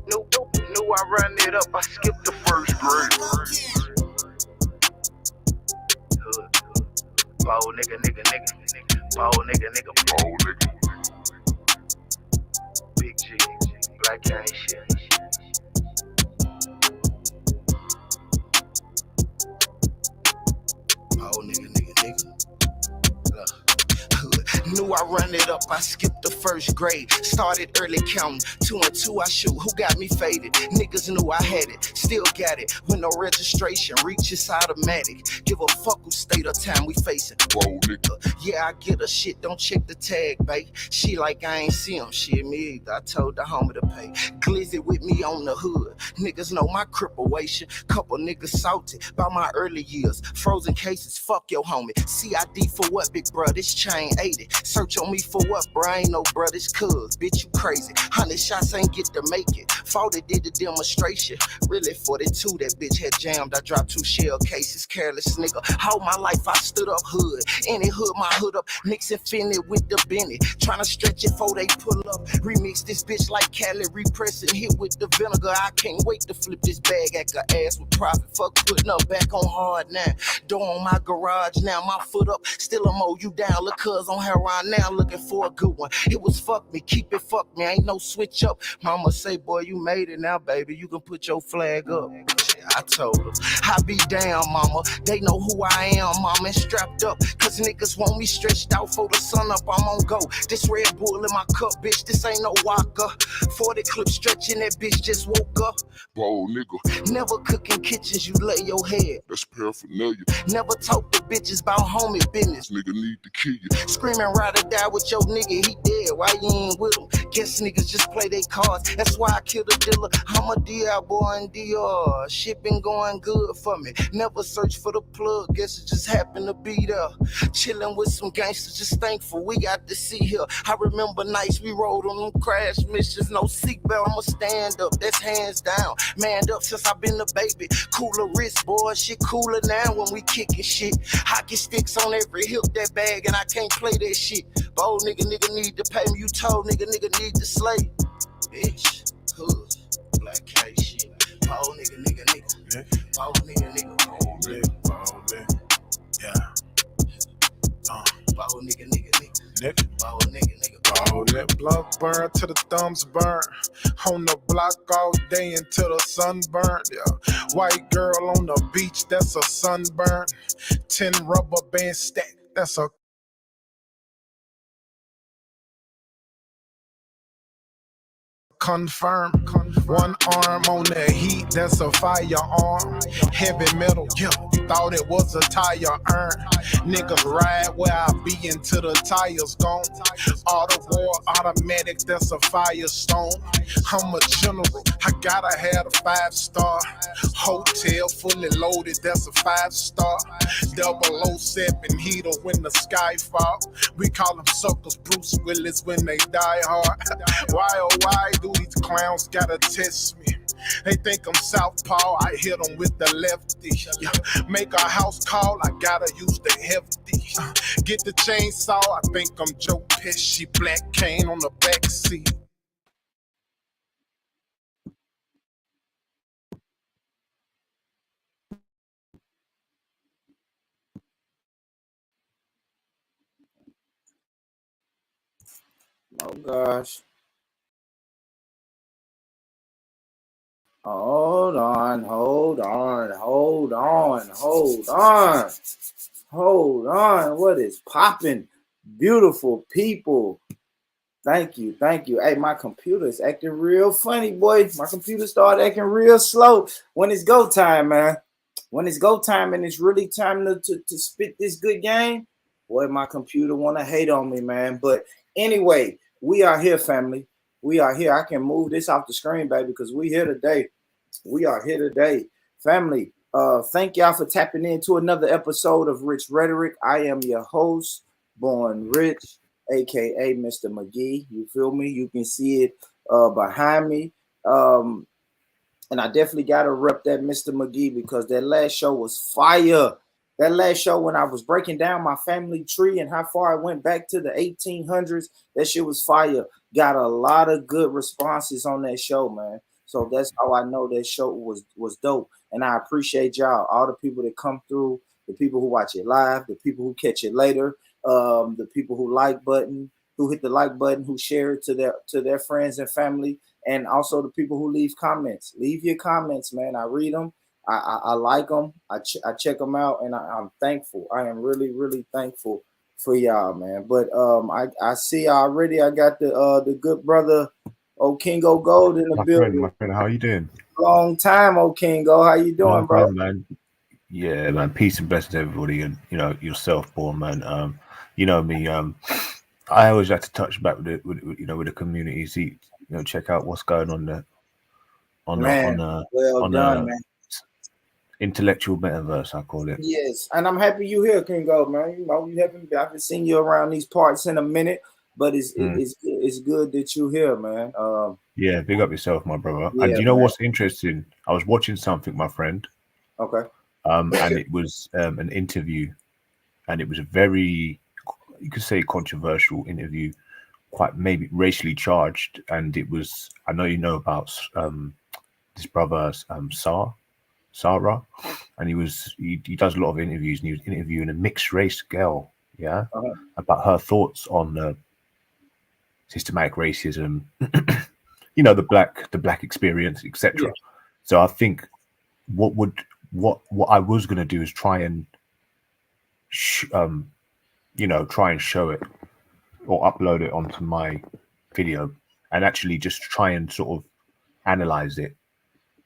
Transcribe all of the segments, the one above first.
Knew I ran it up, I skipped the first grade. Ball nigga, ball nigga, big G, black gang shit. Ball nigga. Knew I run it up, I skipped the first grade. Started early counting, 2 and 2 I shoot. Who got me faded? Niggas knew I had it, still got it. With no registration, reach is automatic. Give a fuck who state or time we facing. Whoa, nigga. Yeah, I get a shit, don't check the tag, babe. She like I ain't see him, shit me either. I told the homie to pay. Glizzy with me on the hood. Niggas know my cripplation. Couple niggas salty by my early years. Frozen cases, fuck your homie. CID for what, big bro? This chain 80. Search on me for what, bro? I ain't no brothers, cuz. Bitch, you crazy. 100 shots ain't get to make it. 40 did the demonstration. Really 42, that bitch had jammed. I dropped 2 shell cases. Careless nigga. All my life I stood up hood. Any hood, my hood up. Mixing Finny with the Benny. Trying to stretch it before they pull up. Remix this bitch like Cali. Repressing hit with the vinegar. I can't wait to flip this bag at her ass with profit. Fuck putting up back on hard now. Door on my garage now. My foot up. Still a mow you down. Look, cuz on her around now looking for a good one. It was fuck me. Keep it fuck me. Ain't no switch up. Mama say, boy, you made it now, baby. You can put your flag up. I told her, I be down, mama. They know who I am, mama. And strapped up, cause niggas want me stretched out for the sun up. I'm on go. This Red Bull in my cup, bitch. This ain't no walker. 40 clip stretching, that bitch just woke up. Bro, nigga. Never cooking kitchens, you lay your head. That's paraphernalia. Never talk to bitches about homie business. Nigga need to kill you. Screaming ride or die with your nigga, he dead. Why you ain't with him? Guess niggas just play they cards. That's why I killed a dealer. I'm a DR boy in DR. Shit been going good for me. Never search for the plug. Guess it just happened to be there. Chilling with some gangsters, just thankful we got to see here. I remember nights we rode on them crash missions. No seatbelt, I'ma stand up. That's hands down. Manned up since I been a baby. Cooler wrist, boy. Shit cooler now when we kicking shit. Hockey sticks on every hip, that bag, and I can't play that shit. Bold nigga need to pay me. You told nigga need to slay. Bitch, hood, black K shit. Bold nigga. Bold nigga. Bold nigga. Yeah. Bold nigga. Bold nigga. Oh, that blunt burn till the thumbs burn. On the block all day until the sun burn. Yeah. White girl on the beach, that's a sunburn. 10 rubber bands stacked, that's a confirm. One arm on the heat, that's a firearm. Heavy metal, yeah, thought it was a tire iron. Niggas ride where I be until the tires gone. Auto war, automatic, that's a firestone. I'm a general, I gotta have a 5-star. Hotel fully loaded, that's a 5-star. 007 heater when the sky fall. We call them suckers Bruce Willis when they die hard. Why oh why do these clowns gotta test me? They think I'm southpaw, I hit them with the lefty. Yeah. Make a house call, I gotta use the hefty. Get the chainsaw, I think I'm Joe Pesci. Black cane on the back seat. Oh gosh. Hold on. What is popping? Beautiful people. Thank you. Hey, my computer is acting real funny, boy. My computer started acting real slow when it's go time, man. When it's go time and it's really time to spit this good game, boy, my computer want to hate on me, man. But anyway, we are here, family. We are here. I can move this off the screen, baby, because we here today. We are here today, family. Thank y'all for tapping into another episode of Rich Rhetoric. I am your host, Born Rich, aka Mr. McGee. You feel me? You can see it behind me. And I definitely gotta rep that Mr. McGee because that last show was fire. That last show when I was breaking down my family tree and how far I went back to the 1800s, that shit was fire. Got a lot of good responses on that show, man. So that's how I know that show was dope. And I appreciate y'all, all the people that come through, the people who watch it live, the people who catch it later, the people who who hit the like button, who share it to their friends and family, and also the people who leave comments. Leave your comments, man. I read them. I like them. I check them out, and I'm thankful. I am really, really thankful for y'all, man. But I see already. I got the good brother, Kingo Gold, in the building. My friend, how you doing? Long time, Kingo. How you doing, bro? Man. Yeah, man. Peace and blessings to everybody, and yourself, Paul, man. You know me. I always like to touch back with the community. See, check out what's going on there. On Done, man. Intellectual metaverse, I call it. Yes, and I'm happy you here, Kingo, man. You haven't. I haven't seen you around these parts in a minute, but it's good that you're here, man. Yeah, big up yourself, my brother. Yeah, and you know what's interesting? I was watching something, my friend. Okay. And it was an interview, and it was a very, you could say, controversial interview, quite maybe racially charged. And it was, I know you know about this brother Sarah, and he does a lot of interviews, and he was interviewing a mixed race girl, about her thoughts on systematic racism, the black experience, etc. So I think what I was going to do is try and try and show it or upload it onto my video and actually just try and sort of analyze it.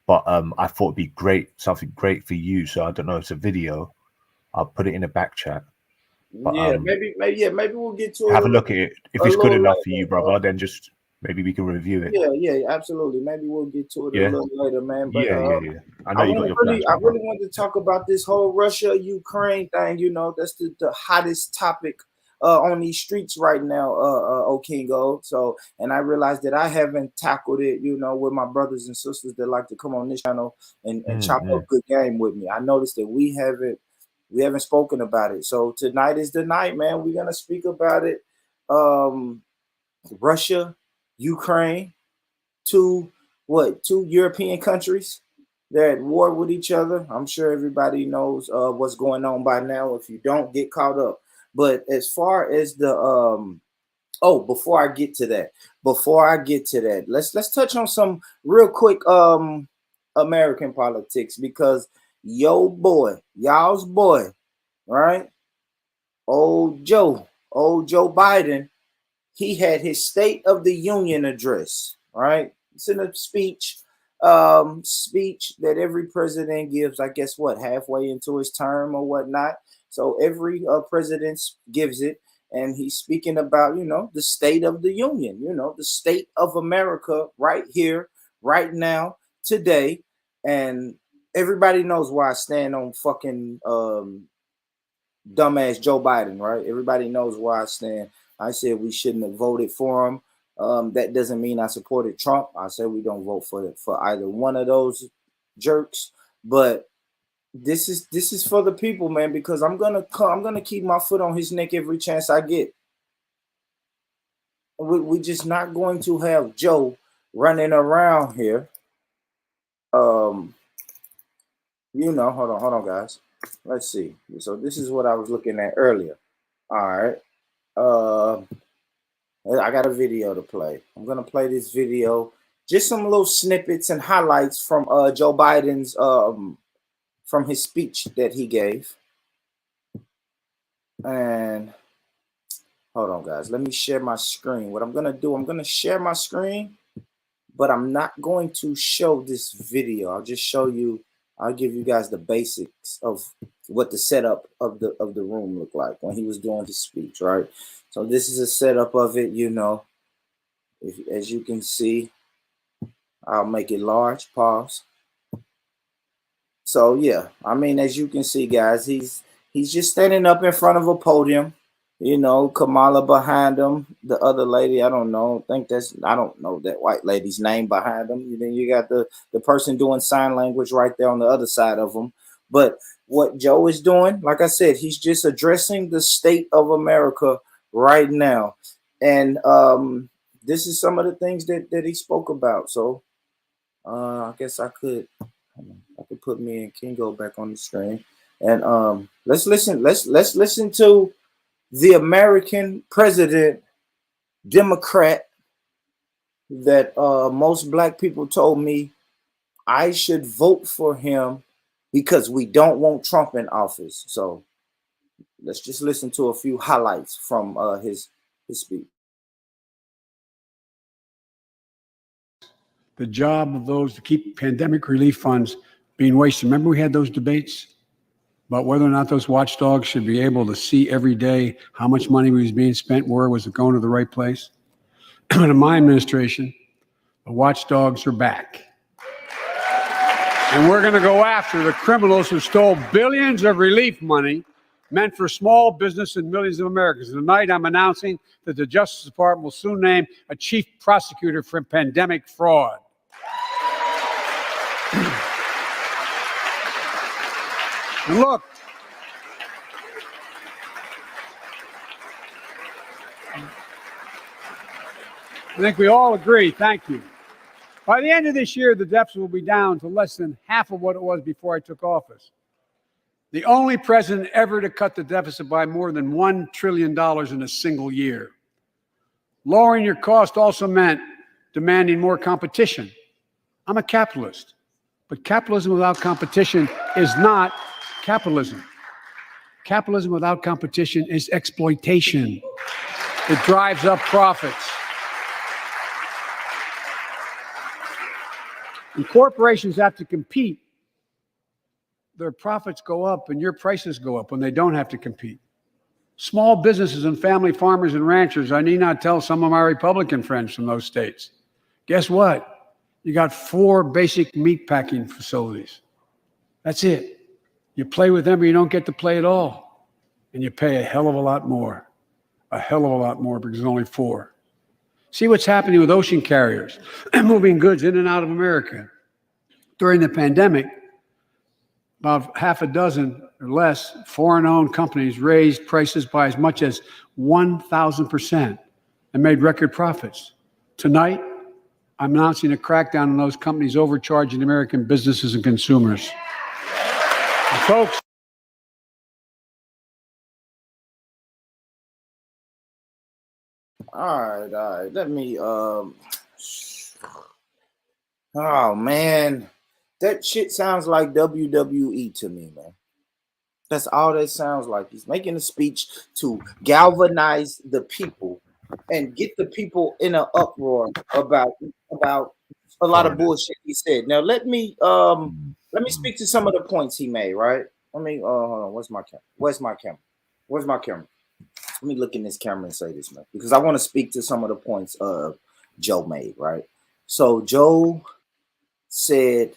But I thought it'd be something great for you. So I don't know, it's a video. I'll put it in a back chat. But, maybe we'll get to have a look at it. If it's good enough for you, brother, then just maybe we can review it. Yeah, absolutely. Maybe we'll get to it a little later, man. But, yeah. I know you got your plans. I really wanted to talk about this whole Russia-Ukraine thing. That's the hottest topic on these streets right now, Kingo. So, and I realized that I haven't tackled it, with my brothers and sisters that like to come on this channel and chop up good game with me. I noticed that we haven't spoken about it. So tonight is the night, man. We're gonna speak about it. Russia, Ukraine, two European countries. They're at war with each other. I'm sure everybody knows what's going on by now. If you don't, get caught up. But as far as the before I get to that, let's touch on some real quick American politics, because y'all's boy, right? Old Joe Biden, he had his State of the Union address, right? It's in a speech that every president gives, I guess, halfway into his term or whatnot. So every president gives it, and he's speaking about, the State of the Union, the state of America right here, right now, today. And everybody knows why I stand on fucking dumbass Joe Biden, right? Everybody knows why I stand. I said we shouldn't have voted for him. That doesn't mean I supported Trump. I said we don't vote for either one of those jerks. But this is for the people, man, because I'm gonna keep my foot on his neck every chance I get. We're just not going to have Joe running around here. Hold on, guys. Let's see. So this is what I was looking at earlier. All right. I got a video to play. I'm gonna play this video, just some little snippets and highlights from Joe Biden's from his speech that he gave. And hold on, guys. Let me share my screen. What I'm gonna do, I'm gonna share my screen, but I'm not going to show this video. I'll just show you. I'll give you guys the basics of what the setup of the room looked like when he was doing his speech, right? So this is a setup of it, as you can see. I'll make it large, pause. So yeah, I mean, as you can see, guys, he's just standing up in front of a podium, Kamala behind him, the other lady, I don't know that white lady's name behind him. Then you got the person doing sign language right there on the other side of him. But what Joe is doing, like I said, he's just addressing the state of America right now. And this is some of the things that he spoke about. So I guess I could put me and Kingo back on the screen. And let's listen. Let's listen to the American president, Democrat, that most black people told me I should vote for him because we don't want Trump in office. So let's just listen to a few highlights from his speech. The job of those to keep pandemic relief funds being wasted. Remember we had those debates about whether or not those watchdogs should be able to see every day how much money was being spent, where was it going to the right place? In my administration, the watchdogs are back. And we're going to go after the criminals who stole billions of relief money meant for small business and millions of Americans. Tonight, I'm announcing that the Justice Department will soon name a chief prosecutor for pandemic fraud. And look, I think we all agree, thank you. By the end of this year, the deficit will be down to less than half of what it was before I took office. The only president ever to cut the deficit by more than $1 trillion in a single year. Lowering your cost also meant demanding more competition. I'm a capitalist, but capitalism without competition is not capitalism. Capitalism without competition is exploitation. It drives up profits. And corporations have to compete. Their profits go up and your prices go up when they don't have to compete. Small businesses and family farmers and ranchers, I need not tell some of my Republican friends from those states. Guess what? You got 4 basic meat packing facilities. That's it. You play with them or you don't get to play at all. And you pay a hell of a lot more. A hell of a lot more because there's only 4. See what's happening with ocean carriers moving goods in and out of America. During the pandemic, about half a dozen or less foreign-owned companies raised prices by as much as 1,000% and made record profits. Tonight, I'm announcing a crackdown on those companies overcharging American businesses and consumers. And folks, All right. Let me oh man. That shit sounds like WWE to me, man. That's all that sounds like. He's making a speech to galvanize the people and get the people in an uproar about a lot of bullshit he said. Now let me speak to some of the points he made, right? Let me hold on. Where's my camera? Let me look in this camera and say this, man, because I want to speak to some of the points Joe made, right? So Joe said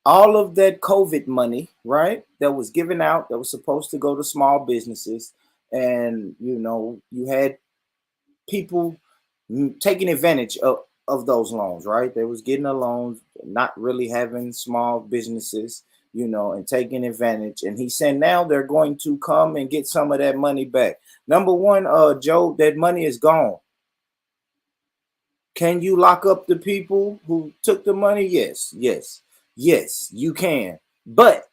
all of that COVID money, right, that was given out, that was supposed to go to small businesses, and you had people taking advantage of those loans, right? They was getting a loan, not really having small businesses, and taking advantage. And he said now they're going to come and get some of that money back. Number one, Joe, that money is gone. Can you lock up the people who took the money? Yes, you can. But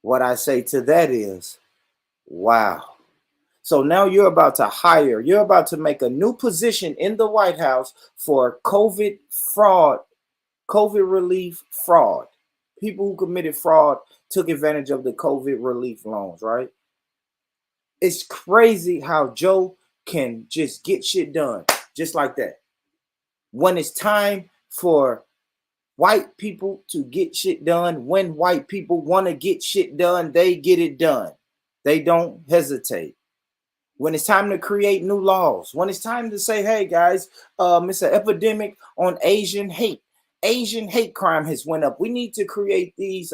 what I say to that is, wow. So now you're about to make a new position in the White House for COVID fraud, COVID relief fraud. People who committed fraud took advantage of the COVID relief loans, right? It's crazy how Joe can just get shit done just like that. When it's time for white people to get shit done, when white people want to get shit done, they get it done. They don't hesitate. When it's time to create new laws, when it's time to say, hey guys, it's an epidemic on Asian hate. Asian hate crime has went up. We need to create these,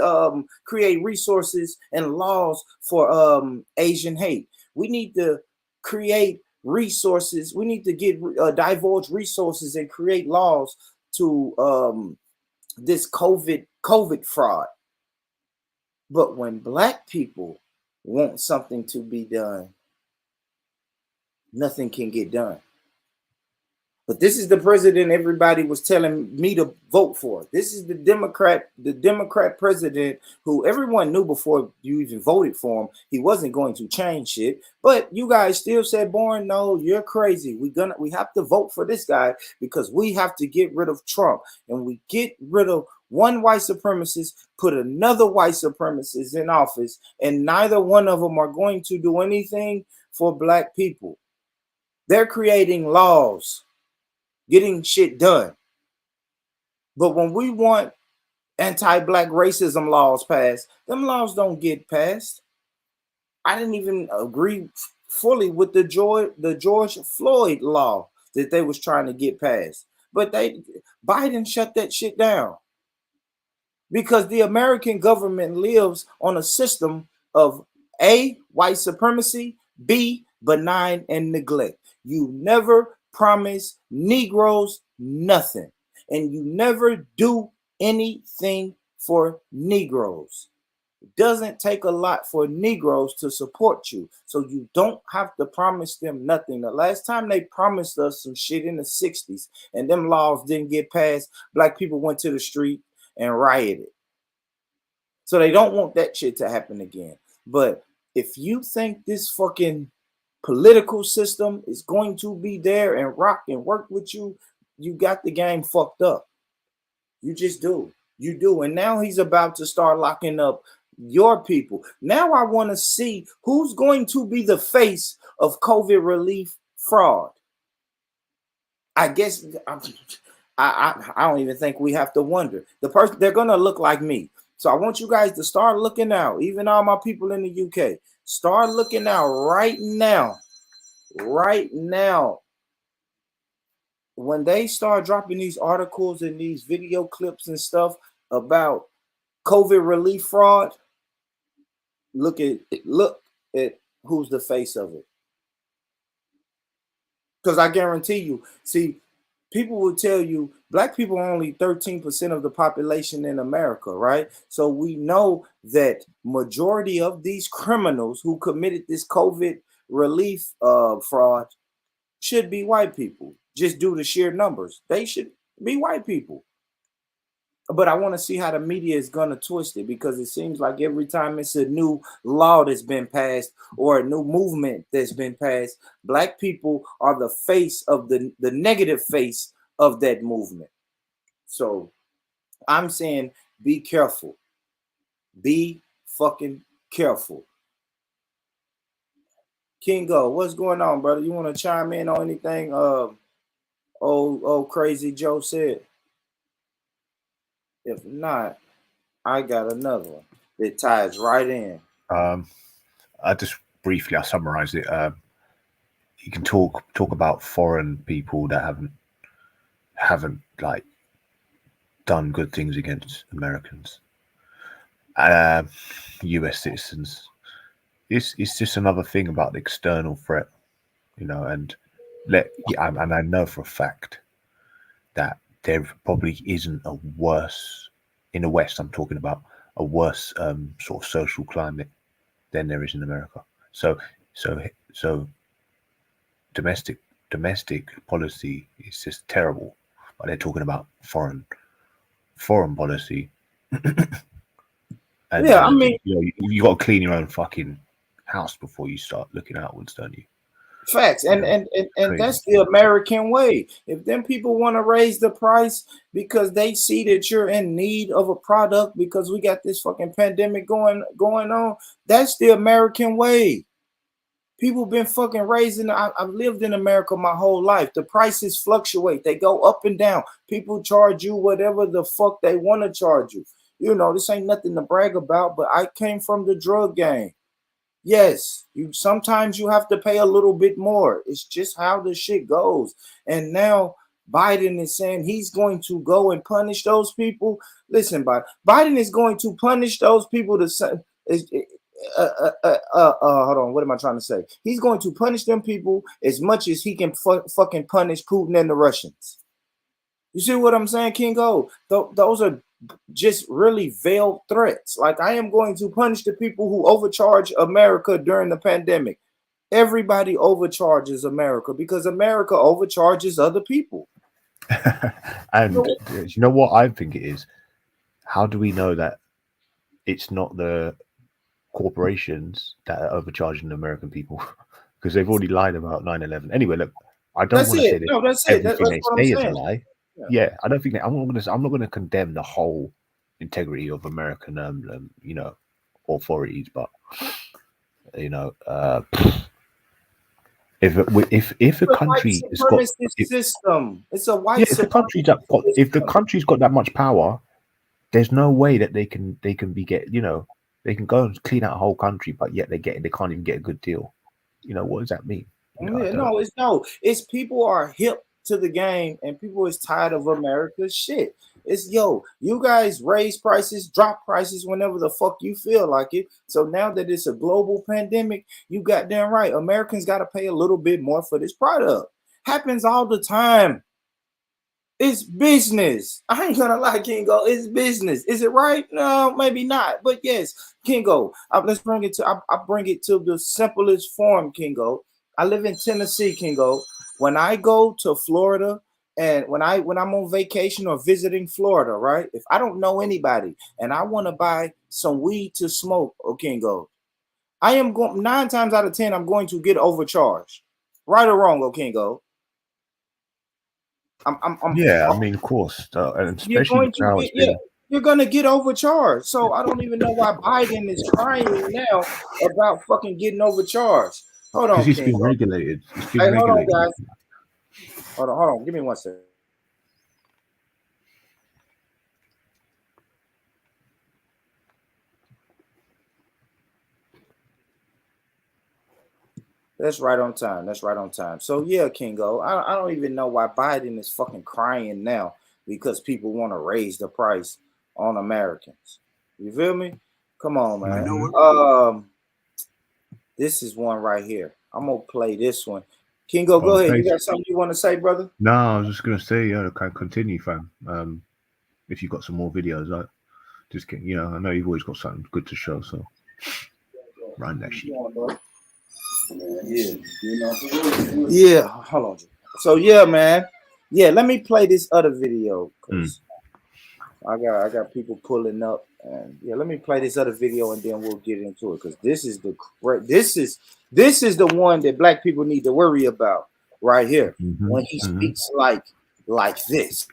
create resources and laws for Asian hate. We need to create resources. We need to get divulge resources and create laws to this COVID fraud. But when black people want something to be done, nothing can get done. But this is the president everybody was telling me to vote for. This is the Democrat president who everyone knew before you even voted for him. He wasn't going to change shit. But you guys still said, Born, no, you're crazy. We have to vote for this guy because we have to get rid of Trump. And we get rid of one white supremacist, put another white supremacist in office, and neither one of them are going to do anything for black people. They're creating laws, getting shit done. But when we want anti-black racism laws passed, them laws don't get passed. I didn't even agree fully with the George Floyd law that they was trying to get passed. But Biden shut that shit down. Because the American government lives on a system of A, white supremacy, B, benign and neglect. You never promise Negroes nothing, and you never do anything for Negroes. It doesn't take a lot for Negroes to support you, so you don't have to promise them nothing. The last time they promised us some shit in the 60s and them laws didn't get passed, black people went to the street and rioted. So they don't want that shit to happen again. But if you think this fucking political system is going to be there and rock and work with you, you got the game fucked up. You just do. You do. And now he's about to start locking up your people. Now I want to see who's going to be the face of COVID relief fraud. I guess I don't even think we have to wonder. The person, they're going to look like me. So I want you guys to start looking out, even all my people in the UK. Start looking out right now. Right now. When they start dropping these articles and these video clips and stuff about COVID relief fraud, look at who's the face of it. Because I guarantee you, see, people will tell you black people are only 13% of the population in America, right? So we know that majority of these criminals who committed this COVID relief fraud should be white people, just due to sheer numbers. They should be white people. But I want to see how the media is going to twist it, because it seems like every time it's a new law that's been passed or a new movement that's been passed, black people are the face of the negative face of that movement. So I'm saying be careful. Be fucking careful. Kingo, what's going on, brother? You want to chime in on anything old Crazy Joe said? If not, I got another one that ties right in. I just briefly, I'll summarize it. You can talk about foreign people that haven't like done good things against Americans, US citizens. It's just another thing about the external threat, you know. And I know for a fact that there probably isn't a worse, in the West, I'm talking about, a worse sort of social climate than there is in America. So domestic policy is just terrible. But they're talking about foreign policy. And, yeah, I mean, you got to clean your own fucking house before you start looking outwards, don't you? Facts. And that's the American way. If them people want to raise the price because they see that you're in need of a product because we got this fucking pandemic going on, that's the American way. People been fucking raising. I've lived in America my whole life. The prices fluctuate. They go up and down. People charge you whatever the fuck they want to charge you. You know, this ain't nothing to brag about, but I came from the drug game. Yes, sometimes you have to pay a little bit more. It's just how the shit goes. And now Biden is saying he's going to go and punish those people. Listen, Biden is going to punish those people to say, hold on, what am I trying to say? He's going to punish them people as much as he can fucking punish Putin and the Russians. You see what I'm saying, Kingo? Those are just really veiled threats. Like, I am going to punish the people who overcharge America during the pandemic. Everybody overcharges America because America overcharges other people. And you know what I think it is? How do we know that it's not the corporations that are overcharging the American people? Because they've already lied about 9/11. Anyway, look, I don't That's want to say it. that No, that's it. everything That's they what I'm say is a saying. lie. Yeah. Yeah, I don't think that I'm not gonna condemn the whole integrity of American authorities, but if a It's a white country has got supremacist system. It's a white if the country's got supremacist if the system. country's got that much power, there's no way that they can they can go and clean out a whole country, but yet they can't even get a good deal. What does that mean? It's people are hip to the game and people is tired of America's shit. It's you guys raise prices, drop prices whenever the fuck you feel like it. So now that it's a global pandemic, you goddamn right, Americans got to pay a little bit more for this product. Happens all the time. It's business. I ain't gonna lie, Kingo. It's business. Is it right? No, maybe not. But yes, Kingo. Let's bring it to. I bring it to the simplest form, Kingo. I live in Tennessee, Kingo. When I go to Florida, and when I'm on vacation or visiting Florida, right? If I don't know anybody and I want to buy some weed to smoke, Kingo, I am going 9 times out of 10. I'm going to get overcharged, right or wrong, Kingo. I mean, of course, and You're especially going to how get it's been. you're gonna get overcharged. So I don't even know why Biden is crying now about fucking getting overcharged. Hold Because on, it's King. been regulated. It's been Hey, regulated. hold on, guys. Hold on. Give me 1 second. That's right on time. So yeah, Kingo, I don't even know why Biden is fucking crying now because people want to raise the price on Americans. You feel me? Come on, man. This is one right here. I'm gonna play this one. Kingo, go ahead. You got something you want to say, brother? No, I was just gonna say, can continue, fam. If you've got some more videos, I know you've always got something good to show, so run that shit. Yeah, hold on. So yeah, man. Yeah, let me play this other video because I got people pulling up, and yeah, let me play this other video and then we'll get into it because this is the one that black people need to worry about right here when he speaks like this.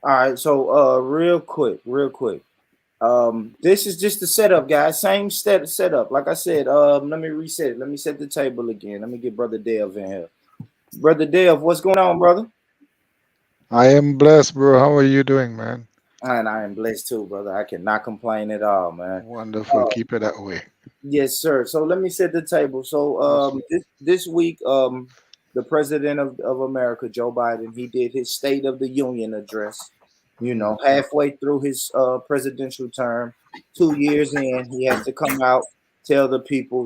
All right, so real quick. This is just the setup, guys. Same setup. Like I said, let me reset it. Let me set the table again. Let me get Brother Dev in here. Brother Dev, what's going on, brother? I am blessed, bro. How are you doing, man? And I am blessed too, brother. I cannot complain at all, man. Wonderful. Keep it that way. Yes, sir. So let me set the table. So this week, the president of America, Joe Biden, he did his State of the Union address. Halfway through his presidential term, 2 years in, he has to come out, tell the people,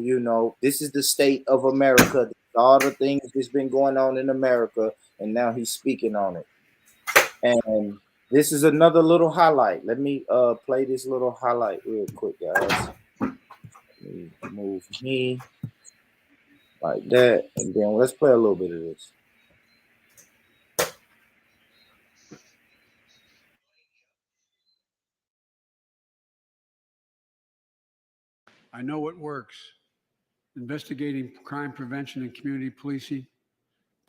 this is the state of America. All the things that's been going on in America, and now he's speaking on it. And this is another little highlight. Let me play this little highlight real quick, guys. Let me move me like that, and then let's play a little bit of this. I know what works. Investigating crime prevention and community policing,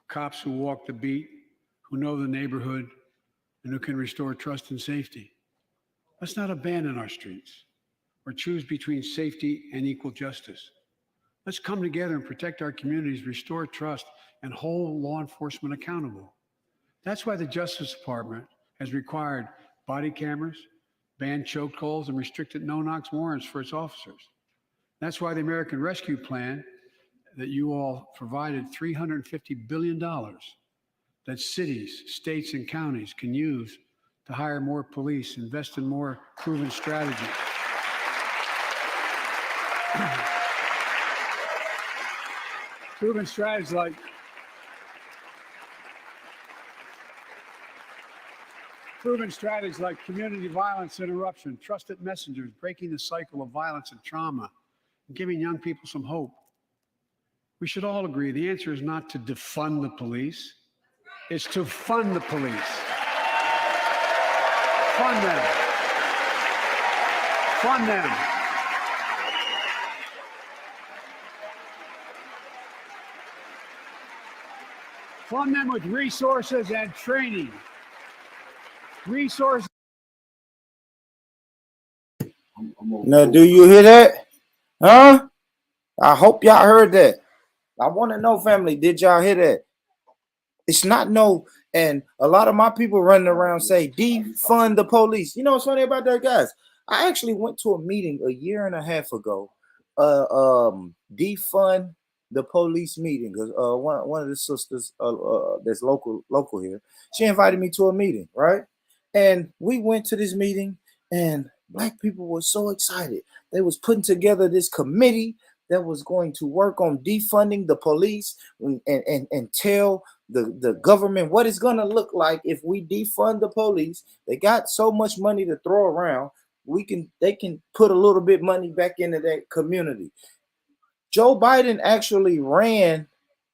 cops who walk the beat, who know the neighborhood, and who can restore trust and safety. Let's not abandon our streets or choose between safety and equal justice. Let's come together and protect our communities, restore trust, and hold law enforcement accountable. That's why the Justice Department has required body cameras, banned chokeholds, and restricted no-knock warrants for its officers. That's why the American Rescue Plan that you all provided $350 billion that cities, states, and counties can use to hire more police, invest in more proven strategies. Proven strategies like community violence interruption, trusted messengers, breaking the cycle of violence and trauma, and giving young people some hope. We should all agree the answer is not to defund the police, it's to fund the police. Fund them. Fund them. Fund them with resources and training. Resources. Now, do you hear that? Huh? I hope y'all heard that. I want to know, family, did y'all hear that? It's not no, and a lot of my people running around say defund the police. You know what's funny about that, guys? I actually went to a meeting a year and a half ago. Defund the police meeting, because one of the sisters that's local here, she invited me to a meeting, right? And we went to this meeting, and Black people were so excited. They was putting together this committee that was going to work on defunding the police and tell the government what it's going to look like if we defund the police. They got so much money to throw around. They can put a little bit money back into that community. Joe Biden actually ran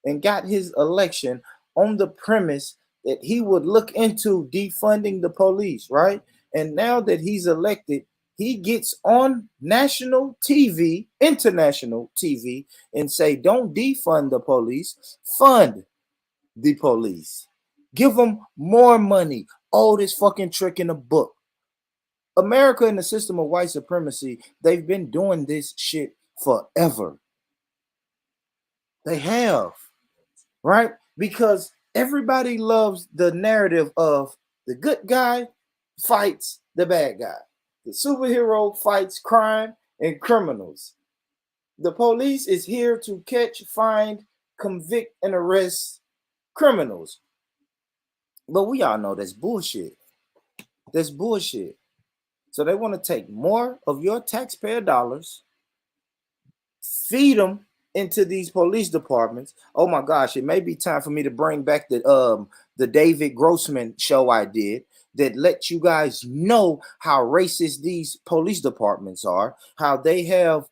and got his election on the premise that he would look into defunding the police, right? And now that he's elected, he gets on national TV, international TV, and say, don't defund the police, fund the police. Give them more money. Oldest fucking trick in the book. America and the system of white supremacy, they've been doing this shit forever. They have, right? Because everybody loves the narrative of the good guy fights the bad guy. The superhero fights crime and criminals. The police is here to catch, find, convict, and arrest criminals. But we all know that's bullshit. That's bullshit. So they want to take more of your taxpayer dollars, feed them into these police departments. Oh my gosh, it may be time for me to bring back the David Grossman show I did that let you guys know how racist these police departments are, how they have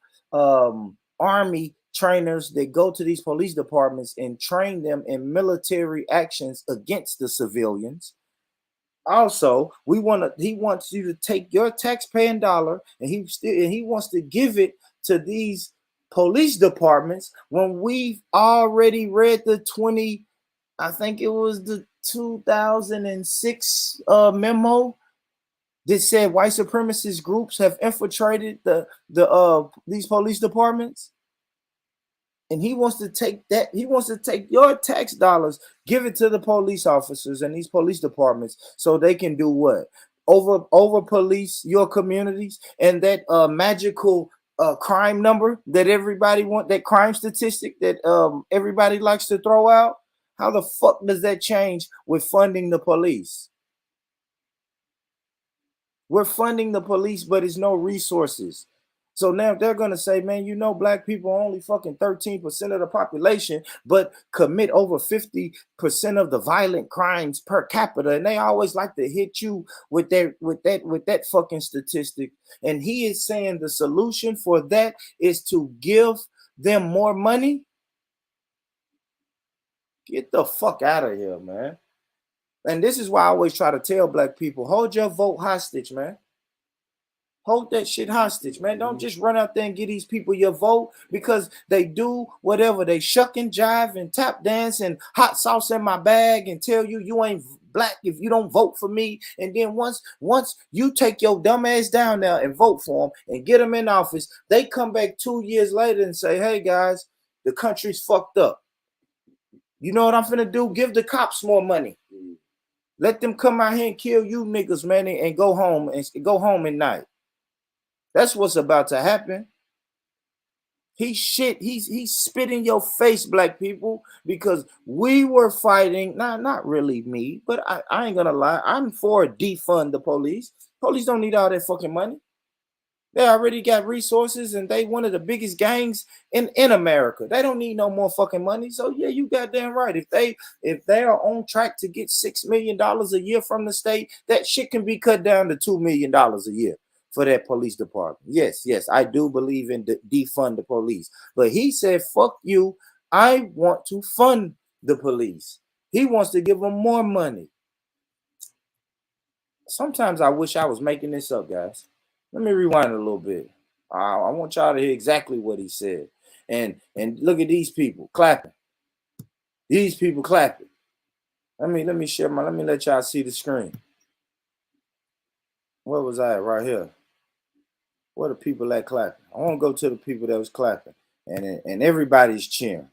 army trainers that go to these police departments and train them in military actions against the civilians. Also, he wants you to take your taxpaying dollar and he wants to give it to these police departments when we've already read the I think it was the 2006 memo that said white supremacist groups have infiltrated these police departments. And he wants to take that. He wants to take your tax dollars, give it to the police officers and these police departments so they can do what? Over police your communities, and that magical crime number that everybody want, that crime statistic that everybody likes to throw out. How the fuck does that change with funding the police? We're funding the police, but it's no resources. So now they're going to say, man, you know, Black people are only fucking 13% of the population, but commit over 50% of the violent crimes per capita. And they always like to hit you with that fucking statistic. And he is saying the solution for that is to give them more money. Get the fuck out of here, man. And this is why I always try to tell Black people, hold your vote hostage, man. Hold that shit hostage, man. Don't just run out there and give these people your vote because they do whatever. They shuck and jive and tap dance and hot sauce in my bag and tell you ain't Black if you don't vote for me. And then once you take your dumb ass down there and vote for them and get them in office, they come back 2 years later and say, hey, guys, the country's fucked up. You know what I'm finna do? Give the cops more money. Let them come out here and kill you niggas, man, and go home at night. That's what's about to happen. He's spit in your face, black people, because we were fighting. Not really me, but I ain't gonna lie. I'm for defund the police. Police don't need all that fucking money. They already got resources, and they one of the biggest gangs in America. They don't need no more fucking money. So yeah, you goddamn right. If they are on track to get $6 million a year from the state, that shit can be cut down to $2 million a year for that police department. Yes, I do believe in defund the police. But he said, fuck you. I want to fund the police. He wants to give them more money. Sometimes I wish I was making this up, guys. Let me rewind a little bit. I want y'all to hear exactly what he said. And look at these people clapping. These people clapping. Let me let y'all see the screen. Where was I at? Right here. Where the people at clapping? I want to go to the people that was clapping. And everybody's cheering.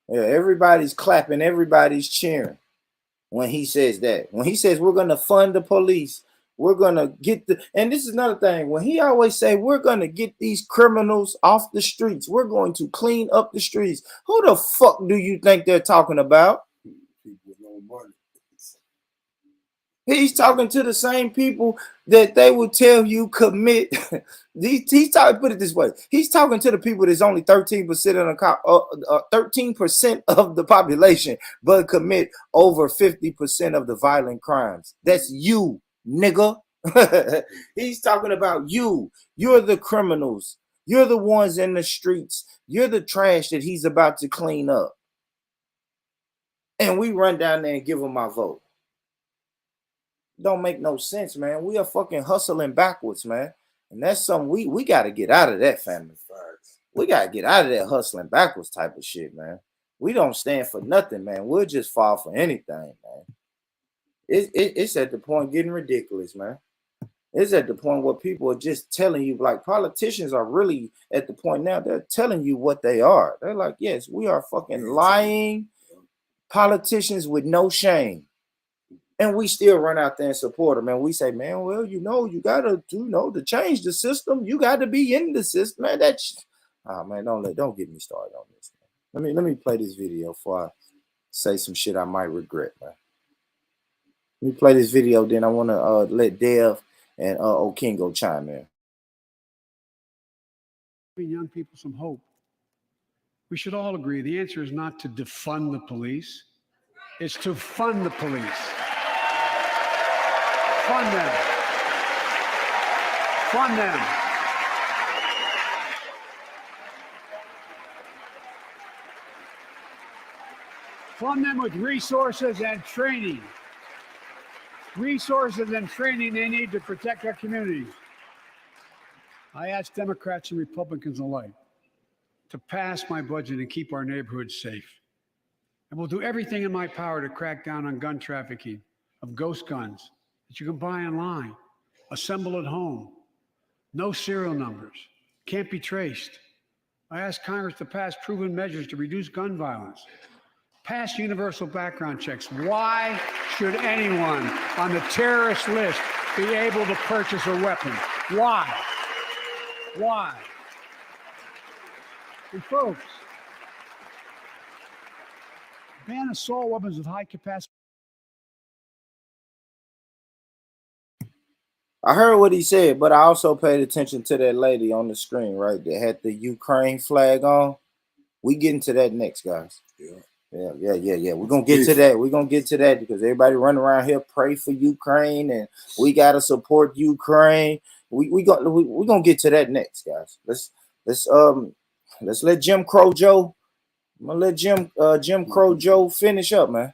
Yeah, everybody's clapping, everybody's cheering when he says that. When he says we're gonna fund the police. We're going to get and this is another thing. When he always say, we're going to get these criminals off the streets. We're going to clean up the streets. Who the fuck do you think they're talking about? People with no money. He's talking to the same people that they would tell you commit. He's talking, put it this way. He's talking to the people that's only 13% of 13% of the population, but commit over 50% of the violent crimes. That's you. Nigga. He's talking about you. You're the criminals. You're the ones in the streets. You're the trash that he's about to clean up. And we run down there and give him our vote. Don't make no sense, man. We are fucking hustling backwards, man. And that's something we got to get out of that, family. We got to get out of that hustling backwards type of shit, man. We don't stand for nothing, man. We'll just fall for anything, man. It's at the point getting ridiculous, man. It's at the point where people are just telling you, like politicians are really at the point now, they're telling you what they are. They're like, yes, we are fucking lying politicians with no shame. And we still run out there and support them. And we say, man, well, you got to, to change the system. You got to be in the system, man. Man, don't get me started on this, man. Let me play this video before I say some shit I might regret, man. Let me play this video, then I want to let Dev and Okingo chime in. Giving young people some hope. We should all agree the answer is not to defund the police. It's to fund the police. Fund them. Fund them. Fund them with resources and training. Resources and training they need to protect our communities. I ask Democrats and Republicans alike to pass my budget and keep our neighborhoods safe. And we'll do everything in my power to crack down on gun trafficking of ghost guns that you can buy online, assemble at home, no serial numbers, can't be traced. I ask Congress to pass proven measures to reduce gun violence. Pass universal background checks. Why should anyone on the terrorist list be able to purchase a weapon? Why? Why? And folks, ban assault weapons with high capacity. I heard what he said, but I also paid attention to that lady on the screen, right? That had the Ukraine flag on. We get into that next, guys. Yeah. We're gonna get to that. We're gonna get to that because everybody running around here pray for Ukraine and we gotta support Ukraine. We're gonna get to that next, guys. Let's let Jim Crow Joe. I'm gonna let Jim Crow Joe finish up, man.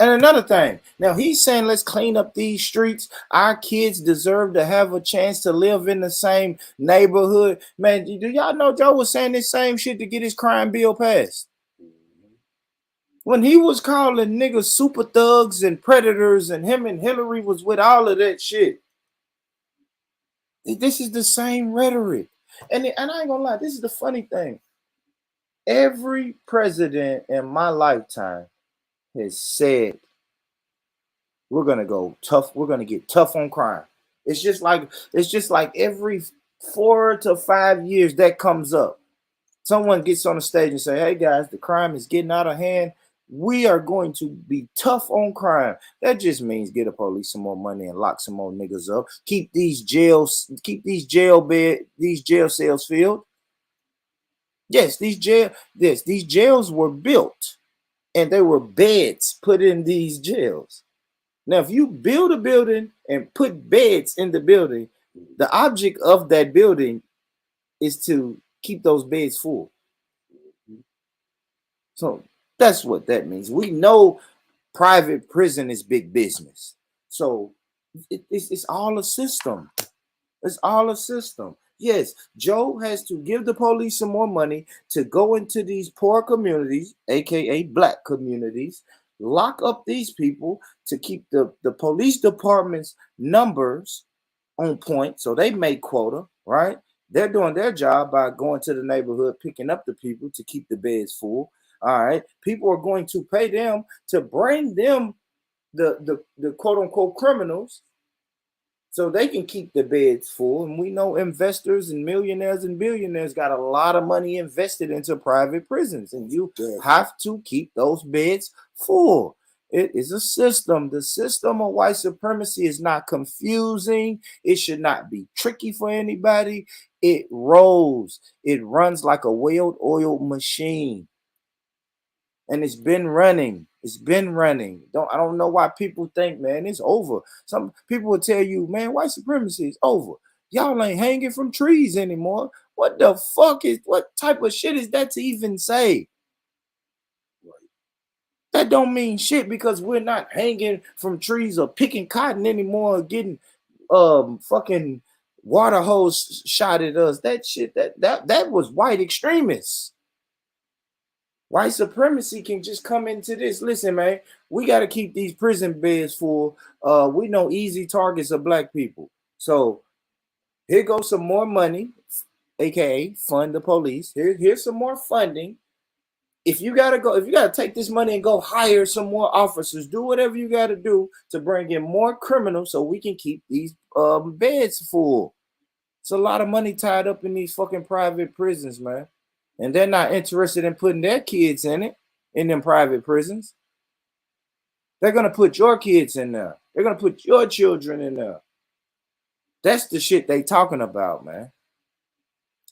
And another thing, now he's saying let's clean up these streets. Our kids deserve to have a chance to live in the same neighborhood. Man, do y'all know Joe was saying this same shit to get his crime bill passed? When he was calling niggas super thugs and predators and him and Hillary was with all of that shit. This is the same rhetoric. And I ain't gonna lie, this is the funny thing. Every president in my lifetime has said, we're gonna go tough. We're gonna get tough on crime. It's just like every 4 to 5 years that comes up. Someone gets on the stage and say, hey guys, the crime is getting out of hand. We are going to be tough on crime. That just means get the police some more money and lock some more niggas up. Keep these jail cells filled. Yes, these jails were built and there were beds put in these jails. Now, if you build a building and put beds in the building, the object of that building is to keep those beds full. So that's what that means. We know private prison is big business. So it's all a system. It's all a system. Yes, Joe has to give the police some more money to go into these poor communities, aka black communities, lock up these people to keep the police department's numbers on point so they make quota, right? They're doing their job by going to the neighborhood, picking up the people to keep the beds full. All right. People are going to pay them to bring them the quote unquote criminals so they can keep the beds full. And we know investors and millionaires and billionaires got a lot of money invested into private prisons, and you have to keep those beds full. It is a system. The system of white supremacy is not confusing. It should not be tricky for anybody. It rolls. It runs like a well-oiled machine. And it's been running. It's been running. I don't know why people think, man, it's over. Some people will tell you, man, white supremacy is over. Y'all ain't hanging from trees anymore. What type of shit is that to even say? That don't mean shit because we're not hanging from trees or picking cotton anymore or getting fucking water hose shot at us. That shit, that was white extremists. White supremacy can just come into this. Listen, man, we got to keep these prison beds full. We know easy targets are black people. So here goes some more money, aka fund the police. Here's some more funding. If you gotta take this money and go hire some more officers, do whatever you gotta do to bring in more criminals so we can keep these beds full. It's a lot of money tied up in these fucking private prisons, man. And they're not interested in putting their kids in them private prisons. They're going to put your kids in there. They're going to put your children in there. That's the shit they talking about, man.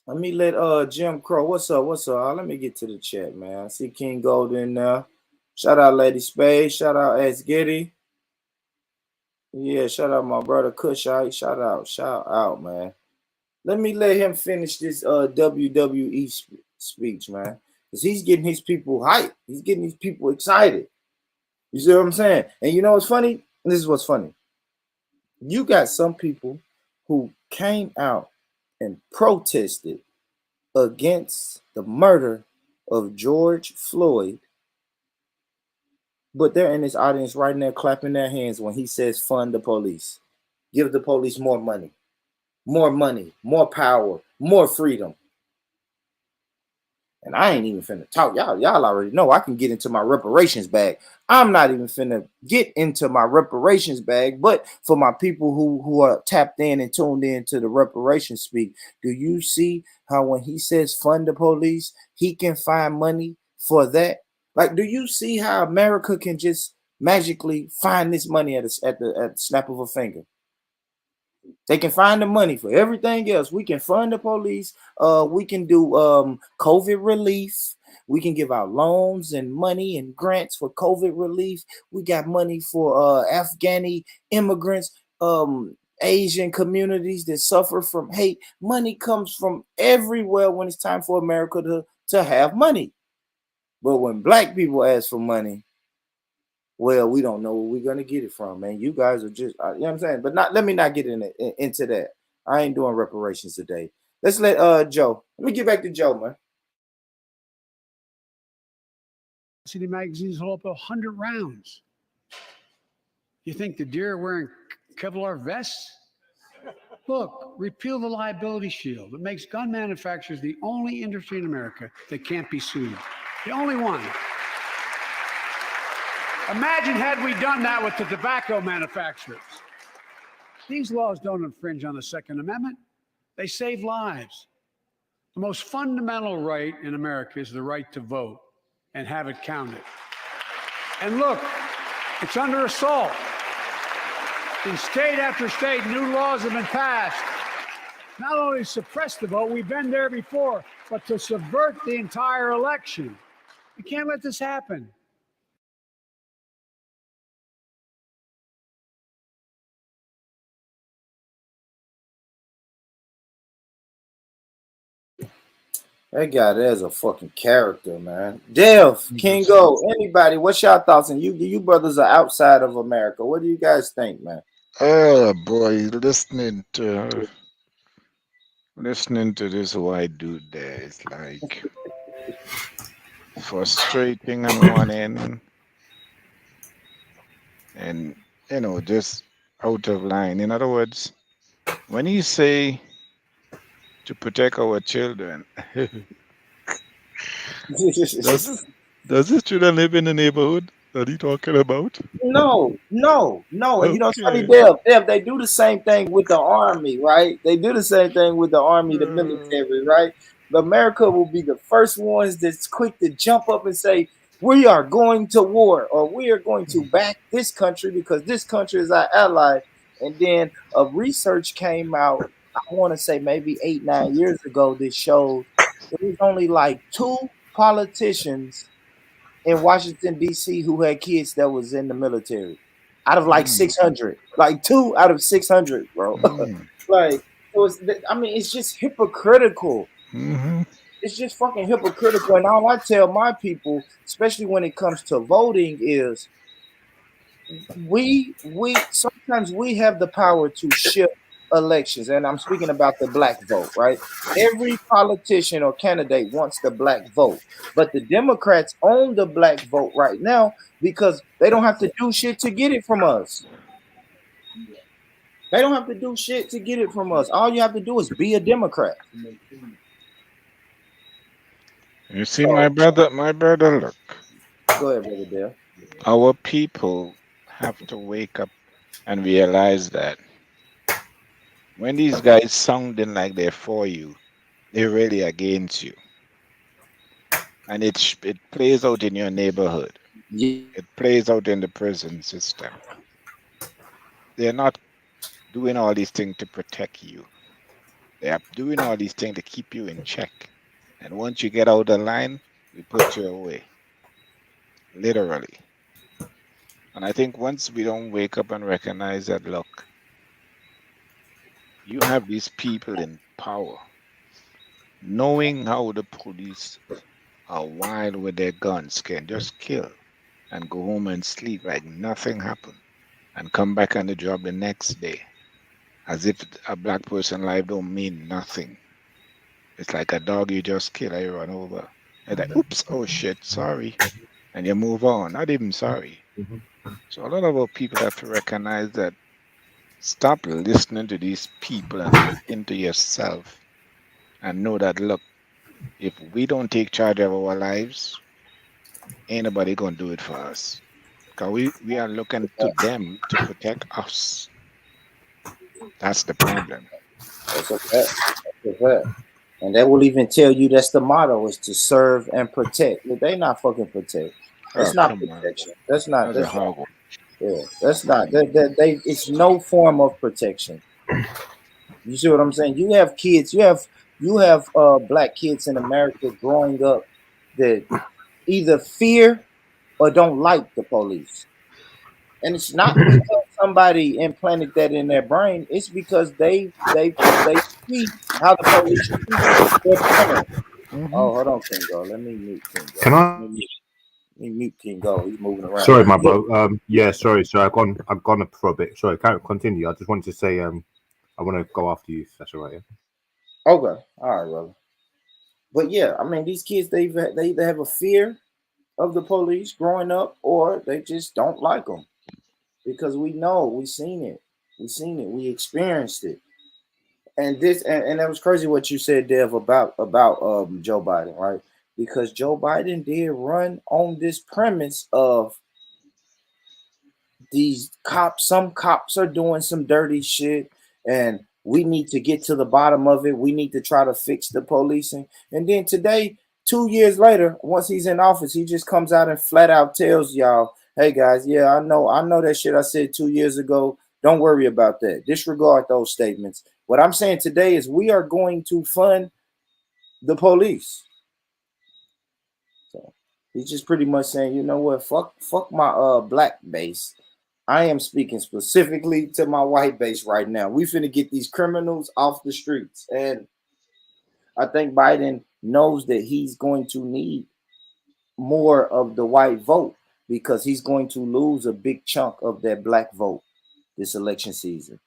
Let me let Jim Crow. What's up? Let me get to the chat, man. I see King Gold in there. Shout out Lady Spade. Shout out S. Giddy. Yeah, shout out my brother Cushite. Shout out, man. Let me let him finish this WWE speech, man. Because he's getting his people hyped. He's getting these people excited. You see what I'm saying? And you know what's funny? This is what's funny. You got some people who came out and protested against the murder of George Floyd, but they're in this audience right now clapping their hands when he says fund the police. Give the police more money, more power, more freedom. And I ain't even finna talk. Y'all already know I can get into my reparations bag. I'm not even finna get into my reparations bag, but for my people who are tapped in and tuned in to the reparations speak, do you see how when he says fund the police, he can find money for that? Like, do you see how America can just magically find this money at the snap of a finger? They can find the money for everything else. We can fund the police. We can do COVID relief. We can give out loans and money and grants for COVID relief. We got money for Afghani immigrants, Asian communities that suffer from hate. Money comes from everywhere when it's time for America to have money. But when black people ask for money, well, we don't know where we're going to get it from, man. You guys are just, you know what I'm saying? But let me not get into that. I ain't doing reparations today. Let's let Joe. Let me get back to Joe, man. City magazines hold up 100 rounds. You think the deer are wearing Kevlar vests? Look, repeal the liability shield. It makes gun manufacturers the only industry in America that can't be sued. The only one. Imagine had we done that with the tobacco manufacturers. These laws don't infringe on the Second Amendment. They save lives. The most fundamental right in America is the right to vote and have it counted. And look, it's under assault. In state after state, new laws have been passed. Not only to suppress the vote, we've been there before, but to subvert the entire election. We can't let this happen. That guy there's a fucking character, man. Dev, Kingo, anybody, what's y'all thoughts? And you brothers are outside of America. What do you guys think, man? Oh boy, listening to this white dude there is like frustrating on one end, and just out of line. In other words, when you say to protect our children, does this children live in the neighborhood that he talking about? No. And you know, it's funny, Okay. Dev, they do the same thing with the army, right? They do the same thing with the army, the military, right? But America will be the first ones that's quick to jump up and say, we are going to war, or we are going to back this country because this country is our ally. And then a research came out, I want to say maybe 8-9 years ago, that showed there was only like 2 politicians in Washington, D.C. who had kids that was in the military out of like 600, like 2 out of 600, bro. Like, it's just hypocritical. Mm-hmm. It's just fucking hypocritical. And all I tell my people, especially when it comes to voting, is we sometimes we have the power to shift elections, and I'm speaking about the black vote, right? Every politician or candidate wants the black vote, but the Democrats own the black vote right now because they don't have to do shit to get it from us. They don't have to do shit to get it from us. All you have to do is be a Democrat. You see, my brother, look, Go ahead, brother Dale. our people have to wake up and realize that when these guys sounding like they're for you, they're really against you. And it plays out in your neighborhood. Yeah. It plays out in the prison system. They're not doing all these things to protect you. They are doing all these things to keep you in check. And once you get out of line, we put you away. Literally. And I think once we don't wake up and recognize that, look, you have these people in power, knowing how the police are wild with their guns, can just kill and go home and sleep like nothing happened and come back on the job the next day as if a black person's life don't mean nothing. It's like a dog you just kill and you run over. And like, oops, oh shit, sorry. And you move on, not even sorry. So a lot of our people have to recognize that stop listening to these people and look into yourself and know that, look, if we don't take charge of our lives, ain't nobody gonna do it for us. Because we are looking to them to protect us. That's the problem. That's a fact. That's a fact. And they will even tell you that's the motto, is to serve and protect. But they not fucking protect. That's not protection. That's not. That's not. Yeah, that's not. They it's no form of protection. You see what I'm saying? You have kids. You have black kids in America growing up that either fear or don't like the police. And it's not because somebody implanted that in their brain. It's because they see how the police treat their parents. Oh, hold on, Kingo. Let me mute Kingo. Can I? Let me mute Kingo. He's moving around. Sorry, my bro. Yeah, sorry. I've gone up for a bit. Sorry, can't continue. I just wanted to say, I want to go after you. If that's all right. Yeah? Okay, all right, brother. But yeah, I mean, these kids they either have a fear of the police growing up, or they just don't like them because we know we seen it, we experienced it. And that was crazy what you said, Dev, about Joe Biden, right? Because Joe Biden did run on this premise of these cops, some cops are doing some dirty shit, and we need to get to the bottom of it. We need to try to fix the policing. And then today, 2 years later, once he's in office, he just comes out and flat out tells y'all, hey guys, yeah, I know that shit I said 2 years ago. Don't worry about that. Disregard those statements. What I'm saying today is we are going to fund the police. So he's just pretty much saying, you know what, fuck my black base. I am speaking specifically to my white base right now. We finna get these criminals off the streets. And I think Biden knows that he's going to need more of the white vote because he's going to lose a big chunk of that black vote this election season.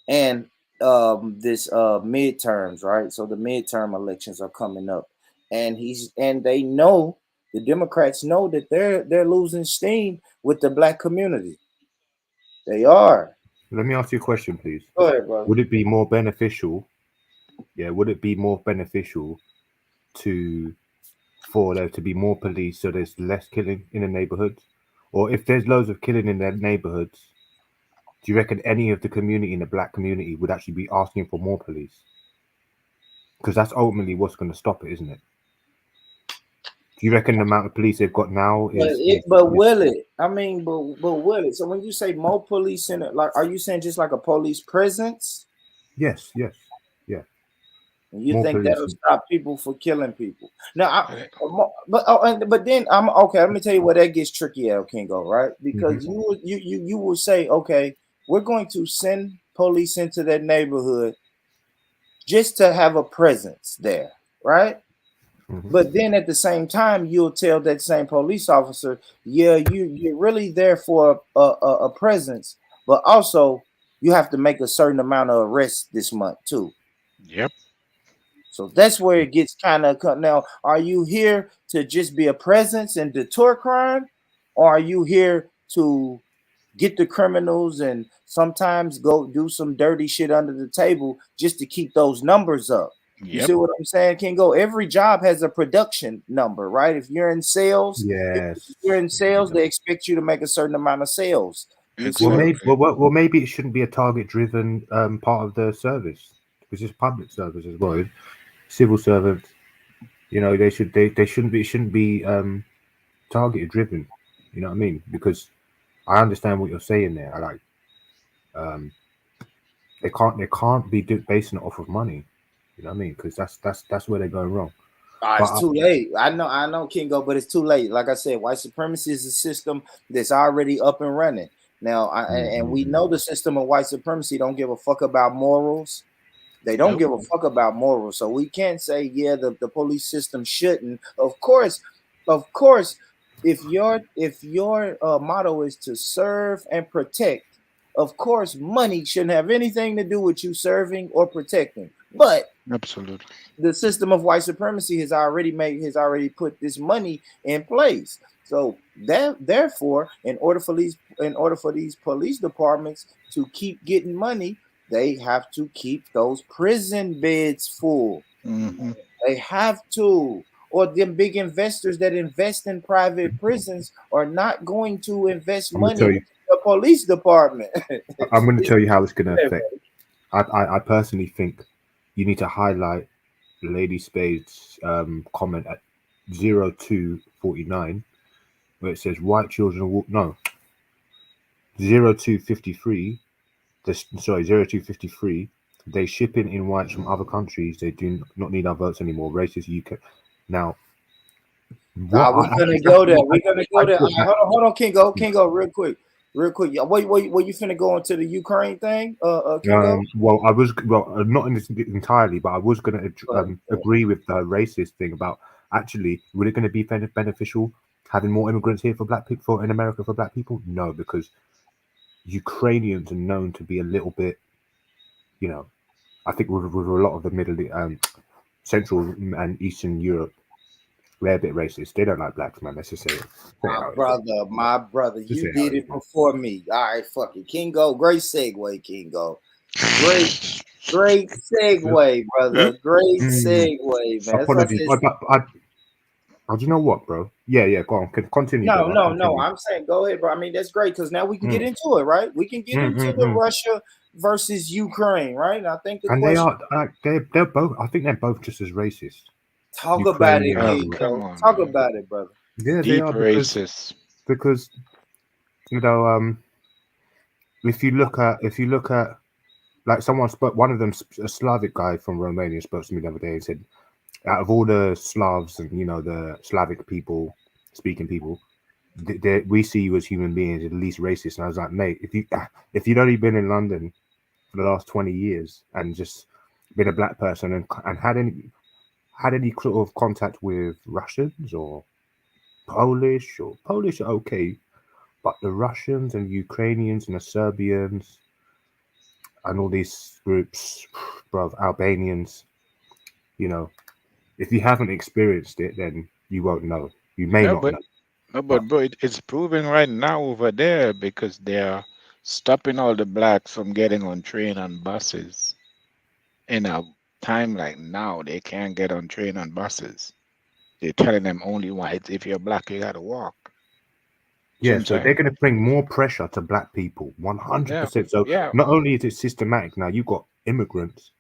And this midterms, right? So the midterm elections are coming up. And they know, the Democrats know that they're losing steam with the black community. They are. Let me ask you a question, please. Go ahead, brother. Would it be more beneficial? Yeah, would it be more beneficial for there to be more police so there's less killing in the neighborhoods? Or if there's loads of killing in their neighborhoods, do you reckon any of the community in the black community would actually be asking for more police? Because that's ultimately what's going to stop it, isn't it? Do you reckon the amount of police they've got now is? But will it? I mean, but will it? So when you say more police in it, like, are you saying just like a police presence? Yes, yeah. And you More think police. that'll stop people from killing people? Now, but then I'm okay. Let me tell you where that gets tricky, El Kingo, right? Because you will say, okay, we're going to send police into that neighborhood just to have a presence there, right? But then at the same time, you'll tell that same police officer, yeah, you're really there for a presence, but also you have to make a certain amount of arrests this month too. Yep. So that's where it gets kind of cut. Now, are you here to just be a presence and deter crime, or are you here to get the criminals and sometimes go do some dirty shit under the table just to keep those numbers up? You see what I'm saying, Kingo? Every job has a production number, right? If you're in sales, Yes. if you're in sales, they expect you to make a certain amount of sales. Well, maybe it shouldn't be a target-driven part of the service. It's just public service as well. Civil servants, you know, they shouldn't be target-driven. You know what I mean? Because I understand what you're saying there. I like they can't be basing it off of money. You know what I mean? Because that's where they're going wrong. It's too late. I know, Kingo, but it's too late. Like I said, white supremacy is a system that's already up and running now, and we know the system of white supremacy don't give a fuck about morals. They don't give a fuck about morals. So we can't say, yeah, the police system shouldn't. Of course, if your motto is to serve and protect, of course, money shouldn't have anything to do with you serving or protecting. But absolutely, the system of white supremacy has already put this money in place. So therefore, in order for these police departments to keep getting money, they have to keep those prison beds full. They have to, or them big investors that invest in private prisons are not going to invest money in the police department. I'm going to tell you how it's going to affect. I personally think you need to highlight Lady Spade's comment at 0249, where it says white children will 0253. 0253. They ship in whites from other countries. They do not need our votes anymore. Racist UK. Now, we're gonna go there. Hold on, Kingo, real quick. What you finna go into the Ukraine thing? Well, I was not entirely, but I was going to agree with the racist thing about actually, would it going to be beneficial having more immigrants here for black people in America for black people? No, because Ukrainians are known to be a little bit, you know, I think with a lot of the Central and Eastern Europe, they're a bit racist. They don't like blacks, man. Let's just say it. My brother, you did it before me. All right, fuck it. Kingo, great segue, Kingo. Great segue, brother. Great segue, man. Apologies. Oh, do you know what, bro? Yeah. Go on. Continue, No, brother. no, no. Continue. I'm saying go ahead, bro. I mean, that's great because now we can get into it, right? We can get into the Russia versus Ukraine, right? And I think the And they question are they're both. I think they're both just as racist. talk about it, Ukrainians. Oh, big come bro. on, Talk man. about it, brother. Yeah, they Deep are racist. because you know if you look at like someone spoke, one of them, a Slavic guy from Romania, spoke to me the other day and said, out of all the Slavs and the Slavic people, speaking people, we see you as human beings as the least racist. And I was like, mate, if you'd only been in London for the last 20 years and just been a black person and had any sort of contact with Russians or Polish are okay, but the Russians and Ukrainians and the Serbians and all these groups, bruv, Albanians, if you haven't experienced it, then you won't know. You may No, not but know. no, but bro, it's proving right now over there because they're stopping all the blacks from getting on train and buses. In a time like now, they can't get on train and buses. They're telling them only whites. If you're black, you gotta walk. See what Yeah, I'm so they're saying? going to bring more pressure to black people, Yeah, 100%. So yeah. not only is it systematic, now you've got immigrants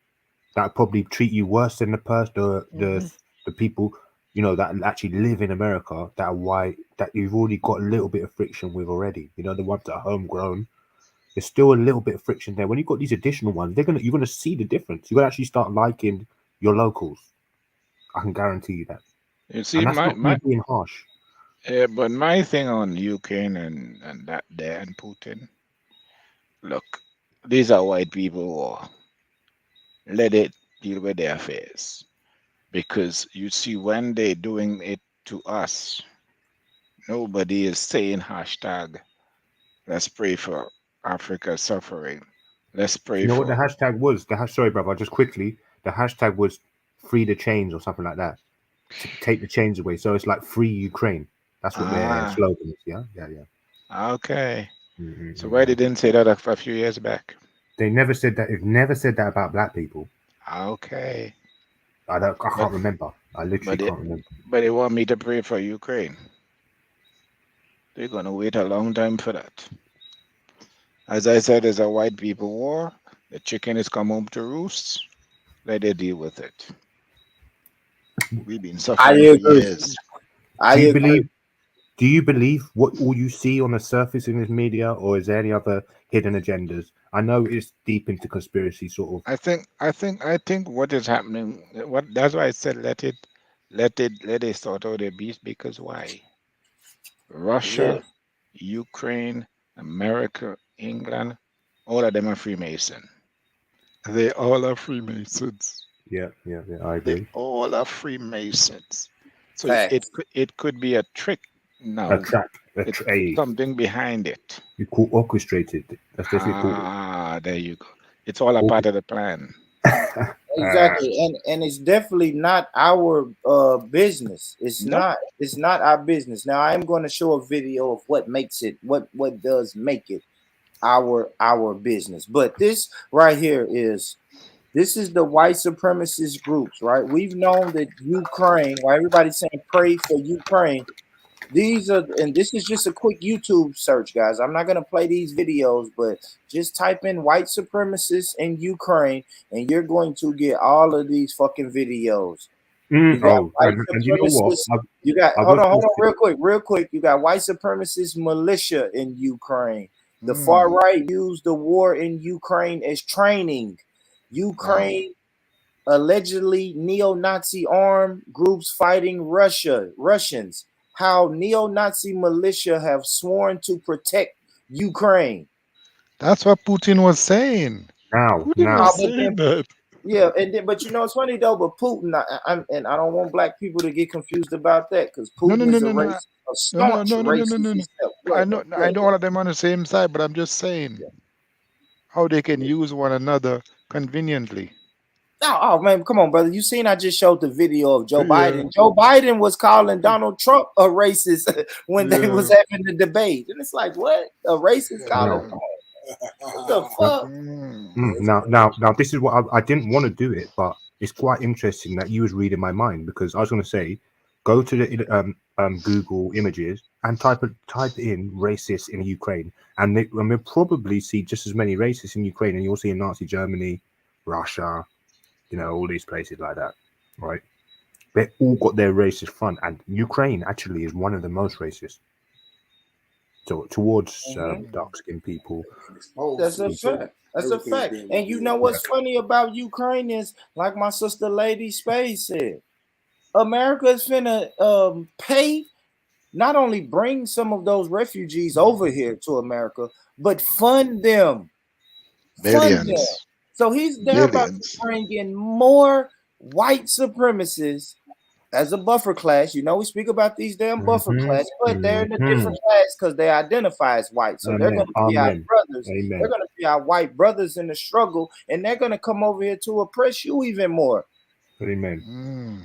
that probably treat you worse than the people that actually live in America that are white, that you've already got a little bit of friction with already. The ones that are homegrown, there's still a little bit of friction there. When you've got these additional ones, you're gonna see the difference. You're gonna actually start liking your locals. I can guarantee you that. You see, And that's my not me my being harsh. but my thing on Ukraine and that there and Putin. Look, these are white people who let it deal with their affairs. Because you see, when they're doing it to us, nobody is saying hashtag, let's pray for Africa suffering. Let's pray You know what the for, hashtag was? Sorry, brother, just quickly. The hashtag was free the chains or something like that. Take the chains away. So it's like free Ukraine. That's what their ah, slogan is. Yeah. okay. So why they Mm. didn't say that a few years back? They never said that. They've never said that about black people. Okay. I But can't remember. I literally but they, can't remember. but they want me to pray for Ukraine. They're gonna wait a long time for that. As I said, it's a white people war. The chicken is come home to roost. Let they deal with it. We've been I suffering for agree. years. I Do you agree. believe? Do you believe what all you see on the surface in this media, or is there any other hidden agendas? I know it's deep into conspiracy sort of. I think what is happening. What that's why I said let it sort out the beast because why? Yeah. Russia, Ukraine, America, England, all of them are Freemason. They all are Freemasons. Yeah. I They agree. all are Freemasons. So it Facts. could be a trick. A No, track, it's a something behind it. you call orchestrated. That's definitely called. Ah, there you go. It's all a part of the plan. Exactly. And it's definitely not our business. Nope. It's not our business. Now I am going to show a video of what makes it what does make it our business. But this right here this is the white supremacist groups, right? We've known that Ukraine, while everybody's saying pray for Ukraine, these are, and this is just a quick YouTube search, guys. I'm not gonna play these videos, but just type in white supremacists in Ukraine, and you're going to get all of these fucking videos. You got Oh, white and you know what? supremacists. You got I was hold gonna on, say, real quick. You got white supremacist militia in Ukraine. The far Mm, right used the war in Ukraine as training. wow. Ukraine allegedly neo-Nazi armed groups fighting Russians. How neo-Nazi militia have sworn to protect Ukraine. That's what Putin was saying. Putin was Oh, now. but then, saying that. yeah, and then, but it's funny though. But Putin, and I don't want black people to get confused about that because No, no, Putin no, is a no, no, racist, a no, no, staunch no, no, no, no, racist no, no. himself. Go ahead, bro. Go I ahead, know bro. all of them on the same side, but I'm just saying how they can use one another conveniently. Oh man, come on, brother. You seen I just showed the video of Joe Yeah, Biden. Joe Biden was calling Donald Trump a racist when they was yeah, having the debate. And it's like, what? A racist calling? yeah. Come on. What the Now, fuck? Mm. now, this is what I didn't want to do it, but it's quite interesting that you was reading my mind because I was going to say Go to the Google Images and type in racist in Ukraine, and we'll probably see just as many racists in Ukraine, and you'll see in Nazi Germany, Russia, all these places like that, right? They all got their racist front, and Ukraine actually is one of the most racist. So towards dark-skinned people. That's a fact. That's a fact. And you know what's funny about Ukraine is, like my sister Lady Space said, America is finna pay, not only bring some of those refugees over here to America, but fund them. Billions. So they're about to bring in more white supremacists as a buffer class. We speak about these damn buffer class, but they're in a different class because they identify as white. So they're going to be our brothers. They're going to be our white brothers in the struggle, and they're going to come over here to oppress you even more. Amen.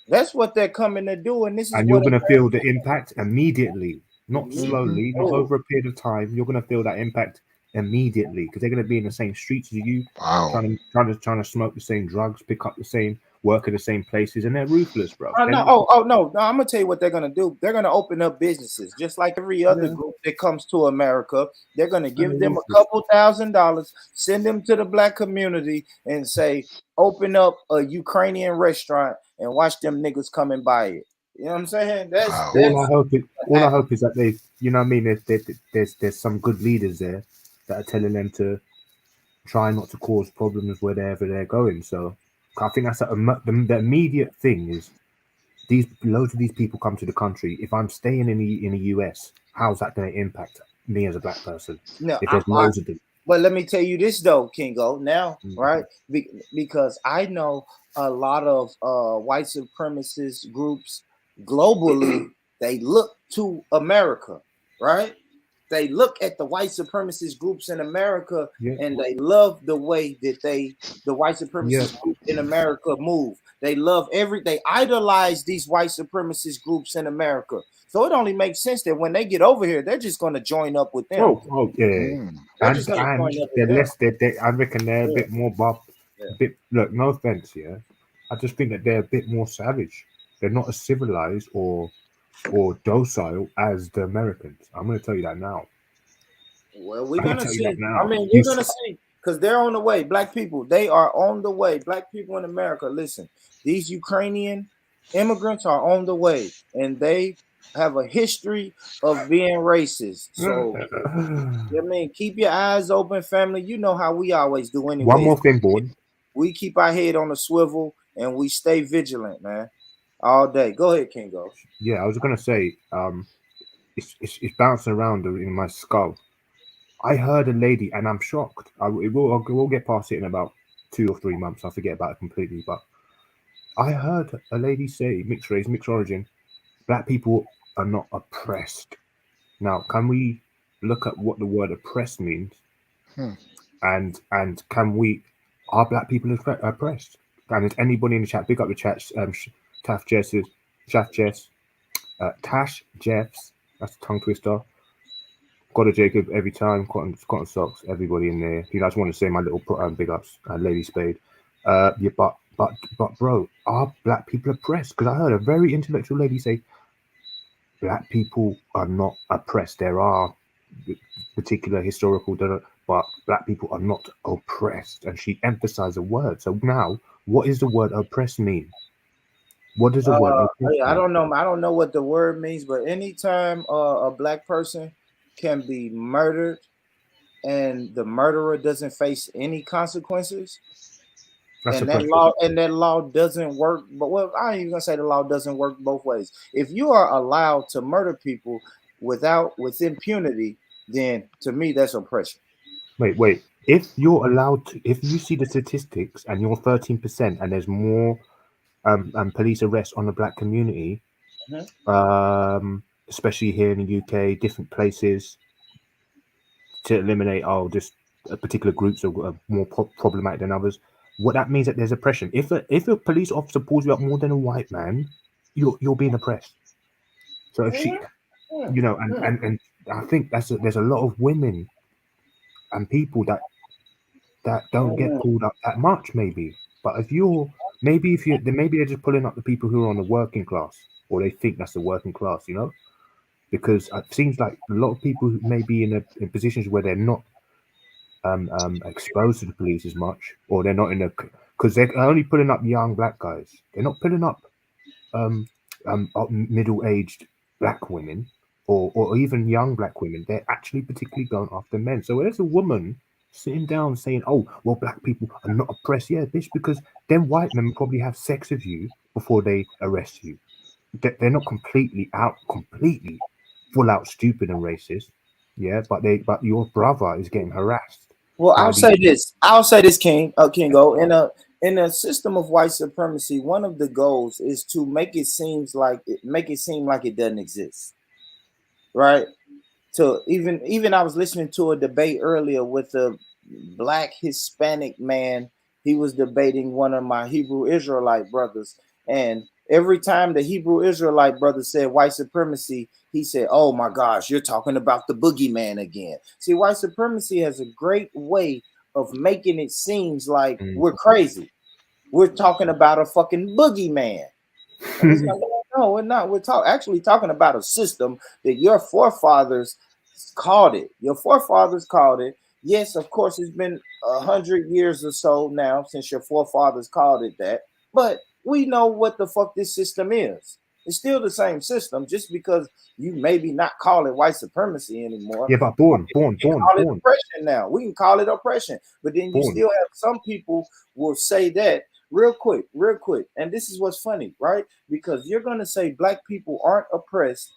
That's what they're coming to do, and you're going to feel the impact immediately, not slowly, not over a period of time. You're going to feel that impact immediately because they're going to be in the same streets as you, trying to smoke the same drugs, pick up the same, work at the same places, and they're ruthless, bro. No, I'm gonna tell you what they're gonna do. They're gonna open up businesses just like every other group that comes to America. They're gonna give them a couple $1,000, send them to the black community, and say, open up a Ukrainian restaurant and watch them niggas come and buy it. You know what I'm saying? All I hope is that they, there's some good leaders there that are telling them to try not to cause problems wherever they're going. So I think that's the immediate thing is loads of these people come to the country. If I'm staying in the US, how's that going to impact me as a black person? No, if there's loads of them. But let me tell you this though, Kingo. Now, right? Because I know a lot of white supremacist groups globally. They look to America, right? They look at the white supremacist groups in America, and they love the way that the white supremacist group in America move. They idolize these white supremacist groups in America. So it only makes sense that when they get over here, they're just going to join up with them. I reckon they're a bit more look, no offense, I just think that they're a bit more savage. They're not as civilized or docile as the Americans. I'm going to tell you that now. Well, we're going to see. I mean, we're going to see because they're on the way. Black people, they are on the way. Black people in America, listen, these Ukrainian immigrants are on the way, and they have a history of being racist. So, keep your eyes open, family. You know how we always do anyway. One more thing, boy. We keep our head on the swivel, and we stay vigilant, man. All day. Go ahead, Kingo. Yeah, I was gonna say, it's bouncing around in my skull. I heard a lady, and I'm shocked. We'll get past it in about 2 or 3 months. I forget about it completely, but I heard a lady say, mixed race, mixed origin, black people are not oppressed. Now, can we look at what the word oppressed means? And are black people oppressed? And is anybody in the chat? Pick up the chat. Tash Jeffs, that's a tongue twister. Got a Jacob every time. Cotton socks. Everybody in there. I just want to say my little big ups. Lady Spade. But bro, are black people oppressed? Because I heard a very intellectual lady say black people are not oppressed. There are particular historical data, but black people are not oppressed, and she emphasized the word. So now, what does the word oppressed mean? What does the word? I don't know. I don't know what the word means, but anytime a black person can be murdered and the murderer doesn't face any consequences, and that law doesn't work. But I ain't even gonna say the law doesn't work both ways. If you are allowed to murder people with impunity, then to me that's oppression. Wait. If you're allowed to, if you see the statistics and you're 13% and there's more police arrests on the black community, especially here in the UK, different places, to eliminate just particular groups are more problematic than others. What that means that there's oppression. If a police officer pulls you up more than a white man, you're being oppressed. So if she, and I think there's a lot of women and people that don't get pulled up that much, maybe. But maybe they're just pulling up the people who are on the working class. or they think that's the working class, you know? Because it seems like a lot of people who may be in positions where they're not exposed to the police as much, or they're not in a, because they're only pulling up young black guys. They're not pulling up middle-aged black women or even young black women. They're actually particularly going after men. So there's a woman sitting down saying, "Oh, well, black people are not oppressed." Yeah, bitch, because then white men probably have sex with you before they arrest you. They're not completely full out stupid and racist. Yeah, but your brother is getting harassed Well, by I'll these. say this. I'll say this, King. Kingo. In a system of white supremacy, one of the goals is to make it seem like it doesn't exist, right? So even I was listening to a debate earlier with a black Hispanic man. He was debating one of my Hebrew Israelite brothers, and every time the Hebrew Israelite brother said white supremacy, he said, "Oh my gosh, you're talking about the boogeyman again." See, white supremacy has a great way of making it seems like we're crazy. We're talking about a fucking boogeyman. And it's like, no, we're not. We're actually talking about a system that your forefathers called it. Your forefathers called it. Yes, of course, it's been 100 years or so now since your forefathers called it that. But we know what the fuck this system is. It's still the same system, just because you maybe not call it white supremacy anymore. Yeah, but We can call it oppression now. We can call it oppression. But then you still have some people will say that real quick. And this is what's funny, right? Because you're gonna say black people aren't oppressed,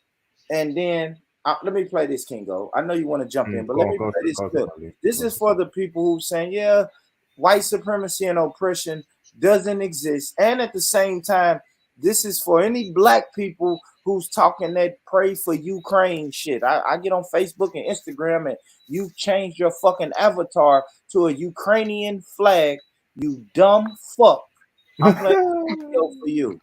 and then let me play this, Kingo. I know you want to jump in, but let me play this clip. This is for the people who saying, yeah, white supremacy and oppression doesn't exist, and at the same time, this is for any black people who's talking that pray for Ukraine shit. I get on Facebook and Instagram, and you change your fucking avatar to a Ukrainian flag. You dumb fuck. I'm playing a video for you.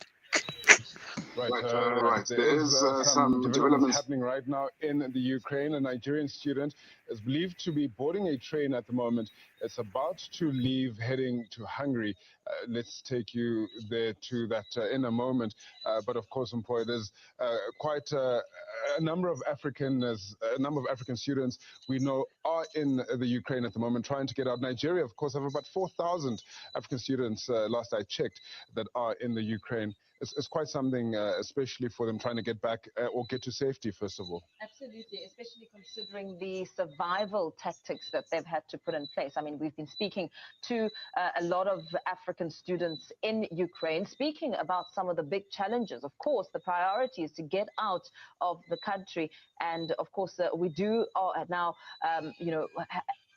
Right. There is some developments happening right now in the Ukraine. A Nigerian student is believed to be boarding a train at the moment. It's about to leave, heading to Hungary. Let's take you there to that in a moment. But of course, Mpoy, there's quite a number of African students we know are in the Ukraine at the moment, trying to get out. Nigeria, of course, have about 4,000 African students, last I checked, that are in the Ukraine. It's quite something, especially for them trying to get back or get to safety, first of all. Absolutely, especially considering the survival tactics that they've had to put in place. I mean, we've been speaking to a lot of African students in Ukraine, speaking about some of the big challenges. Of course, the priority is to get out of the country. And of course, we do now,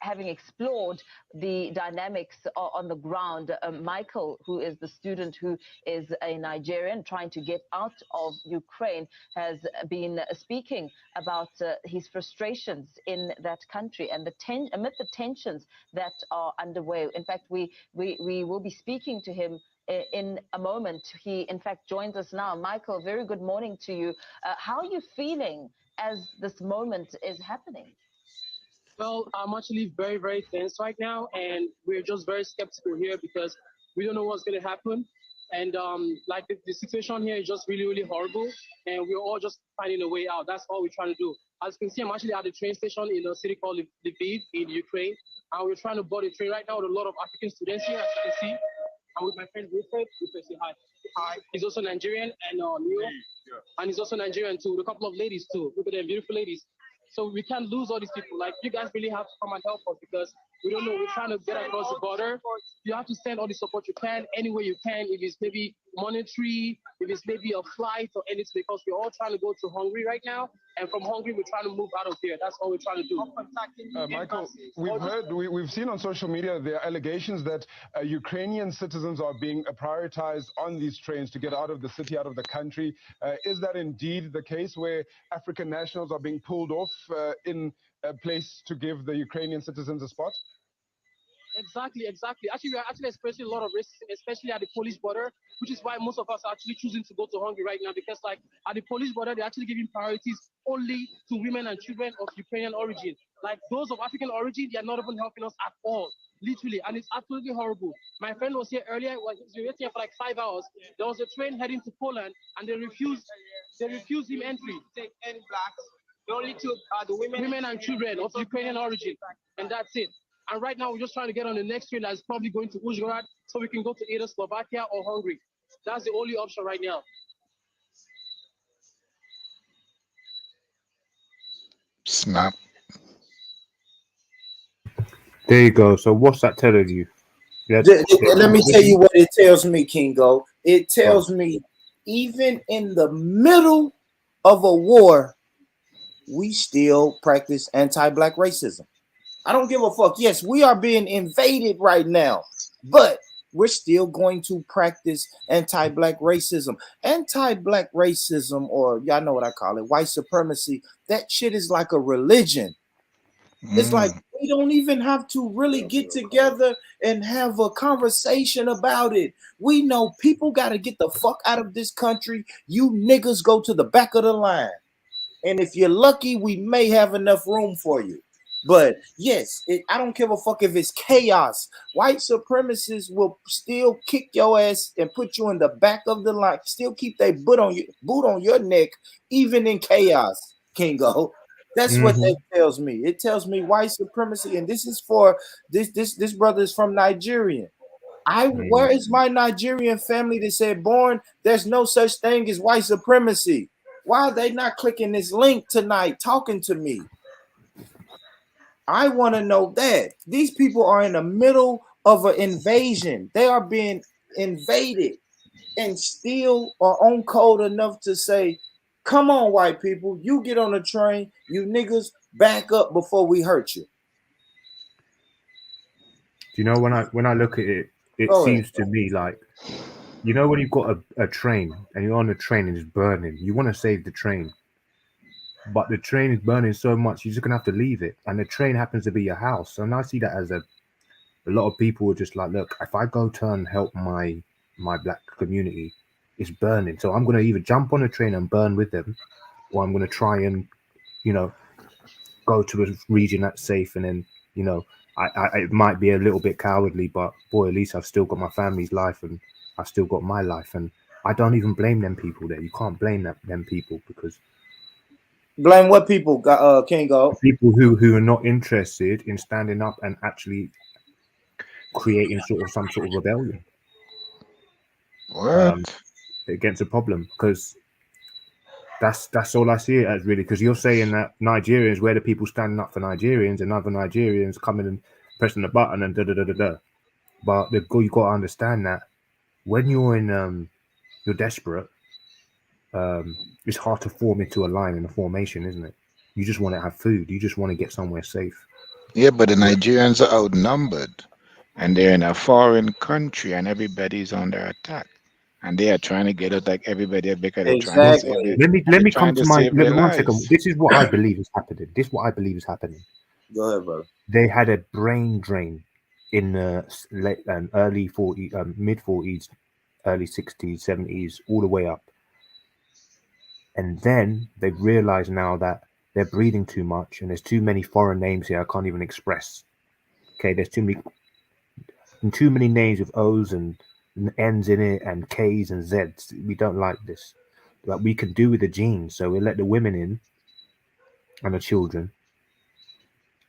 having explored the dynamics on the ground, Michael, who is the student who is a Nigerian trying to get out of Ukraine, has been speaking about his frustrations in that country and amid the tensions that are underway. In fact, we will be speaking to him in a moment. He, in fact, joins us now. Michael, very good morning to you. How are you feeling as this moment is happening? Well, I'm actually very, very tense right now, and we're just very skeptical here because we don't know what's going to happen. And the situation here is just really, really horrible, and we're all just finding a way out. That's all we're trying to do. As you can see, I'm actually at the train station in a city called Lviv in Ukraine, and we're trying to board a train right now with a lot of African students here, as you can see. I'm with my friend Wilfred. Wilfred, say hi. Hi. He's also Nigerian, and Leo, and he's also Nigerian too. With a couple of ladies too. Look at them, beautiful ladies. So we can't lose all these people. Like, you guys really have to come and help us because we don't know. We're trying to get across the border. You have to send all the support you can, any way you can. If it's maybe monetary, if it's maybe a flight or anything, because we're all trying to go to Hungary right now. And from Hungary, we're trying to move out of here. That's all we're trying to do. Michael, we've seen on social media there are allegations that Ukrainian citizens are being prioritized on these trains to get out of the city, out of the country. Is that indeed the case, where African nationals are being pulled off in a place to give the Ukrainian citizens a spot? Exactly. Actually, we are actually experiencing a lot of racism, especially at the Polish border, which is why most of us are actually choosing to go to Hungary right now, because like at the Polish border, they're actually giving priorities only to women and children of Ukrainian origin. Like those of African origin, they are not even helping us at all. literally, and it's absolutely horrible. My friend was here earlier. He was here for like 5 hours. There was a train heading to Poland, and they refused him entry. Take any blacks. They only took the women and children of Ukrainian origin, and that's it. And right now, we're just trying to get on the next train that's probably going to Uzhhorod, so we can go to either Slovakia or Hungary. That's the only option right now. Snap. There you go. So what's that telling you? Yes. Let me tell you what it tells me, Kingo. It tells me even in the middle of a war, we still practice anti-black racism. I don't give a fuck. Yes, we are being invaded right now, but we're still going to practice anti-black racism. Anti-black racism, or y'all know what I call it, white supremacy, that shit is like a religion. It's like we don't even have to really get together and have a conversation about it. We know people got to get the fuck out of this country. You niggas go to the back of the line. And if you're lucky, we may have enough room for you. But yes, I don't give a fuck if it's chaos. White supremacists will still kick your ass and put you in the back of the line. Still keep their boot on your neck, even in chaos, Kingo. That's what that tells me. It tells me white supremacy, and this is for this brother is from Nigeria. Where is my Nigerian family that said, born, there's no such thing as white supremacy? Why are they not clicking this link tonight, talking to me? I want to know that. These people are in the middle of an invasion. They are being invaded and still are on code enough to say, come on, white people, you get on the train, you niggas back up before we hurt you. Do you know, when I look at it, it seems to me like, you know, when you've got a train and you're on the train and it's burning, you want to save the train. But the train is burning so much, you're just going to have to leave it. And the train happens to be your house. And I see that as a lot of people are just like, look, if I go turn help my black community, it's burning. So I'm going to either jump on a train and burn with them, or I'm going to try and, you know, go to a region that's safe. And then, you know, I it might be a little bit cowardly, but boy, at least I've still got my family's life and I've still got my life. And I don't even blame them people there. You can't blame them people, because blame what people got Kingo? People who are not interested in standing up and actually creating some sort of rebellion against a problem, because that's all I see it as, really. Because you're saying that Nigerians, where the people standing up for Nigerians and other Nigerians coming and pressing the button and da. But you got to understand that when you're in you're desperate, it's hard to form into a line in a formation, isn't it? You just want to have food. You just want to get somewhere safe. Yeah, but the Nigerians are outnumbered, and they're in a foreign country, and everybody's under attack, and they are trying to get it like everybody because exactly. Let me come to my 1 second. This is what I believe is happening. Go ahead, brother. They had a brain drain in the late and early 40s, mid 40s, early 60s, 70s, all the way up. And then they realize now that they're breathing too much and there's too many foreign names here I can't even express. Okay, there's too many names with O's and N's in it and K's and Z's. We don't like this. But we can do with the genes, so we let the women in and the children,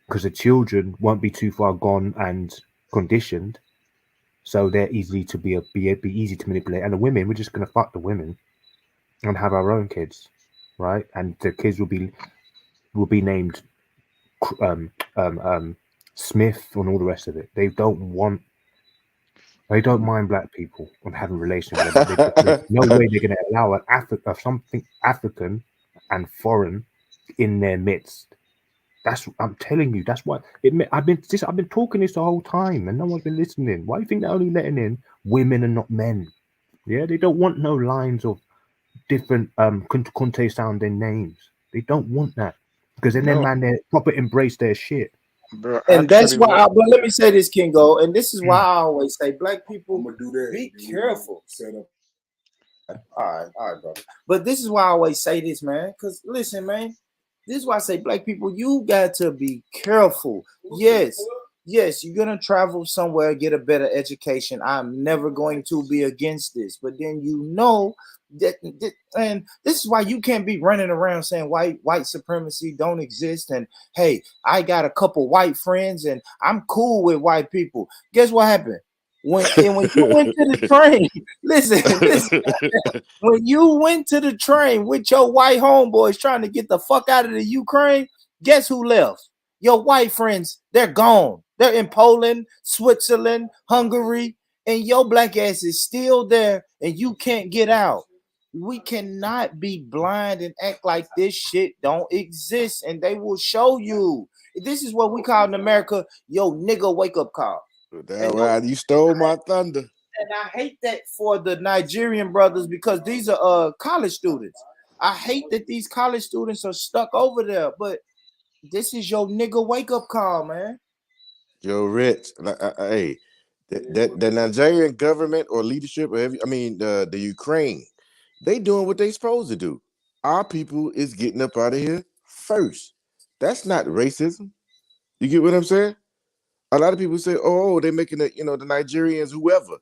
because the children won't be too far gone and conditioned, so they're easy to be easy to manipulate. And the women, we're just gonna fuck the women and have our own kids, right? And the kids will be named Smith and all the rest of it. They don't mind black people and having relations with them. There's no way they're going to allow something African and foreign in their midst. I'm telling you, that's why I've been talking this the whole time and no one's been listening. Why do you think they're only letting in women and not men? Yeah, they don't want no lines of different Kunte sounding names. They don't want that, because then they proper embrace their shit. Bro, and that's why but let me say this, Kingo, and this is why I always say black people be careful. All right, bro. But this is why I always say this, man, because listen, man, this is why I say black people, you got to be careful. Yes, yes, you're gonna travel somewhere, get a better education. I'm never going to be against this, but then and this is why you can't be running around saying white supremacy don't exist. And hey, I got a couple white friends, and I'm cool with white people. Guess what happened? When you went to the train, listen, when you went to the train with your white homeboys trying to get the fuck out of the Ukraine, guess who left? Your white friends, they're gone. They're in Poland, Switzerland, Hungary, and your black ass is still there and you can't get out. We cannot be blind and act like this shit don't exist, and they will show you. This is what we call in America, yo nigga wake up call. That right. You stole my thunder. And I hate that for the Nigerian brothers because these are college students. I hate that these college students are stuck over there, but this is your nigga wake up call, man. Joe Rich, hey, the Nigerian government or leadership, or the Ukraine, they doing what they supposed to do. Our people is getting up out of here first. That's not racism. You get what I'm saying? A lot of people say, "Oh, they're making it, the Nigerians, whoever."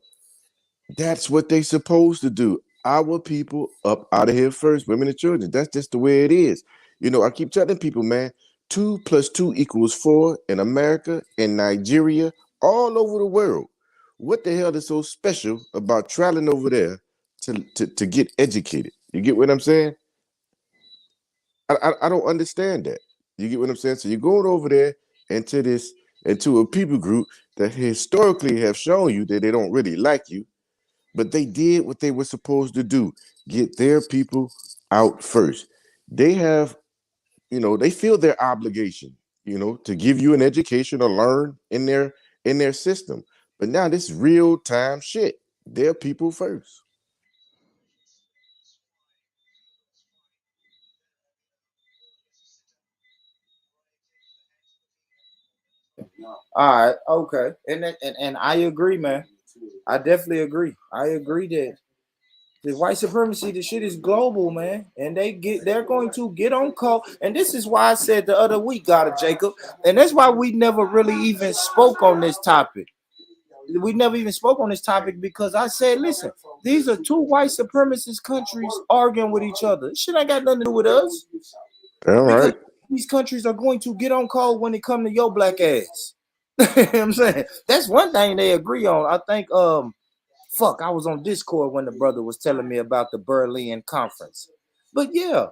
That's what they supposed to do. Our people up out of here first, women and children. That's just the way it is. I keep telling people, man, 2 + 2 = 4 in America, in Nigeria, all over the world. What the hell is so special about traveling over there to get educated? You get what I'm saying? I don't understand that. You get what I'm saying? So you're going over there into a people group that historically have shown you that they don't really like you, but they did what they were supposed to do: get their people out first. They have, they feel their obligation, to give you an education or learn in their system. But now this real time shit, their people first. All right, okay. And I agree, man. I definitely agree. I agree that the white supremacy, the shit is global, man. And they're going to get on call. And this is why I said the other week, God of Jacob. And that's why we never really even spoke on this topic. We never even spoke on this topic because I said, listen, these are two white supremacist countries arguing with each other. This shit ain't got nothing to do with us. All Because right. these countries are going to get on call when it come to your black ass. You know what I'm saying? That's one thing they agree on. I think I was on Discord when the brother was telling me about the Berlin conference. But yeah,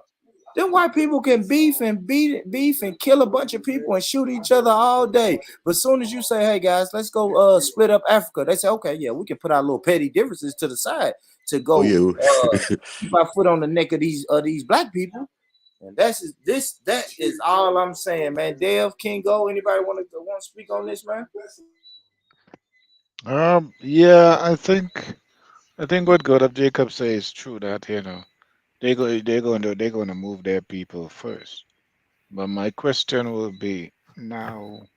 then white people can beef and kill a bunch of people and shoot each other all day. But as soon as you say, hey guys, let's go split up Africa, they say, okay, yeah, we can put our little petty differences to the side to go Oh yeah. keep our foot on the neck of these black people. And that is all I'm saying, man. Dev, Kingo, anybody want to speak on this, man? Yeah, I think what God of Jacob says is true that they're going to move their people first. But my question will be now,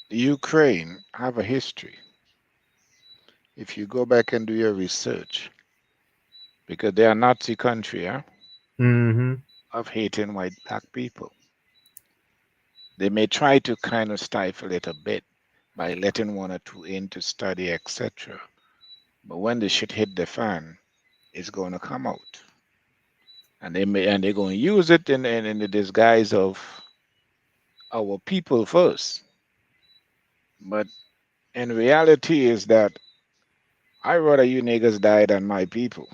Ukraine have a history. If you go back and do your research, because they are Nazi country, Mm-hmm. of hating white black people. They may try to kind of stifle it a bit by letting one or two in to study, etc. But when the shit hit the fan, it's going to come out, and they're going to use it in the disguise of our people first. But in reality, is that I rather you niggas die than my people.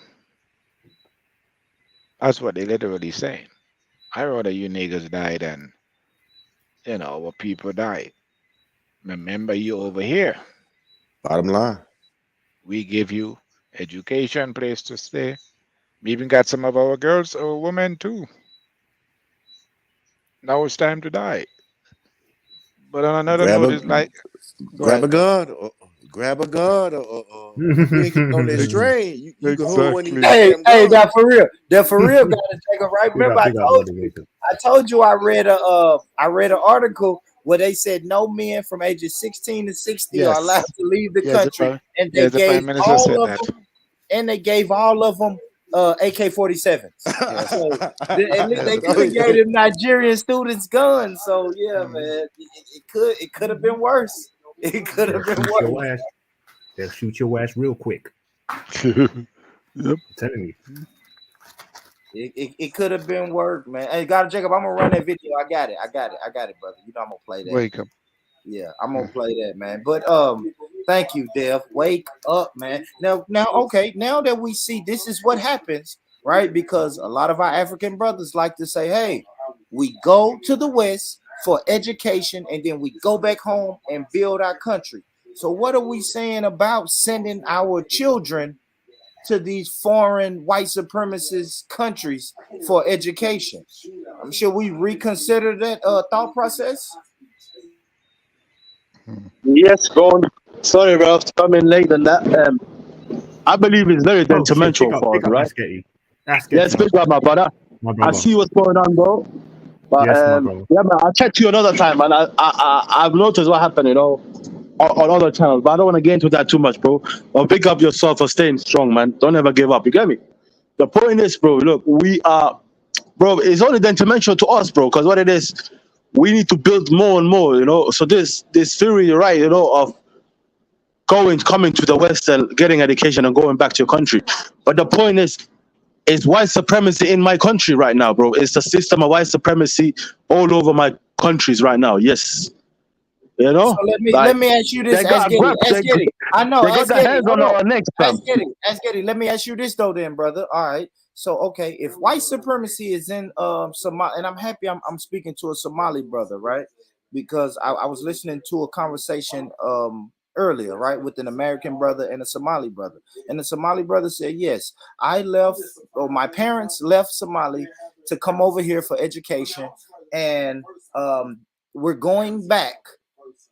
That's what they literally saying. I rather you niggas die than our people die. Remember, you over here. Bottom line. We give you education, place to stay. We even got some of our girls or women too. Now it's time to die. But on another Grab note, a it's like, go grab ahead, a bro. gun. Grab a gun. If you ain't getting on this train, you can hold one of these Exactly. damn Hey, guns. that for real, gotta take a right. Big Remember, up, big up, motivated. I told you I read an article where they said no men from ages 16 to 60 are allowed Yes. to leave the Yes, country, and they the gave prime minister said all of that. them, and they gave all of them AK-47s. Yeah, so they could have gave them Nigerian students guns. So yeah, man, it could have been worse. It could have been worse. They'll shoot your ass real quick. Yep. I'm telling you. It could have been worse, man. Hey, God, Jacob, I'm gonna run that video. I got it, brother. You know I'm gonna play that. Wake up. Yeah, I'm gonna play that, man. But thank you, Dev. Wake up, man. Now, okay. Now that we see this is what happens, right? Because a lot of our African brothers like to say, "Hey, we go to the West for education, and then we go back home and build our country." So, what are we saying about sending our children to these foreign white supremacist countries for education? Should we reconsider that thought process? Yes, bro. Sorry, bro, for coming late than that. I believe it's very detrimental for us, right? Yes, big up, my brother. I see what's going on, bro. But yeah, man, I'll check to you another time, man. I've noticed what happened, you know, on other channels, but I don't want to get into that too much, bro. But pick up yourself for staying strong, man. Don't ever give up. You get me? The point is, bro, look, we are, bro, it's only detrimental to us, bro, because what it is, we need to build more and more, you know. So this theory, you're right, you know, of coming to the West and getting education and going back to your country. But the point is white supremacy in my country right now, bro. It's the system of white supremacy all over my countries right now. Yes. You know? So let me ask you this. Ask Getty. I know. They got their hands on our necks, fam. Ask Getty. Let me ask you this though, then, brother. All right. So okay, if white supremacy is in Somalia, and I'm happy I'm speaking to a Somali brother, right? Because I was listening to a conversation earlier, right, with an American brother and a Somali brother. And the Somali brother said, yes, my parents left Somali to come over here for education, and we're going back.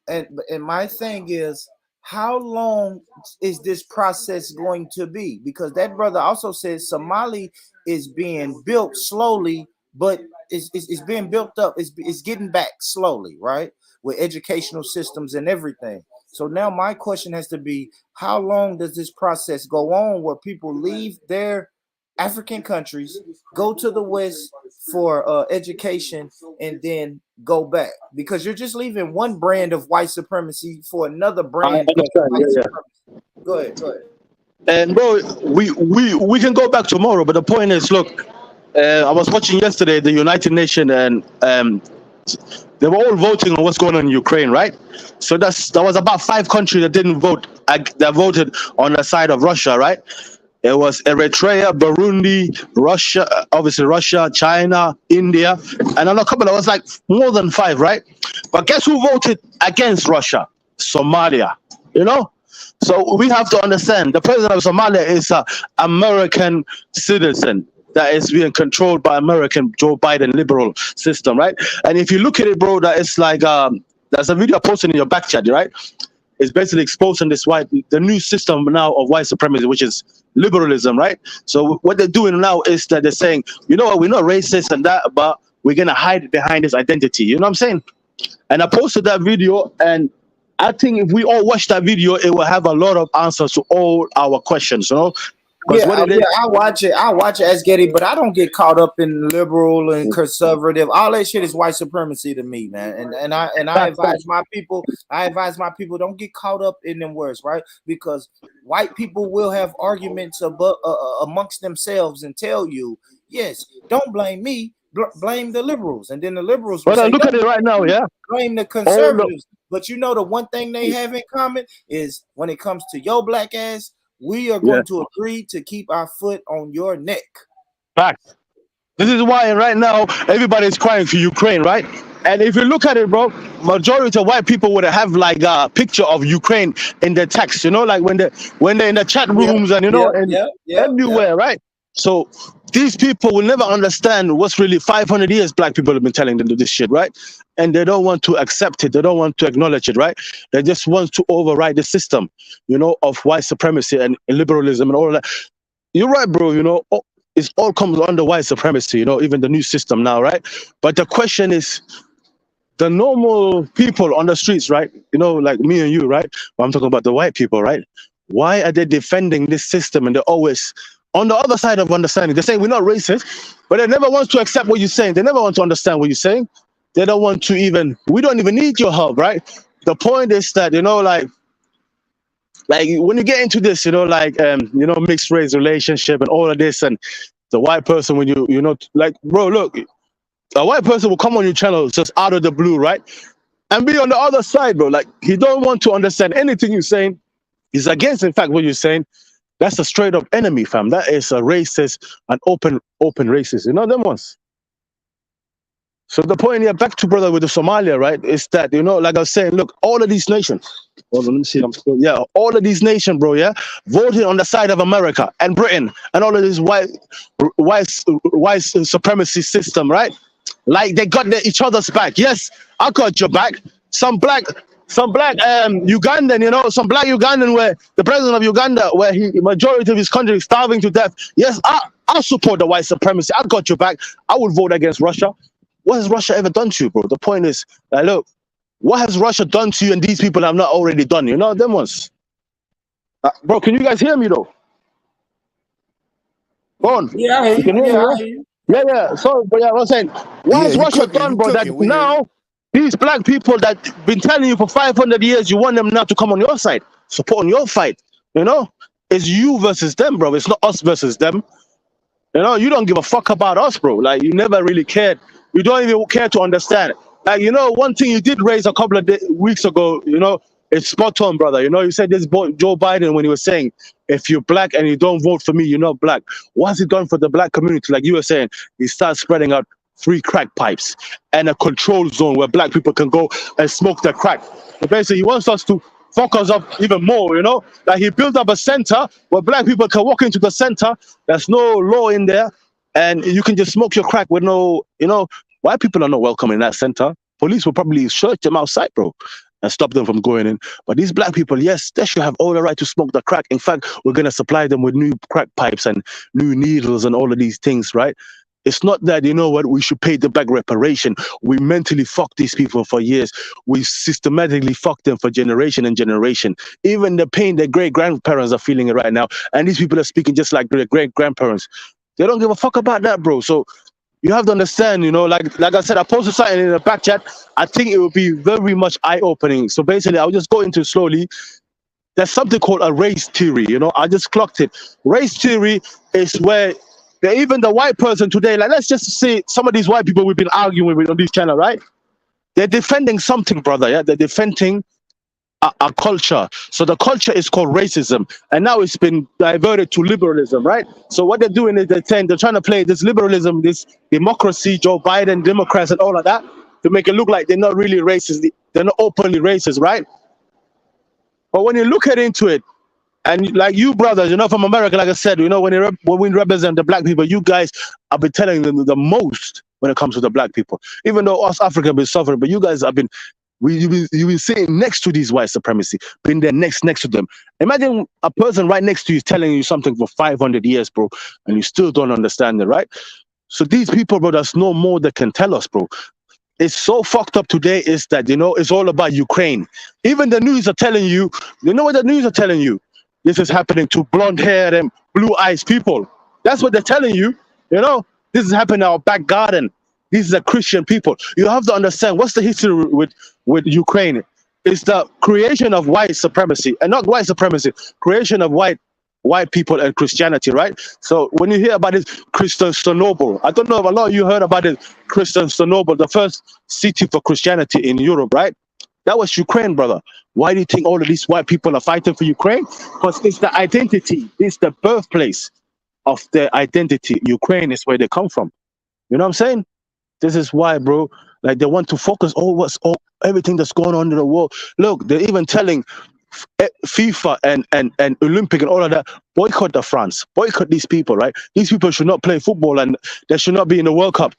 And my thing is, how long is this process going to be? Because that brother also says Somali is being built slowly, but it's being built up. It's getting back slowly, right? With educational systems and everything. So now my question has to be, how long does this process go on where people leave their African countries, go to the West for education, and then go back? Because you're just leaving one brand of white supremacy for another brand of white supremacy. Go ahead. And bro, we can go back tomorrow, but the point is, look, I was watching yesterday the United Nations, and they were all voting on what's going on in Ukraine, right? So there was about 5 countries that didn't vote. That voted on the side of Russia, right? It was Eritrea, Burundi, Russia, obviously Russia, China, India, and on a couple, there was like more than 5, right? But guess who voted against Russia? Somalia, you know? So we have to understand, the president of Somalia is an American citizen that is being controlled by American Joe Biden liberal system, right? And if you look at it, bro, that it's like, there's a video posted in your back chat, right? It's basically exposing the new system now of white supremacy, which is liberalism, right? So what they're doing now is that they're saying, you know what, we're not racist and that, but we're going to hide behind this identity. You know what I'm saying? And I posted that video, and I think if we all watch that video, it will have a lot of answers to all our questions, you know? Yeah, I watch it as Getty, but I don't get caught up in liberal and conservative. All that shit is white supremacy to me, man. And I advise my people, don't get caught up in them words, right? Because white people will have arguments amongst themselves and tell you, yes, don't blame me, blame the liberals, and then the liberals will say, look at it right now, yeah, blame the conservatives. But you know, the one thing they have in common is when it comes to your black ass, we are going to agree to keep our foot on your neck. Fact. This is why right now everybody's crying for Ukraine, right? And if you look at it, bro, majority of white people would have like a picture of Ukraine in the text, you know, like when they're in the chat rooms and everywhere, right? So these people will never understand what's really 500 years black people have been telling them this shit, right? And they don't want to accept it. They don't want to acknowledge it, right? They just want to override the system, you know, of white supremacy and liberalism and all of that. You're right, bro, you know, it all comes under white supremacy, you know, even the new system now, right? But the question is, the normal people on the streets, right? You know, like me and you, right? Well, I'm talking about the white people, right? Why are they defending this system and they're always on the other side of understanding. They say we're not racist, but they never want to accept what you're saying. They never want to understand what you're saying. They don't want to even, we don't even need your help, right? The point is that, like when you get into this, mixed race relationship and all of this, and the white person, when like, bro, look, a white person will come on your channel just out of the blue, right? And be on the other side, bro. Like, he don't want to understand anything you're saying. He's against, in fact, what you're saying. That's a straight up enemy, fam. That is a racist, an open racist. You know them ones. So the point here, back to brother with the Somalia, right, is that, like I was saying, look, all of these nations, hold on, let me see, all of these nations, bro, voted on the side of America and Britain and all of this white supremacy system, right? Like they got each other's back. Yes, I got your back. Some black Ugandan, some black Ugandan where the president of Uganda, where majority of his country is starving to death. Yes, I support the white supremacy. I got your back. I would vote against Russia. What has Russia ever done to you, bro? The point is, look, what has Russia done to you and these people have not already done? Them ones. Bro, can you guys hear me though? Go on. Yeah, I you can hear me. Yeah. So, but I was saying, what has Russia done, bro? That now these black people that been telling you for 500 years, you want them now to come on your side, support on your fight. It's you versus them, bro. It's not us versus them. You don't give a fuck about us, bro. Like, you never really cared. You don't even care to understand. Like, one thing you did raise a couple of weeks ago, it's spot on, brother. You said this boy, Joe Biden, when he was saying, if you're black and you don't vote for me, you're not black. What has he done for the black community? Like you were saying, he starts spreading out free crack pipes and a control zone where black people can go and smoke their crack. So basically, he wants us to fuck us up even more, Like, he built up a center where black people can walk into the center. There's no law in there. And you can just smoke your crack with no, white people are not welcome in that center. Police will probably search them outside, bro, and stop them from going in. But these black people, yes, they should have all the right to smoke the crack. In fact, we're going to supply them with new crack pipes and new needles and all of these things, right? It's not that, we should pay the back reparation. We mentally fucked these people for years. We systematically fucked them for generation and generation. Even the pain their great-grandparents are feeling it right now. And these people are speaking just like their great-grandparents. They don't give a fuck about that, bro. So you have to understand, like I said, I posted something in the back chat. I think it will be very much eye-opening. So basically, I'll just go into it slowly. There's something called a race theory, I just clocked it. Race theory is where even the white person today, like, let's just say some of these white people we've been arguing with on this channel, right? They're defending something, brother, yeah? They're defending a culture. So the culture is called racism, and now it's been diverted to liberalism, right? So what they're doing is they're trying to play this liberalism, this democracy, Joe Biden, Democrats, and all of that, to make it look like they're not really racist. They're not openly racist, right? But when you look into it, and like you brothers, from America, like I said, when we represent the black people, you guys have been telling them the most when it comes to the black people. Even though us Africans have been suffering, but you guys have been, you've been sitting next to these white supremacy, been there next to them. Imagine a person right next to you telling you something for 500 years, bro, and you still don't understand it, right? So these people, bro, there's no more they can tell us, bro. It's so fucked up today is that, it's all about Ukraine. Even the news are telling you, what the news are telling you? This is happening to blonde-haired and blue-eyed people. That's what they're telling you. This is happening in our back garden. These are Christian people. You have to understand what's the history with Ukraine. It's the creation of white supremacy, and not white supremacy, creation of white people and Christianity, right? So when you hear about this Constantinople, I don't know if a lot of you heard about it, Constantinople, the first city for Christianity in Europe, right? That was Ukraine, brother. Why do you think all of these white people are fighting for Ukraine? Because it's the identity. It's the birthplace of their identity. Ukraine is where they come from. You know what I'm saying? This is why, bro, like they want to focus on everything that's going on in the world. Look, they're even telling FIFA and Olympic and all of that, boycott the France. Boycott these people, right? These people should not play football and they should not be in the World Cup.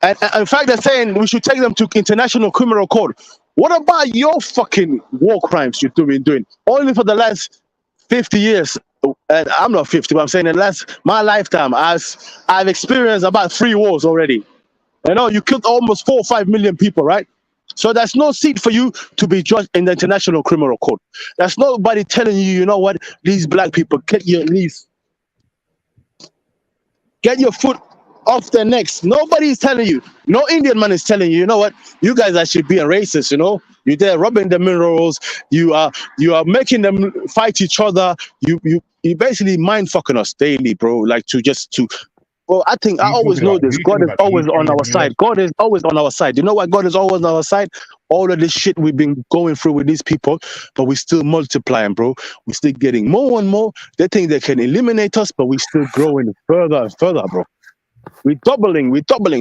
And in fact, they're saying we should take them to International Criminal Court. What about your fucking war crimes you're doing? Only for the last 50 years, and I'm not 50, but I'm saying in my lifetime, I've experienced about 3 wars already. You killed almost 4 or 5 million people, right? So there's no seat for you to be judged in the International Criminal Court. There's nobody telling you, you know what, these black people, get your knees. Get your foot off their necks. Nobody's telling you. No Indian man is telling you. You know what? You guys are should being racist. You know, you're there robbing the minerals. You are making them fight each other. You basically mind fucking us daily, bro. Like to. Well, I think I Who you always talking know about? Who this. you God talking is about? The always UK on and our the US? side. God is always on our side. You know why God is always on our side? All of this shit we've been going through with these people, but we still multiplying, bro. We're still getting more and more. They think they can eliminate us, but we still growing further and further, bro. We're doubling.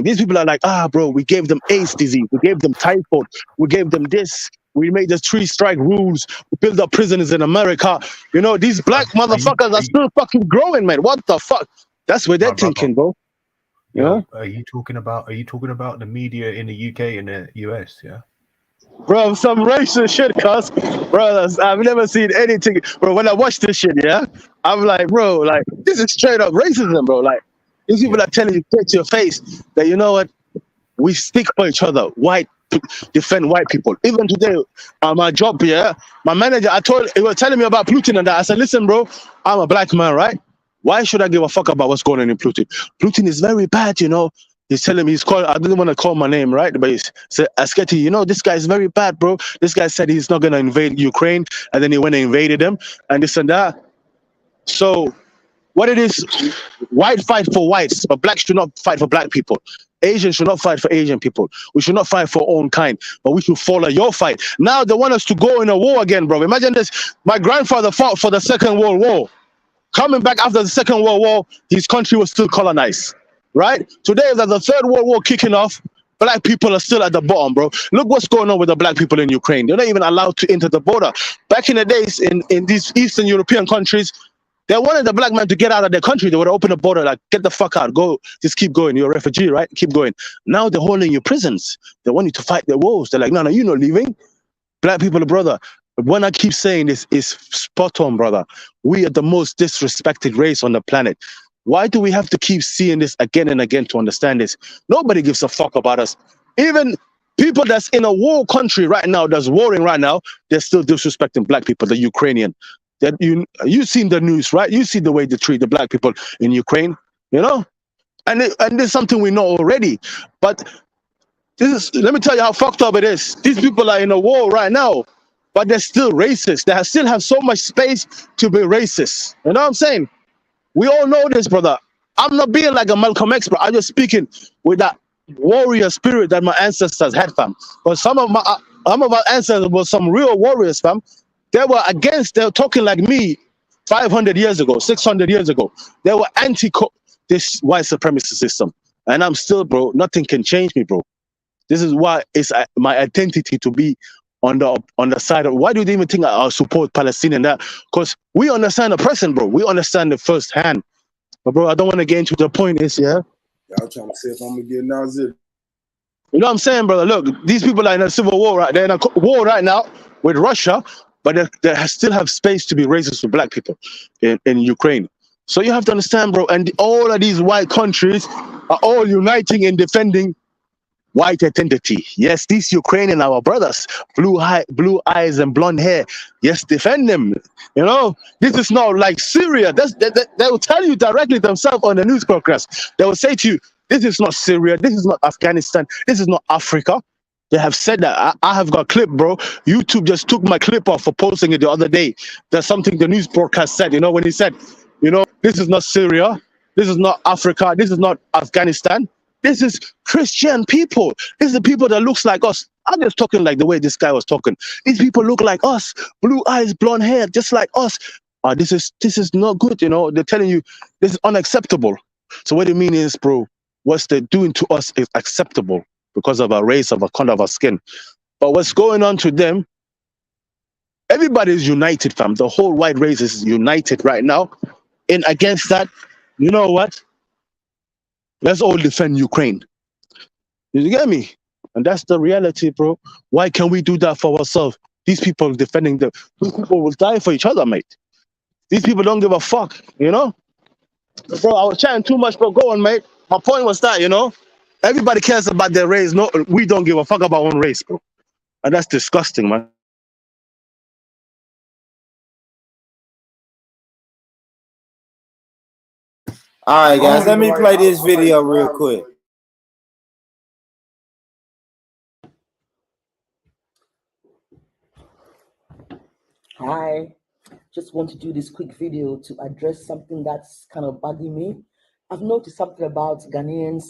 These people are like, bro, we gave them AIDS disease. We gave them typhoid. We gave them this. We made the 3-strike rules. We built up prisons in America. You know, these black motherfuckers are still fucking growing, man. What the fuck? That's what they're my brother, thinking, bro. You yo, know? are you talking about the media in the UK and the US? Yeah. Bro, some racist shit, cuz. Brothers, I've never seen anything. Bro, when I watch this shit, yeah, I'm like, bro, like, this is straight up racism, bro. Like, these people Yeah. are telling you straight to your face that, you know what, we stick for each other. Defend white people. Even today, my job, yeah, my manager, he was telling me about Putin and that. I said, listen, bro, I'm a black man, right? Why should I give a fuck about what's going on in Putin? Putin is very bad, you know. He's telling me I didn't want to call my name, right? But he said, Asketi, you know, this guy is very bad, bro. This guy said he's not going to invade Ukraine. And then he went and invaded them and this and that. So what it is, white fight for whites, but blacks should not fight for black people. Asians should not fight for Asian people. We should not fight for our own kind, but we should follow your fight. Now they want us to go in a war again, bro. Imagine this. My grandfather fought for the Second World War. Coming back after the Second World War, his country was still colonized, right? Today, that the Third World War kicking off, black people are still at the bottom, bro. Look what's going on with the black people in Ukraine. They're not even allowed to enter the border. Back in the days, in these Eastern European countries, they wanted the black man to get out of their country. They would open the border, like, get the fuck out, go, just keep going. You're a refugee, right? Keep going. Now they're holding you prisons. They want you to fight their wars. They're like, no, you're not leaving. Black people, brother. When I keep saying this, is spot on, brother. We are the most disrespected race on the planet. Why do we have to keep seeing this again and again to understand this? Nobody gives a fuck about us. Even people that's in a war country right now, that's warring right now, they're still disrespecting black people, the Ukrainian. That you've seen the news, right? You see the way they treat the black people in Ukraine, you know? And this is something we know already. But let me tell you how fucked up it is. These people are in a war right now, but they're still racist. They still have so much space to be racist. You know what I'm saying? We all know this, brother. I'm not being like a Malcolm X, bro. I'm just speaking with that warrior spirit that my ancestors had, fam. But some of our ancestors were some real warriors, fam. They were talking like me 500 years ago, 600 years ago. They were anti this white supremacy system. And I'm still, bro, nothing can change me, bro. This is why it's my identity to be on the side of. Why do they even think I support Palestinian? That because we understand the present, bro. We understand the first hand. But bro, I don't want to get into the point. Is Y'all trying to see if I'm gonna get Nazir. You know what I'm saying, brother? Look, these people are in a civil war, right? They're in a war right now with Russia, but they still have space to be racist for black people in Ukraine. So you have to understand, bro. And all of these white countries are all uniting in defending white identity. Yes, these Ukrainian, our brothers, blue eyes and blonde hair. Yes, defend them. You know, this is not like Syria. They will tell you directly themselves on the news broadcast. They will say to you, this is not Syria. This is not Afghanistan. This is not Africa. They have said that. I have got a clip, bro. YouTube just took my clip off for posting it the other day. There's something the news broadcast said, you know, when he said, you know, this is not Syria. This is not Africa. This is not Afghanistan. This is Christian people. This is the people that looks like us. I'm just talking like the way this guy was talking. These people look like us. Blue eyes, blonde hair, just like us. This is not good, you know. They're telling you this is unacceptable. So what it means is, bro, what they're doing to us is acceptable because of our race, of our color of our skin. But what's going on to them, everybody is united, fam. The whole white race is united right now. And against that, you know what? Let's all defend Ukraine. You get me? And that's the reality, bro. Why can't we do that for ourselves? These people defending these people will die for each other, mate. These people don't give a fuck, you know? Bro, I was chatting too much, bro. Go on, mate. My point was that, you know, everybody cares about their race. No, we don't give a fuck about one race, bro. And that's disgusting, man. All right, guys, let me play this video real quick. Hi, just want to do this quick video to address something that's kind of bugging me. I've noticed something about Ghanaians.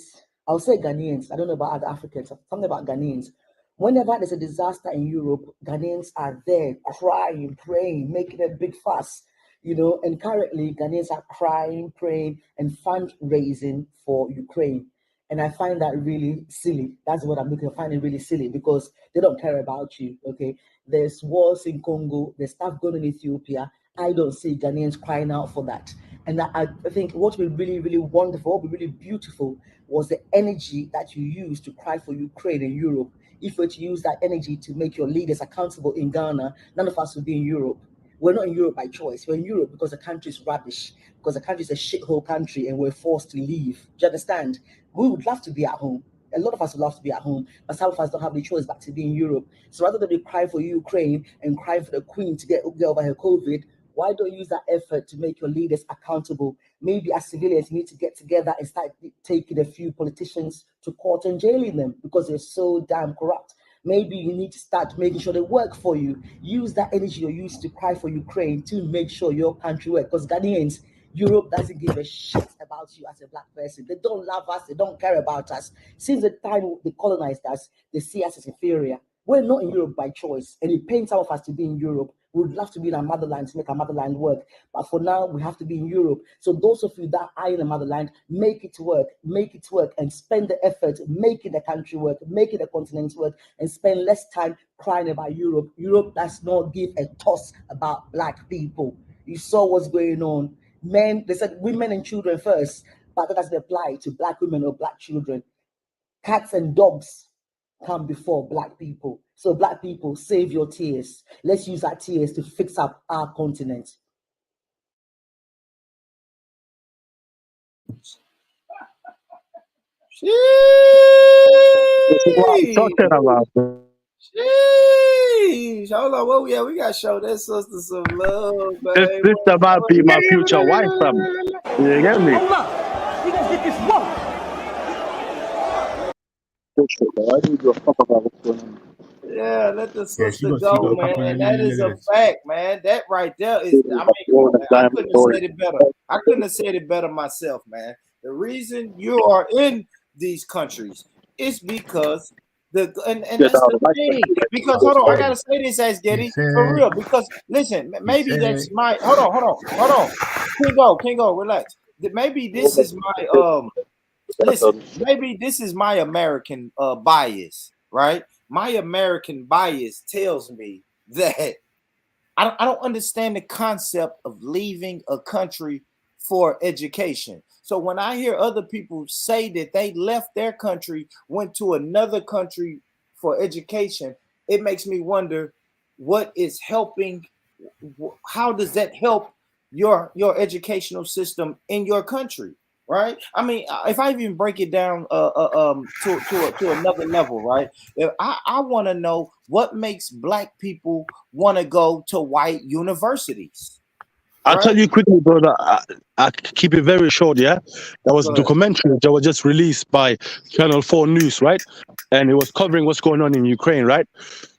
I'll say Ghanaians. I don't know about other Africans. Something about Ghanaians. Whenever there's a disaster in Europe, Ghanaians are there crying, praying, making a big fuss. And currently Ghanaians are crying, praying, and fundraising for Ukraine. And I find that really silly. That's what I'm looking at. I find it really silly because they don't care about you. Okay. There's wars in Congo, there's stuff going on in Ethiopia. I don't see Ghanaians crying out for that. And I think what would be really, really wonderful, what would be really beautiful was the energy that you use to cry for Ukraine and Europe. If you were to use that energy to make your leaders accountable in Ghana, none of us would be in Europe. We're not in Europe by choice. We're in Europe because the country is rubbish, because the country is a shithole country and we're forced to leave. Do you understand? We would love to be at home. A lot of us would love to be at home, but some of us don't have the choice but to be in Europe. So rather than we cry for Ukraine and cry for the Queen to get over her COVID, why don't you use that effort to make your leaders accountable? Maybe as civilians, you need to get together and start taking a few politicians to court and jailing them because they're so damn corrupt. Maybe you need to start making sure they work for you. Use that energy you used to cry for Ukraine to make sure your country works. Because Ghanaians, Europe doesn't give a shit about you as a black person. They don't love us. They don't care about us. Since the time they colonized us, they see us as inferior. We're not in Europe by choice, and it pains some of us to be in Europe. We would love to be in our motherland to make our motherland work, but for now, we have to be in Europe. So those of you that are in the motherland, make it work, and spend the effort making the country work, making the continent work, and spend less time crying about Europe. Europe does not give a toss about black people. You saw what's going on. Men, they said women and children first, but that doesn't apply to black women or black children. Cats and dogs come before black people. So black people, save your tears. Let's use our tears to fix up our continent. Talking about. Sheesh. Hold on. Well, yeah, we got to show that sister some love, baby. This about be my future wife, fam. You get me? Hold up. We gonna get this woman. Yeah, let the sister go, man. And that is a fact, man. That right there is, I mean, I couldn't have said it better. I couldn't have said it better myself, man. The reason you are in these countries is because and that's the thing. Because hold on, I gotta say this as Getty for real. Because listen, maybe that's my hold on. Kingo, relax. Maybe this is my listen, maybe this is my American bias, right? My American bias tells me that I don't understand the concept of leaving a country for education. So when I hear other people say that they left their country, went to another country for education, it makes me wonder what is helping. How does that help your educational system in your country? Right. I mean, if I even break it down to another level, right? I want to know what makes black people want to go to white universities. I'll tell you quickly, brother. I keep it very short, yeah? There was a documentary that was just released by Channel 4 News, right? And it was covering what's going on in Ukraine, right?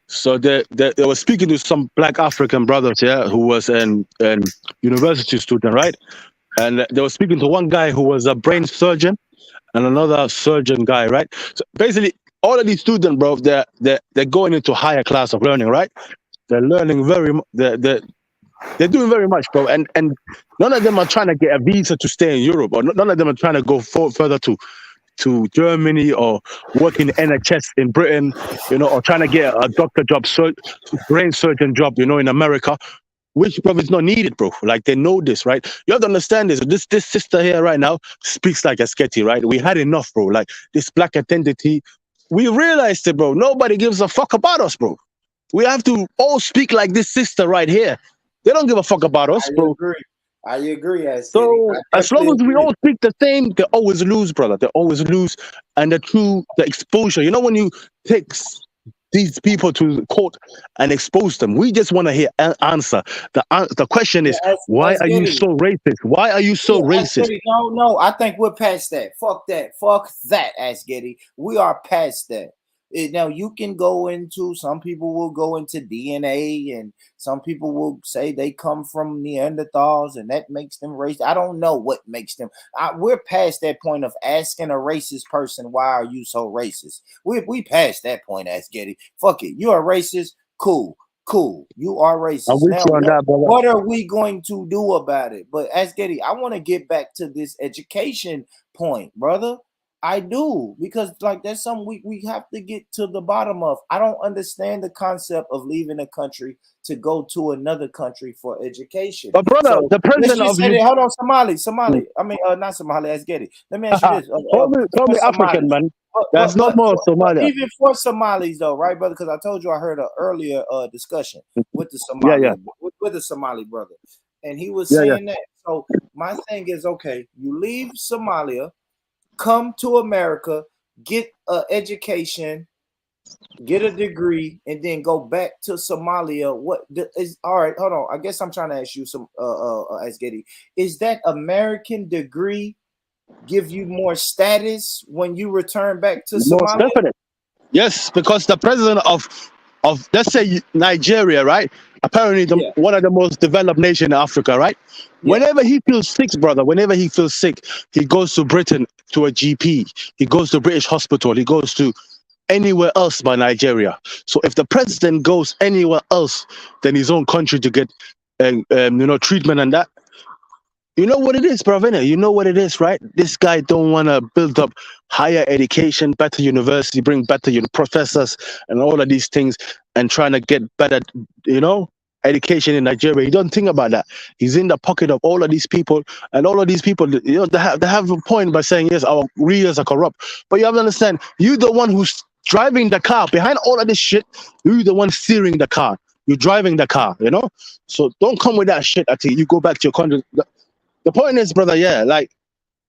So they were speaking to some black African brothers, yeah, who was an university student, right? And they were speaking to one guy who was a brain surgeon and another surgeon guy, right? So basically, all of these students, bro, they're going into higher class of learning, right? They're learning they're doing very much, bro. And none of them are trying to get a visa to stay in Europe, or none of them are trying to go further to Germany or work in NHS in Britain, or trying to get a doctor job, brain surgeon job, in America. Which, bro, is not needed, bro. Like, they know this, right? You have to understand this. This sister here right now speaks like a sketty, right? We had enough, bro. Like, this black identity, we realized it, bro. Nobody gives a fuck about us, bro. We have to all speak like this sister right here. They don't give a fuck about us, bro. I agree. So as long as we all speak the same, they always lose, brother. They always lose. And the exposure, when you take these people to court and expose them. We just want to hear an answer. The question is, why are you so racist? Why are you so racist? No, I think we're past that. Fuck that, Ask Getty. We are past that. Now you can go into, some people will go into DNA, and some people will say they come from Neanderthals and that makes them racist. I don't know what makes them. We're past that point of asking a racist person, why are you so racist? We past that point, Ask Getty. Fuck it. You're a racist. Cool. You are racist. Now, what are we going to do about it? But Ask Getty, I want to get back to this education point, brother. I do, because like that's something we have to get to the bottom of. I don't understand the concept of leaving a country to go to another country for education. But brother, so the president of you, hold on, Somali. I mean, not Somali. Ask Getty. Let me ask you this. Call me African, man. That's not more Somalia. Even for Somalis, though, right, brother? Because I told you I heard an earlier discussion with the Somali, with the Somali brother, and he was saying that. So my thing is, okay, you leave Somalia, come to America, get an education, get a degree, and then go back to Somalia. What is all right? Hold on. I guess I'm trying to ask you some. Ask Getty, is that American degree give you more status when you return back to Somalia? Definitely. Yes, because the president of let's say Nigeria, right? Apparently one of the most developed nations in Africa, right? Yeah. Whenever he feels sick, brother, whenever he feels sick, he goes to Britain to a GP. He goes to British hospital. He goes to anywhere else but Nigeria. So if the president goes anywhere else than his own country to get treatment and that, you know what it is, bro. You know what it is, right? This guy don't want to build up higher education, better university, bring better professors and all of these things, and trying to get better, education in Nigeria. He don't think about that. He's in the pocket of all of these people, and all of these people, they have a point by saying, yes, our leaders are corrupt. But you have to understand, you're the one who's driving the car behind all of this shit. You're the one steering the car. You're driving the car, So don't come with that shit until you go back to your country. The point is, brother, like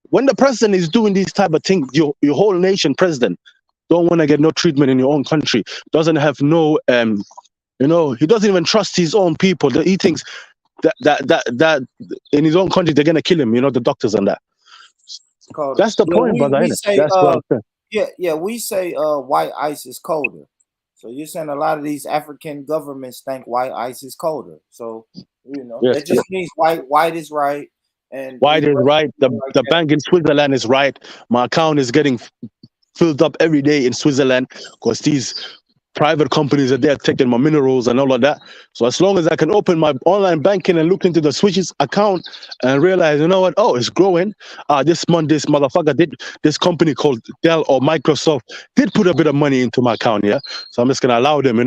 when the president is doing these type of things, your whole nation president don't want to get no treatment in your own country. Doesn't have no, he doesn't even trust his own people. He thinks that in his own country they're gonna kill him. The doctors and that. That's the point, brother. That's what I'm saying. We say white ice is colder. So you're saying a lot of these African governments think white ice is colder. So that just means white is right. And white is right. The bank in Switzerland is right. My account is getting filled up every day in Switzerland because these private companies are there taking my minerals and all of that. So as long as I can open my online banking and look into the Swiss's account and realize, what? Oh, it's growing. This month, this motherfucker this company called Dell or Microsoft did put a bit of money into my account, yeah? So I'm just going to allow them,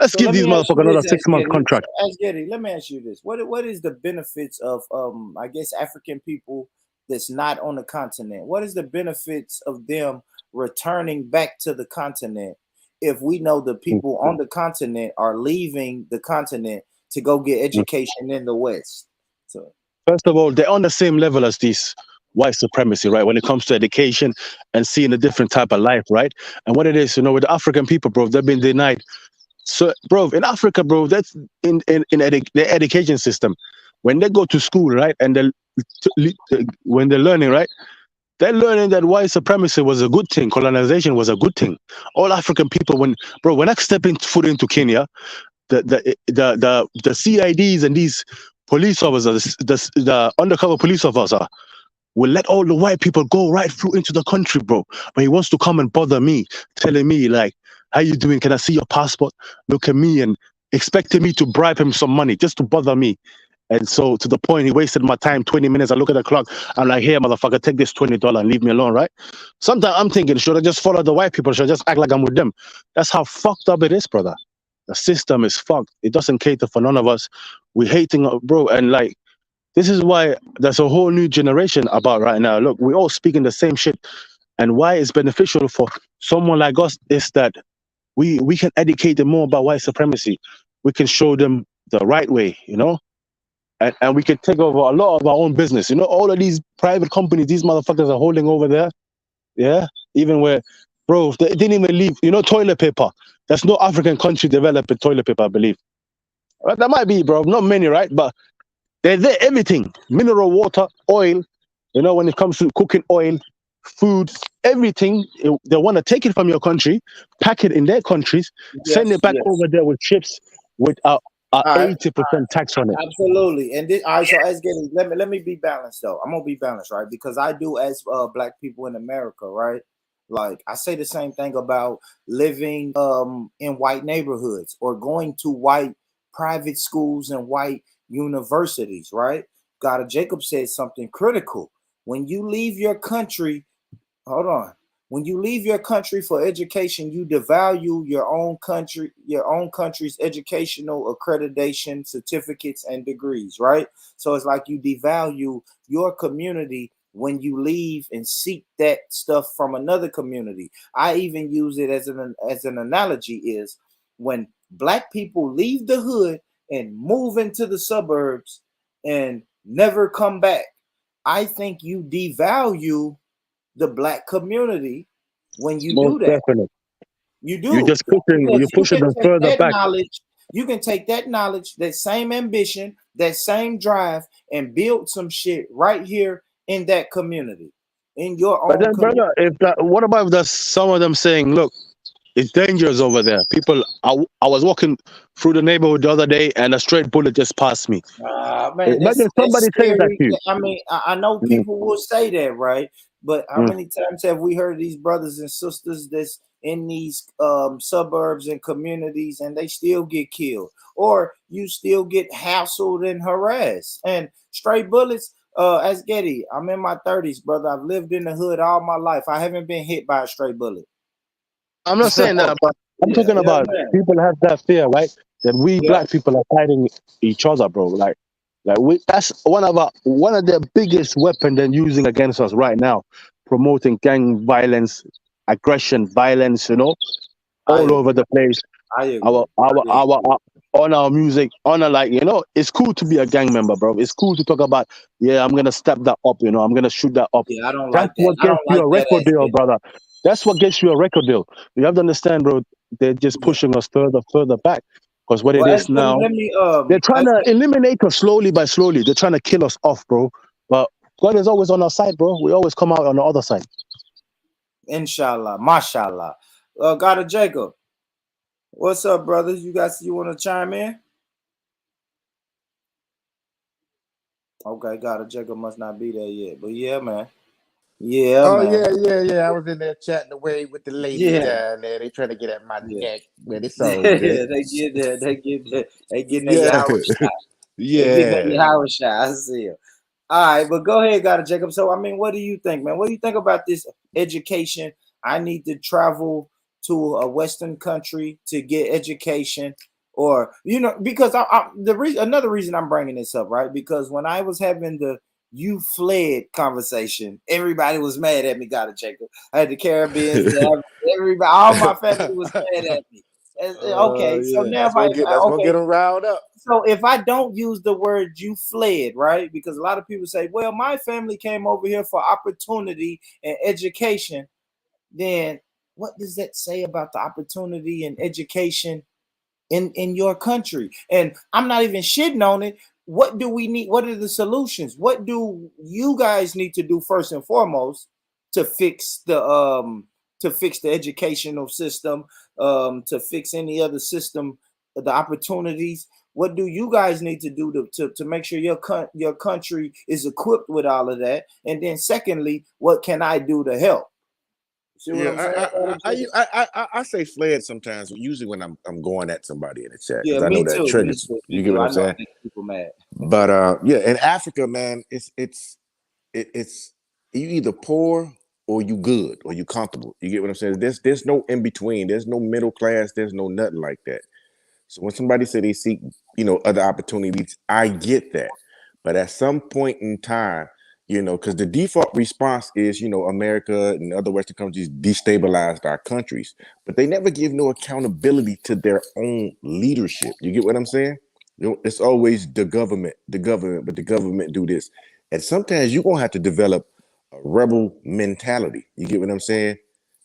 Let's give these motherfuckers another 6-month contract. Getty, let me ask you this. What is the benefits of, I guess, African people that's not on the continent? What is the benefits of them returning back to the continent if we know the people on the continent are leaving the continent to go get education in the West? So, first of all, they're on the same level as these white supremacy, right? When it comes to education and seeing a different type of life, right? And what it is, with the African people, bro, they've been denied. So, bro, in Africa, bro, that's in the education system. When they go to school, right, and when they're learning, right, they're learning that white supremacy was a good thing. Colonization was a good thing. All African people, when I step foot into Kenya, the CIDs and these police officers, the undercover police officer, will let all the white people go right through into the country, bro. But he wants to come and bother me, telling me like, how you doing? Can I see your passport? Look at me, and expecting me to bribe him some money just to bother me. And so to the point, he wasted my time, 20 minutes. I look at the clock. I'm like, here, motherfucker, take this $20 and leave me alone, right? Sometimes I'm thinking, should I just follow the white people? Should I just act like I'm with them? That's how fucked up it is, brother. The system is fucked. It doesn't cater for none of us. We're hating, bro. And like, this is why there's a whole new generation about right now. Look, we're all speaking the same shit. And why it's beneficial for someone like us is that we can educate them more about white supremacy. We can show them the right way, and we can take over a lot of our own business. All of these private companies, these motherfuckers are holding over there. Yeah. Even where bro. They didn't even leave. You know, toilet paper. There's no African country developing toilet paper, I believe. That might be, bro. Not many, right? But they're there. Everything, mineral water, oil. You know, when it comes to cooking oil, food, everything, they want to take it from your country, pack it in their countries, send Yes, it back yes. over there with ships with a All right. 80% tax on it. Absolutely. And this, all right, so as getting let me be balanced though. I'm gonna be balanced, right? Because I do as black people in America, right? Like I say the same thing about living in white neighborhoods or going to white private schools and white universities, right? God Jacob said something critical. When you leave your country, hold on. When you leave your country for education, you devalue your own country's educational accreditation, certificates, and degrees, right? So it's like you devalue your community when you leave and seek that stuff from another community. I even use it as an analogy is when black people leave the hood and move into the suburbs and never come back. I think you devalue the black community when you Most do that. definitely. You You're do. just pushing, Because you're pushing them take further that back. knowledge, you can take that knowledge, that same ambition, that same drive, and build some shit right here in that community, in your But own then, community. brother, what about if there's some of them saying, look, it's dangerous over there. People, I was walking through the neighborhood the other day and a straight bullet just passed me. Man, Imagine that's somebody saying that scary. to you. I mean, I know people will say that, right? But how Mm. many times have we heard these brothers and sisters that's in these suburbs and communities and they still get killed, or you still get hassled and harassed and straight bullets? As Getty, I'm in my 30s, brother. I've lived in the hood all my life. I haven't been hit by a stray bullet. I'm not saying that, but I'm talking about people have that fear, right? That we black people are fighting each other, bro. Like that's one of the biggest weapon they're using against us right now, promoting gang violence, aggression, violence, you know, all over the place. Our on our music, like, you know, it's cool to be a gang member, bro. It's cool to talk about, yeah, I'm gonna step that up, you know, I'm gonna shoot that up. Yeah, I don't That's like that. what I gets don't you like a that record deal, aspect. brother. That's what gets you a record deal. You have to understand, bro. They're just pushing us further back. Because what it is now, they're trying to eliminate us slowly by slowly. They're trying to kill us off, bro. But God is always on our side, bro. We always come out on the other side. Inshallah, mashallah. God of Jacob, what's up, brothers? You guys, you want to chime in? Okay, God of Jacob must not be there yet, but yeah, man. Yeah, Oh man. yeah. I was in there chatting away with the ladies down there. They trying to get at my neck, but it's all Yeah, good. they get there. They getting that Yeah. Yahweh shot. They getting that Yeah. Yahweh shot. I see it. All right, but go ahead, God of Jacob. So, I mean, what do you think, man? What do you think about this education? I need to travel to a Western country to get education, or because another reason I'm bringing this up, right? Because when I was having the "you fled" conversation, everybody was mad at me. God of Jacob. I had the Caribbeans, everybody, all my family was mad at me. Okay, so now that's gonna get them riled up. So if I don't use the word "you fled," right? Because a lot of people say, well, my family came over here for opportunity and education. Then what does that say about the opportunity and education in your country? And I'm not even shitting on it. What do we need? What are the solutions? What do you guys need to do first and foremost to fix the educational system, to fix any other system, the opportunities? What do you guys need to do to make sure your country is equipped with all of that? And then secondly, what can I do to help? See what I'm saying? I say fled sometimes. Usually when I'm going at somebody in the chat, Yeah, because I know me that too. triggers. You get what I I'm know saying? people mad. But yeah, in Africa, man, it's you either poor or you good or you comfortable. You get what I'm saying? There's no in between. There's no middle class. There's no nothing like that. So when somebody say they seek, other opportunities, I get that. But at some point in time, because the default response is, America and other Western countries destabilized our countries, but they never give no accountability to their own leadership. You get what I'm saying? It's always the government, but the government do this. And sometimes you're going to have to develop a rebel mentality. You get what I'm saying?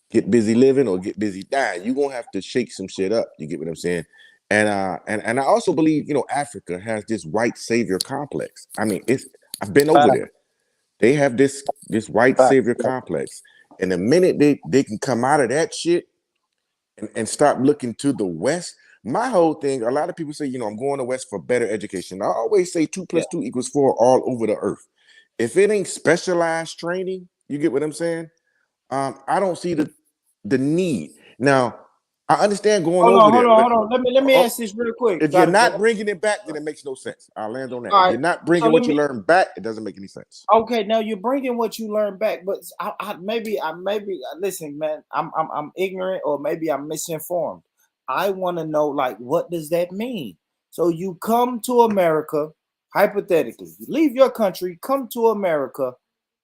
get busy living or get busy dying. You're gonna have to shake some shit up. You get what I'm saying? And I also believe, Africa has this white savior complex. I mean, I've been over Fact, there. They have this white fact, savior complex. And the minute they can come out of that shit and stop looking to the West. My whole thing, a lot of people say, I'm going to West for better education. I always say 2 Yeah. + 2 = 4 all over the earth. If it ain't specialized training, you get what I'm saying? I don't see the need. Now, I understand going over there, but Hold on. Let me ask this real quick. if you're not bringing it back, then it makes no sense. I'll land on that. All If right. you're not So bringing let what you me. learned back, it doesn't make any sense. Okay, now you're bringing what you learned back, but maybe listen, man. I'm ignorant, or maybe I'm misinformed. I want to know, like, what does that mean? So you come to America, hypothetically, you leave your country, come to America,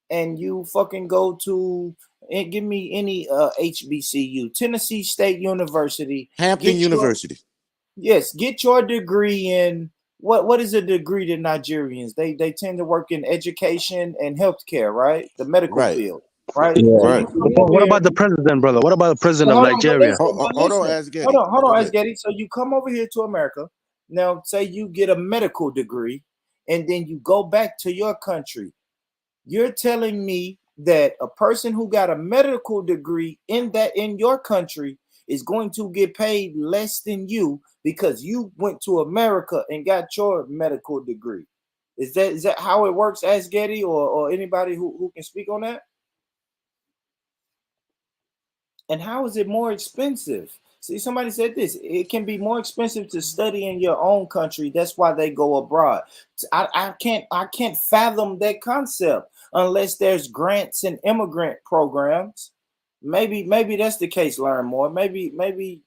and you fucking go to, and give me any HBCU, Tennessee State University. Hampton University. Get your degree in what is a degree to Nigerians? They tend to work in education and healthcare, right? The medical Right. field, right? yeah. So you Right. come But over what here. about the president, brother? What about the president Well, of hold on, but Nigeria? listen, Hold on, Asgetti. hold Go on, ahead. Asgetti. So you come over here to America. Now, say you get a medical degree, and then you go back to your country. You're telling me that a person who got a medical degree in your country is going to get paid less than you because you went to America and got your medical degree. Is that how it works, Asgetti, or anybody who can speak on that? And how is it more expensive? See, somebody said this. It can be more expensive to study in your own country. That's why they go abroad. I can't fathom that concept unless there's grants and immigrant programs. Maybe that's the case. Learn more. Maybe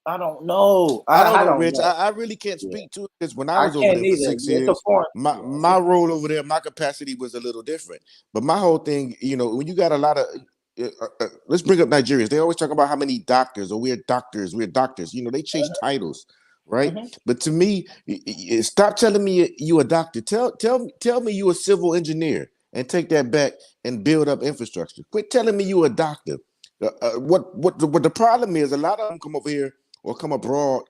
I don't know. I don't I know, don't Rich. know. I really can't Yeah, speak to it because when I I was over can't there for either. 6 years, It's a foreign. my Yeah, my role over there, my capacity was a little different. But my whole thing, when you got a lot of, let's bring up Nigerians. They always talk about how many doctors, or we're doctors, we're doctors. They chase titles, right? Mhm. But to me, stop telling me you a doctor. Tell me you a civil engineer, and take that back and build up infrastructure. Quit telling me you a doctor. What the problem is? A lot of them come over here or come abroad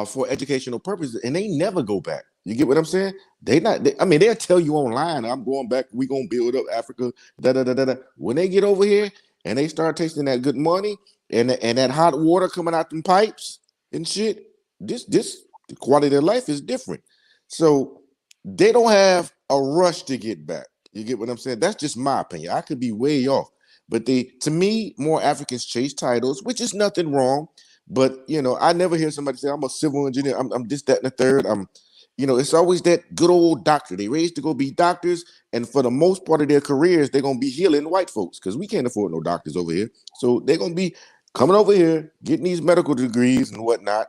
for educational purposes, and they never go back. You get what I'm saying? I mean, they'll tell you online, "I'm going back. We gonna build up Africa." Da da da da da. When they get over here and they start tasting that good money and that hot water coming out them pipes and shit, this the quality of life is different. So they don't have a rush to get back. You get what I'm saying? That's just my opinion. I could be way off, but to me, more Africans chase titles, which is nothing wrong. But I never hear somebody say, "I'm a civil engineer. I'm this, that, and the third." It's always that good old doctor. They raised to go be doctors, and for the most part of their careers, they're gonna be healing white folks because we can't afford no doctors over here. So they're gonna be coming over here, getting these medical degrees and whatnot,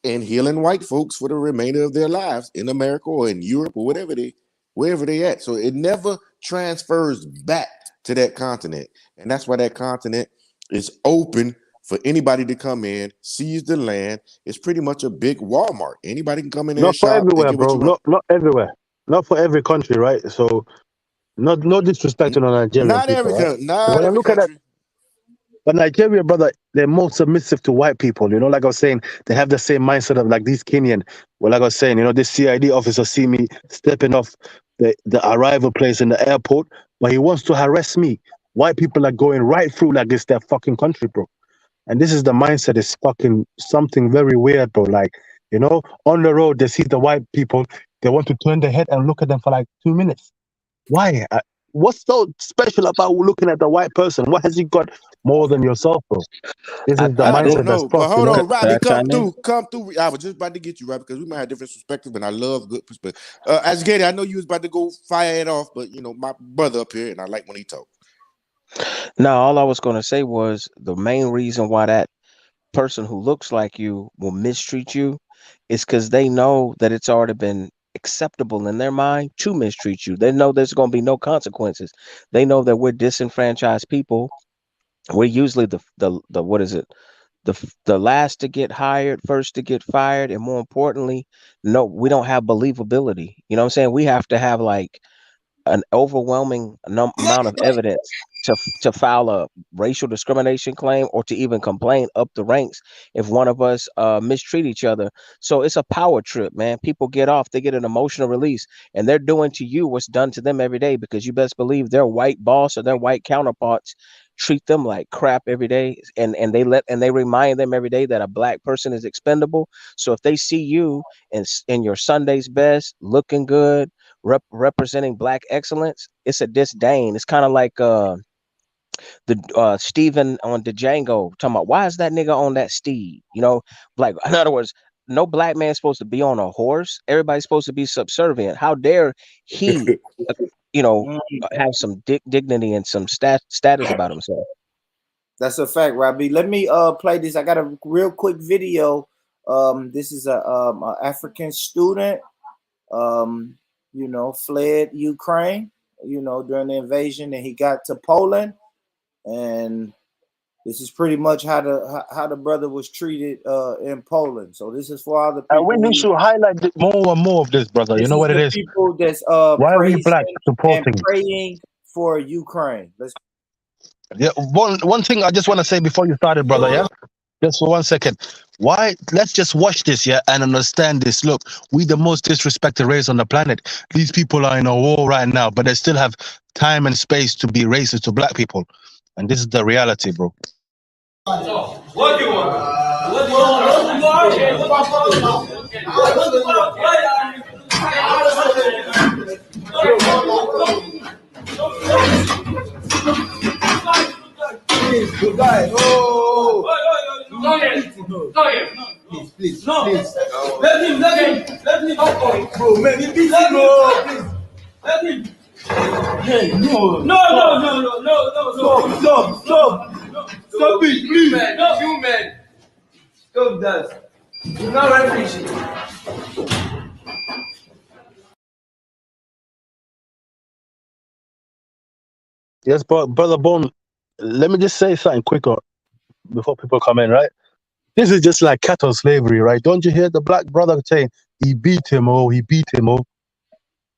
and healing white folks for the remainder of their lives in America or in Europe or wherever they at. So it never transfers back to that continent, and that's why that continent is open for anybody to come in, seize the land. It's pretty much a big Walmart. Anybody can come in there and Not for shop and everywhere, get what bro. you want. Not everywhere. Not for every country, right? So no disrespect to the Nigerian people, right? But Not when I every look at that, country. but Nigeria, brother, they're more submissive to white people. Like I was saying, they have the same mindset of like these Kenyan. Well, like I was saying, this CID officer see me stepping off the arrival place in the airport, but he wants to harass me. White people are going right through like it's their fucking country, bro. And this is the mindset. Is fucking something very weird, bro. Like, on the road, they see the white people, they want to turn their head and look at them for like 2 minutes. Why? What's so special about looking at the white person? What has he got more than yourself, bro? This is the I don't mindset that's know, but fucked, hold on, Robbie, come chime in? through, come through. I was just about to get you right because we might have different perspective, and I love good perspective. As Gator, I know you was about to go fire it off, but my brother up here, and I like when he talk. No, all I was going to say was the main reason why that person who looks like you will mistreat you is because they know that it's already been acceptable in their mind to mistreat you. They know there's going to be no consequences. They know that we're disenfranchised people. We're usually the what is it? The last to get hired, first to get fired, and more importantly, no, we don't have believability. You know what I'm saying? We have to have like an overwhelming amount of evidence to file a racial discrimination claim or to even complain up the ranks if one of us mistreat each other. So it's a power trip, man. People get off, they get an emotional release, and they're doing to you what's done to them every day, because you best believe their white boss or their white counterparts treat them like crap every day, and they remind them every day that a black person is expendable. So if they see you in your Sunday's best, looking good, representing black excellence, it's a disdain. It's kind of like the Steven on Django talking about, why is that nigga on that steed? You know, like, in other words, no black man's supposed to be on a horse. Everybody's supposed to be subservient. How dare he, you know, have some dignity and some status about himself? That's a fact, Robbie. Let me play this. I got a real quick video. This is a African student, you know, fled Ukraine, you know, during the invasion, and he got to Poland, and this is pretty much how the brother was treated in Poland. So this is for all the people. We need to highlight more and more of this, brother. You know what it is? People that's Why are we praising black supporting and praying for Ukraine. Yeah, one thing I just want to say before you started, brother. Yeah, just for 1 second. Why? Let's just watch this, yeah, and understand this. Look, we the most disrespected race on the planet. These people are in a war right now, but they still have time and space to be racist to black people, and this is the reality, bro. What do you want? What do you Please, good guy. Oh, go here. Please. No. Please. Let him. Bro, man, he beats you, bro. Please. Let him. Hey, no. No. Stop it, please. You man. Stop that. You're not referee. Yes, but brother Bone, let me just say something quicker before people come in, right? This is just like cattle slavery, right? Don't you hear the black brother saying he beat him, oh?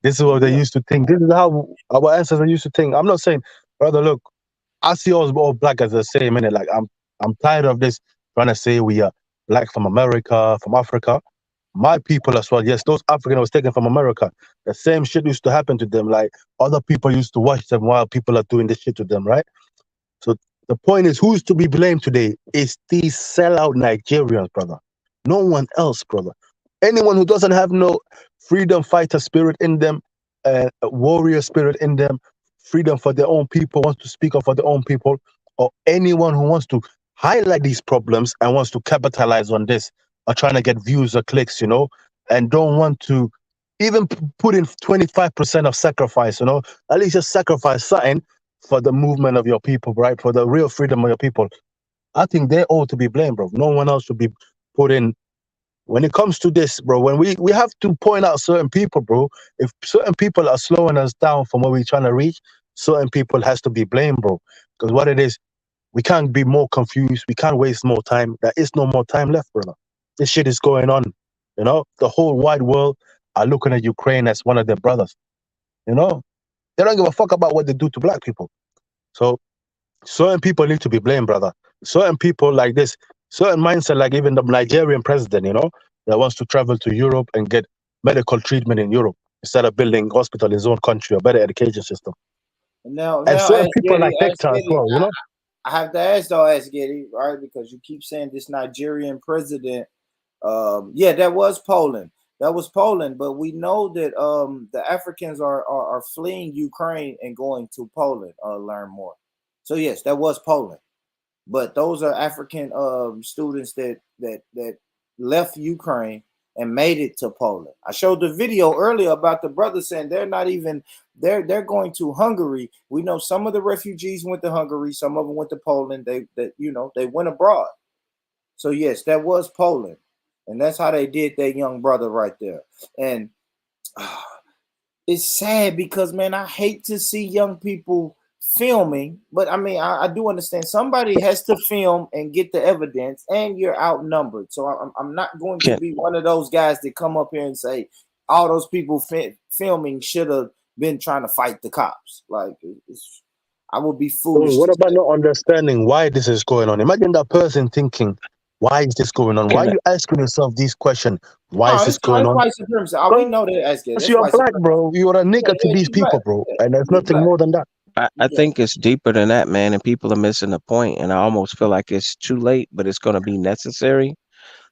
This is what they used to think. This is how our ancestors used to think. I'm not saying, brother, look, I see all black as the same, innit? Like I'm tired of this trying to say we are black from America, from Africa. My people as well. Yes, those African was taken from America. The same shit used to happen to them. Like other people used to watch them while people are doing this shit to them, right? So the point is, who's to be blamed today? It's these sellout Nigerians, brother. No one else, brother. Anyone who doesn't have no freedom fighter spirit in them, warrior spirit in them, freedom for their own people, wants to speak up for their own people, or anyone who wants to highlight these problems and wants to capitalize on this, are trying to get views or clicks, you know, and don't want to even put in 25% of sacrifice, you know, at least just sacrifice something for the movement of your people, right? For the real freedom of your people. I think they're all to be blamed, bro. No one else should be put in. When it comes to this, bro, when we have to point out certain people, bro. If certain people are slowing us down from where we're trying to reach, certain people has to be blamed, bro. Because what it is, we can't be more confused. We can't waste more time. There is no more time left, brother. This shit is going on. You know, the whole wide world are looking at Ukraine as one of their brothers. You know, they don't give a fuck about what they do to black people. So certain people need to be blamed, brother. Certain people like this, certain mindset, like even the Nigerian president, you know, that wants to travel to Europe and get medical treatment in Europe instead of building hospital in his own country, a better education system. Now, And certain ask people Getty, like Hector as well, you know. I have to ask though, ask Getty, right? Because you keep saying this Nigerian president. Yeah, that was Poland. That was Poland, but we know that the Africans are fleeing Ukraine and going to Poland learn more. So yes, that was Poland, but those are African students that left Ukraine and made it to Poland. I showed the video earlier about the brother saying they're not even they're going to Hungary. We know some of the refugees went to Hungary, some of them went to Poland. They went abroad. So yes, that was Poland, and that's how they did that young brother right there. And it's sad because, man, I hate to see young people filming, but I mean, I do understand somebody has to film and get the evidence, and you're outnumbered. So I'm not going to be one of those guys that come up here and say all those people filming should have been trying to fight the cops. Like, I would be So foolish what to about say. not understanding why this is going on? Imagine that person thinking, why is this going on? Why are Can I, you asking yourself these questions? Why is No, this it's no, going it's on? white supremacy. We Because know that that's good. That's you're white black, supremacy. bro. You're a Yeah, nigga to yeah, these you black. people, bro. Yeah, And there's you nothing black. more than that. I Yeah. think it's deeper than that, man, and people are missing the point, and I almost feel like it's too late, but it's going to be necessary.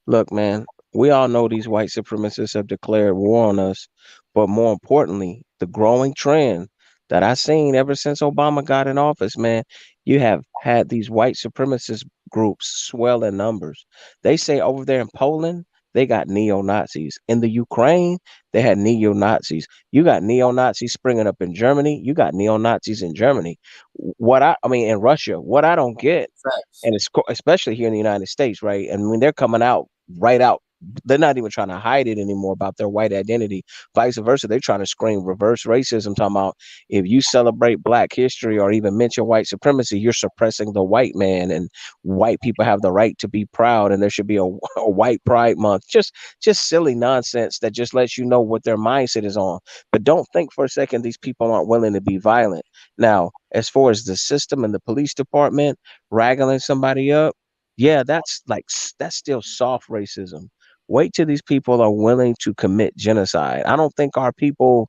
Look, man, we all know these white supremacists have declared war on us, but more importantly, the growing trend that I've seen ever since Obama got in office, man, you have had these white supremacist groups swell in numbers. They say over there in Poland, they got neo Nazis. In the Ukraine, they had neo Nazis. You got neo Nazis springing up in Germany. You got neo Nazis in Germany. I mean, in Russia, what I don't get, Facts. and it's especially here in the United States, right? And when they're coming out right out, they're not even trying to hide it anymore about their white identity. Vice versa, they're trying to scream reverse racism, talking about if you celebrate Black history or even mention white supremacy, you're suppressing the white man, and white people have the right to be proud, and there should be a white pride month. Just silly nonsense that just lets you know what their mindset is on. But don't think for a second these people aren't willing to be violent. Now, as far as the system and the police department ragging somebody up, yeah, that's still soft racism. Wait till these people are willing to commit genocide. I don't think our people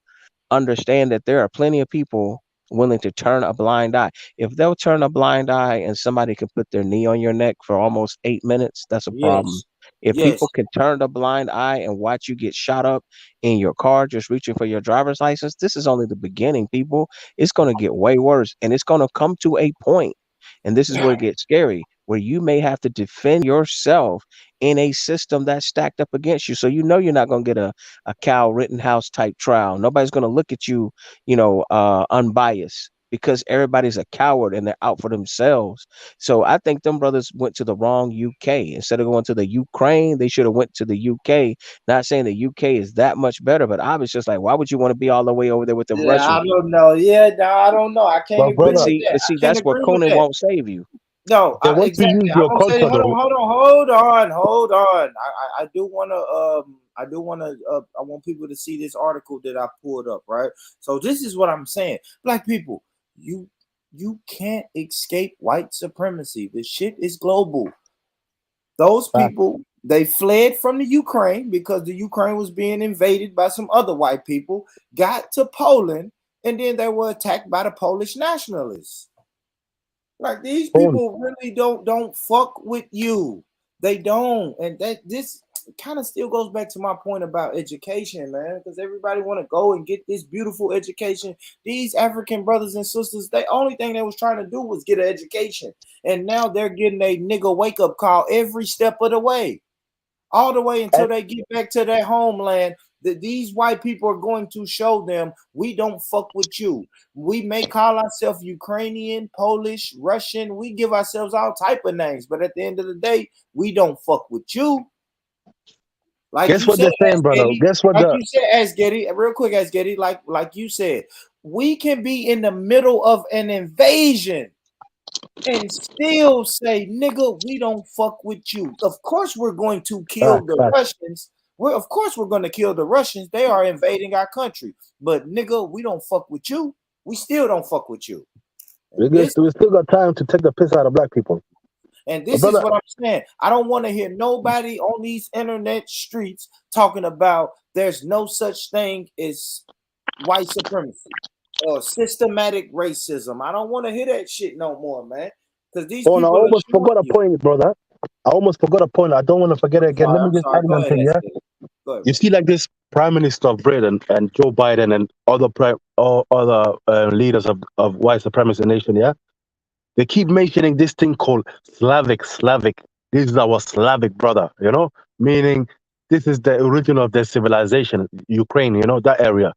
understand that there are plenty of people willing to turn a blind eye. If they'll turn a blind eye and somebody can put their knee on your neck for almost 8 minutes, that's a problem. Yes. If Yes. people can turn a blind eye and watch you get shot up in your car just reaching for your driver's license, this is only the beginning, people. It's going to get way worse, and it's going to come to a point, and this is where it gets scary, where you may have to defend yourself in a system that's stacked up against you. So you know you're not going to get a Cal Rittenhouse type trial. Nobody's going to look at you, unbiased, because everybody's a coward and they're out for themselves. So I think them brothers went to the wrong UK. Instead of going to the Ukraine, they should have went to the UK. Not saying the UK is that much better, but I was just like, why would you want to be all the way over there with them Yeah, Russian I people? don't know. Yeah, no, I don't know. I can't But agree But brother, with see, that. but I see, can't that's where agree with Conan that. won't save you. No, they want to exactly. use I your won't say. culture Hold though. on, I do want to. I do want to. I want people to see this article that I pulled up. Right. So this is what I'm saying. Black people, you can't escape white supremacy. The shit is global. Those people, they fled from the Ukraine because the Ukraine was being invaded by some other white people. Got to Poland, and then they were attacked by the Polish nationalists. Like these Phone. people really don't fuck with you. They don't, and that this kind of still goes back to my point about education, man. Because everybody want to go and get this beautiful education. These African brothers and sisters, the only thing they was trying to do was get an education, and now they're getting a nigga wake up call every step of the way, all the way until they get back to their homeland. That these white people are going to show them we don't fuck with you. We may call ourselves Ukrainian, Polish, Russian. We give ourselves all type of names, but at the end of the day, we don't fuck with you. Like Guess you what said, they're saying, brother? Getty. Guess what Like the you said, as Getty, real quick, as Getty, like you said, we can be in the middle of an invasion and still say, nigga, we don't fuck with you. Of course, we're going to kill the fact. Russians. Of course, we're going to kill the Russians. They are invading our country. But nigga, we don't fuck with you. We still don't fuck with you. And this We still got time to take the piss out of black people. and But this is brother, what I'm saying. I don't want to hear nobody on these internet streets talking about there's no such thing as white supremacy or systematic racism. I don't want to hear that shit no more, man. Because these I people are almost showing forgot a you. point, brother. I almost forgot a point. I don't want to forget it again. Let me I'm just sorry. add Go one ahead, thing, yeah? Go ahead, You bro. see, like this Prime Minister of Britain and Joe Biden and other leaders of white supremacist nation, yeah? They keep mentioning this thing called Slavic. This is our Slavic brother, meaning this is the origin of their civilization, Ukraine, that area,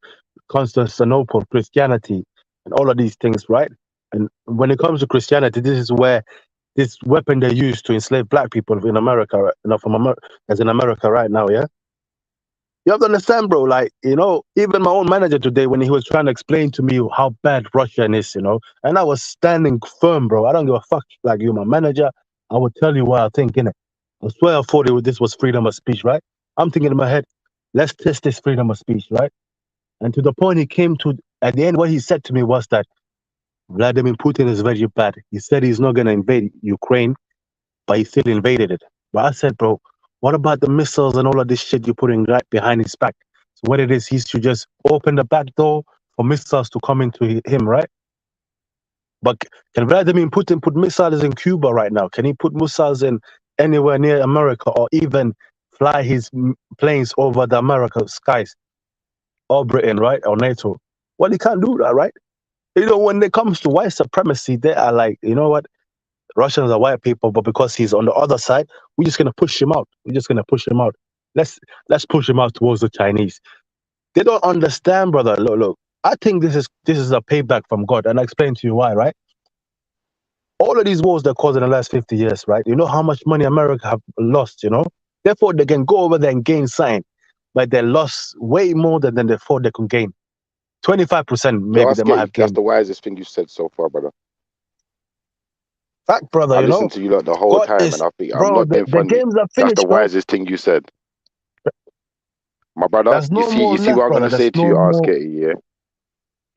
Constantinople, Christianity, and all of these things, right? And when it comes to Christianity, this is where this weapon they use to enslave black people in America, as in America right now, yeah? You have to understand, bro. Like, even my own manager today, when he was trying to explain to me how bad Russia is, and I was standing firm, bro. I don't give a fuck. Like, you're my manager. I would tell you what I think, innit? I swear I thought this was freedom of speech, right? I'm thinking in my head, let's test this freedom of speech, right? And to the point he came to, at the end, what he said to me was that Vladimir Putin is very bad. He said he's not going to invade Ukraine, but he still invaded it. But I said, bro, what about the missiles and all of this shit you're putting right behind his back? So what it is, he should just open the back door for missiles to come into him, right? But can Vladimir Putin put missiles in Cuba right now? Can he put missiles in anywhere near America, or even fly his planes over the American skies or Britain, right? Or NATO? Well, he can't do that, right? You know, when it comes to white supremacy, they are like, you know what? Russians are white people, but because he's on the other side, we're just gonna push him out. We're just gonna push him out. Let's push him out towards the Chinese. They don't understand, brother. Look. I think this is a payback from God, and I explain to you why, right? All of these wars that caused in the last 50 years, right? You know how much money America have lost, you know? Therefore, they can go over there and gain sign, but they lost way more than they thought they could gain. 25% maybe they might have That's gained. the wisest thing you said so far, brother. Fact, brother, I you know? listened to you like the whole God time, is, and I think I'm bro, not being the funny. games are That's the finished, bro. wisest thing you said, my brother. There's You no see, more what left, I'm brother. gonna There's say to no you, more. Asketty, yeah?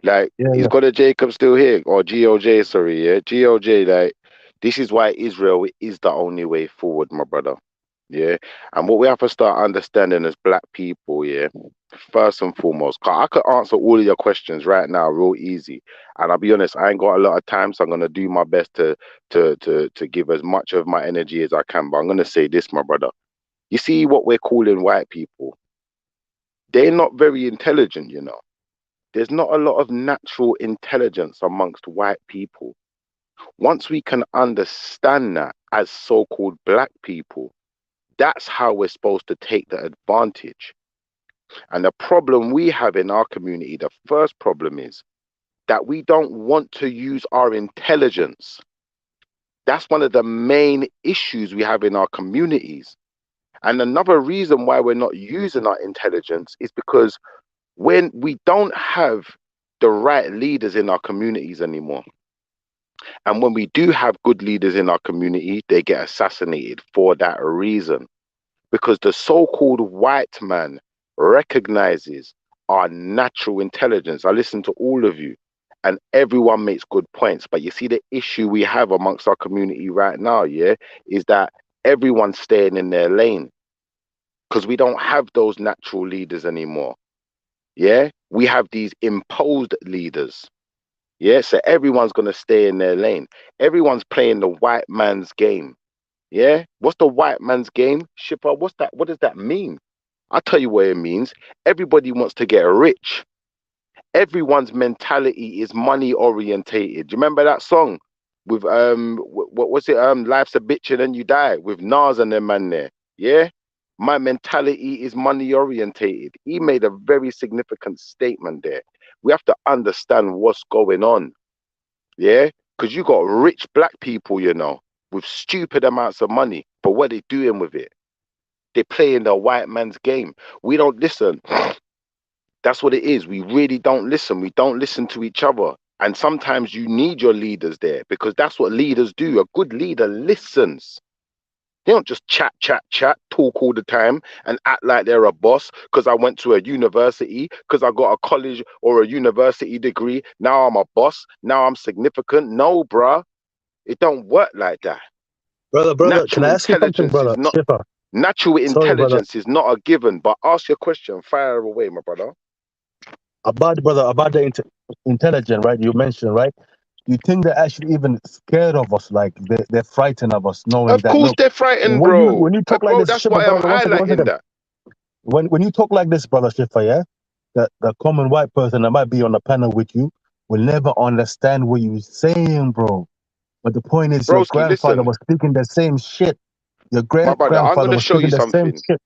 Like, Yeah, he's yeah. got a Jacob still here, or GOJ, sorry, yeah? GOJ, like, this is why Israel is the only way forward, my brother. Yeah. And what we have to start understanding as black people, yeah, first and foremost, 'cause I could answer all of your questions right now, real easy. And I'll be honest, I ain't got a lot of time, so I'm gonna do my best to give as much of my energy as I can. But I'm gonna say this, my brother. You see what we're calling white people? They're not very intelligent, you know. There's not a lot of natural intelligence amongst white people. Once we can understand that as so-called black people, that's how we're supposed to take the advantage. And the problem we have in our community, the first problem is that we don't want to use our intelligence. That's one of the main issues we have in our communities. And another reason why we're not using our intelligence is because when we don't have the right leaders in our communities anymore. And when we do have good leaders in our community, they get assassinated for that reason. Because the so-called white man recognizes our natural intelligence. I listen to all of you, and everyone makes good points. But you see, the issue we have amongst our community right now, yeah, is that everyone's staying in their lane because we don't have those natural leaders anymore. Yeah, we have these imposed leaders. Yeah, so everyone's gonna stay in their lane. Everyone's playing the white man's game. Yeah, what's the white man's game, Shipper? What's that? What does that mean? I'll tell you what it means. Everybody wants to get rich. Everyone's mentality is money orientated. Do you remember that song with what was it? Life's a bitch and then you die, with Nas and them man there. Yeah, my mentality is money orientated. He made a very significant statement there. We have to understand what's going on. Yeah, because you got rich black people, you know, with stupid amounts of money, but what they doing with it? They playing the white man's game. We don't listen. That's what it is. We really don't listen. We don't listen to each other. And sometimes you need your leaders there because that's what leaders do. A good leader listens. They don't just chat, talk all the time and act like they're a boss because I went to a university, because I got a college or a university degree. Now I'm a boss. Now I'm significant. No, bruh. It don't work like that. Brother, can Natural I ask you something, intelligence is brother? not Skipper. natural Sorry, brother. intelligence is not a given. But ask your question. Fire away, my brother. About the intelligent, right? You mentioned, right? You think they're actually even scared of us, like they're frightened of us, knowing Of that course look, they're frightened, when bro. you talk like Bro, this, that's Schiffer, why I'm brother, one highlighting second. that. When you talk like this, brother Schiffer, yeah, the common white person that might be on the panel with you will never understand what you're saying, bro. But the point is, your Broski, grandfather listen, was speaking the same shit. Your my great brother, I'm grandfather gonna was show you speaking the same something. shit.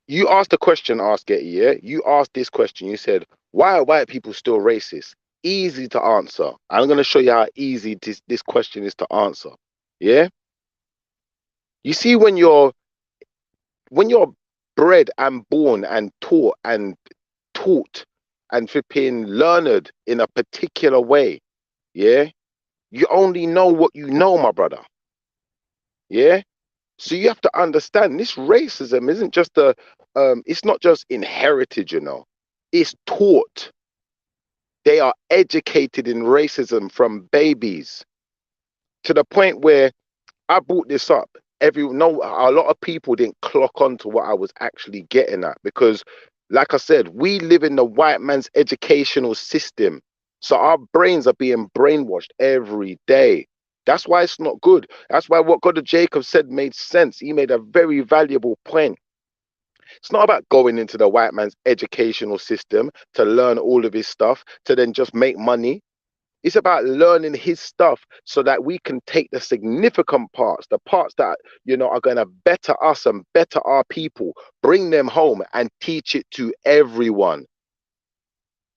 You asked a question, Ask Getty, yeah? You asked this question. You said, why are white people still racist? Easy to answer. I'm gonna show you how easy this question is to answer. Yeah? You see, when you're bred and born and taught and flipping learned in a particular way, yeah, you only know what you know, my brother. Yeah, so you have to understand this racism isn't just it's not just inherited, you know, it's taught. They are educated in racism from babies, to the point where I brought this up. A lot of people didn't clock on to what I was actually getting at, because, like I said, we live in the white man's educational system. So our brains are being brainwashed every day. That's why it's not good. That's why what God of Jacob said made sense. He made a very valuable point. It's not about going into the white man's educational system to learn all of his stuff, to then just make money. It's about learning his stuff so that we can take the significant parts, the parts that, are going to better us and better our people, bring them home and teach it to everyone.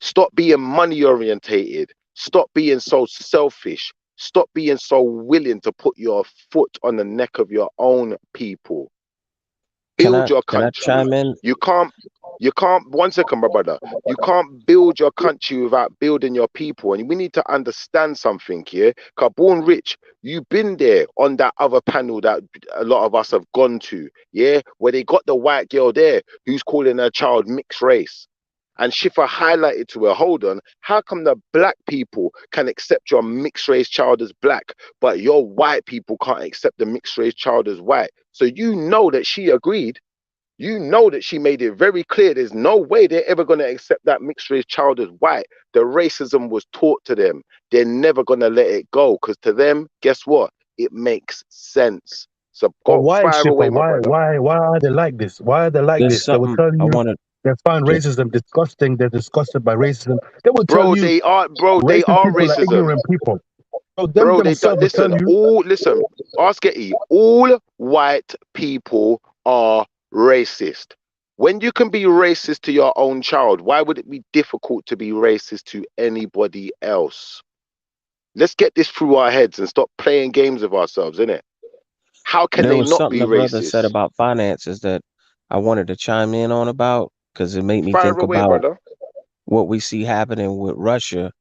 Stop being money orientated. Stop being so selfish. Stop being so willing to put your foot on the neck of your own people. Build your Can I country. chime in? You can't, one second, my brother. You can't build your country without building your people. And we need to understand something here. Because Born Rich, you've been there on that other panel that a lot of us have gone to, yeah, where they got the white girl there who's calling her child mixed race. And Shifa highlighted to her, hold on, how come the black people can accept your mixed race child as black, but your white people can't accept the mixed race child as white? So you know that she agreed. You know that she made it very clear there's no way they're ever going to accept that mixed race child as white. The racism was taught to them. They're never going to let it go, because to them, guess what? It makes sense. So But go why, fire away, Shipper? my brother. Why are they like this? Why are they like There's this? They will something tell I you want to. they find racism disgusting. They're disgusted by racism. They will tell Bro, you they are racist people are racism. ignorant people. So them Bro, themselves will tell you. listen, ask Getty, all white people are racist. When you can be racist to your own child, why would it be difficult to be racist to anybody else? Let's get this through our heads and stop playing games with ourselves, innit? How can There they was not something be the brother said racist? about finances that I wanted to chime in on about because it made me Fire think away, about brother. what we see happening with Russia.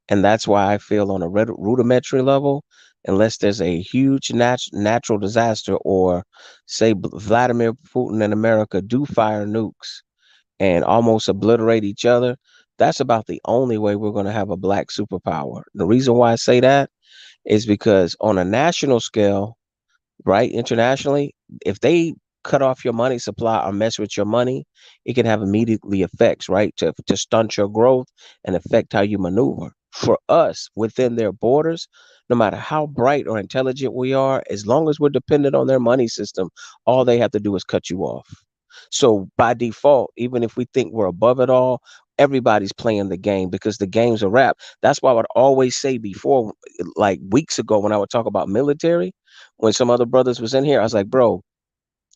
And that's why I feel on a rudimentary level, unless there's a huge natural disaster or say Vladimir Putin and America do fire nukes and almost obliterate each other, that's about the only way we're going to have a black superpower. The reason why I say that is because on a national scale, right, internationally, if they cut off your money supply or mess with your money, it can have immediately effects, right, to stunt your growth and affect how you maneuver. For us within their borders, no matter how bright or intelligent we are, as long as we're dependent on their money system, all they have to do is cut you off. So by default, even if we think we're above it all, everybody's playing the game because the game's a wrap. That's why I would always say before, like weeks ago, when I would talk about military, when some other brothers was in here, I was like, bro,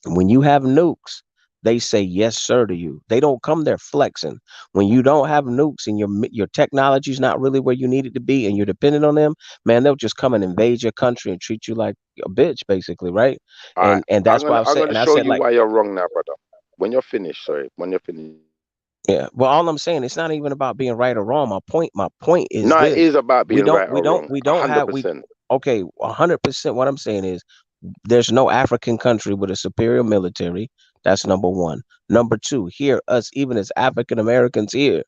when you have nukes, they say yes, sir, to you. They don't come there flexing. When you don't have nukes and your technology's not really where you need it to be, and you're dependent on them, man, they'll just come and invade your country and treat you like a bitch, basically, right? All right, And that's why I was I'm saying, gonna and I show said you like, why you're wrong now, brother. When you're finished, sorry. When you're finished. yeah. Well, all I'm saying, it's not even about being right or wrong. My point is No, it this: is about we being don't, right we or don't, wrong. we don't have we. 100%. Okay, 100%. What I'm saying is, there's no African country with a superior military. That's number one. Number two, here, us, even as African Americans here,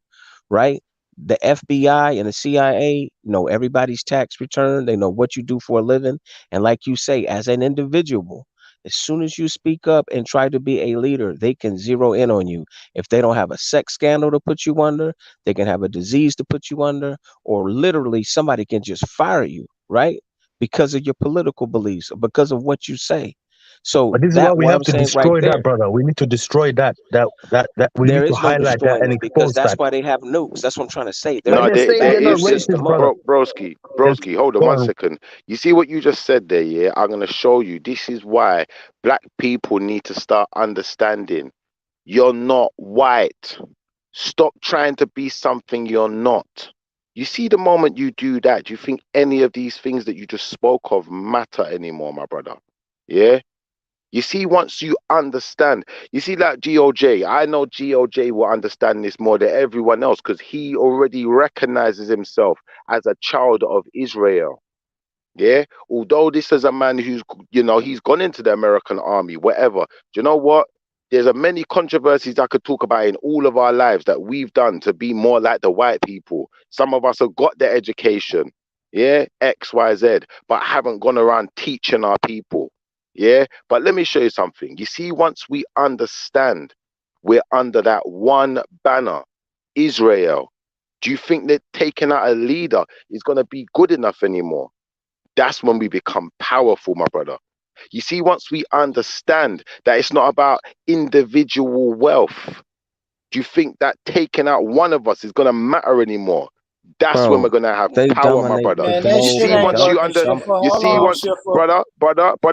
right? The FBI and the CIA know everybody's tax return. They know what you do for a living. And like you say, as an individual, as soon as you speak up and try to be a leader, they can zero in on you. If they don't have a sex scandal to put you under, they can have a disease to put you under, or literally somebody can just fire you, right? Because of your political beliefs or because of what you say. So But this is why that we what have I'm to saying right destroy that, there, brother. We need to destroy that. We there need to is no highlight that destroying and it because expose that's that. why they have nukes. That's what I'm trying to say. They're But No, they're able to saying there they're back not your is racist, system up. brother. Yes. broski, hold on Go one on. second. You see what you just said there, yeah? I'm gonna show you. This is why black people need to start understanding. You're not white. Stop trying to be something you're not. You see, the moment you do that, do you think any of these things that you just spoke of matter anymore, my brother? Yeah? You see, once you understand, you see, like GOJ, I know GOJ will understand this more than everyone else because he already recognizes himself as a child of Israel. Yeah. Although this is a man who's, he's gone into the American army, whatever. Do you know what? There's a many controversies I could talk about in all of our lives that we've done to be more like the white people. Some of us have got their education, yeah, X, Y, Z, but haven't gone around teaching our people, yeah. But let me show you something. You see, once we understand we're under that one banner, Israel, do you think that taking out a leader is going to be good enough anymore? That's when we become powerful, my brother. You see, once we understand that it's not about individual wealth, do you think that taking out one of us is going to matter anymore? That's when we're Bro, going to have they power, my dominate brother. the Man, that You globe shit see, and ain't once got you working, under, some. Shifter. you Hold see, on, Bro, once, Shifter. brother,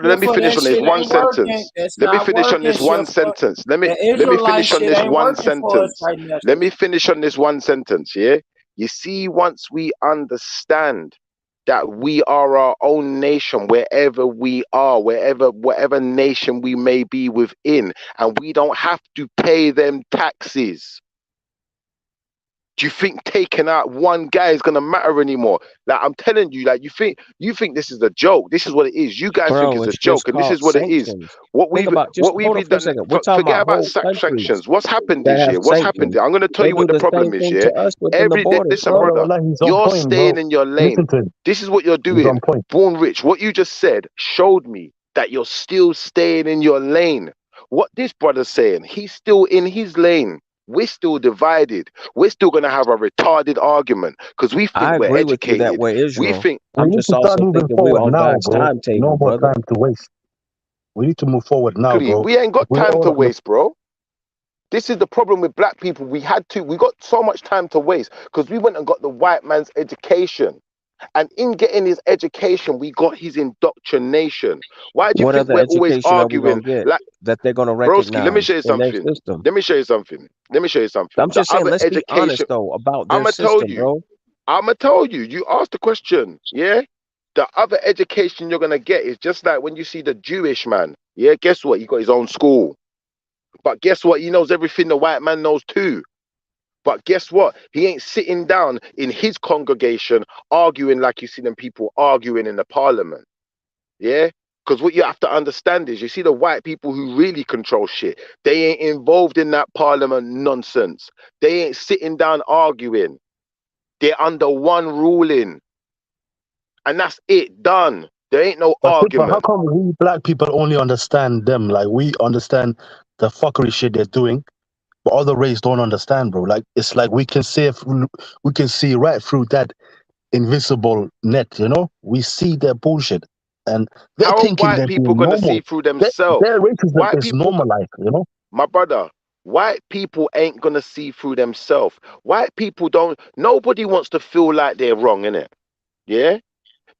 let me Shifter, finish that on this shit one ain't working. sentence. That's Let me not finish on working, this one Shifter. sentence. The Let me Israelite finish on shit this ain't one working for us sentence. right now, Let me Shifter. finish on this one sentence, yeah? You see, once we understand that we are our own nation, wherever we are, whatever nation we may be within, and we don't have to pay them taxes. Do you think taking out one guy is gonna matter anymore? Like, I'm telling you, like, you think this is a joke. This is what it is. You guys think bro, it's a it's just joke, and this called is what it is. sanctions. Think about, just What we've hold on for a done. second. We're talking Forget about about whole countries sanctions. What's happened that this have year? What's happened? sanctions. I'm gonna tell They you what do the the same problem is. thing Yeah, to us within the borders, listen, bro. brother. Wallah, he's on You're point, bro. staying in your Listen lane. to him. This is what you're He's doing. on point. Born rich. What you just said showed me that you're still staying in your lane. What this brother's saying, he's still in his lane. We're still divided. We're still going to have a retarded argument because we I think we're agree with you that educated. way, We Israel. think, We I'm need just to start also moving thinking we're forward on now, God's bro. timetable, No more brother. time to waste. We need to move forward now, exactly, bro. we ain't got We time all to on the waste, bro. This is the problem with black people. We got so much time to waste because we went and got the white man's education. And in getting his education, we got his indoctrination. Why do you What think other we're always education are we arguing? gonna get Like, that they're gonna broski, let me recognize show you in their something. system? Let me show you something. Let me show you something. I'm The just saying, other let's be education, honest though about their I'ma tell system, you. bro. I'ma tell you. You asked the question, yeah? The other education you're gonna get is just like when you see the Jewish man, yeah? Guess what? He got his own school. But guess what? He knows everything the white man knows too. But guess what? He ain't sitting down in his congregation arguing like you see them people arguing in the parliament. Yeah? Because what you have to understand is you see the white people who really control shit. They ain't involved in that parliament nonsense. They ain't sitting down arguing. They're under one ruling. And that's it. Done. There ain't no but how argument. come we black people only understand them? Like we understand the fuckery shit they're doing, but other race don't understand, bro. Like it's like we can see right through that invisible net, you know? We see their bullshit. And they're How are thinking white they're people being gonna see normal. through themselves? Their racism White is people, normalized, you know? my brother, white people ain't gonna see through themselves. White people don't, nobody wants to feel like they're wrong, innit? Yeah?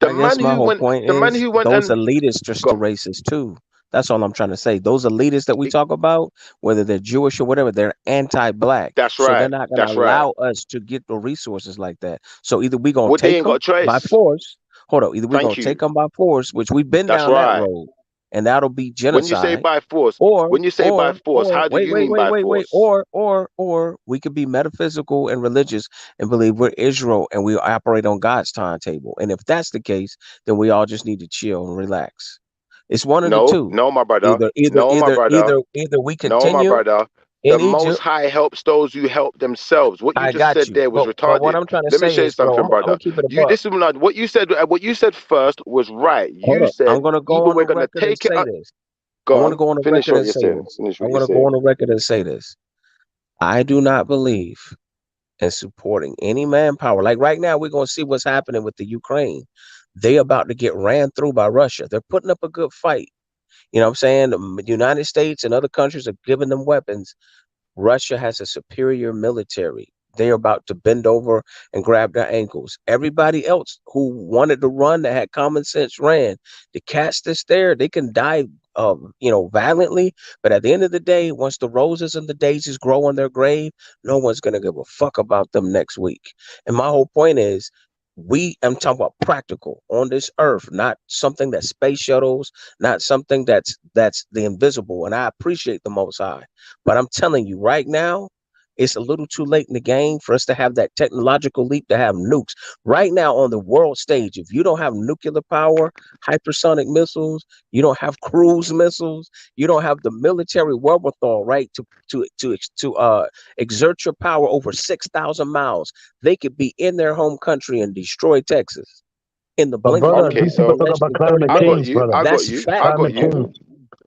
The I guess man my who whole went, point the man is who went those and elitists are still got, racist too. That's all I'm trying to say. Those elitists that we talk about, whether they're Jewish or whatever, they're anti-black. that's So they're right, not gonna that's right. allow us to get the resources like that. So either we're gonna Well, they take ain't got them a by choice. force. Hold on, either we're Thank gonna you. take them by force, which we've been That's down that right. road, and that'll be When you say genocide. by force, Or, when you say by force, how do wait, you wait, mean wait, by wait, wait, force? or we could be metaphysical and religious and believe we're Israel and we operate on God's timetable. And if that's the case, then we all just need to chill and relax. It's one of the No, two. no, my brother. Either, either, No, my either, brother. either, either we No, my continue brother. The in Most Egypt. High helps those who help themselves. What you I just got said you. there was But what retarded. I'm trying to Let me say show you is, bro, something, I'm brother. gonna keep it a You buck. this is what you said first was right. Hold You up. I'm said gonna go either on we're the gonna record and take it say up. this. I Go want to on. go on the Finish record what and you're say saying. this. Finish I'm what you're gonna go saying. on the record and say this. I do not believe in supporting any manpower. Like right now, we're gonna see what's happening with the Ukraine. They about to get ran through by Russia. They're putting up a good fight. You know what I'm saying? The United States and other countries are giving them weapons. Russia has a superior military. They're about to bend over and grab their ankles. Everybody else who wanted to run, that had common sense, ran. The cats that's there, they can die, violently. But at the end of the day, once the roses and the daisies grow on their grave, no one's gonna give a fuck about them next week. And my whole point is, I'm talking about practical on this earth, not something that's space shuttles, not something that's the invisible. And I appreciate the Most High. But I'm telling you right now, It's a little too late in the game for us to have that technological leap to have nukes. Right now on the world stage, if you don't have nuclear power, hypersonic missiles, you don't have cruise missiles, you don't have the military wherewithal, right, to exert your power over 6,000 miles. They could be in their home country and destroy Texas in the But blink of an brother, eye. Okay, these people so talk Less about than 30 climate I got days. change, you. brother. I got That's you. fact. I got Climate you. change.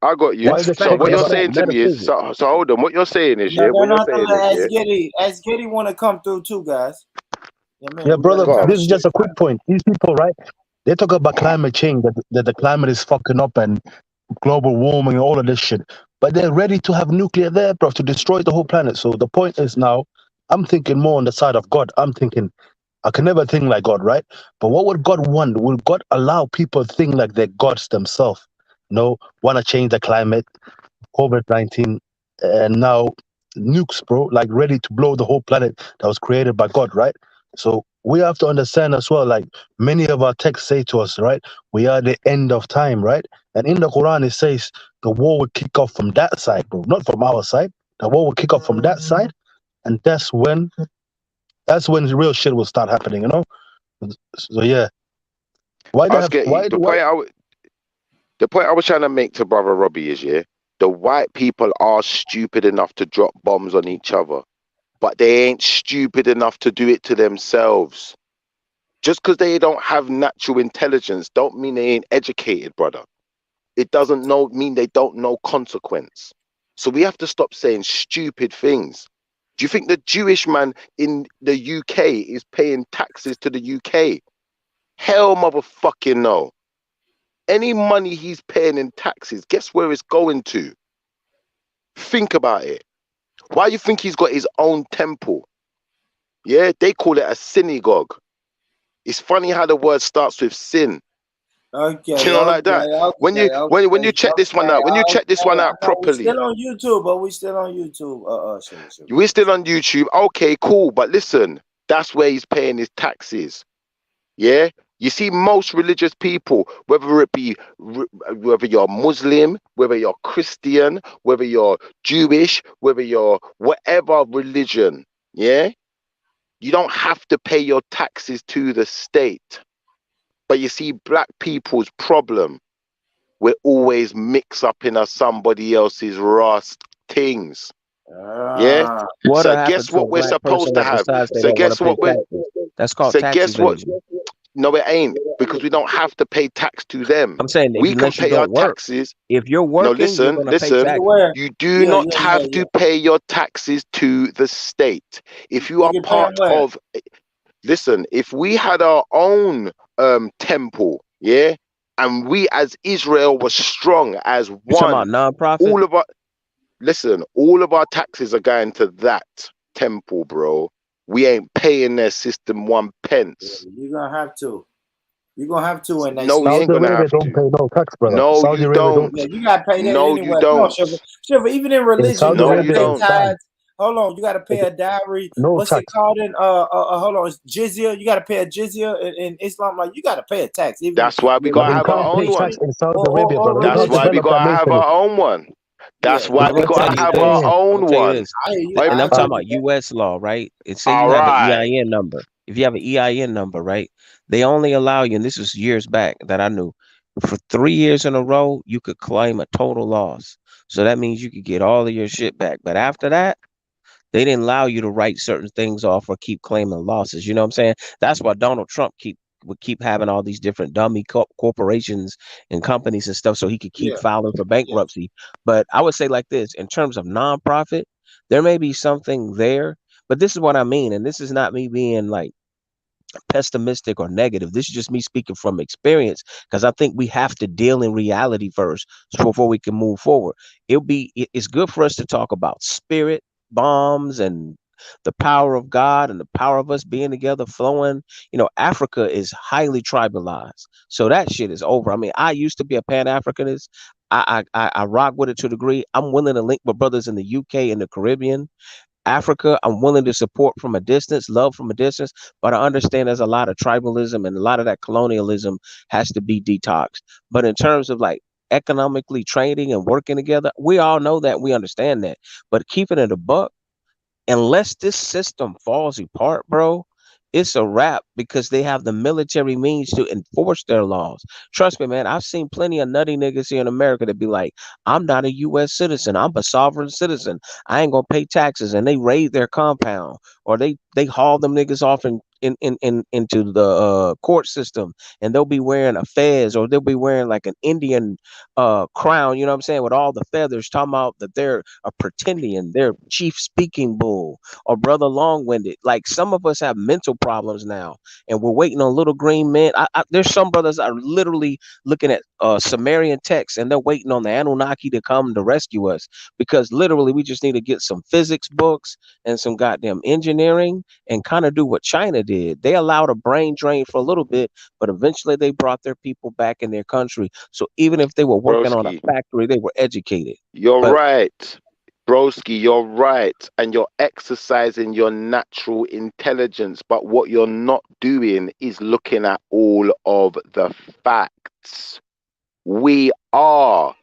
I got you. Why That's is it So fact. what talking you're That's about? fact. saying to me is, Metaphysics. so hold on. What you're saying is, No, yeah. no, What you're no, saying no. is, yeah. As Getty want to come through too, guys. Yeah, man, Yeah, we let brother, him Go on. this is finish. just a quick point. These people, right? They talk about climate change, that the climate is fucking up and global warming and all of this shit. But they're ready to have nuclear there, bro, to destroy the whole planet. So the point is now, I'm thinking more on the side of God. I'm thinking, I can never think like God, right? But what would God want? Will God allow people to think like they're gods themselves? No, want to change the climate, COVID-19, and now nukes, bro, like ready to blow the whole planet that was created by God, right? So we have to understand as well, like many of our texts say to us, right? We are the end of time, right? And in the Quran, it says the war will kick off from that side, bro, not from our side. The war will kick off from that side, and that's when the real shit will start happening, you know? So yeah, why they I have get you. The point I was trying to make to brother Robbie is, yeah, the white people are stupid enough to drop bombs on each other, but they ain't stupid enough to do it to themselves. Just because they don't have natural intelligence, don't mean they ain't educated, brother. It doesn't mean they don't know consequence. So we have to stop saying stupid things. Do you think the Jewish man in the UK is paying taxes to the UK? Hell, motherfucking no. Any money he's paying in taxes, guess where it's going to? Think about it. Why do you think he's got his own temple? Yeah, they call it a synagogue. It's funny how the word starts with sin. Okay, You know, like that. When you check this one out, I know we're properly, still on YouTube, but we're still on YouTube. Sure. we're still on YouTube. Okay, cool. But listen, that's where he's paying his taxes. Yeah. You see, most religious people, whether it be whether you're Muslim, whether you're Christian, whether you're Jewish, whether you're whatever religion, yeah, you don't have to pay your taxes to the state. But you see, black people's problem, we're always mixed up in somebody else's rust things. Yeah. What'll So happen guess to a what we're black person supposed to that have? decides they So don't want to guess pay what we're taxes? That's called so tax guess what? evasion. No, it ain't, because we don't have to pay tax to them. I'm saying We can unless you pay our don't work. taxes. If you're No, working, you're gonna pay listen. taxes. You do not have to pay your taxes to the state. If you are can pay 'em part where? of, listen, if we had our own temple, yeah, and we as Israel was strong as You talking about one, nonprofit? all of our taxes are going to that temple, bro. We ain't paying their system 1 pence. You're gonna have to. You're gonna have to, and No, we that's ain't Saudi gonna Arabia have don't to. pay no tax, brother. No, Saudi you Arabia don't. don't. yeah, you gotta pay that No, you anyway. Come on, don't. Shiver. Even in In religion, Saudi you No, gotta you Arabia, pay it's don't. banned. tithes. Hold on, you gotta pay a dowry. No What's tax. it called in hold on, it's jizya. You gotta pay a jizya in Islam. Like you gotta pay a tax, even That's why we But gotta you have religion our can't pay own tax one. in Saudi Arabia, brother. They That's can't why we develop that gotta have nation. our own one. That's why I'm we gonna tell gotta you have this. our I'm own gonna tell you one. this. And I'm talking about U.S. law, right? It say All you have an right. EIN number. If you have an EIN number, right, they only allow you, and this was years back that I knew, for 3 years in a row, you could claim a total loss. So that means you could get all of your shit back. But after that, they didn't allow you to write certain things off or keep claiming losses. You know what I'm saying? That's why Donald Trump would keep having all these different dummy corporations and companies and stuff so he could keep filing for bankruptcy. But I would say like this, in terms of nonprofit, there may be something there, but this is what I mean. And this is not me being like pessimistic or negative. This is just me speaking from experience because I think we have to deal in reality first before we can move forward. It's good for us to talk about spirit bombs and the power of God and the power of us being together flowing. You know, Africa is highly tribalized. So that shit is over. I mean, I used to be a Pan-Africanist. I rock with it to a degree. I'm willing to link with brothers in the UK and the Caribbean. Africa, I'm willing to support from a distance, love from a distance, but I understand there's a lot of tribalism and a lot of that colonialism has to be detoxed. But in terms of like economically trading and working together, we all know that, we understand that. But keeping it a buck, unless this system falls apart, bro, it's a wrap because they have the military means to enforce their laws. Trust me, man. I've seen plenty of nutty niggas here in America that be like, I'm not a U.S. citizen. I'm a sovereign citizen. I ain't gonna pay taxes, and they raid their compound or they haul them niggas off into the court system, and they'll be wearing a fez or they'll be wearing like an Indian crown. You know what I'm saying, with all the feathers, talking about that they're a pretending, they're chief speaking bull or brother long-winded. Like some of us have mental problems now, and we're waiting on little green men. There's some brothers that are literally looking at Sumerian texts, and they're waiting on the Anunnaki to come to rescue us because literally we just need to get some physics books and some goddamn engineering and kind of do what China did. They allowed a brain drain for a little bit, but eventually they brought their people back in their country. So even if they were working on a Broski, factory, they were educated. you're But right. Broski, you're right. And you're exercising your natural intelligence. But what you're not doing is looking at all of the facts. We are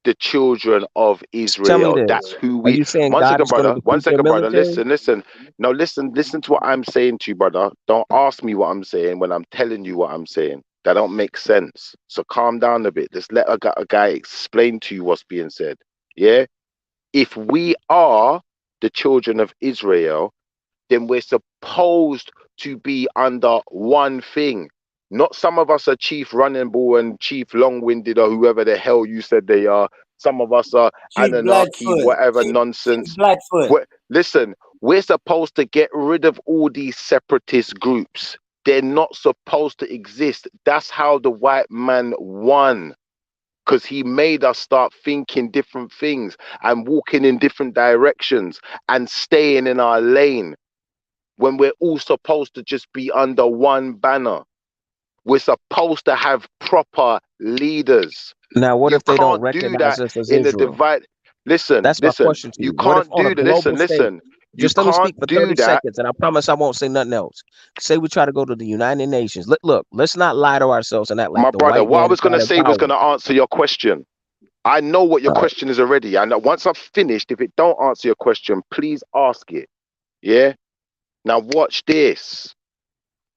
the children of tell me Israel. That's this. who Are we. you saying One God second, is going to brother. One defeat their second, brother. military? Listen. No, listen to what I'm saying to you, brother. Don't ask me what I'm saying when I'm telling you what I'm saying. That don't make sense. So calm down a bit. Just let a guy explain to you what's being said. Yeah? If we are the children of Israel, then we're supposed to be under one thing. Not some of us are Chief Running Bull and Chief Long-Winded or whoever the hell you said they are. Some of us are Chief Anunnaki, Blackfoot. whatever Chief nonsense. Blackfoot. Listen, we're supposed to get rid of all these separatist groups. They're not supposed to exist. That's how the white man won. Because he made us start thinking different things and walking in different directions and staying in our lane when we're all supposed to just be under one banner. We're supposed to have proper leaders. Now, what You if they don't can't do recognize that us as in a Israel? divide. Listen, That's my question to you you. What if can't on a do that. global stage, You just let me speak can't for do 30 that. seconds, and I promise I won't say nothing else. Say we try to go to the United Nations. Look, let's not lie to ourselves and act like My the brother, white what I man is was going not to in say was power. going to answer your question. I know what your All right. question is already. And once I've finished, if it don't answer your question, please ask it. Yeah? Now watch this.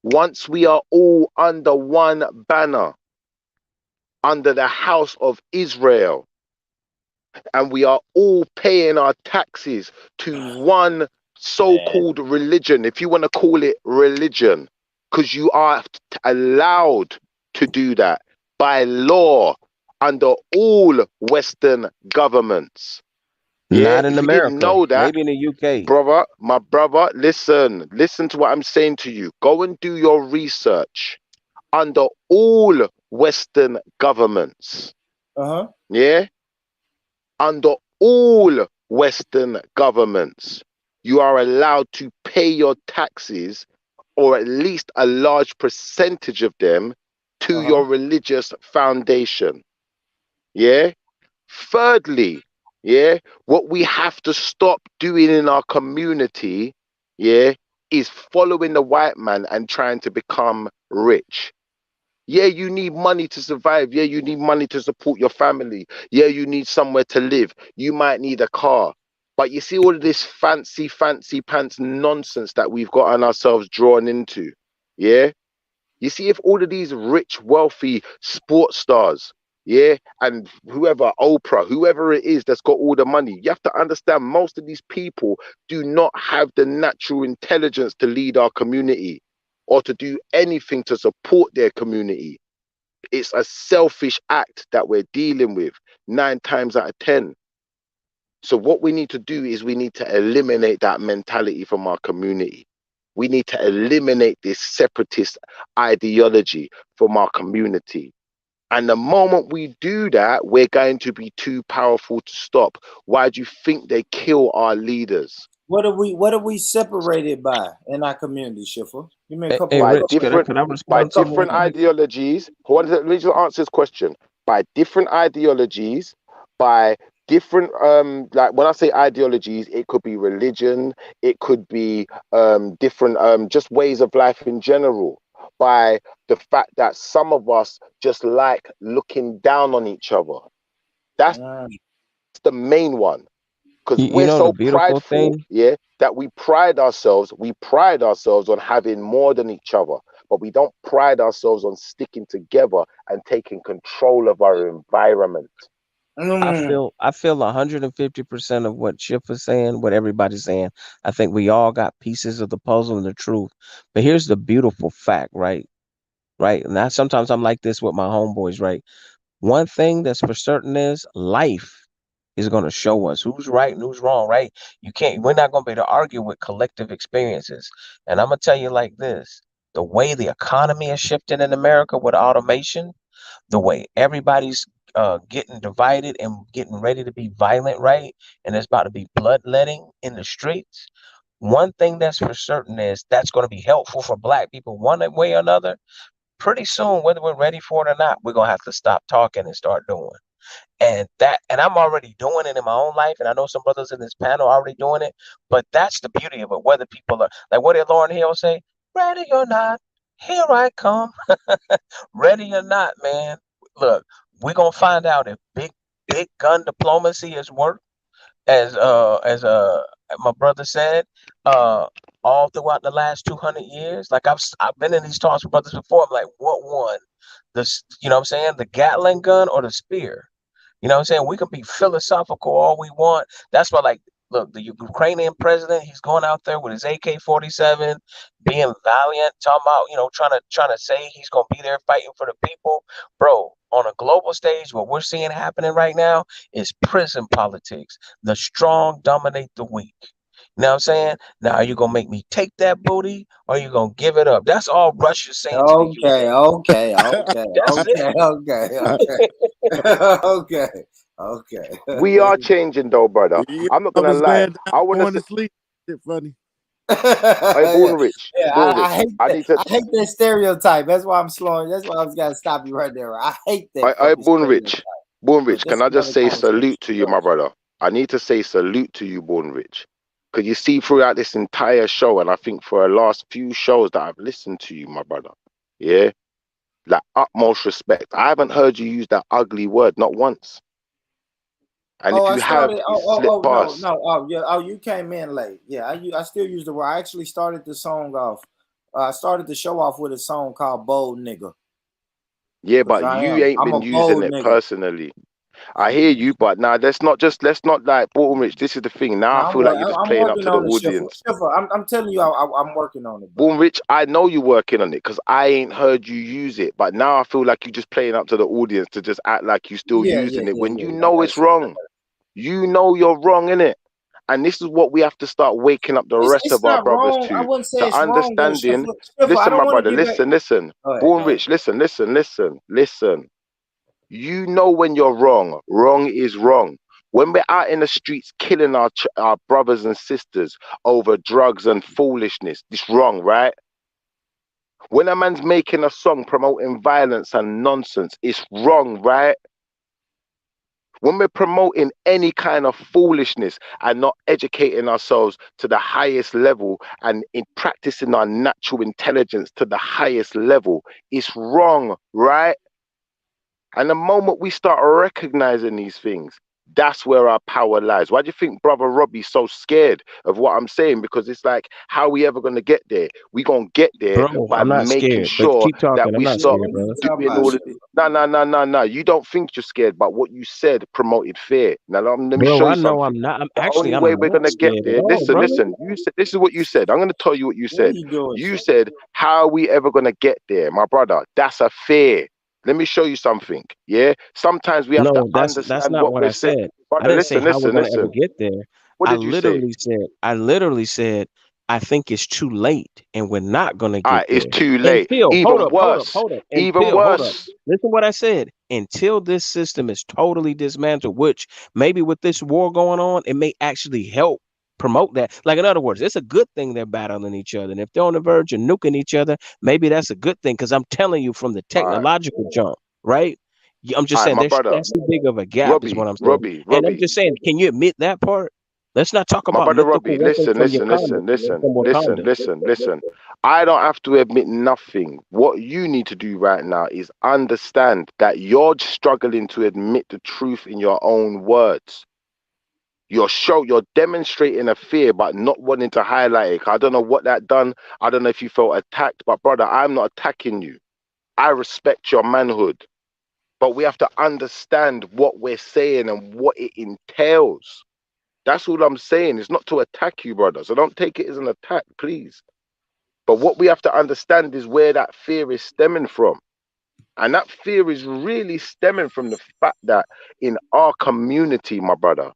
Once we are all under one banner, under the house of Israel, and we are all paying our taxes to one so-called religion, if you want to call it religion, because you are allowed to do that by law under all Western governments. Yeah, Not in if you didn't America. know that, Maybe in the UK. brother, my brother, listen to what I'm saying to you. Go and do your research under all Western governments. Yeah, under all Western governments, you are allowed to pay your taxes, or at least a large percentage of them, to your religious foundation. Yeah. Thirdly, yeah, what we have to stop doing in our community, yeah, is following the white man and trying to become rich. Yeah, you need money to survive. Yeah, you need money to support your family. Yeah, you need somewhere to live. You might need a car. But you see all of this fancy pants nonsense that we've gotten ourselves drawn into. Yeah. You see, if all of these rich, wealthy sports stars, yeah, and whoever, Oprah, whoever it is that's got all the money, you have to understand most of these people do not have the natural intelligence to lead our community or to do anything to support their community. It's a selfish act that we're dealing with 9 times out of 10. So what we need to do is we need to eliminate that mentality from our community. We need to eliminate this separatist ideology from our community. And the moment we do that, we're going to be too powerful to stop. Why do you think they kill our leaders? What are we separated by in our community, Schiffer? Give me a couple Hey, of Rich, can I respond to you real different quick? ideologies. Let me just answer this question. By different ideologies, by different like when I say ideologies, it could be religion, it could be different just ways of life in general. By the fact that some of us just like looking down on each other. That's the main one. Because You we're know the so beautiful prideful, thing? yeah, that we pride ourselves on having more than each other, but we don't pride ourselves on sticking together and taking control of our environment. I feel 150% of what Chip is saying, what everybody's saying. I think we all got pieces of the puzzle and the truth. But here's the beautiful fact, right? Right. And that sometimes I'm like this with my homeboys, right? One thing that's for certain is life is going to show us who's right and who's wrong, right? We're not going to be able to argue with collective experiences. And I'm going to tell you like this, the way the economy is shifting in America with automation, the way everybody's getting divided and getting ready to be violent, right? And there's about to be bloodletting in the streets. One thing that's for certain is that's going to be helpful for black people one way or another. Pretty soon, whether we're ready for it or not, we're going to have to stop talking and start doing. And I'm already doing it in my own life, and I know some brothers in this panel are already doing it. But that's the beauty of it. Whether people are like, what did Lauren Hill say? Ready or not, here I come. Ready or not, man. Look, we're gonna find out if big gun diplomacy has worked, as my brother said, all throughout the last 200 years. Like I've been in these talks with brothers before. I'm like, what won? You know what I'm saying? The Gatling gun or the spear? You know what I'm saying? We can be philosophical all we want. That's why, like, look, the Ukrainian president, he's going out there with his AK-47, being valiant, talking about, trying to say he's gonna be there fighting for the people. Bro, on a global stage, what we're seeing happening right now is prison politics. The strong dominate the weak. You know what I'm saying? Now, are you gonna make me take that booty, or are you gonna give it up? That's all Russia's saying to the Okay, Ukraine. okay, That's it. okay. We are changing though, brother. Yeah, I'm not I gonna was lie. laying down I wanna going say, to sleep. Shit funny. hey, Yeah, Born I Rich, hate I that. need to, I hate that stereotype. That's why I'm slowing. That's why I was gotta stop you right there. I hate that I fucking Born stereotype. Rich, Born But Rich. that's Can I just another say conversation. salute to you, my brother? I need to say salute to you, Born Rich. Because you see, throughout this entire show, and I think for the last few shows that I've listened to you, my brother, yeah, like utmost respect. I haven't heard you use that ugly word not once. And Oh, if I you have, started. it's slipped No, past. no. Oh, yeah. Oh, you came in late. Yeah, I still use the word. I actually started the song off. I started the show off with a song called "Bold Nigga" Yeah, because but you ain't I'm been a using bold it nigga. personally. I hear you, but now let's not like Bolton Rich. This is the thing. Now No, I feel like you're just I'm playing up working to the on the shift. audience. I'm telling you, I'm working on it, bro. Bolton Rich, I know you're working on it because I ain't heard you use it. But now I feel like you're just playing up to the audience to just act like you're still using it when you I know it's got you. wrong. You know you're wrong, innit? And this is what we have to start waking up the rest It's of our not brothers wrong. I to. wouldn't say To it's wrong though, understanding. Schiffer, I Listen, don't my want brother, to get back. listen. Go ahead. Born Rich, listen. You know when you're wrong. Wrong is wrong. When we're out in the streets killing our brothers and sisters over drugs and foolishness, it's wrong, right? When a man's making a song promoting violence and nonsense, it's wrong, right? When we're promoting any kind of foolishness and not educating ourselves to the highest level and in practicing our natural intelligence to the highest level, it's wrong, right? And the moment we start recognizing these things, that's where our power lies. Why do you think Brother Robbie's so scared of what I'm saying? Because it's like, how are we ever going to get there? We're going to get there Bro, by I'm not making scared, but sure keep talking. that I'm we not stop scared, brother. doing all of this. No. You don't think you're scared, but what you said promoted fear. Now, let me Bro, show I you know something. I'm not. The only I'm way we're not going to get scared at there, all, brother. listen. You said, this is what you said. I'm going to tell you what you What are said. you doing, You Schiffer? said, how are we ever going to get there? My brother, that's a fear. Let me show you something. Yeah. Sometimes we have to No, that's understand not what what we're I saying. said. I Brother, didn't say listen, how we're listen, gonna ever listen. get there. What did you say? I literally said, I think it's too late and we're not gonna All get right, it's there. too late. Until Even worse. Even hold up. worse. Listen what I said. Until this system is totally dismantled, which maybe with this war going on, it may actually help promote that. Like in other words, it's a good thing they're battling each other. And if they're on the verge of nuking each other, maybe that's a good thing. Because I'm telling you from the All right. technological jump, right? I'm just All right, saying my brother. that's too big of a gap, is what I'm saying. And I'm Robbie. just saying, can you admit that part? Let's not talk My about brother mythical Robbie, weapons listen, from listen, Wakanda. listen, listen, From Wakanda. listen. I don't have to admit nothing. What you need to do right now is understand that you're struggling to admit the truth in your own words. You're demonstrating a fear, but not wanting to highlight it. I don't know what that done. I don't know if you felt attacked, but brother, I'm not attacking you. I respect your manhood, but we have to understand what we're saying and what it entails. That's all I'm saying. It's not to attack you, brother. So don't take it as an attack, please. But what we have to understand is where that fear is stemming from. And that fear is really stemming from the fact that in our community, my brother,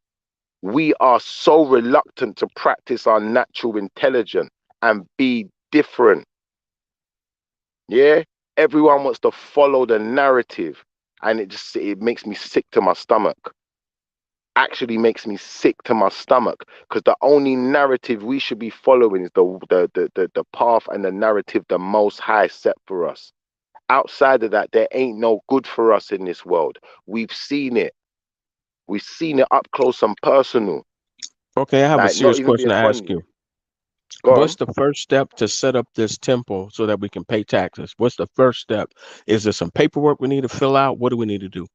we are so reluctant to practice our natural intelligence and be different. Yeah? Everyone wants to follow the narrative, and it makes me sick to my stomach. Actually makes me sick to my stomach, because the only narrative we should be following is the path and the narrative the Most High set for us. Outside of that, there ain't no good for us in this world. We've seen it. We've seen it up close and personal. Okay, I have a Like, not serious even question being to ask funny. you. Go What's on. the first step to set up this temple so that we can pay taxes? What's the first step? Is there some paperwork we need to fill out? What do we need to do?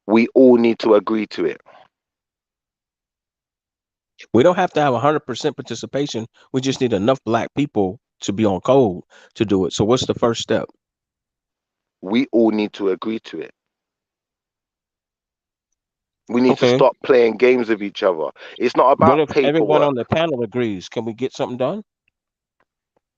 We all need to agree to it. We don't have to have 100% participation. We just need enough black people to be on code to do it. So what's the first step? We all need to agree to it. We need to Okay. stop playing games with each other. It's not What about if everyone paperwork. on the panel agrees? Can we get something done?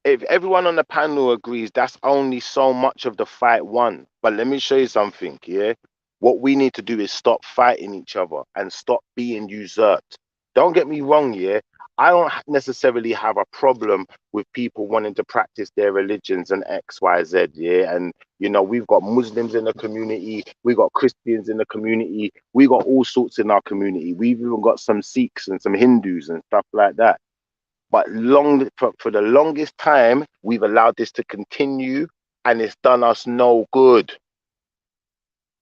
If everyone on the panel agrees, that's only so much of the fight won. But let me show you something, yeah? What we need to do is stop fighting each other and stop being usurped. Don't get me wrong, yeah? I don't necessarily have a problem with people wanting to practice their religions and X, Y, Z, yeah? And, you know, we've got Muslims in the community, we got Christians in the community, we got all sorts in our community. We've even got some Sikhs and some Hindus and stuff like that. But for the longest time, we've allowed this to continue, and it's done us no good.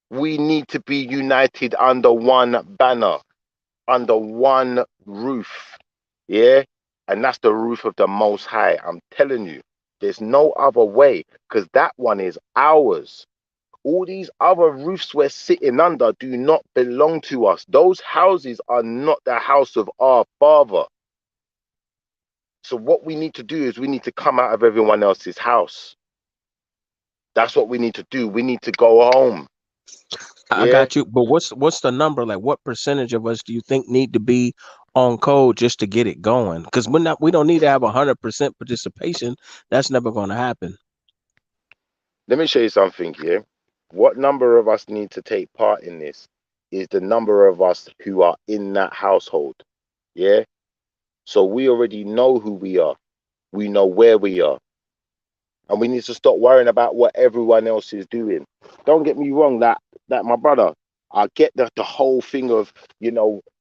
We need to be united under one banner, under one roof. Yeah? And that's the roof of the Most High. I'm telling you, there's no other way, because that one is ours. All these other roofs we're sitting under do not belong to us. Those houses are not the house of our Father. So what we need to do is we need to come out of everyone else's house. That's what we need to do. We need to go home. I Yeah. got you. But what's the number? Like, what percentage of us do you think need to be on code just to get it going? Because we don't need to have 100% participation. That's never going to happen. Let me show you something here. What number of us need to take part in this is the number of us who are in that household. Yeah. So we already know who we are. We know where we are. And we need to stop worrying about what everyone else is doing. Don't get me wrong, that my brother, I get the whole thing of,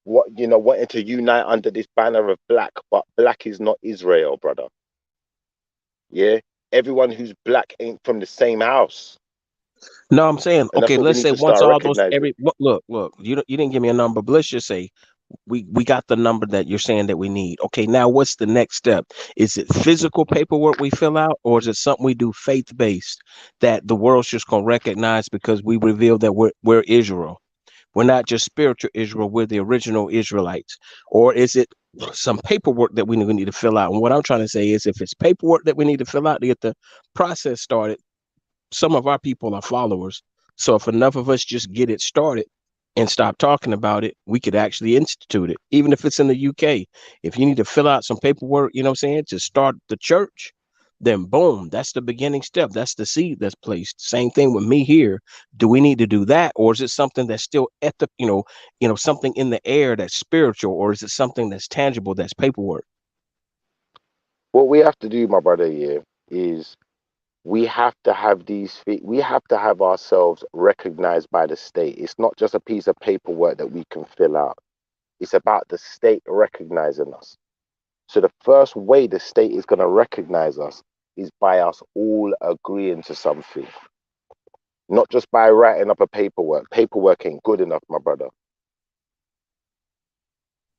wanting to unite under this banner of black, but black is not Israel, brother. Yeah. Everyone who's black ain't from the same house. No, I'm saying, And that's okay, what we let's need say to once start all those, recognizing. look, you didn't give me a number, but let's just say we got the number that you're saying that we need. Okay, now what's the next step? Is it physical paperwork we fill out, or is it something we do faith-based that the world's just going to recognize because we reveal that we're Israel? We're not just spiritual Israel, we're the original Israelites. Or is it some paperwork that we need to fill out? And what I'm trying to say is, if it's paperwork that we need to fill out to get the process started, some of our people are followers. So if enough of us just get it started and stop talking about it, we could actually institute it. Even if it's in the UK, if you need to fill out some paperwork, you know what I'm saying, to start the church, then boom, that's the beginning step. That's the seed that's placed. Same thing with me here. Do we need to do that? Or is it something that's still at the, something in the air that's spiritual, or is it something that's tangible, that's paperwork? What we have to do, my brother, here is we have to have we have to have ourselves recognized by the state. It's not just a piece of paperwork that we can fill out. It's about the state recognizing us. So the first way the state is going to recognize us is by us all agreeing to something. Not just by writing up a paperwork. Paperwork ain't good enough, my brother.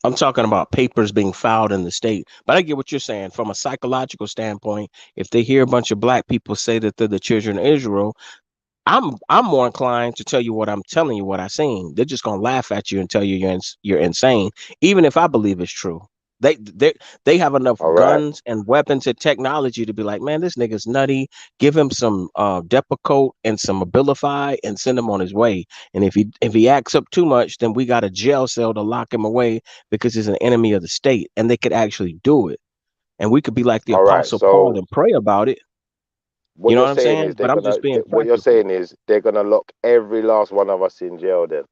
I'm talking about papers being filed in the state. But I get what you're saying. From a psychological standpoint, if they hear a bunch of black people say that they're the children of Israel, I'm more inclined to tell you what I'm telling you, what I seen. They're just gonna laugh at you and tell you you're insane, even if I believe it's true. They have enough All right. guns and weapons and technology to be like, man, this nigga's nutty. Give him some Depakote and some Abilify and send him on his way. And if he acts up too much, then we got a jail cell to lock him away because he's an enemy of the state. And they could actually do it. And we could be like the All right. Apostle Paul So and pray about it. what You know you're what I'm saying is saying? But I'm just being what you're practical. saying is they're gonna lock every last one of us in jail. Then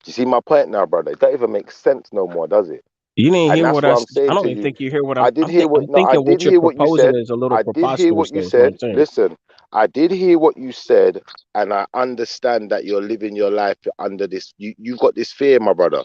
you see my point now, brother? It don't even make sense no more, does it? You didn't And hear that's what what I'm saying I don't to even you. think you hear what I did hear what I'm no, I thinking did what you're hear what you proposing said. is a little I did hear preposterous what you though, is what I'm said. saying. Listen, I did hear what you said, and I understand that you're living your life under this. You've got this fear, my brother,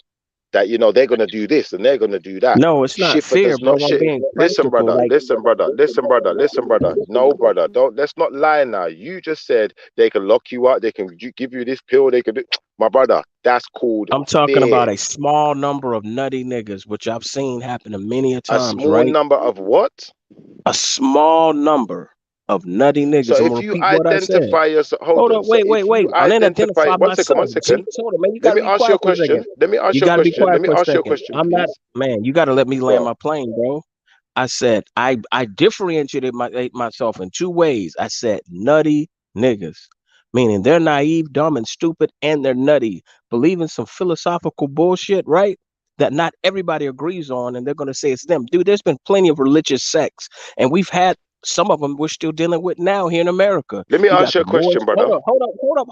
that they're gonna do this and they're gonna do that. No, it's not Shifter fear, does not bro. I'm shit. being Listen, practical. brother. Like, Listen, brother. Listen, brother. Listen, brother. No, brother. Don't. Let's not lie now. You just said they can lock you out. They can give you this pill. They can do. My brother, that's called I'm talking fear. about a small number of nutty niggas, which I've seen happen many a A times, small right? number of what? A small number of nutty So niggas. I'm gonna if you repeat what I said. identify yourself, hold Hold on. up, So wait, if you wait. I didn't identify, identify one second, one myself. second. Jesus, hold on, man. You Let gotta me be ask you a quiet for a second. question. Let me ask You you a gotta be question. quiet Let me for a ask you a second. question, I'm not, please. man. You gotta let me Go land on. my plane, bro. I said I differentiated myself in two ways. I said nutty niggas, meaning they're naive, dumb, and stupid, and they're nutty, believing some philosophical bullshit, right? That not everybody agrees on, and they're gonna say it's them. Dude, there's been plenty of religious sects, and we've had some of them we're still dealing with now here in America. Let me We ask got you the a Moorish. question, brother. Hold up.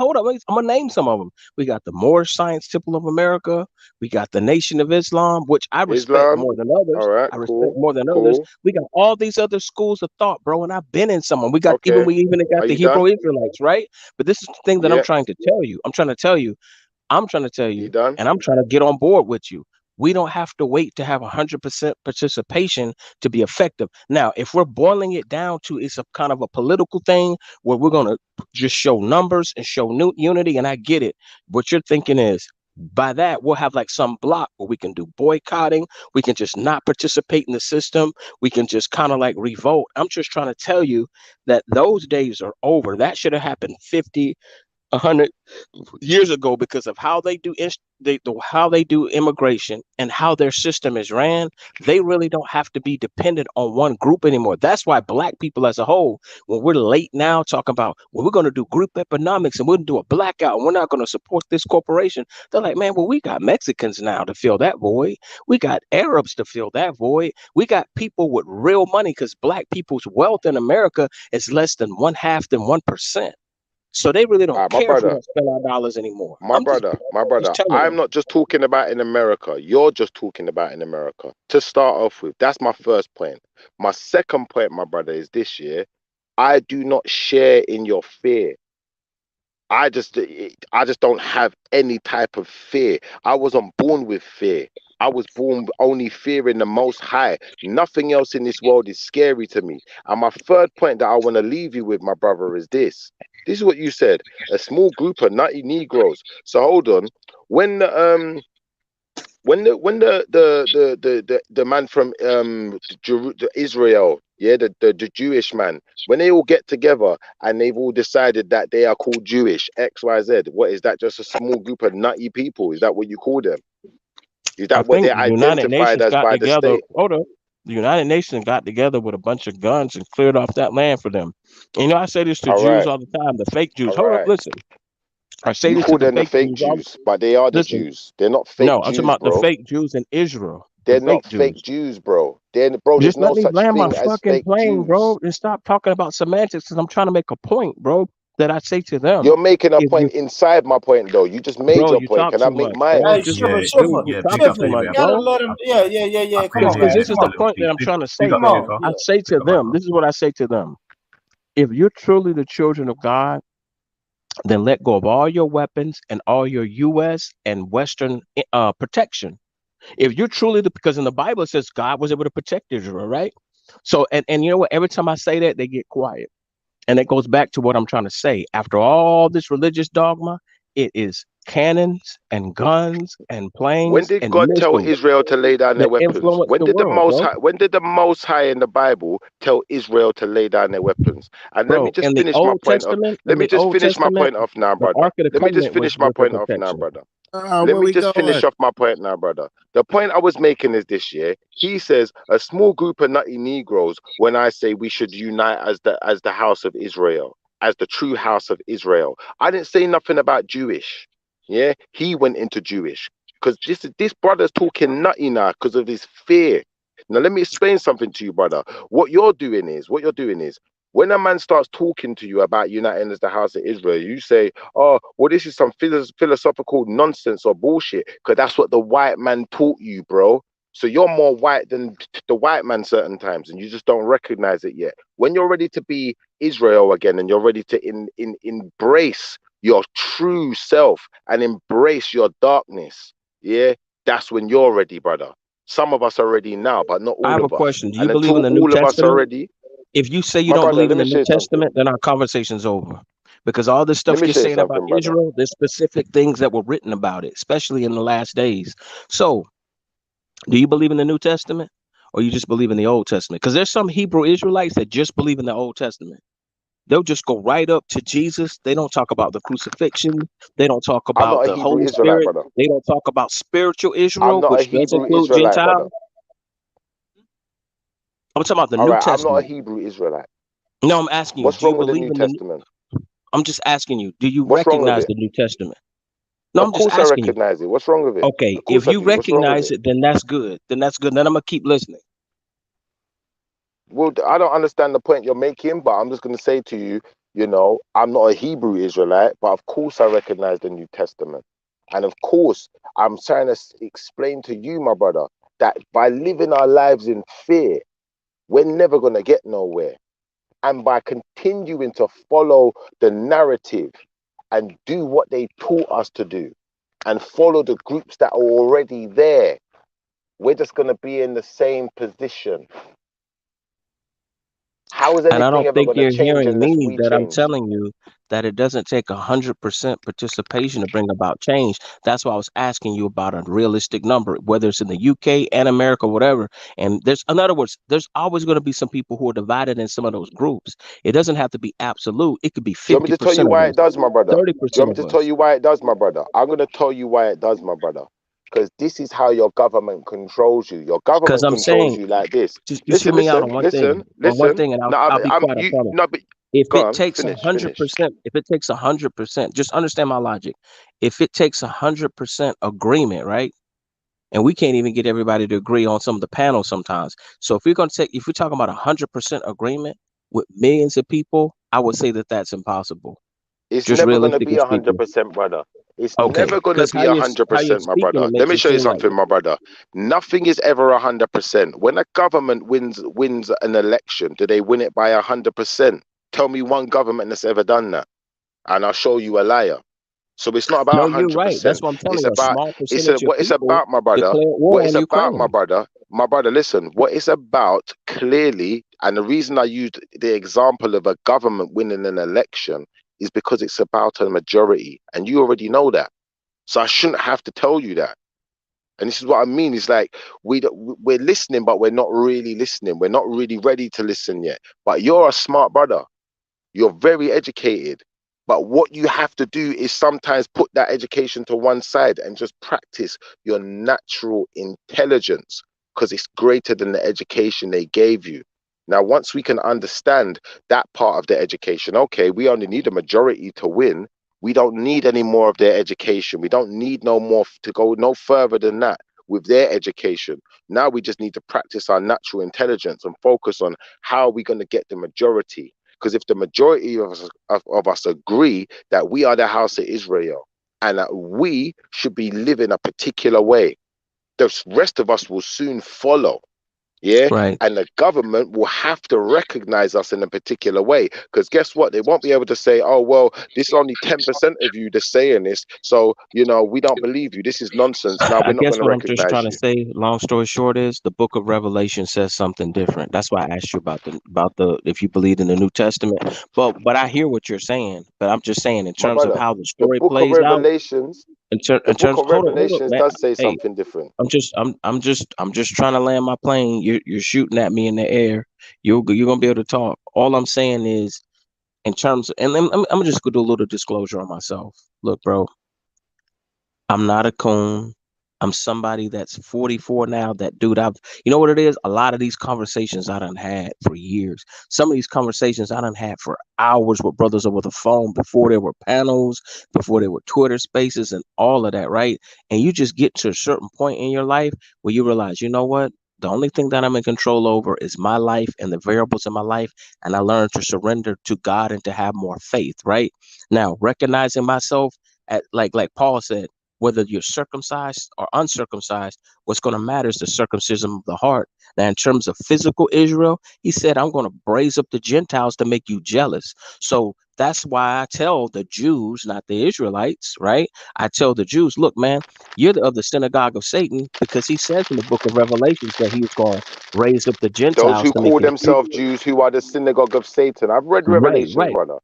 I'm gonna name some of them. We got the Moorish Science Temple of America. We got the Nation of Islam, which I respect Islam. more than All others. right. I respect Cool. more than others. Cool. We got all these other schools of thought, bro, and I've been in some of them. Okay. We even Are got the you Hebrew done? Israelites, right? But this is the thing that I'm Yeah. trying to tell you. I'm trying to tell You you, done? and I'm trying to get on board with you. We don't have to wait to have 100% participation to be effective. Now, if we're boiling it down to it's a kind of a political thing where we're going to just show numbers and show new unity, and I get it. What you're thinking is by that, we'll have like some block where we can do boycotting. We can just not participate in the system. We can just kind of like revolt. I'm just trying to tell you that those days are over. That should have happened 50, 100 years ago because of how they do how they do immigration and how their system is ran. They really don't have to be dependent on one group anymore. That's why black people as a whole, when we're late now talking about, well, we're going to do group economics and we're going to do a blackout and we're not going to support this corporation, they're like, man, well, we got Mexicans now to fill that void. We got Arabs to fill that void. We got people with real money because black people's wealth in America is less than one half than 1%. So they really don't My care if we brother. don't spend our dollars anymore. My brother. My I'm just brother. telling I'm you. not just talking about in America. You're just talking about in America. To start off with, that's my first point. My second point, my brother, is this year. I do not share in your fear. I just don't have any type of fear. I wasn't born with fear. I was born only fearing the most high. Nothing else in this world is scary to me. And my third point that I want to leave you with, my brother, is this. This is what you said. A small group of nutty Negroes. So hold on. When the man from the Israel, yeah, the Jewish man, when they all get together and they've all decided that they are called Jewish, XYZ, what is that? Just a small group of nutty people? Is that what you call them? Is I that what think they're the United identified Nations as got by the together. state? Hold up. The United Nations got together with a bunch of guns and cleared off that land for them. And, I say this to All Jews right, all the time, the fake Jews. all Hold up, right. listen. I say You this to call the them the fake fake Jews. Jews, but they are the Listen, Jews. They're not fake no, I'm talking Jews, about the bro. fake Jews in Israel. The They're fake not fake Jews. Jews, bro. Bro, there's Just no let me such land my thing as fucking fake plane, Jews. bro, and stop talking about semantics because I'm trying to make a point, bro, that I say to them. You're making a If you point inside my point, though. You just made Bro, your you point. talk Can I too make much, mine? bro. Hey, Just Shiver, Yeah, Shiver, dude, you talk big up too Shiver. much, You anyway. gotta bro. let him. Yeah, yeah, yeah, I yeah. Come came on, here Because man. this just is Come for a the on, little point that piece. I'm trying to Big say, up, come on. bro. Shiva. I Yeah. say to Big up, my them, bro. this is what I say to them. If you're truly the children of God, then let go of all your weapons and all your U.S. and Western protection. If you're truly because in the Bible it says God was able to protect Israel, right? So, and you know what? Every time I say that, they get quiet. And it goes back to what I'm trying to say. After all this religious dogma, it is cannons and guns and When planes did and God tell missiles Israel to lay down their that weapons? influence the world, bro. When did the Most High in the Bible tell Israel to lay down their weapons? And let me Bro, just in the finish my Old point off. Testament, Let me just finish my point off now, the brother. Ark of the Let me just Covenant was finish my for point off now, protection. brother. Let Where me we just going? finish off my point now, brother. The point I was making is this: year. He says a small group of nutty Negroes. When I say we should unite as the house of Israel, as the true house of Israel, I didn't say nothing about Jewish. Yeah, he went into Jewish because this brother's talking nutty now because of his fear. Now let me explain something to you, brother. What you're doing is when a man starts talking to you about uniting as the house of Israel, you say, oh, well, this is some philosophical nonsense or bullshit, because that's what the white man taught you, bro. So you're more white than the white man certain times, and you just don't recognize it yet. When you're ready to be Israel again, and you're ready to embrace your true self and embrace your darkness, yeah, that's when you're ready, brother. Some of us are ready now, but not I all have a of us. question. Do you And believe in until the New all of us are Testament? ready, If you say you my don't brother, believe in let the me New say something. Testament, then our conversation's over. Because all the stuff Let me you're say saying about something, brother. Israel, there's specific things that were written about it, especially in the last days. So, do you believe in the New Testament, or you just believe in the Old Testament? Because there's some Hebrew Israelites that just believe in the Old Testament. They'll just go right up to Jesus. They don't talk about the crucifixion. They don't talk I'm not about a the Hebrew Holy Israelite, Spirit. brother. They don't talk about spiritual I'm Israel, not a which does Hebrew include Israelite, brother. Gentiles. I'm talking about the All New right, I'm not a Testament. Hebrew Israelite. No, I'm asking you, What's do you wrong with the believe New in the Testament? I'm just asking you, do you What's wrong with recognize it? the New Testament? No, Of I'm just course I asking you. recognize it. What's wrong with it? Okay, Of if course I you do. What's wrong with recognize it? it, then that's good. Then that's good. Then I'm gonna keep listening. Well, I don't understand the point you're making, but I'm just going to say to you, I'm not a Hebrew Israelite, but of course I recognize the New Testament. And of course, I'm trying to explain to you, my brother, that by living our lives in fear, we're never going to get nowhere. And by continuing to follow the narrative and do what they taught us to do and follow the groups that are already there, we're just going to be in the same position. How is And I anything don't ever think going to you're change hearing unless me we that I'm change? telling you that it doesn't take 100% participation to bring about change. That's why I was asking you about a realistic number, whether it's in the UK and America, whatever. And in other words, there's always going to be some people who are divided in some of those groups. It doesn't have to be absolute. It could be Do you want me to tell 50% you of why us, it does, my brother? Do you 30% want me of to tell us. you why it does, my brother? I'm going to tell you why it does, my brother. Because this is how your government controls you. Your Because government I'm controls saying, you like this. just hear me out on one thing. On one Listen. thing, and No, I'll be quiet. I promise. no, but If go it on, takes finish. 100%, if it takes 100%, just understand my logic. If it takes 100% agreement, right? And we can't even get everybody to agree on some of the panels sometimes. So if we're talking about 100% agreement with millions of people, I would say that that's impossible. It's Just never going to be realistically speaking. 100%, brother. It's Okay, never going to because be how you're 100%, my speaking, brother. it Let makes me it show you seem like something, my brother. Nothing is ever 100%. When a government wins an election, do they win it by 100%? Tell me one government that's ever done that, and I'll show you a liar. So it's not about no, you're right. 100%. That's what I'm telling It's you. A about small percentage of what it's people about, my brother. declared What war it's on about, my Ukraine. brother. My brother, listen. What it's about clearly, and the reason I used the example of a government winning an election is because it's about a majority, and you already know that. So I shouldn't have to tell you that. And this is what I mean. It's like we're listening, but we're not really listening. We're not really ready to listen yet. But you're a smart brother. You're very educated. But what you have to do is sometimes put that education to one side and just practice your natural intelligence, because it's greater than the education they gave you. Now, once we can understand that part of the education, okay, we only need a majority to win. We don't need any more of their education. We don't need no more to go no further than that with their education. Now we just need to practice our natural intelligence and focus on how we're going to get the majority. Because if the majority of us agree that we are the house of Israel and that we should be living a particular way, the rest of us will soon follow. Yeah. Right. And the government will have to recognize us in a particular way. Because guess what? They won't be able to say, oh, well, this is only 10% of you that's saying this. So, you know, we don't believe you. This is nonsense. Now, I we're not guess going to what I'm just recognize trying to you. say, long story short, is the book of Revelation says something different. That's why I asked you about the if you believe in the New Testament. But I hear what you're saying. But I'm just saying in My terms of brother, how the the story book of plays out, Revelations, the in book terms of hold up, Revelations man. does say Hey, something different. I'm just trying to land my plane. You're shooting at me in the air. You're gonna be able to talk. All I'm saying is in terms of, and I'm just gonna do a little disclosure on myself. Look, bro, I'm not a coon. I'm somebody that's 44 now. That dude, you know what it is? A lot of these conversations I done had for years. Some of these conversations I done had for hours with brothers over the phone before there were panels, before there were Twitter spaces and all of that, right? And you just get to a certain point in your life where you realize, you know what? The only thing that I'm in control over is my life and the variables in my life. And I learned to surrender to God and to have more faith, right? Now, recognizing myself at like Paul said, whether you're circumcised or uncircumcised, what's going to matter is the circumcision of the heart. Now, in terms of physical Israel, he said, I'm going to braise up the Gentiles to make you jealous. So that's why I tell the Jews, not the Israelites, right? I tell the Jews, look, man, you're of the synagogue of Satan, because he says in the book of Revelations that he's going to raise up the Those Gentiles who to make call his themselves people. Jews, who are the synagogue of Satan. I've read Right, Revelations, right. brother.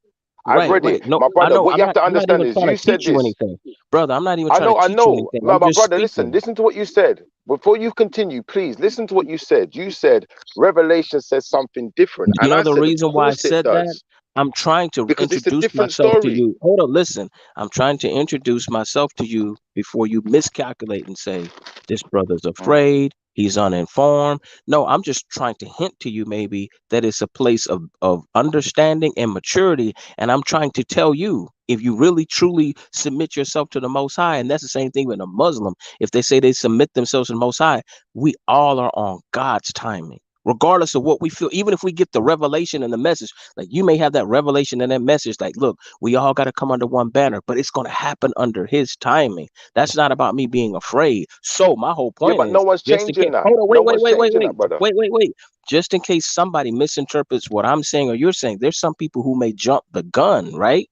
I've Right, read right. it. No, My I brother, know. what you have to I'm not understand even is trying to you said teach you this. anything, brother. I'm not even I trying know, to I teach you know. anything. No, I'm my just brother, listen, speaking. listen to what you said. Before you continue, please listen to what you said. You said Revelation says something different. You And know I the said, of reason why I course it said that? does. I'm trying to Because it's a introduce different myself to story. you. Hold on, listen. I'm trying to introduce myself to you before you miscalculate and say, this brother's afraid, he's uninformed. No, I'm just trying to hint to you maybe that it's a place of understanding and maturity. And I'm trying to tell you, if you really truly submit yourself to the Most High, and that's the same thing with a Muslim, if they say they submit themselves to the Most High, we all are on God's timing. Regardless of what we feel, even if we get the revelation and the message, like you may have that revelation and that message, like, look, we all got to come under one banner, but it's going to happen under his timing. That's not about me being afraid. So my whole Yeah, point but no is, one's just in case, changing that. hold on, No one's changing that, brother. wait. Just in case somebody misinterprets what I'm saying or you're saying, there's some people who may jump the gun, right?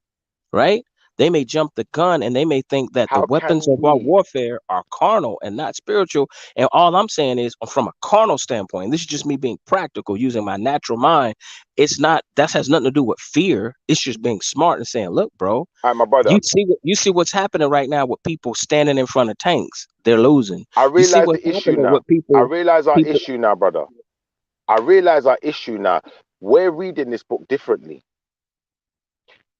Right? They may jump the gun and they may think that the How weapons can of our we? warfare are carnal and not spiritual. And all I'm saying is, from a carnal standpoint, this is just me being practical, using my natural mind. It's not, that has nothing to do with fear. It's just being smart and saying, look, bro, All right, my brother. you see what's happening right now with people standing in front of tanks. They're losing. I You see realize what's the issue happening now. with I people, realize our people. issue now, brother. I realize our issue now. We're reading this book differently.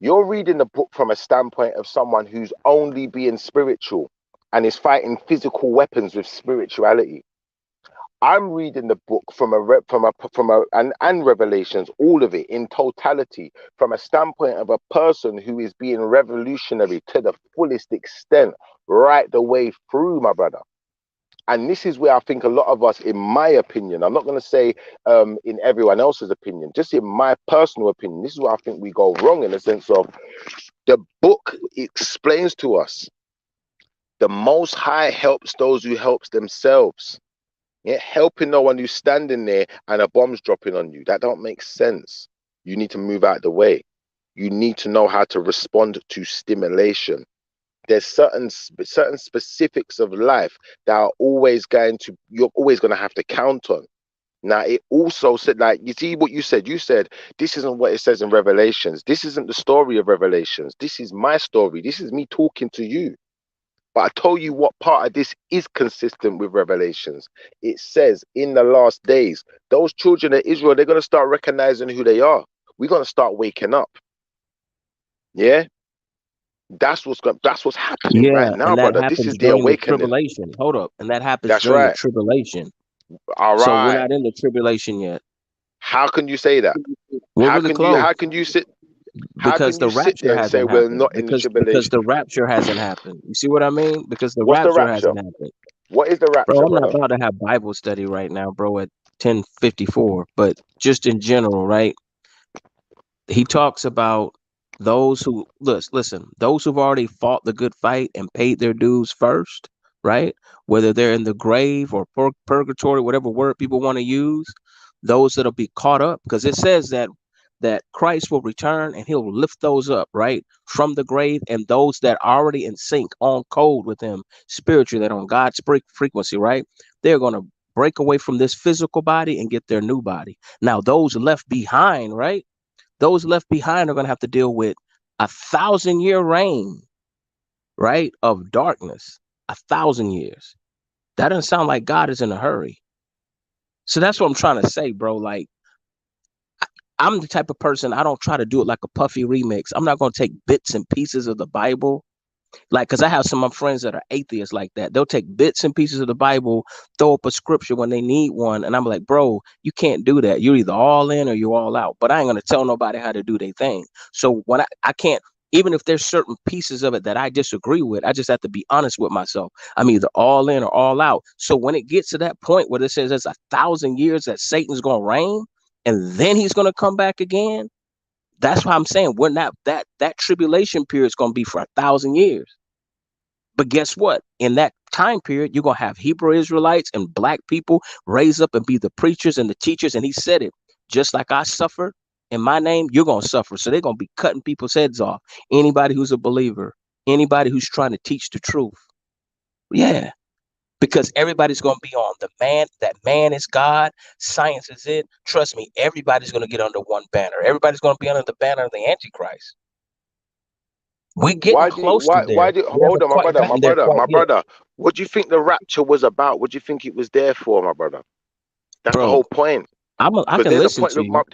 You're reading the book from a standpoint of someone who's only being spiritual and is fighting physical weapons with spirituality. I'm reading the book from and Revelations, all of it in totality, from a standpoint of a person who is being revolutionary to the fullest extent, right the way through, my brother. And this is where I think a lot of us, in my opinion, I'm not going to say in everyone else's opinion, just in my personal opinion, this is where I think we go wrong, in the sense of the book explains to us the Most High helps those who helps themselves. Yeah, helping no one who's standing there and a bomb's dropping on you. That don't make sense. You need to move out the way. You need to know how to respond to stimulation. There's certain specifics of life that are you're always going to have to count on. Now, it also said, like, you see what you said? You said, this isn't what it says in Revelations. This isn't the story of Revelations. This is my story. This is me talking to you. But I told you what part of this is consistent with Revelations. It says in the last days, those children of Israel, they're going to start recognizing who they are. We're going to start waking up. Yeah? That's what's happening right Yeah, now, and that brother. This happens is the during the awakening. tribulation. Hold up. And that happens That's during the right. tribulation. All So we're right. not in the tribulation yet. How can you say that? We're really close How can you sit because the there rapture and say hasn't we're happened. not in the Because tribulation? the rapture hasn't happened. You see what I mean? Because the What's the rapture rapture? hasn't happened. What is the Bro, rapture, I'm not brother? about to have Bible study right now, bro, at 10:54, but just in general, right? He talks about those who listen, those who've already fought the good fight and paid their dues first, right? Whether they're in the grave or purgatory, whatever word people want to use, those that'll be caught up, because it says that Christ will return and he'll lift those up, right, from the grave, and those that are already in sync, on code with him spiritually, that on God's frequency, right, they're going to break away from this physical body and get their new body. Now, those left behind, right, those left behind are going to have to deal with 1,000-year reign, right, of darkness. 1,000 years. That doesn't sound like God is in a hurry. So that's what I'm trying to say, bro. Like, I'm the type of person, I don't try to do it like a puffy remix. I'm not going to take bits and pieces of the Bible. Like, because I have some of my friends that are atheists like that. They'll take bits and pieces of the Bible, throw up a scripture when they need one. And I'm like, bro, you can't do that. You're either all in or you're all out. But I ain't going to tell nobody how to do their thing. So when I can't, even if there's certain pieces of it that I disagree with, I just have to be honest with myself. I'm either all in or all out. So when it gets to that point where it says there's 1,000 years that Satan's going to reign and then he's going to come back again, that's why I'm saying we're not that tribulation period is going to be for 1,000 years. But guess what? In that time period, you're going to have Hebrew Israelites and black people raise up and be the preachers and the teachers. And he said it, just like I suffered in my name, you're going to suffer. So they're going to be cutting people's heads off. Anybody who's a believer, anybody who's trying to teach the truth. Yeah. Because everybody's going to be on that man is God, science is it. Trust me, everybody's going to get under one banner. Everybody's going to be under the banner of the Antichrist. We're getting close to there. Hold on, my brother. What do you think the rapture was about? What do you think it was there for, my brother? That's the whole point. I can listen to you.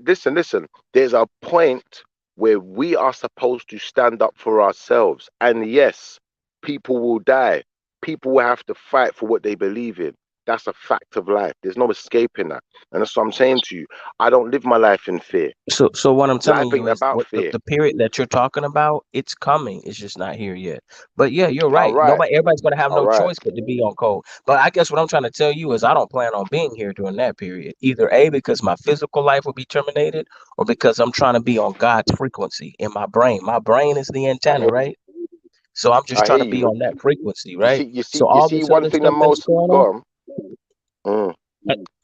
Listen. There's a point where we are supposed to stand up for ourselves. And yes, people will die. People will have to fight for what they believe in. That's a fact of life. There's no escaping that. And that's what I'm saying to you. I don't live my life in fear. So what I'm telling you is the period that you're talking about, it's coming. It's just not here yet. But yeah, you're right. Everybody's going to have no choice but to be on code. But I guess what I'm trying to tell you is I don't plan on being here during that period. Either A, because my physical life will be terminated, or because I'm trying to be on God's frequency in my brain. My brain is the antenna, right? So I'm just trying to be on that frequency, right? You see one thing the most going on.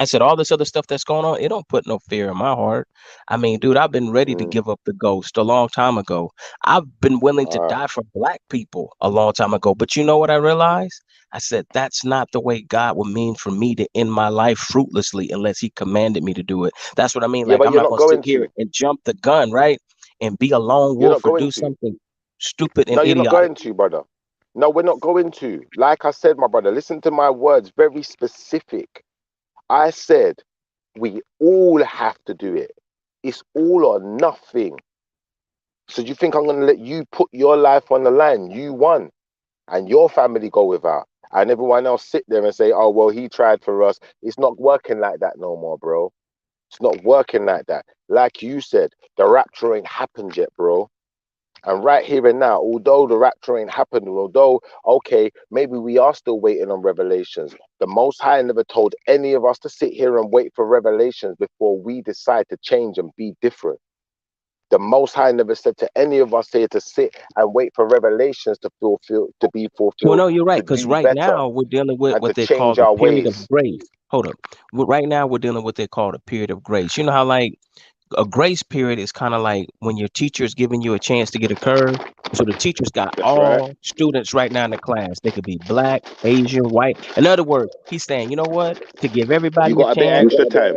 I said all this other stuff that's going on, it don't put no fear in my heart. I mean, dude, I've been ready to give up the ghost a long time ago. I've been willing to die for black people a long time ago. But you know what I realized? I said, that's not the way God would mean for me to end my life fruitlessly unless he commanded me to do it. That's what I mean. Like, I'm not going to sit here and jump the gun, right? And be a lone wolf or do something stupid and idiotic. You're not going to, brother. No, we're not going to. Like I said, my brother, listen to my words, very specific. I said, we all have to do it. It's all or nothing. So do you think I'm going to let you put your life on the line? You won. And your family go without. And everyone else sit there and say, oh, well, he tried for us. It's not working like that no more, bro. It's not working like that. Like you said, the rapture ain't happened yet, bro. And right here and now, although the rapture ain't happened, although, okay, maybe we are still waiting on revelations, the Most High never told any of us to sit here and wait for revelations before we decide to change and be different. The Most High never said to any of us here to sit and wait for revelations to be fulfilled. Well, no, you're right, because right now we're dealing with what they call the period of grace. Hold up. Right now we're dealing with what they call the period of grace. You know how, like, a grace period is kind of like when your teacher is giving you a chance to get a curve. So the teacher's got students right now in the class. They could be black, Asian, white. In other words, he's saying, you know what? To give everybody a chance. Extra time.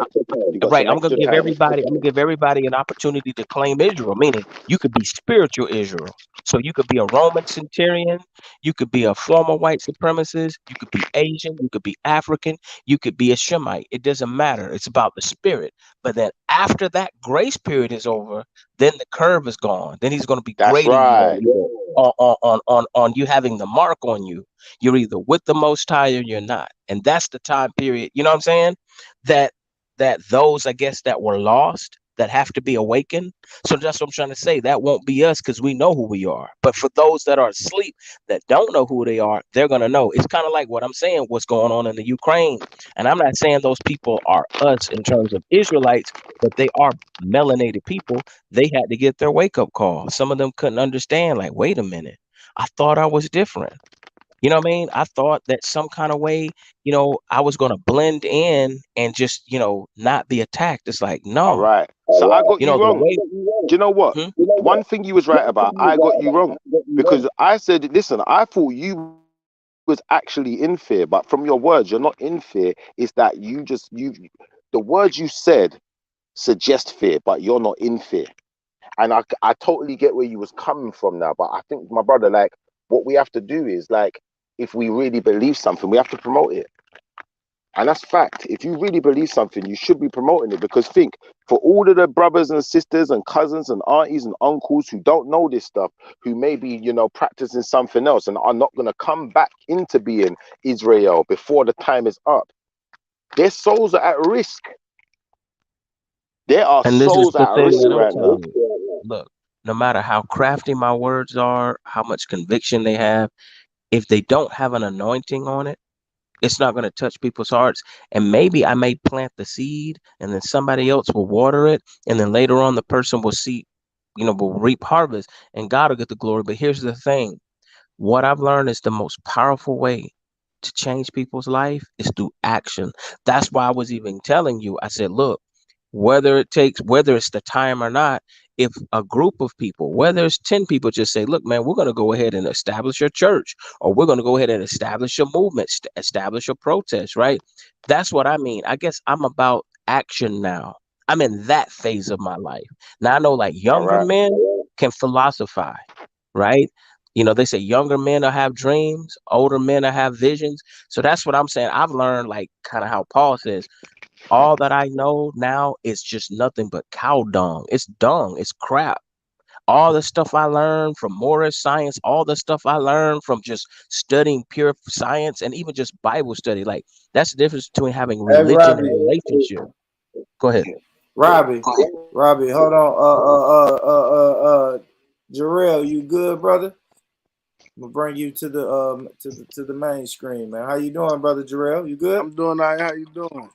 Right. I'm gonna give everybody an opportunity to claim Israel, meaning you could be spiritual Israel. So you could be a Roman centurion, you could be a former white supremacist, you could be Asian, you could be African, you could be a Shemite. It doesn't matter. It's about the spirit. But then after that grace period is over, then the curve is gone. Then he's going to be grading you on you having the mark on you. You're either with the Most High or you're not. And that's the time period, you know what I'm saying? That those, I guess, that were lost, that have to be awakened. So that's what I'm trying to say. That won't be us because we know who we are. But for those that are asleep, that don't know who they are, they're going to know. It's kind of like what I'm saying, what's going on in the Ukraine. And I'm not saying those people are us in terms of Israelites, but they are melanated people. They had to get their wake-up call. Some of them couldn't understand, like, wait a minute, I thought I was different. You know what I mean? I thought that some kind of way, I was going to blend in and just, not be attacked. It's like, All no, right. So I got you the wrong. way. Do you know what? Hmm? One thing you was right about, I got you wrong. Because I said, listen, I thought you was actually in fear, but from your words, you're not in fear. It's that the words you said suggest fear, but you're not in fear. And I totally get where you was coming from now. But I think, my brother, like, what we have to do is, like, if we really believe something, we have to promote it. And that's fact. If you really believe something, you should be promoting it. Because think, for all of the brothers and sisters and cousins and aunties and uncles who don't know this stuff, who may be, practicing something else and are not going to come back into being Israel before the time is up, their souls are at risk. There are And this is souls the at thing risk that I'm right now. telling you. Look, no matter how crafty my words are, how much conviction they have, if they don't have an anointing on it, it's not going to touch people's hearts. And maybe I may plant the seed and then somebody else will water it. And then later on, the person will see, will reap harvest and God will get the glory. But here's the thing. What I've learned is the most powerful way to change people's life is through action. That's why I was even telling you, I said, look, whether it's the time or not, if a group of people, whether it's 10 people, just say, look, man, we're going to go ahead and establish a church, or we're going to go ahead and establish a movement, establish a protest, right? That's what I mean. I guess I'm about action now. I'm in that phase of my life. Now I know like All younger right. men can philosophize, right? They say younger men will have dreams, older men will have visions. So that's what I'm saying. I've learned, like, kind of how Paul says, all that I know now is just nothing but cow dung. It's dung. It's crap. All the stuff I learned from Morris science, all the stuff I learned from just studying pure science and even just Bible study, like, that's the difference between having Hey, religion and Robbie. relationship. Go ahead. Robbie. Robbie, hold on. Jarrell, you good, brother? I'm gonna bring you to the main screen, man. How you doing, brother Jarrell? You good? I'm doing all right. How you doing?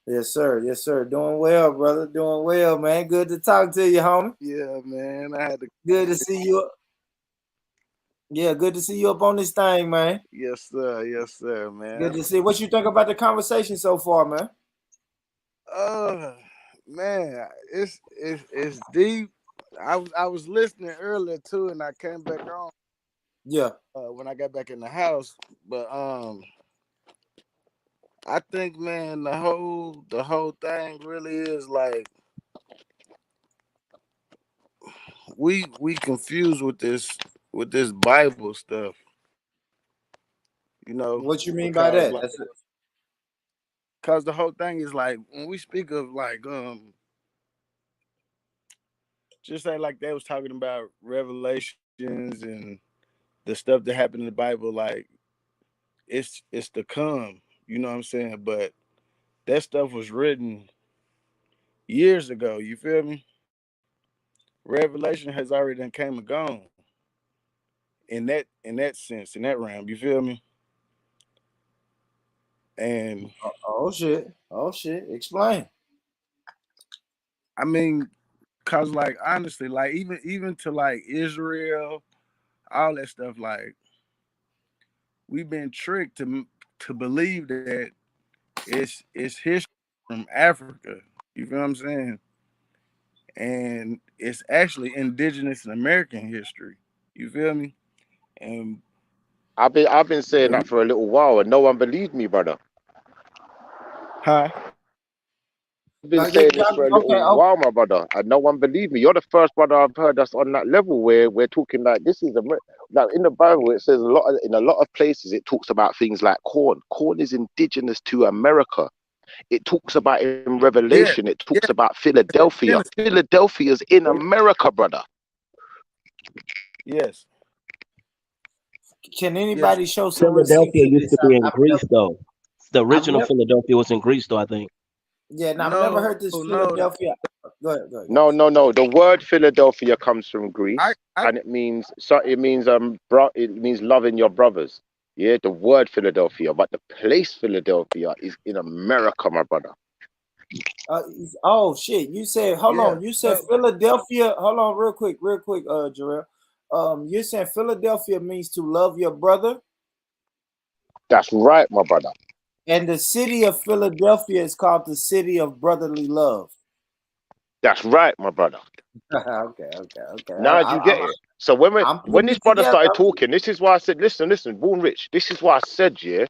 Yes, sir. Yes, sir. Doing well, brother. Doing well, man. Good to talk to you, homie. Yeah, man. I had to. Good to see you. Yeah, good to see you up on this thing, man. Yes, sir. Yes, sir, Good man. to see. What you think about the conversation so far, man? Man, it's deep. I was listening earlier too, and I came back on. Yeah. When I got back in the house, but I think, man, the whole thing really is like we confused with this Bible stuff, you know, What you mean by because that? like That's it. because the whole thing is like when we speak of like just like they was talking about revelations and the stuff that happened in the Bible, like it's to come, you know what I'm saying? But that stuff was written years ago, you feel me? Revelation has already done came and gone in that sense, in that realm, you feel me? And Oh shit. Oh shit. Explain. I mean, cause like honestly, like even to like Israel, all that stuff, like we've been tricked to believe that it's history from Africa. You feel what I'm saying? And it's actually indigenous and American history. You feel me? And I've been saying when that for a little while, and no one believed me, brother. huh? I've been saying this for a Okay. little while, my brother, and no one believed me. You're the first brother I've heard that's on that level where we're talking like this is now in the Bible. It says in a lot of places it talks about things like corn. Corn is indigenous to America. It talks about in Yeah, Revelation. It talks yeah. about Philadelphia. Genesis. Philadelphia's in America, brother. Yes, Can yes. anybody show some receipts Philadelphia of used this? to be in Greece, though. The I've original never. Philadelphia was in Greece, though, I think. Yeah, no, I've never No, heard this no. Philadelphia. Go ahead. Go ahead. No, no, no. The word Philadelphia comes from I, Greece, I, and it means loving your brothers. Yeah, the word Philadelphia, but the place Philadelphia is in America, my brother. Uh, oh shit! You said hold yeah. on. You said Well, Philadelphia. Hold on, real quick, Jarrell. You're saying Philadelphia means to love your brother? That's right, my brother. And the city of Philadelphia is called the city of brotherly love. That's right, my brother. Okay. Now do you get it? So I'm when putting this it brother together. started talking, this is why I said, listen, Born Rich. This is why I said, yeah,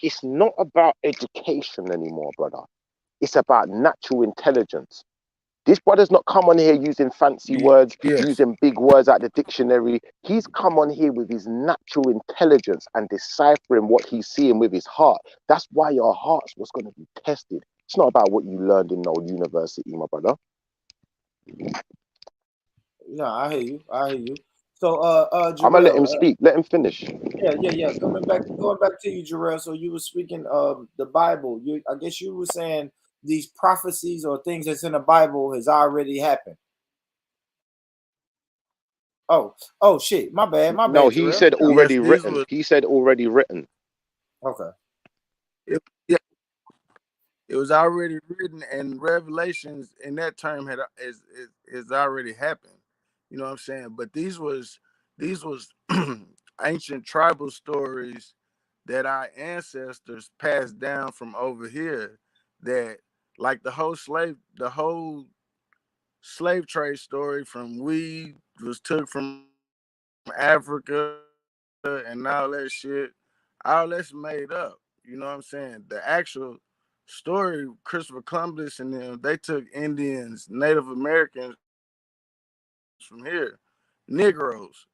it's not about education anymore, brother. It's about natural intelligence. This brother's not come on here using fancy words, Yes. using big words out the dictionary. He's come on here with his natural intelligence and deciphering what he's seeing with his heart. That's why your heart's what's going to be tested. It's not about what you learned in no university, my brother. No, I hear you. So, I'm gonna let him Jarrell, speak. Let him finish. yeah. Going back to you, Jarrell. So you were speaking of the Bible. I guess you were saying these prophecies or things that's in the Bible has already happened. Oh shit. My bad, No, he Jarrell. said Yes, already these written. were. He said already written. Okay. Yeah, it was already written, and Revelations in that term is already happened. You know what I'm saying? But these was ancient tribal stories that our ancestors passed down from over here. That like the whole slave trade story from weed was took from Africa and all that shit. All that's made up. You know what I'm saying? The actual story, Christopher Columbus and them, they took Indians, Native Americans from here, Negroes.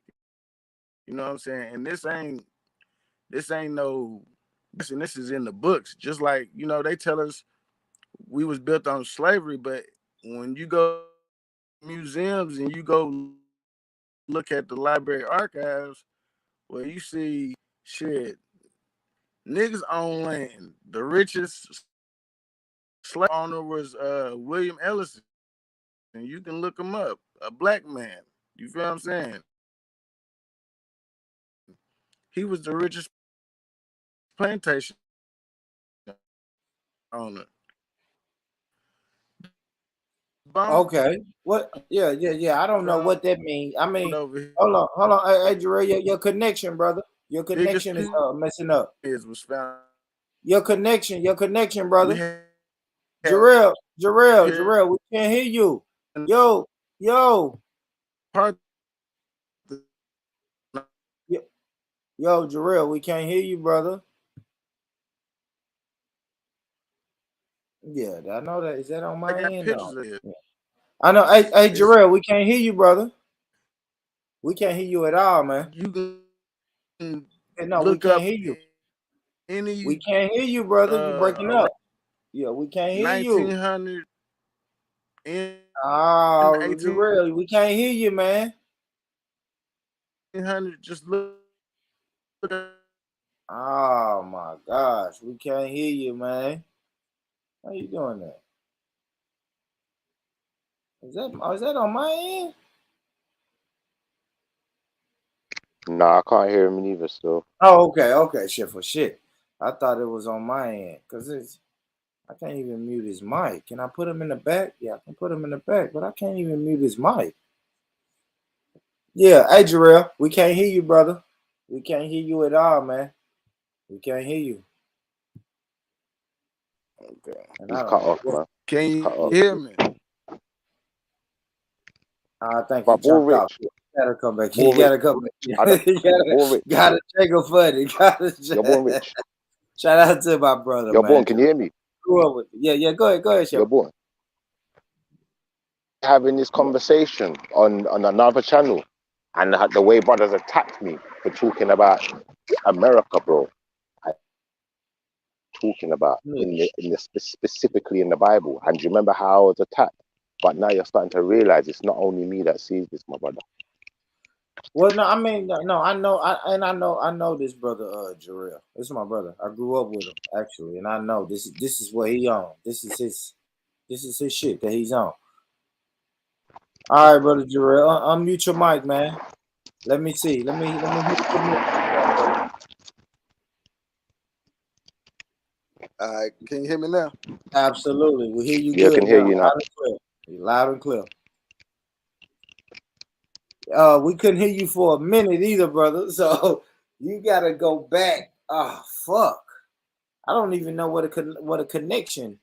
You know what I'm saying? And this ain't no. And this is in the books. Just like they tell us we was built on slavery, but when you go to museums and you go look at the library archives, well, you see shit. Niggas own land. The richest slave owner was William Ellison. And you can look him up. A black man. You feel what I'm saying? He was the richest plantation owner. Okay. What? Yeah. I don't know what that means. I mean, hold on. Hey, Jarrell, your connection, brother. Your Biggest connection is messing up. was found. Your connection, brother. We had Jarrell, we can't hear you. Yo. Part Yo, Jarrell, we can't hear you, brother. Yeah, I know that. Is that on my end? No. I know. Hey, Jarrell, we can't hear you, brother. We can't hear you at all, man. You can no, we can't hear you. We can't hear you, brother. You're breaking up. Yeah, we can't hear you. 1900 Oh, Jarrell, we can't hear you, man. 1800, just look. Oh my gosh, we can't hear you, man. How you doing that? Is that on my end? No, I can't hear him neither still. Oh, okay. Shit. I thought it was on my end because I can't even mute his mic. Can I put him in the back? Yeah, I can put him in the back, but I can't even mute his mic. Yeah, hey Jarrell, we can't hear you, brother. We can't hear you at all, man. We can't hear you. Okay. And He's cut off, man. Can you hear me? I think But he jumped off. Rich. You gotta come back. Born You gotta Rich. come back. Born Rich. Gotta check a funny. You're Born Rich. Shout out to my brother, You're man. Born. Can you hear me? Grew up with yeah. Go ahead, You're Chef. Born. Having this conversation on another channel, and the way brothers attacked me for talking about America, bro. Talking about specifically in the Bible, and do you remember how I was attacked? But now you're starting to realize it's not only me that sees this, my brother. Well, no, I mean, no, I know this brother, Jarrell. This is my brother. I grew up with him actually, and I know this is what he on. This is his shit that he's on. All right, brother Jarrell, unmute your mic, man. Let me see. Let me. Can you hear me now? Absolutely, we hear you. Yeah, good I can hear now. you now. Loud and clear. We couldn't hear you for a minute either, brother. So you gotta go back. Oh fuck! I don't even know what a connection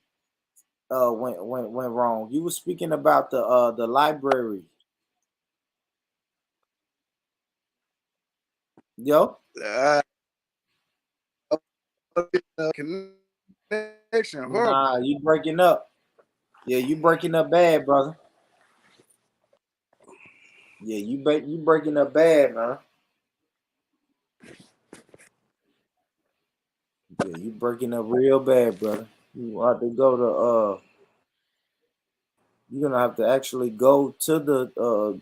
went wrong. You were speaking about the library. Yo. Connection. Nah, you breaking up. Yeah, you breaking up bad, brother. Yeah, you breaking up bad, man. Yeah, you breaking up real bad, brother. You have to go to you're gonna have to actually go to the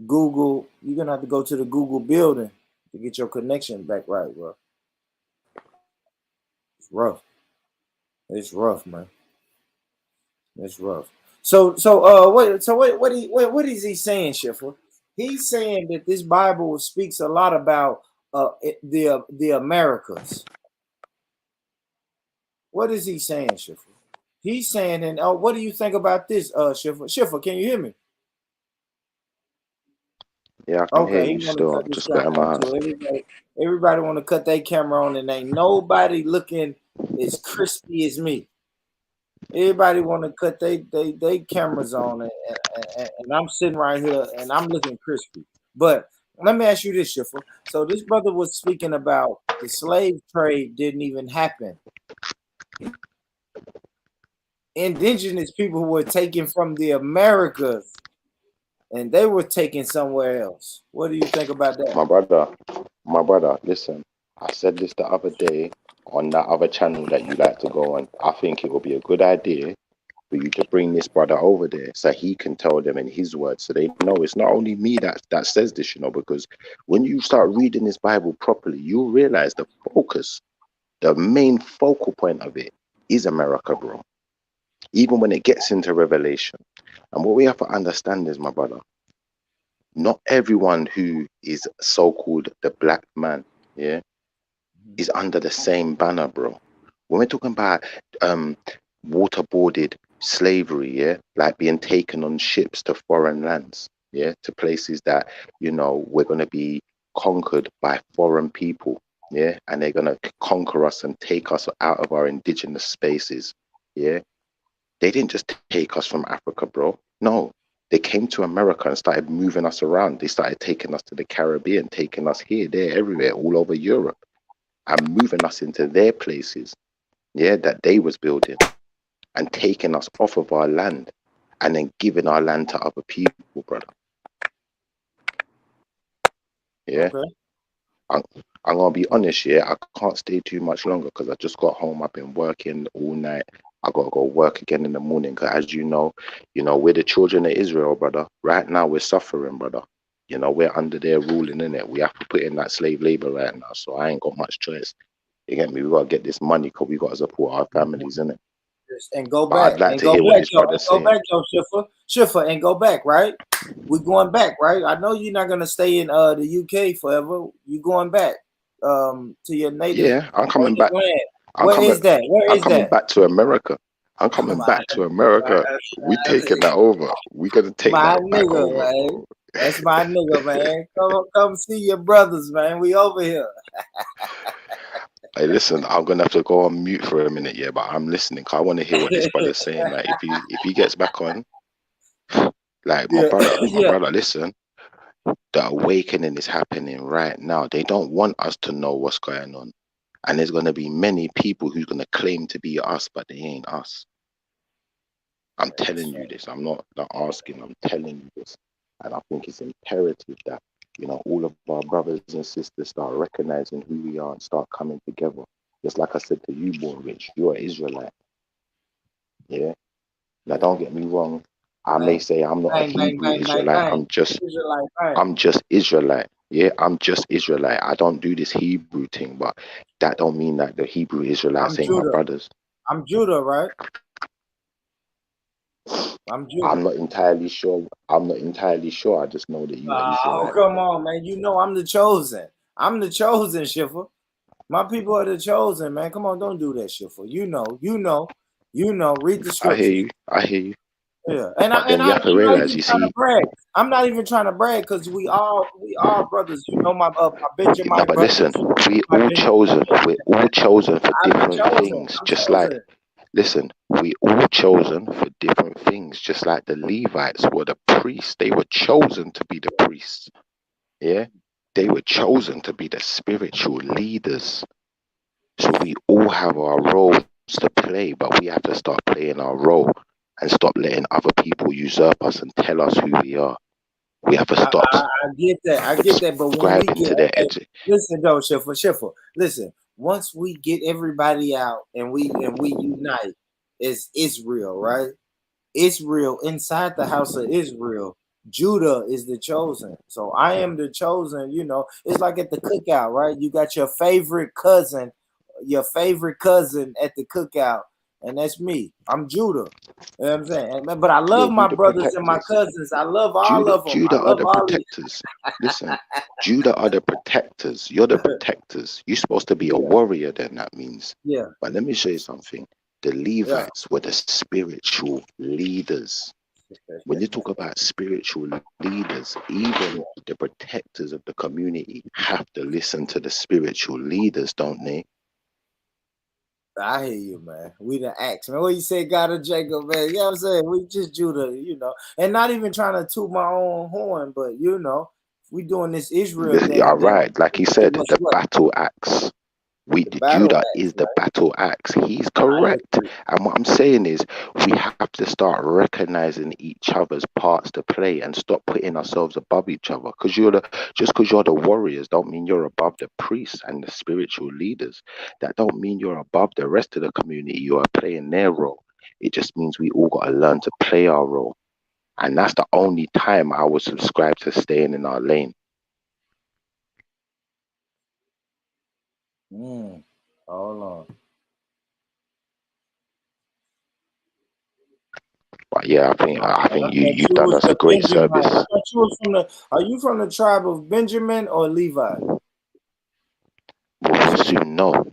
Google. You're gonna have to go to the Google building to get your connection back right, bro. It's rough. It's rough, man. It's rough. What is he saying, Schiffer? He's saying that this Bible speaks a lot about the Americas. What is he saying, Schiffer? He's saying, and what do you think about this, Schiffer? Schiffer, can you hear me? Yeah, I can hear Okay, you he want to still. cut I've this just got in camera my on house. too. Everybody want to cut their camera on, and ain't nobody looking as crispy as me. Everybody want to cut they cameras on, and I'm sitting right here, and I'm looking crispy. But let me ask you this, Schiffer. So this brother was speaking about the slave trade didn't even happen. Indigenous people were taken from the Americas, and they were taken somewhere else. What do you think about that? My brother, listen, I said this the other day on that other channel that you like to go on. I think it would be a good idea for you to bring this brother over there so he can tell them in his words so they know it's not only me that says this, because when you start reading this Bible properly, you'll realize the main focal point of it is America, bro. Even when it gets into Revelation. And what we have to understand is, my brother, not everyone who is so-called the black man, yeah, is under the same banner, bro. When we're talking about waterboarded slavery, yeah, like being taken on ships to foreign lands, yeah, to places that, we're going to be conquered by foreign people, yeah, and they're going to conquer us and take us out of our indigenous spaces, yeah. They didn't just take us from Africa, bro. No, they came to America and started moving us around. They started taking us to the Caribbean, taking us here, there, everywhere, all over Europe, and moving us into their places, yeah, that they was building, and taking us off of our land, and then giving our land to other people, brother. Yeah, Okay. I'm gonna be honest, yeah, I can't stay too much longer because I just got home. I've been working all night. I gotta go work again in the morning. Cause as we're the children of Israel, brother. Right now we're suffering, brother. We're under their ruling, in it. We have to put in that slave labor right now. So I ain't got much choice. You get me? We gotta get this money because we gotta support our families, in it. And go But back I'd like and to go hear what back, this yo, and brother's go saying. back, yo, Schiffer, and go back, right? We're going back, right? I know you're not gonna stay in the UK forever. You're going back to your native Yeah, I'm coming back. land. I'm Where coming. is that? Where I'm is coming that? back to America. I'm coming back to America. We taking that over. We gonna take My that back nigga, over, man. bro. That's my nigga, man. Come see your brothers, man. We over here. Hey, listen, I'm gonna have to go on mute for a minute, yeah, but I'm listening 'cause I want to hear what this brother's saying. Like, if he gets back on, like Yeah, my yeah. brother, listen, the awakening is happening right now. They don't want us to know what's going on, and there's gonna be many people who's gonna claim to be us, but they ain't us. I'm telling you this. I'm not asking. I'm telling you this, and I think it's imperative that all of our brothers and sisters start recognizing who we are and start coming together. Just like I said to you, boy, Rich, you're an Israelite. Yeah. Now, don't get me wrong. I may Bang, say I'm not a bang, bang, Hebrew bang, bang, Israelite. bang. I'm just Israelite, bang. I'm just Israelite. Yeah, I'm just Israelite. I don't do this Hebrew thing, but that don't mean that the Hebrew Israelites I'm ain't my Judah. brothers. I'm Judah, right? I'm Judah. I'm not entirely sure. I'm not entirely sure. I just know that you are Oh, Israelite. come on, man. You know I'm the chosen. I'm the chosen, Schiffer. My people are the chosen, man. Come on, don't do that, Schiffer. You know. Read the I hear scriptures. you. I hear you. Yeah, and But then you have to I'm not realize, even you trying to see, brag. I'm not even trying to brag because we all brothers. You know, my no, Benjamite but listen, brothers, we my all chosen. Benjamite. We're all chosen for I'm different chosen. things. I'm Just like, chosen. listen, we all chosen for different things. Just like the Levites were the priests. They were chosen to be the priests. Yeah, they were chosen to be the spiritual leaders. So we all have our roles to play, but we have to start playing our role and stop letting other people usurp us and tell us who we are. We have to stop I get that. I get that. But when we subscribing get to their okay, edge. listen though, Schiffer, listen. Once we get everybody out and we unite as Israel, right? Israel inside the house of Israel. Judah is the chosen. So I am the chosen, you know. It's like at the cookout, right? You got your favorite cousin at the cookout, and that's me. I'm Judah. You know what I'm saying? But I Yeah, love you my the brothers and my protectors. cousins. I love all of them. I Judah are love the all of you. protectors. Listen, Judah are the protectors. You're the protectors. You're supposed to be a Yeah, warrior, then that means. yeah, But let me show you something. The yeah. Levites were the spiritual leaders. When you talk about spiritual leaders, even the protectors of the community have to listen to the spiritual leaders, don't they? I hear you, man. We done asked, man. What you say, God of Jacob, man? You know what I'm saying? We just Judah, you know, and not even trying to toot my own horn, but you know, we doing this Israel You are thing. Then right. Like he hey, said, what's the what? battle axe. The The battle Judah axe, is the right? battle axe. He's I correct. agree. And what I'm saying is we have to start recognizing each other's parts to play and stop putting ourselves above each other. Because you're the warriors don't mean you're above the priests and the spiritual leaders. That don't mean you're above the rest of the community. You are playing their role. It just means we all gotta learn to play our role. And that's the only time I would subscribe to staying in our lane. Hold on. But yeah, I And I think thought you've you done was us a the great Benjamin. I service. thought you was from the. Are you from the tribe of Benjamin or Levi? We'll soon know.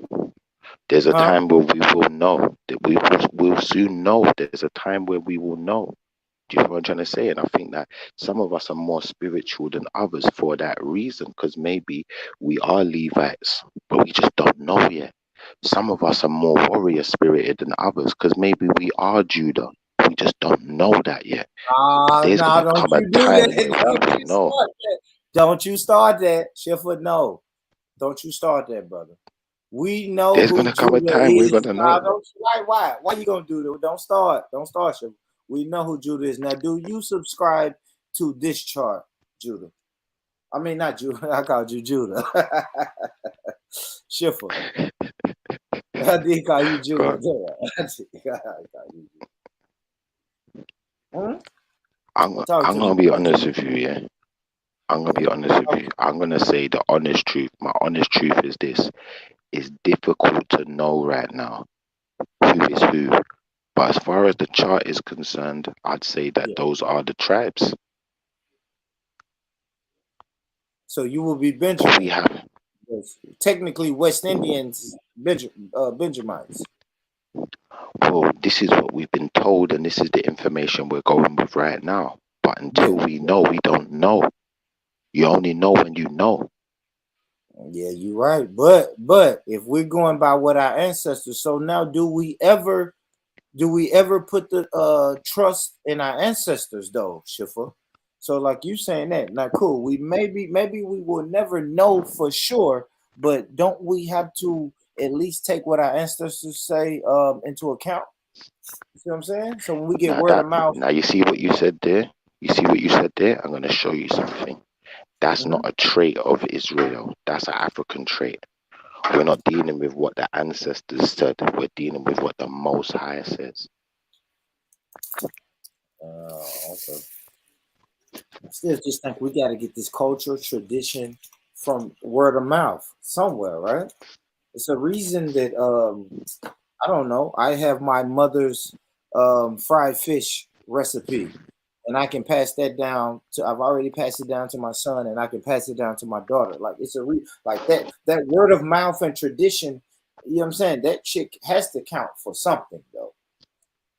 There's a Huh? time where we will know. That will soon know. There's a time where we will know. Do you know what I'm trying to say? And I think that some of us are more spiritual than others for that reason, because maybe we are Levites, but we just don't know yet. Some of us are more warrior spirited than others, because maybe we are Judah. We just don't know that yet. But there's No, gonna don't come a you do time where that. we Don't will you know. start that. Don't you start that. Shifter, no. Don't you start that, brother. We know There's who gonna come a Judah time we're is. gonna know. Why you gonna do that? Don't start. Don't start, Shifter. We know who Judah is. Now, do you subscribe to this chart, Judah? I mean, not Judah. I called you Judah. Shifter. I did call you Judah. God, I call you Judah. Hmm? I'm Talk I'm to me. gonna be Talk to honest me. with you, yeah. I'm gonna be honest with you. I'm gonna say the honest truth. My honest truth is this: it's difficult to know right now who is who. But as far as the chart is concerned, I'd say that Yeah. those are the tribes. So you will be But we Benjamin. have, Yes. Technically, West Indians, Benjamites. well, this is what we've been told, and this is the information we're going with right now. But Yeah, until we know, we don't know. You only know when you know. yeah, you're right. But if we're going by what our ancestors, so now do we ever put the trust in our ancestors though, Schiffer? So like you saying that, now cool. We maybe we will never know for sure, but don't we have to at least take what our ancestors say into account? You see what I'm saying? So when we get word of mouth, Now you see what you said there. You see what you said there. I'm gonna show you something. That's not mhm. a trait of Israel. That's an African trait. We're not dealing with what the ancestors said. We're dealing with what the Most High says. Okay. I still just think we got to get this culture tradition from word of mouth somewhere, right? It's a reason that I don't know. I have my mother's fried fish recipe, and I can pass that down to. I've already passed it down to my son, and I can pass it down to my daughter. Like it's like that word of mouth and tradition. You know what I'm saying? That chick has to count for something, though.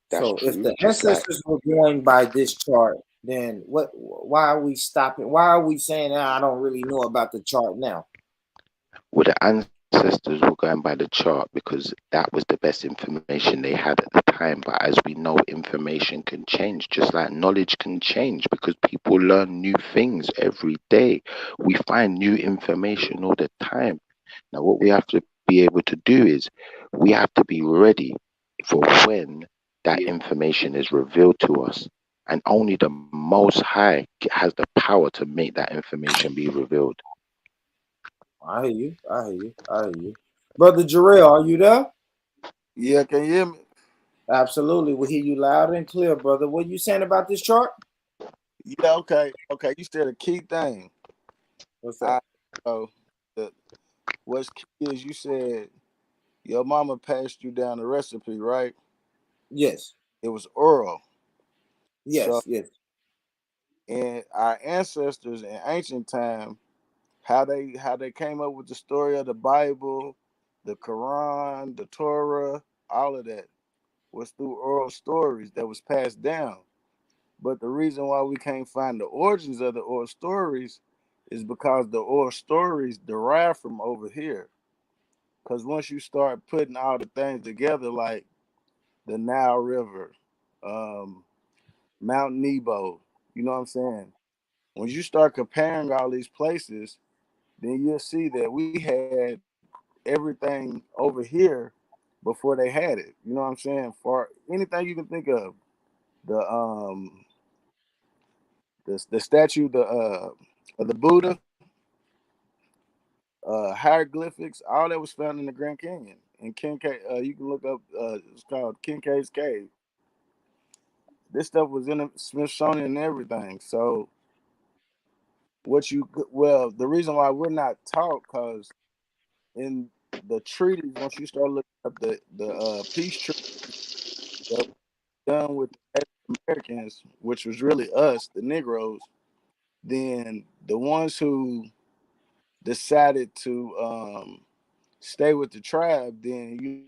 That's So if true. the Just like ancestors were going by this chart, then what? Why are we stopping? Why are we saying, I don't really know about the chart now? with the ancestors were going by the chart because that was the best information they had at the time. But as we know, information can change, just like knowledge can change because people learn new things every day. We find new information all the time. Now, what we have to be able to do is we have to be ready for when that information is revealed to us. And only the Most High has the power to make that information be revealed. I hear you. I hear you. I hear you. Brother Jarrell, are you there? Yeah, can you hear me? Absolutely. We hear you loud and clear, brother. What you saying about this chart? Yeah, okay. Okay, you said a key thing. What's I that? so the what's key is you said your mama passed you down the recipe, right? Yes. It was oral. So Yes. Yes. in our ancestors in ancient time, how they came up with the story of the Bible, the Quran, the Torah, all of that was through oral stories that was passed down. But the reason why we can't find the origins of the oral stories is because the oral stories derive from over here. Because once you start putting all the things together, like the Nile River, um, Mount Nebo, you know what I'm saying? When you start comparing all these places, then you'll see that we had everything over here before they had it. You know what I'm saying? For anything you can think of, the the statue, of the Buddha, hieroglyphics, all that was found in the Grand Canyon. And Kincaid, you can look up. It's called Kincaid's Cave. This stuff was in the Smithsonian and everything. So the reason why we're not taught, because in the treaties, once you start looking up the peace treaty that was done with the Native Americans, which was really us, the Negroes, then the ones who decided to stay with the tribe, then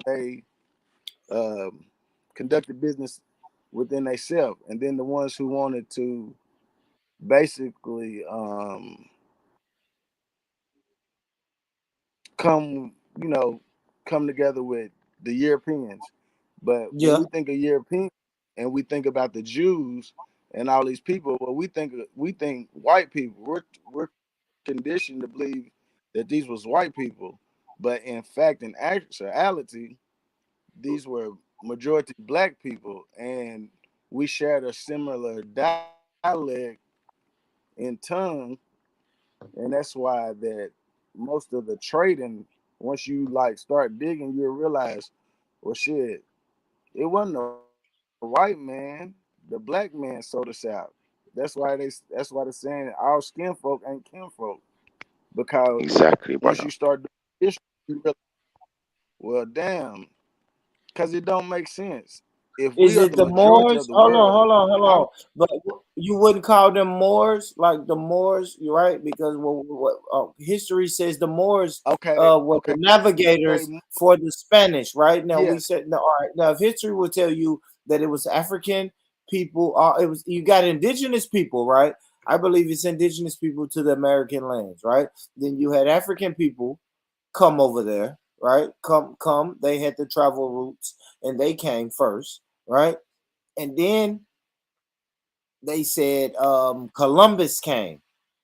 they um, conducted business within themselves, and then the ones who wanted to basically come, come together with the Europeans. But when Yeah. we think of Europeans and we think about the Jews and all these people, well, we think white people. We're conditioned to believe that these was white people, but in fact, in actuality, these were majority black people, and we shared a similar dialect and tongue, and that's why that most of the trading, once you like start digging, you'll realize, well, shit, it wasn't the white man, the black man sold us out. That's why they're saying our skin folk ain't kinfolk, because Exactly, once you brother. start doing history, you realize, well, damn, because it don't make sense. If we Is are it the the majority of Moors? the Hold on, world, hold on, hold how on. But you wouldn't call them Moors, like the Moors, you're right? Because history says the Moors were the okay, navigators for the Spanish, right? Now we yes, said, no, all right. Now, if history will tell you that it was African people, it was, you got indigenous people, right? I believe it's indigenous people to the American lands, right? Then you had African people come over there, right? Come. They had the travel routes, and they came first, right? And then they said Columbus came,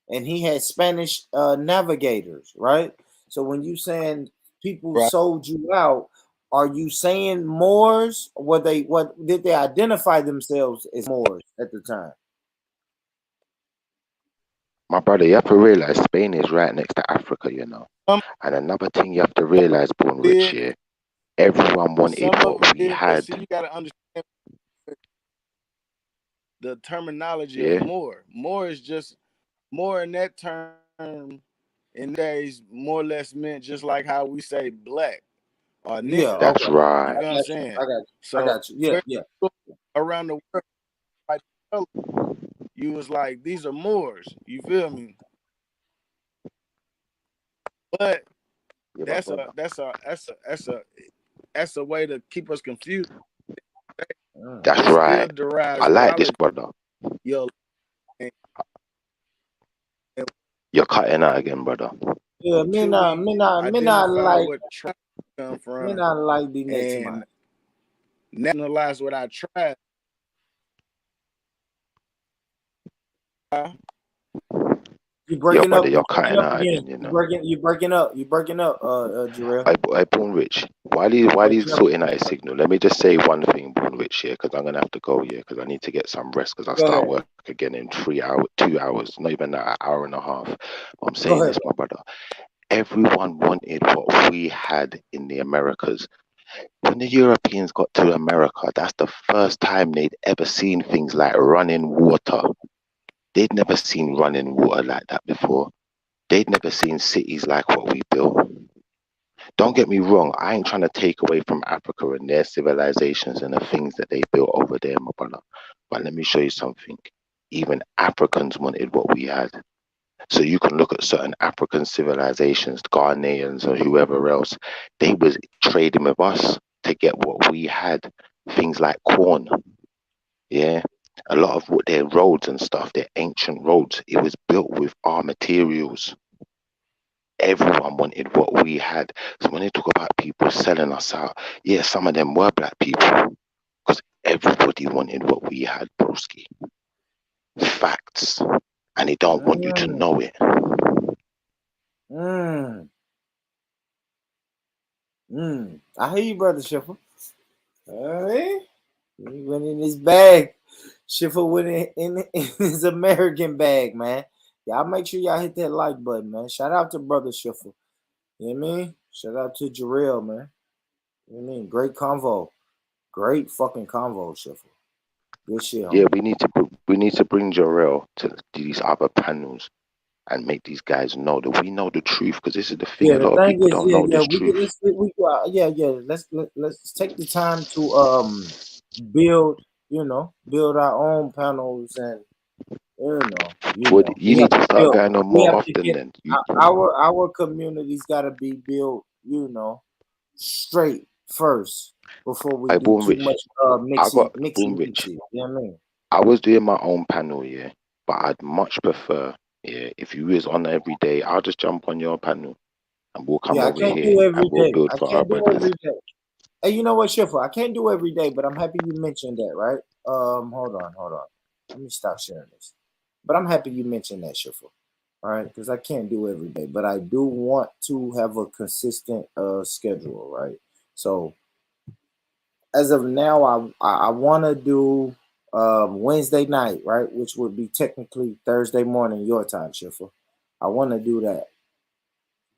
and he had Spanish navigators, right? So when you saying people right. sold you out, are you saying Moors? What did they identify themselves as Moors at the time? My brother, you have to realize Spain is right next to Africa, you know. Some And another thing you have to realize, Born Rich, did, here, everyone wanted some of what it we did, but had. see, you got to understand the terminology of Yeah, Moor. Moor is just more in that term in days more or less meant just like how we say black or Yeah, nigga. that's okay. I You right. feel what I'm got you. saying? I got you. I So got you. Yeah, where yeah. you go around the world, like, you was like, these are Moors. You feel me? But Yeah, my that's a brother. that's a that's a that's a that's a way to keep us confused. That's It still right. derives I like this, knowledge. brother. Yo, and You're cutting out again, brother. Yeah, me until not, we me not, me not identify like, what tribe we come me from not like the next man. and nationalize what our tribe. You Yo, breaking brother, up, you you're breaking cutting up out again. again, you You know. breaking, you breaking up, Jarrell. I Born Rich. While he's Breaking up. sorting out his signal, let me just say one thing, Born Rich, here, because I'm gonna have to go here, because I need to get some rest, because I Go start ahead. work again in 3 hours, 2 hours, not even that, an hour and a half. I'm Go saying ahead. this, my brother. Everyone wanted what we had in the Americas. When the Europeans got to America, that's the first time they'd ever seen things like running water. They'd never seen running water like that before. They'd never seen cities like what we built. Don't get me wrong, I ain't trying to take away from Africa and their civilizations and the things that they built over there, my brother. But let me show you something. Even Africans wanted what we had. So you can look at certain African civilizations, Ghanaians or whoever else, they was trading with us to get what we had. Things like corn, yeah. A lot of what their roads and stuff, their ancient roads, it was built with our materials. Everyone wanted what we had. So when they talk about people selling us out, yeah, some of them were black people because everybody wanted what we had, broski. Facts. And they don't want you to Mm, know it. mm, I hear you, brother Schiffer. Hey, he went in his bag. Schiffer went in his American bag, man. Y'all make sure y'all hit that like button, man. Shout out to brother Schiffer. You know what I mean? Shout out to Jarrell, man. You know what I mean? Great convo. Great fucking convo, Schiffer. Good shit, Yeah, homie. we need to bring Jarrell to these other panels and make these guys know that we know the truth, because this is the thing, Yeah, a the lot of thing people is, don't yeah, know yeah, this we can, truth. yeah. Let's take the time to build, build our own panels, and Would you we have need to to start build. going on We more have to often get then? You, our communities got to be built, straight first before we I do Born too Rich. much I got mixy. Born Rich. You know what I mean? I was doing my own panel, yeah, but I'd much prefer, yeah, if you was on every day, I'll just jump on your panel and we'll come Yeah, I over can't here do and every we'll day. build I for our can't do brothers. every day. Hey, you know what, Schiffer? I can't do every day, but I'm happy you mentioned that, right? Hold on. Let me stop sharing this. But I'm happy you mentioned that, Schiffer. All right, because I can't do every day, but I do want to have a consistent schedule, right? So as of now, I want to do Wednesday night, right, which would be technically Thursday morning your time, Schiffer. I want to do that.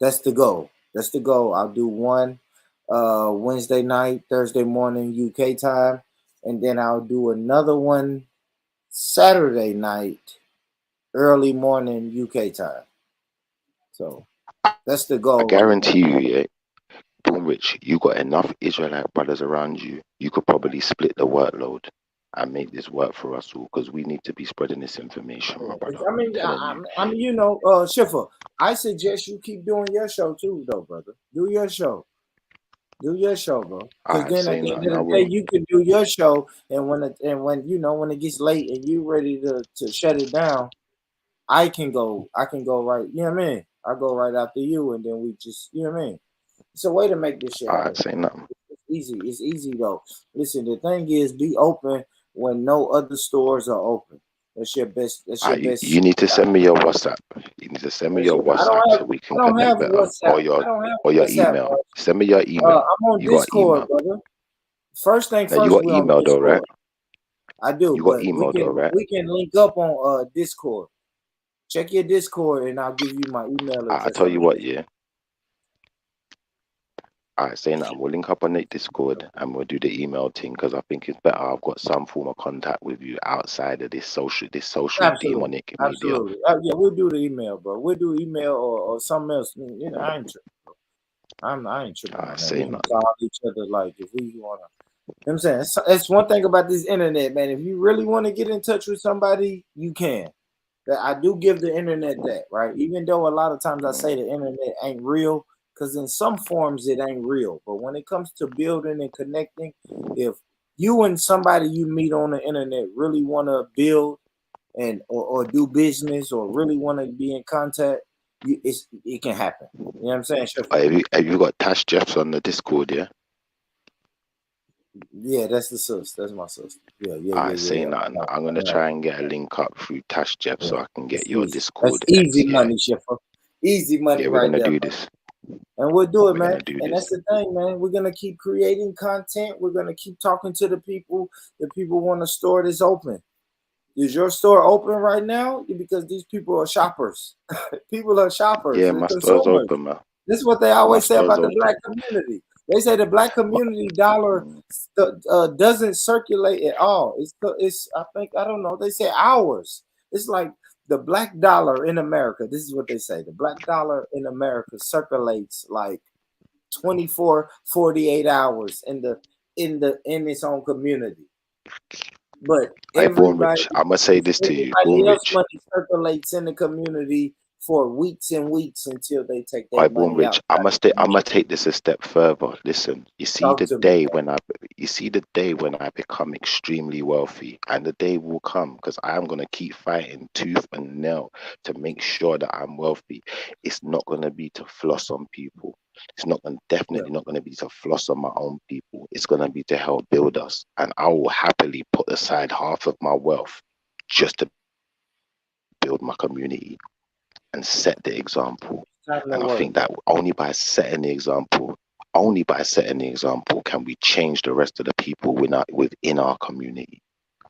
That's the goal. That's the goal. I'll do one Wednesday night, Thursday morning UK time, and then I'll do another one Saturday night, early morning UK time. So that's the I goal right now. guarantee you, yeah, Born Rich, you got enough Israelite brothers around you. You could probably split the workload and make this work for us all, because we need to be spreading this information, my brother. I I'm mean, telling you. Schiffer, I suggest you keep doing your show too, though, brother. Do your show. Do your show, bro. Because I then at say the end of nothing, I the day, will. you can do your show, and when it gets late and you ready to shut it down, I can go. I can go right. You know what I mean? I go right after you, and then we just. You know what I mean? It's a way to make this shit I happen. say nothing. It's easy. It's easy though. Listen, the thing is, be open when no other stores are open. That's your best. That's your You best. need to send me your WhatsApp. You need to send me your WhatsApp so we I can don't have connect better, WhatsApp. I don't have or your WhatsApp, email. bro. Send me your email. I'm on You got Discord, email. brother. First thing Now you first, got we on email though, right? Discord. I do, You got but email though, right? we can link up on Discord. Check your Discord, and I'll give you my email I address tell on you there. what, yeah. Alright, saying that we'll link up on the Discord and we'll do the email thing, because I think it's better. I've got some form of contact with you outside of this social Absolutely, demonic media. absolutely. Yeah, we'll do the email, bro. We'll do email or something else. I ain't tripping, bro. I ain't tripping I on that. We say can nothing. call each other like if we wanna. You know what I'm saying it's one thing about this internet, man. If you really want to get in touch with somebody, you can. I do give the internet that, right? Even though a lot of times I say the internet ain't real, because in some forms it ain't real. But when it comes to building and connecting, if you and somebody you meet on the internet really want to build and or do business or really want to be in contact, it can happen. You know what I'm saying? Have you got Tash Jeffs on the Discord? Yeah. Yeah, that's the sis. That's my sister. I say nothing. I'm gonna try and get a link up through Tash Jeff so I can get your easy. Discord. That's easy money, Shiffer. Easy money Yeah, we're right gonna there. do this. And we'll do it, We're man. gonna do And this. that's the thing, man. We're gonna keep creating content. We're gonna keep talking to the people. The people want a store that's open. Is your store open right now? Because these people are shoppers. People are shoppers. Yeah, They're my store's consumers. open, man. This is what they My always say store's about the open. black community. They say the black community dollar doesn't circulate at all. It's I think I don't know. They say ours. It's like the black dollar in America. This is what they say. The black dollar in America circulates like 24, 48 hours in its own community. But Born everybody, Rich, I'm gonna say this to you. Born everybody else Rich. money circulates in the community for weeks and weeks until they take their Born money Rich. out. I'm gonna take this a step further. Listen, you see Talk the to me, day man. when I become extremely wealthy, and the day will come because I am gonna keep fighting tooth and nail to make sure that I'm wealthy. It's not gonna be to floss on people. It's definitely not gonna be to floss on my own people. It's gonna be to help build us, and I will happily put aside half of my wealth just to build my community and set the example. And I think that only by setting the example can we change the rest of the people within our community.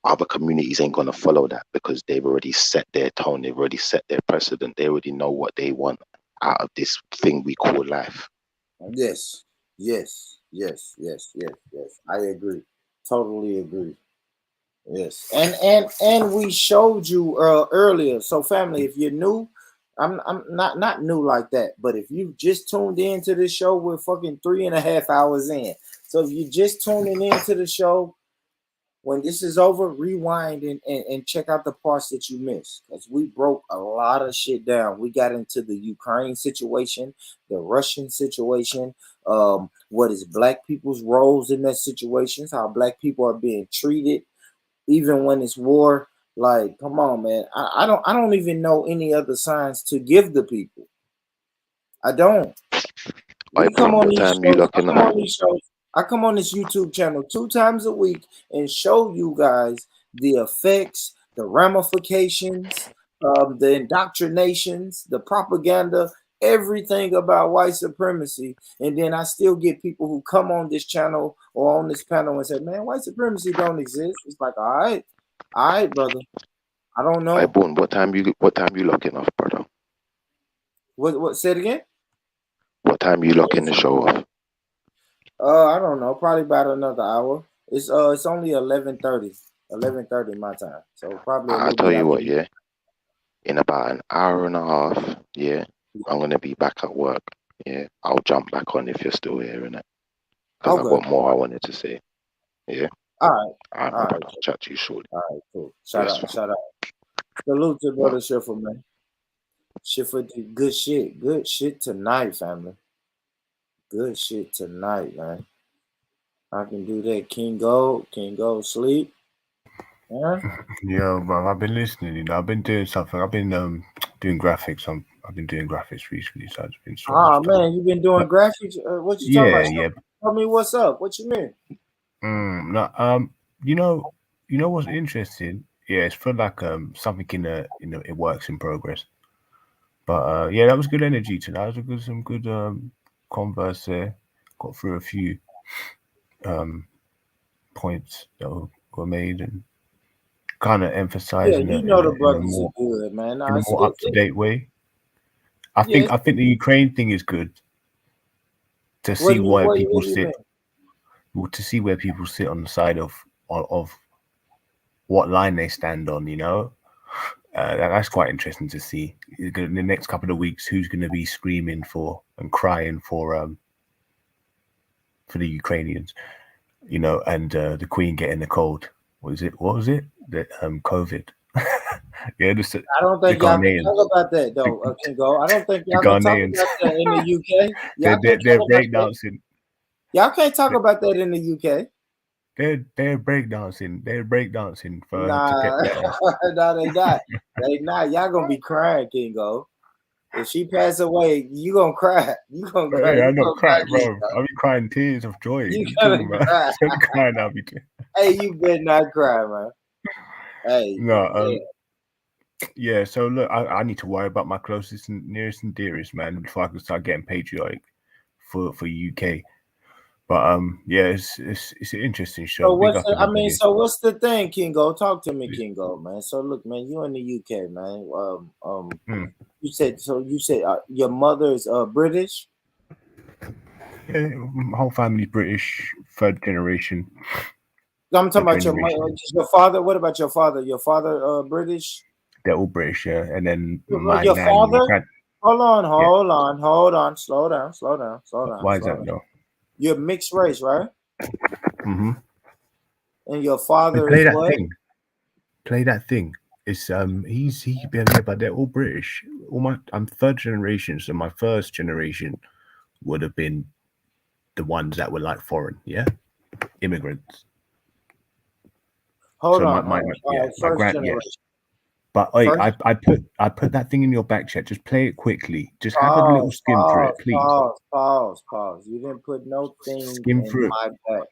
Other communities ain't gonna follow that because they've already set their tone, they've already set their precedent, they already know what they want out of this thing we call life. Yes. I agree. Totally agree. Yes. And we showed you earlier. So family, if you're new, I'm not new like that, but if you just tuned into this show, we're fucking 3.5 hours in. So if you just tuning into the show, when this is over, rewind and check out the parts that you missed. Because we broke a lot of shit down. We got into the Ukraine situation, the Russian situation, what is black people's roles in that situation, how black people are being treated, even when it's war. Like, come on, man. I don't even know any other signs to give the people. I don't. We come on these shows. I come on this YouTube channel 2 times a week and show you guys the effects, the ramifications, the indoctrinations, the propaganda, everything about white supremacy. And then I still get people who come on this channel or on this panel and say, man, white supremacy don't exist. It's like, all right, brother. I don't know. What time you locking off, brother? What say it again? What time you locking the show off? I don't know, probably about another hour. It's only 11:30 my time. So probably a I'll little tell bit you what, after. yeah. In about an hour and a half, yeah, I'm gonna be back at work. Yeah, I'll jump back on if you're still here, innit? Because I've got more I wanted to say. Yeah. All right, brother. I'll chat to you shortly. All right, cool. Shout out. Salute to brother Schiffer, man. Schiffer did good shit. Good shit tonight, family. Good shit tonight, man. I can do that. King Go sleep. Yeah. Yeah, bro. I've been listening. You know, I've been doing something. I've been doing graphics. I've been doing graphics recently, so I've been sort of stuff. Man, you been doing graphics? What you talking about? Yeah. Tell me what's up. What you mean? No, you know what's interesting? Yeah, it's for like something it works in progress. But yeah, that was good energy tonight. That was some good converse there. Got through a few points that were made and kind of emphasizing the brothers are good, man. In a more up to date way. I think the Ukraine thing is good to see where people sit. To see where people sit on the side of what line they stand on, you know. That's quite interesting to see. In the next couple of weeks, who's going to be screaming for and crying for the Ukrainians, you know, and the Queen getting the cold. What was it? The COVID. Yeah, I don't think y'all can talk about that though, Kingo. I don't think y'all can talk about that in the UK. They're breakdancing. Y'all can't talk about that in the UK. They're breakdancing. They're breakdancing for to get Nah, better. no, they not. They not. Y'all gonna be crying, Kingo. If she pass away, you gonna cry. You gonna But cry. hey, You I'm not gonna cry, crying, bro. Kingo. I'll be crying tears of joy. What You you gonna talking about? cry. I'm crying. I'll be. Hey, you better not cry, man. Hey, No, yeah. yeah. So look, I need to worry about my closest and nearest and dearest, man, before I can start getting patriotic for UK. But yeah, it's an interesting show. So Big what's up the, I mean, everybody. so what's the thing, Kingo? Talk to me, Kingo, man. So look, man, you in the UK, man. Mm. You said your mother's British. Yeah, my whole family's British, third generation. I'm talking Third about generation. your father. What about your father? Your father British? They're all British, yeah. And then my Your nan, my father? grand. Hold Yeah. on. Slow Why is that down. though? You're mixed race, right? Mm-hmm. And your We father play is that what? thing. Play that thing. It's he been there, but they're all British. I'm third generation, so my first generation would have been the ones that were like foreign, yeah, immigrants. Hold So on. my First grand, yeah. generation. But wait, First. I put that thing in your back chat. Just play it quickly. Just have a little skim through it, please. Pause. You didn't put no thing Skim in through my it.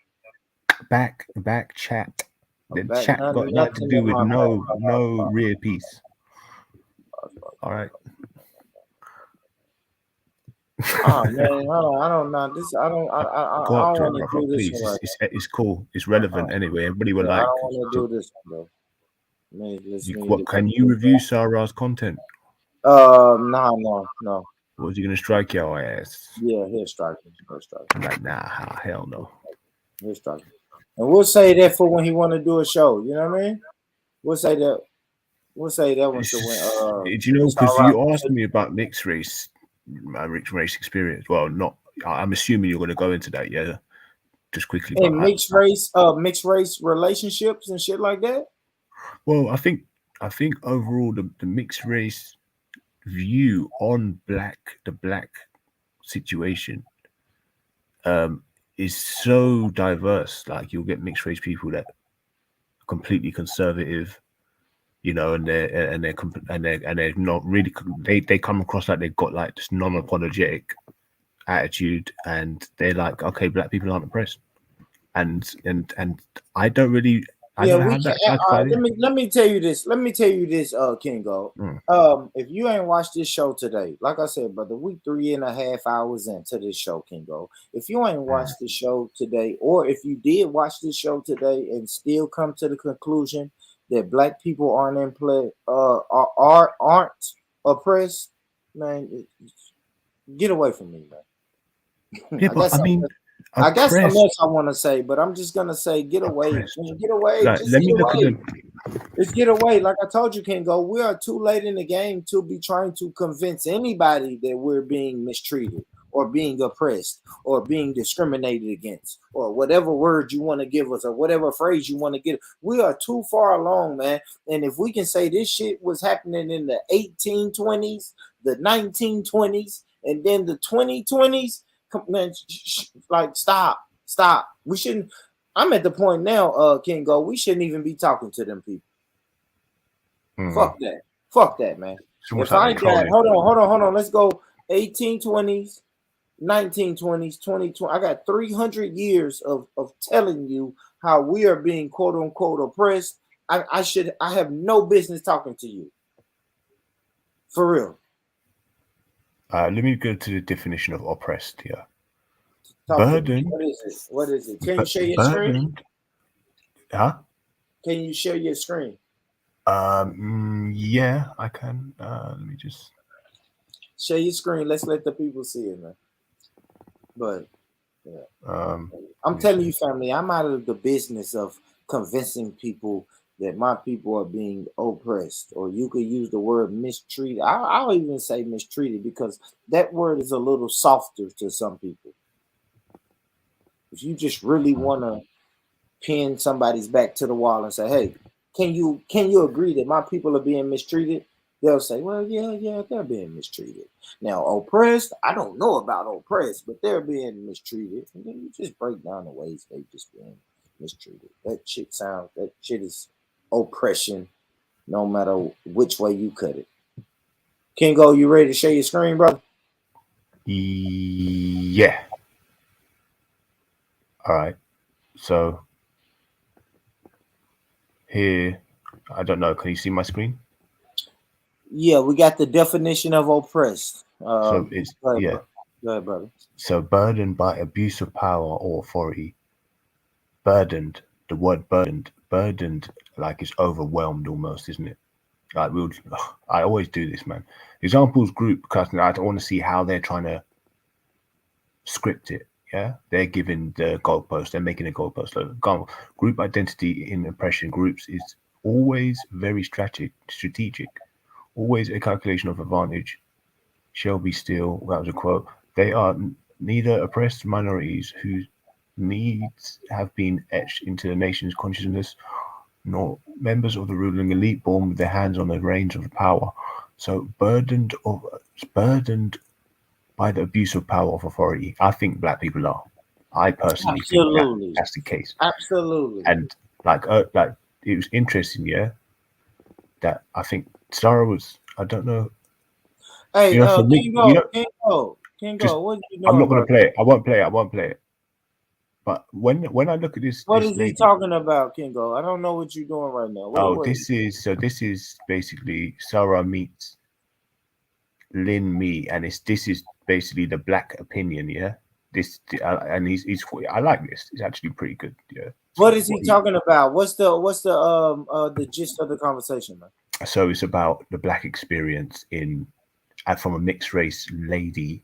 Back chat. The back. chat got nothing to Nothing do in with my no back. rear piece. All right. Oh man, hold on. I don't know. This I don't. I Go up don't to it, want to brother. do this Please. one right It's cool. It's now. relevant anyway. Everybody would Yeah, I like don't want to to. do this one though. What can you review Sarah's content? No. What was he gonna strike your ass? Yeah, he'll strike me. Like, nah, hell no. He'll strike me. And we'll say that for when he want to do a show. You know what I mean? We'll say that. We'll say that one to when. Do you know? Because Sarah. you asked me about mixed race, my mixed race experience. Well, not. I'm assuming you're going to go into that, yeah. Just quickly, but And mixed race relationships and shit like that. Well, I think overall the mixed race view on the black situation is so diverse. Like you'll get mixed race people that are completely conservative, you know, and they're not really. They come across like they've got like this non-apologetic attitude, and they're like, okay, black people aren't oppressed, and I don't really. I Yeah, don't we have can. that side side in. Let me tell you this. Kingo. If you ain't watched this show today, like I said, brother, we 3.5 hours into this show, Kingo. If you ain't watched the show today, or if you did watch this show today and still come to the conclusion that black people aren't aren't oppressed, man, get away from me, man. Yeah, but I mean, I got something oppressed. else I want to say, but I'm just gonna say, get away, man, get away, Like, just let get me look at away. them. Let's get away. Like I told you, Kingo, we are too late in the game to be trying to convince anybody that we're being mistreated or being oppressed or being discriminated against or whatever word you want to give us or whatever phrase you want to get. We are too far along, man. And if we can say this shit was happening in the 1820s, the 1920s, and then the 2020s, man, like stop. We shouldn't. I'm at the point now, Kingo. We shouldn't even be talking to them people. Fuck that, man. If I got hold on, let's go 1820s, 1920s, 2020. I got 300 years of telling you how we are being quote unquote oppressed. I have no business talking to you. For real. Let me go to the definition of oppressed here. Burden. What is it? Can you share your screen? Huh? Can you share your screen? Yeah, I can. Let me just share your screen. Let's let the people see it, man. But yeah, I'm telling you, family, I'm out of the business of convincing people that my people are being oppressed, or you could use the word mistreated. I'll even say mistreated because that word is a little softer to some people. If you just really want to pin somebody's back to the wall and say, "Hey, can you agree that my people are being mistreated?" They'll say, "Well, yeah, they're being mistreated." Now, oppressed, I don't know about oppressed, but they're being mistreated. And then you just break down the ways they've just been, mistreated. That shit is oppression, no matter which way you cut it. Kingo, you ready to share your screen, brother? Yeah. All right. So here, I don't know. Can you see my screen? Yeah, we got the definition of oppressed. So it's go ahead, yeah. bro. Go ahead, brother. So burdened by abuse of power or authority. Burdened. The word burdened, like it's overwhelmed almost, isn't it? Like I always do this, man. Examples group, because I don't want to see how they're trying to script it. Yeah, they're giving the goalpost. They're making a goalpost. Group identity in oppression groups is always very strategic. Always a calculation of advantage. Shelby Steele, that was a quote. They are neither oppressed minorities whose needs have been etched into the nation's consciousness, nor members of the ruling elite born with their hands on the reins of power. So burdened by the abuse of power of authority. I think black people are. I personally think that's the case. Absolutely. And like it was interesting, yeah. That I think Sarah was. I don't know. Hey, for me, Kingo, what are you doing? I'm not going bro? to play it. I won't play it. But when I look at this, What this is lady, he talking about, Kingo? I don't know what you're doing right now. this is basically Sarah meets Lin Me, and this is basically the black opinion, yeah. This and he's I like this. It's actually pretty good, yeah. What is he talking about? What's the gist of the conversation, man? So it's about the black experience from a mixed race lady's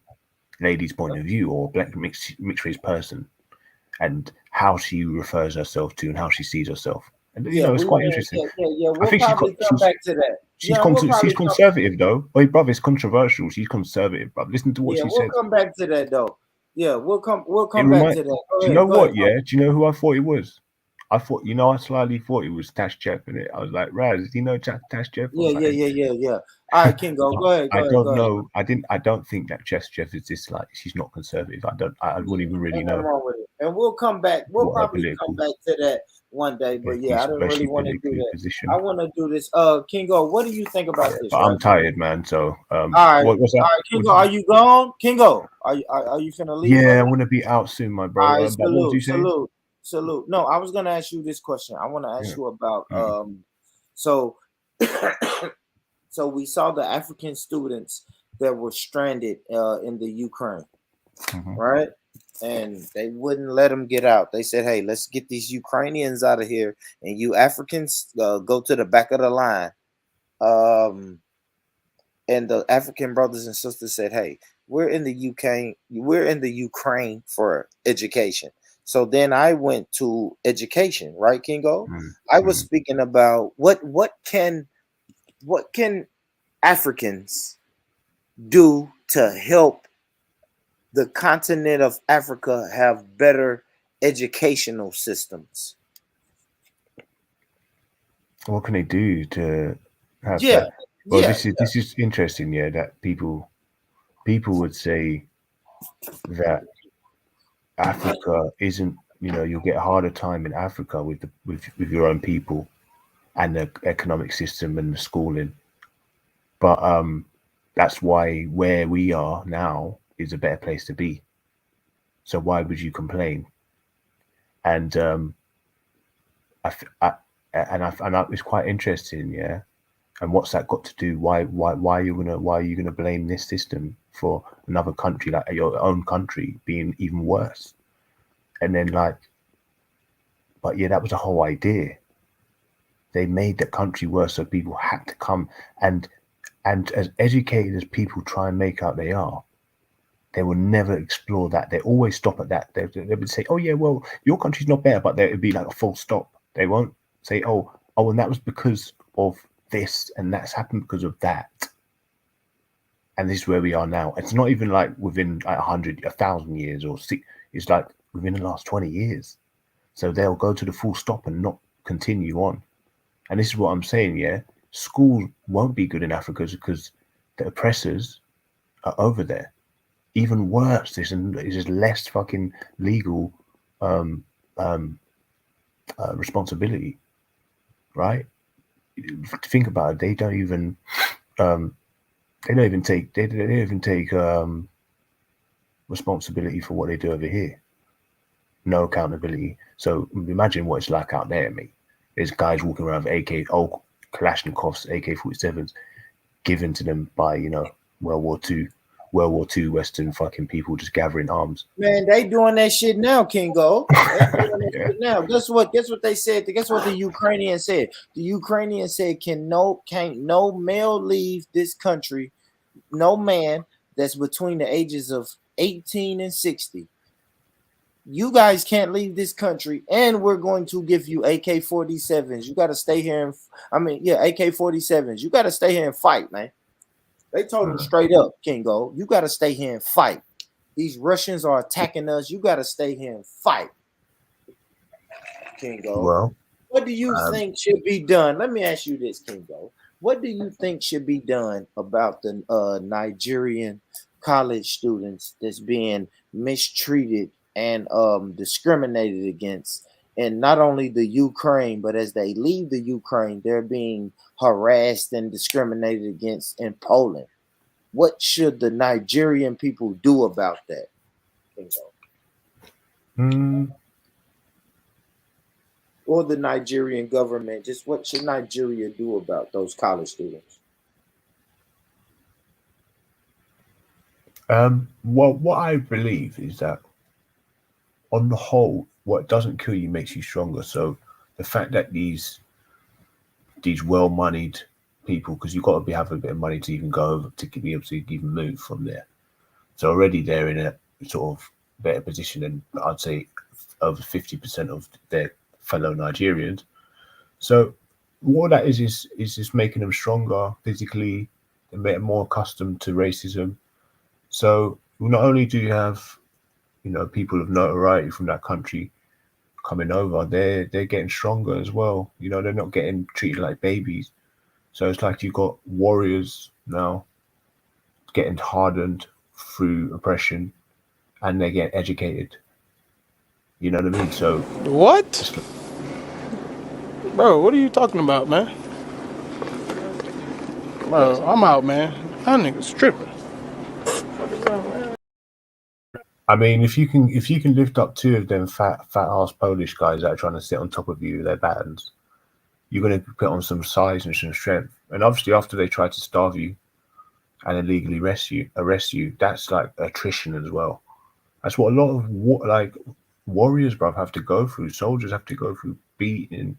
point of view, or black mixed race person, and how she refers herself to and how she sees herself. And it's quite interesting. Yeah. I think probably come back to that. She's conservative though. Well, brother, it's controversial. She's conservative, brother. Listen to what she said. We'll come back to that though. Yeah, we'll come back to that. Do you know what? Yeah, do you know who I thought it was? I slightly thought it was Tash Jeff in it. I was like, Raz, do you know Tash Jeff? Yeah. All right, Kingo, go ahead. I don't know. I don't think that Tash Jeff is this like. She's not conservative. I wouldn't even really know. Wrong with it. And we'll come back. We'll probably come back to that one day. But I don't really want to do that. I want to do this. Kingo, what do you think about this? I'm tired, man. So all right, what's that? All right, Kingo, are you gone? Kingo, are you finna leave? Yeah, I'm gonna be out soon, my bro. All right, salute. No, I was gonna ask you this question. I want to ask you about so so we saw the African students that were stranded in the Ukraine, right? And they wouldn't let them get out. They said, "Hey, let's get these Ukrainians out of here, and you Africans go to the back of the line." And the African brothers and sisters said, "Hey, we're in the Ukraine for education." So then I went to education, right, Kingo? I was speaking about what can Africans do to help the continent of Africa have better educational systems. What can they do to have that? Well, this is interesting, yeah, that people would say that Africa isn't, you'll get a harder time in Africa with your own people and the economic system and the schooling. But that's why where we are now is a better place to be. So why would you complain? And it's quite interesting, yeah. And what's that got to do? Why are you gonna blame this system for another country, like your own country, being even worse? And then but yeah, that was the whole idea. They made the country worse, so people had to come and as educated as people try and make out they are, they will never explore that. They always stop at that. They would say, "Oh yeah, well, your country's not better," but it would be like a full stop. They won't say, "Oh, and that was because of this, and that's happened because of that." And this is where we are now. It's not even like within 100, 1,000 years or it's like within the last 20 years. So they'll go to the full stop and not continue on. And this is what I'm saying, yeah. Schools won't be good in Africa because the oppressors are over there. Even worse, there's less fucking legal responsibility, right? Think about it. They don't even take responsibility for what they do over here. No accountability. So imagine what it's like out there, mate. There's guys walking around with old Kalashnikovs, AK-47s, given to them by World War II Western fucking people just gathering arms. Man, they doing that shit now, Kingo. They doing that shit now. Guess what they said? Guess what the Ukrainians said? The Ukrainians said can't no male leave this country, no man that's between the ages of 18 and 60. You guys can't leave this country, and we're going to give you AK-47s. You got to stay here. AK-47s. You got to stay here and fight, man. They told him straight up, Kingo, you got to stay here and fight. These Russians are attacking us. You got to stay here and fight, Kingo. Well, what do you think should be done? Let me ask you this, Kingo. What do you think should be done about the Nigerian college students that's being mistreated and discriminated against? And not only the Ukraine, but as they leave the Ukraine, they're being harassed and discriminated against in Poland. What should the Nigerian people do about that? Or the Nigerian government, just what should Nigeria do about those college students? What I believe is that on the whole, what doesn't kill you makes you stronger. So the fact that these well-moneyed people, because you've got to have a bit of money to even go over to be able to even move from there. So already they're in a sort of better position than I'd say over 50% of their fellow Nigerians. So what that is just making them stronger physically and make them more accustomed to racism. So not only do you have people of notoriety from that country coming over, they're getting stronger as well. They're not getting treated like babies. So it's like you've got warriors now getting hardened through oppression, and they get educated. You know what I mean? So what? Bro, what are you talking about, man? Bro, I'm out, man. That nigga's tripping. I mean, if you can lift up two of them fat ass Polish guys that are trying to sit on top of you with their batons, you're going to put on some size and some strength. And obviously, after they try to starve you and illegally arrest you, that's like attrition as well. That's what a lot of warriors, bruv, have to go through. Soldiers have to go through beating,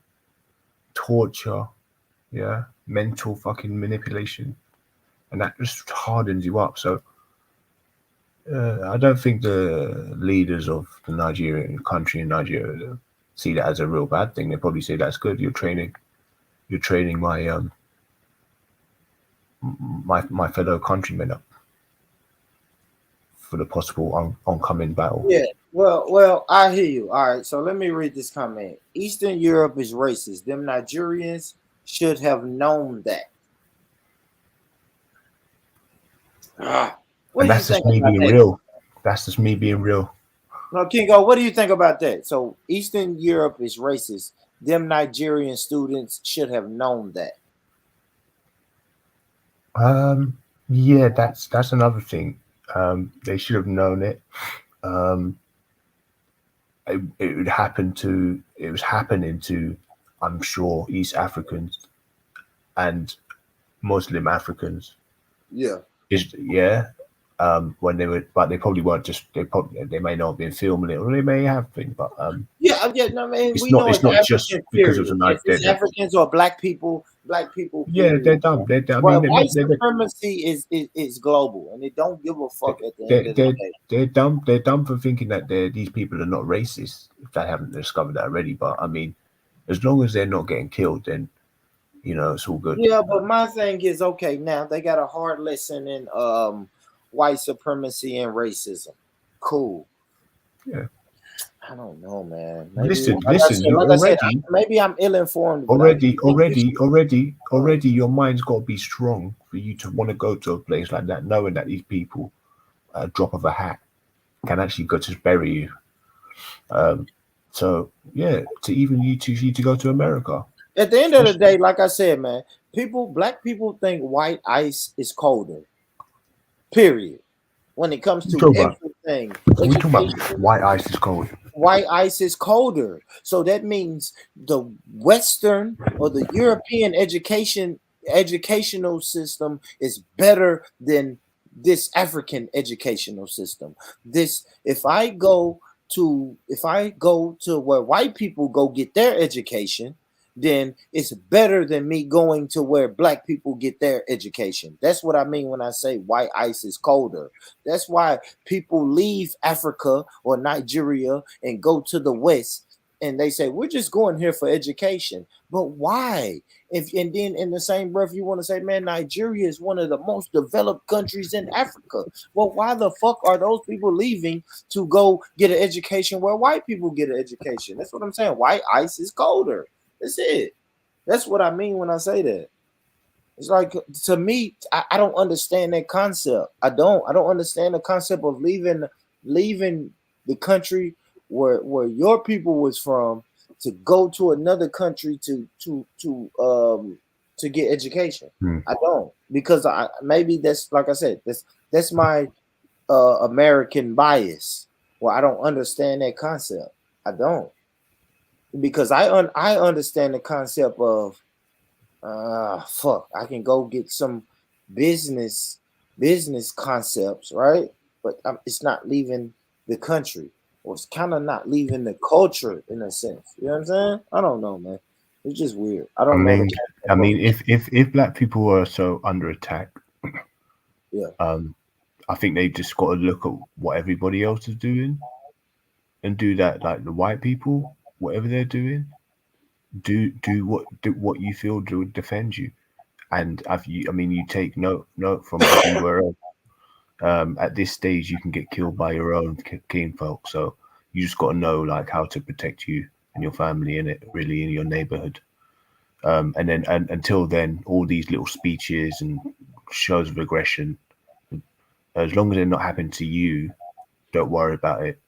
torture, mental fucking manipulation, and that just hardens you up. So I don't think the leaders of the Nigerian country in Nigeria see that as a real bad thing. They probably say that's good. You're training my my fellow countrymen up for the possible oncoming battle. Yeah, well, I hear you. All right, so let me read this comment. Eastern Europe is racist. Them Nigerians should have known that. And that's just me being real. That's just me being real. No, Kingo, what do you think about that? So Eastern Europe is racist. Them Nigerian students should have known that. Yeah, that's another thing. They should have known it. It was happening to, I'm sure, East Africans and Muslim Africans. Yeah. When they were, but they probably weren't just. They may not have been filming it, or they may have been, but no, man. It's not just because it was a night. It's Africans or black people. Yeah, they're dumb. They're dumb. Well, white supremacy is global, and they don't give a fuck at the end of the day. They're dumb. They're dumb for thinking that these people are not racist if they haven't discovered that already. But I mean, as long as they're not getting killed, then it's all good. Yeah, but my thing is, okay, now they got a hard lesson in white supremacy and racism. Cool. Yeah. I don't know, man. Listen. Maybe I'm ill-informed. Already, your mind's got to be strong for you to want to go to a place like that, knowing that these people, at a drop of a hat, can actually go to bury you. So yeah, to even you to go to America. At the end of the day, like I said, man, black people think white ice is colder. Period. When it comes to everything, We talking about education, white ice is cold. white ice is colder. So that means the Western or the European educational system is better than this African educational system. If I go to where white people go get their education, then it's better than me going to where black people get their education. That's what I mean when I say white ice is colder. That's why people leave Africa or Nigeria and go to the West, and they say we're just going here for education. But why? And then in the same breath you want to say, man, Nigeria is one of the most developed countries in Africa. Well, why the fuck are those people leaving to go get an education where white people get an education? That's what I'm saying. White ice is colder. That's it. That's what I mean when I say that. It's like, to me, I don't understand that concept. I don't understand the concept of leaving the country where your people was from to go to another country to get education. I don't, because maybe that's, like I said, that's my American bias. Well, I don't understand that concept. I don't, because I understand the concept of I can go get some business concepts, right? But it's not leaving the country, or it's kind of not leaving the culture in a sense. You know what I'm saying? I don't know, man. It's just weird. I don't know. I mean, if black people are so under attack, yeah, I think they just got to look at what everybody else is doing and do that. Like the white people, whatever they're doing, do what you feel to defend you. And you take note from everywhere else. At this stage, you can get killed by your own kinfolk. So you just got to know like how to protect you and your family in it, really, in your neighborhood. And then until then, all these little speeches and shows of aggression, as long as they're not happening to you, don't worry about it,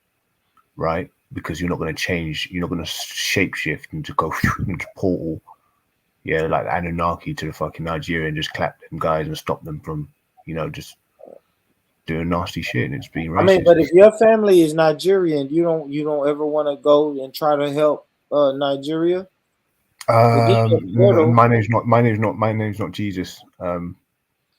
right? Because you're not going to change. You're not going to shapeshift and to go into portal. Yeah, like Anunnaki to the fucking Nigeria and just clap them guys and stop them from, just doing nasty shit and it's being racist. I mean, but if your family is Nigerian, you don't ever want to go and try to help Nigeria. My name's not Jesus.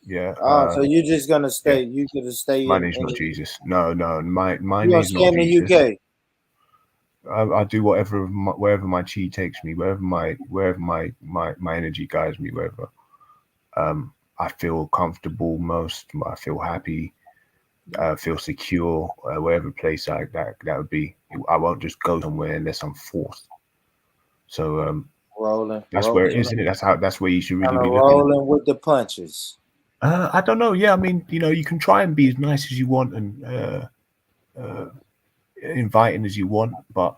Yeah. So you're just gonna stay. Yeah. You gonna stay. My name's not Jesus. No. My you name's not Jesus. The UK. I do wherever my chi takes me, wherever my energy guides me, wherever. I feel comfortable most. I feel happy. I feel secure. Wherever place that would be. I won't just go somewhere unless I'm forced. So rolling. Where it is, isn't it? That's where you should really be rolling with the punches. I don't know. Yeah, I mean, you can try and be as nice as you want and inviting as you want, but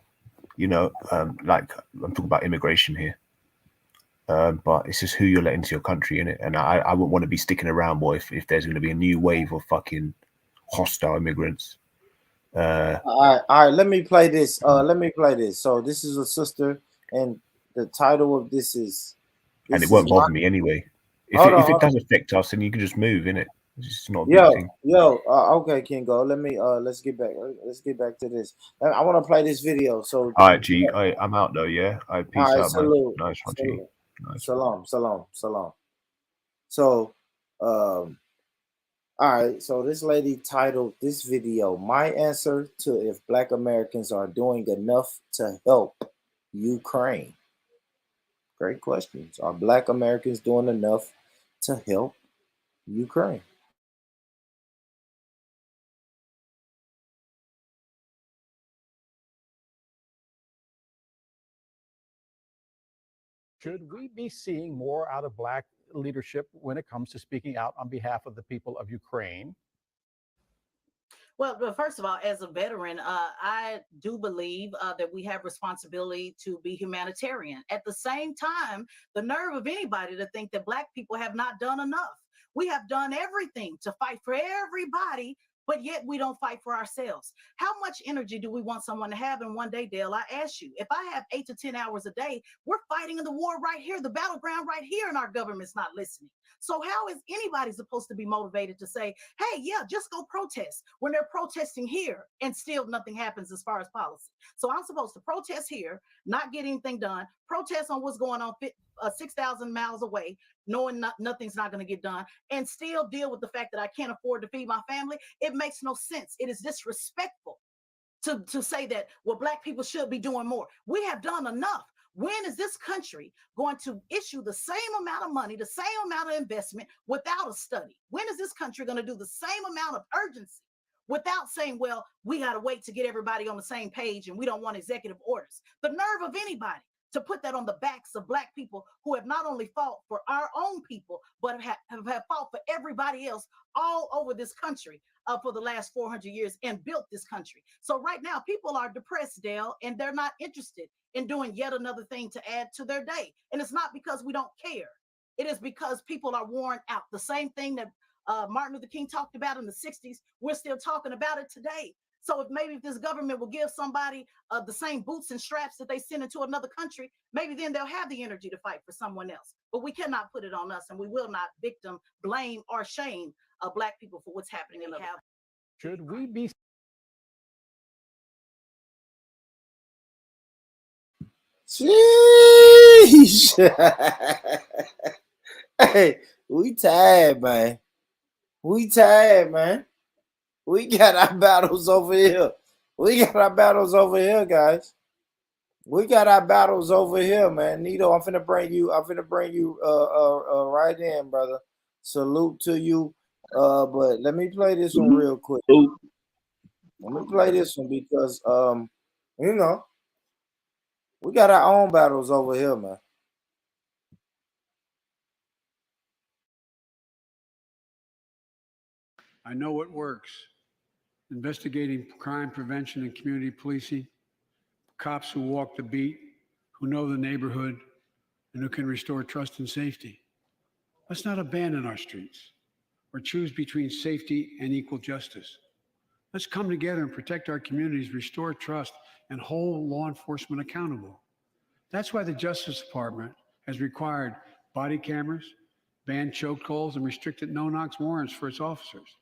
like I'm talking about immigration here. But it's just who you're letting into your country, innit? And I wouldn't want to be sticking around, boy, if there's going to be a new wave of fucking hostile immigrants. All right. Let me play this. So this is a sister, and the title of this is. And it won't bother me anyway. If it does affect us, then you can just move, innit? It's not a big thing. Okay, Kingo. Let's get back. Let's get back to this. I want to play this video. So. All right, G. I'm out though. Yeah. Peace out, man. Nice one, G. Nice. Salam. So, all right. So this lady titled this video, "My answer to if Black Americans are doing enough to help Ukraine." Great questions. Are Black Americans doing enough to help Ukraine? Should we be seeing more out of Black leadership when it comes to speaking out on behalf of the people of Ukraine? Well, first of all, as a veteran, I do believe that we have responsibility to be humanitarian. At the same time, the nerve of anybody to think that Black people have not done enough. We have done everything to fight for everybody but yet we don't fight for ourselves. How much energy do we want someone to have in one day, Dale? I ask you, if I have 8 to 10 hours a day, we're fighting in the war right here, the battleground right here, and our government's not listening. So how is anybody supposed to be motivated to say, hey, yeah, just go protest when they're protesting here and still nothing happens as far as policy? So I'm supposed to protest here, not get anything done, protest on what's going on 6,000 miles away, knowing nothing's not going to get done, and still deal with the fact that I can't afford to feed my family. It makes no sense. It is disrespectful to say that, well, Black people should be doing more. We have done enough. When is this country going to issue the same amount of money, the same amount of investment without a study? When is this country going to do the same amount of urgency without saying, well, we got to wait to get everybody on the same page and we don't want executive orders? The nerve of anybody to put that on the backs of Black people who have not only fought for our own people, but have fought for everybody else all over this country for the last 400 years and built this country. So right now, people are depressed, Dale, and they're not interested in doing yet another thing to add to their day. And it's not because we don't care. It is because people are worn out. The same thing that Martin Luther King talked about in the 60s, we're still talking about it today. So if this government will give somebody the same boots and straps that they send into another country, maybe then they'll have the energy to fight for someone else. But we cannot put it on us, and we will not victim, blame, or shame Black people for what's happening in other countries. Should we be? Sheesh. Hey, we tired, man. We tired, man. We got our battles over here. We got our battles over here, guys. We got our battles over here, man. Nito, I'm finna bring you right in, brother. Salute to you. But let me play this one real quick. Let me play this one because you know, we got our own battles over here, man. I know what works. Investigating crime prevention and community policing, cops who walk the beat, who know the neighborhood, and who can restore trust and safety. Let's not abandon our streets or choose between safety and equal justice. Let's come together and protect our communities, restore trust, and hold law enforcement accountable. That's why the Justice Department has required body cameras, banned chokeholds, and restricted no-knock warrants for its officers.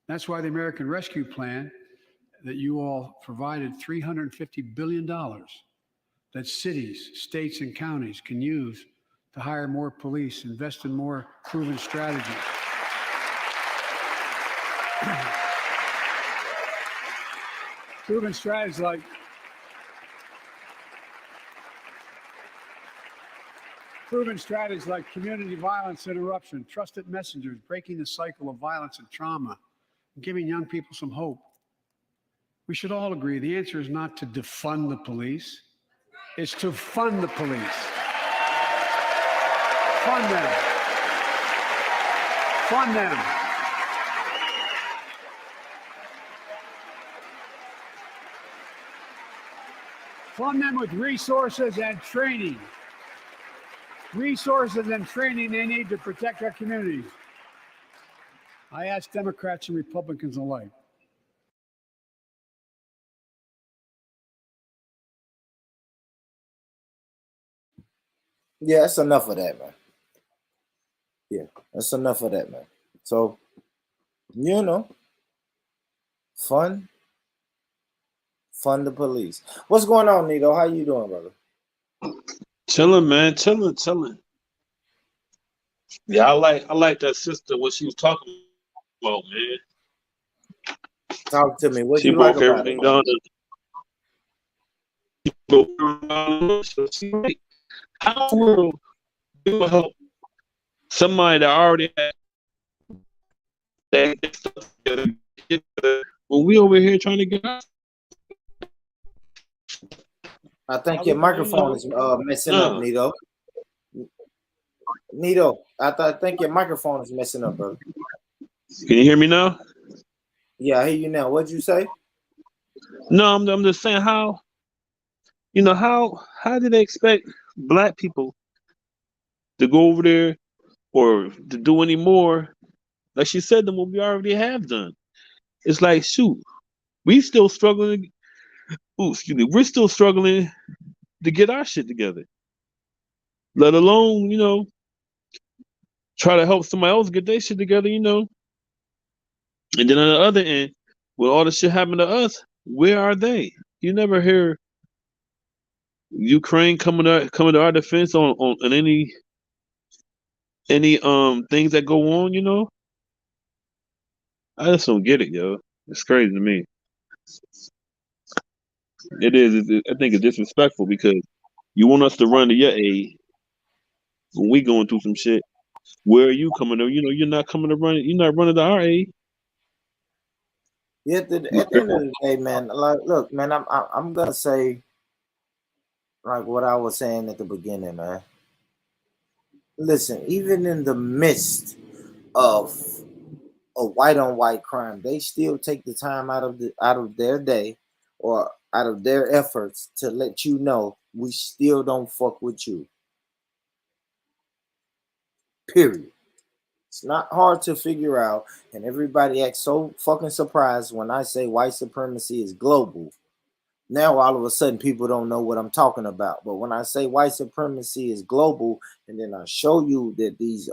That's why the American Rescue Plan that you all provided $350 billion that cities, states, and counties can use to hire more police, invest in more proven strategies. Proven strategies like community violence interruption, trusted messengers, breaking the cycle of violence and trauma, and giving young people some hope. We should all agree the answer is not to defund the police, it's to fund the police. Fund them. Fund them. Fund them with resources and training. Resources and training they need to protect our communities. I ask Democrats and Republicans alike. Yeah, that's enough of that, man. Yeah, that's enough of that, man. So, you know, fund the police. What's going on, Nito? How you doing, brother? Chilling, man. Chilling. Yeah, I like that sister, what she was talking about, man. Talk to me. What She you like broke about everything it? down. She broke everything down. So she like, how in the world do you help somebody that already had that stuff together when we over here trying to get out? I think your microphone is messing up, Nito. Nito, I think your microphone is messing up, brother. Can you hear me now? Yeah, I hear you now. What'd you say? No, I'm just saying how do they expect Black people to go over there or to do any more, like she said, than what we already have done? It's like, shoot, we still struggling. Ooh, excuse me, we're still struggling to get our shit together. Let alone, try to help somebody else get their shit together, And then on the other end, when all the shit happened to us, where are they? You never hear Ukraine coming to our defense on any things that go on. I just don't get it, yo. It's crazy to me. It is. I think it's disrespectful because you want us to run to your aid when we going through some shit. Where are you coming to? You're not coming to run. You're not running to our aid. Yeah, at the end of the day, man. Like, look, man, I'm gonna say like what I was saying at the beginning, man. Listen, even in the midst of a white on white crime, they still take the time out of their day or out of their efforts to let you know we still don't fuck with you. Period. It's not hard to figure out, and everybody acts so fucking surprised when I say white supremacy is global. Now all of a sudden people don't know what I'm talking about. But when I say white supremacy is global, and then I show you that these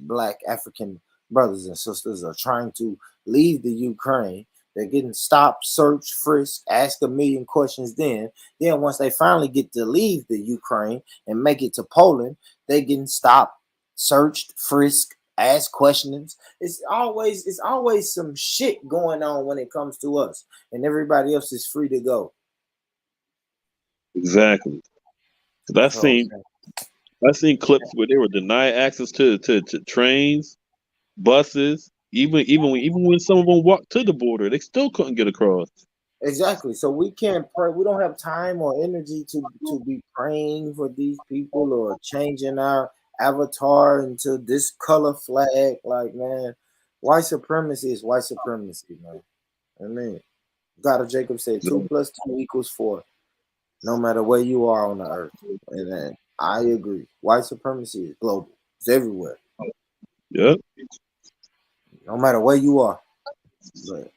black African brothers and sisters are trying to leave the Ukraine, they're getting stopped, searched, frisked, asked a million questions. Then once they finally get to leave the Ukraine and make it to Poland, they getting stopped, searched, frisked, asked questions. It's always some shit going on when it comes to us, and everybody else is free to go. Exactly. 'Cause I seen clips where they were denied access to trains, buses, even when some of them walked to the border, they still couldn't get across. Exactly. So we can't pray. We don't have time or energy to be praying for these people or changing our avatar into this color flag. Like, man, white supremacy is white supremacy, man. I mean, God of Jacob said 2 + 2 = 4. No matter where you are on the earth. And then I agree. White supremacy is global. It's everywhere. Yeah. No matter where you are. But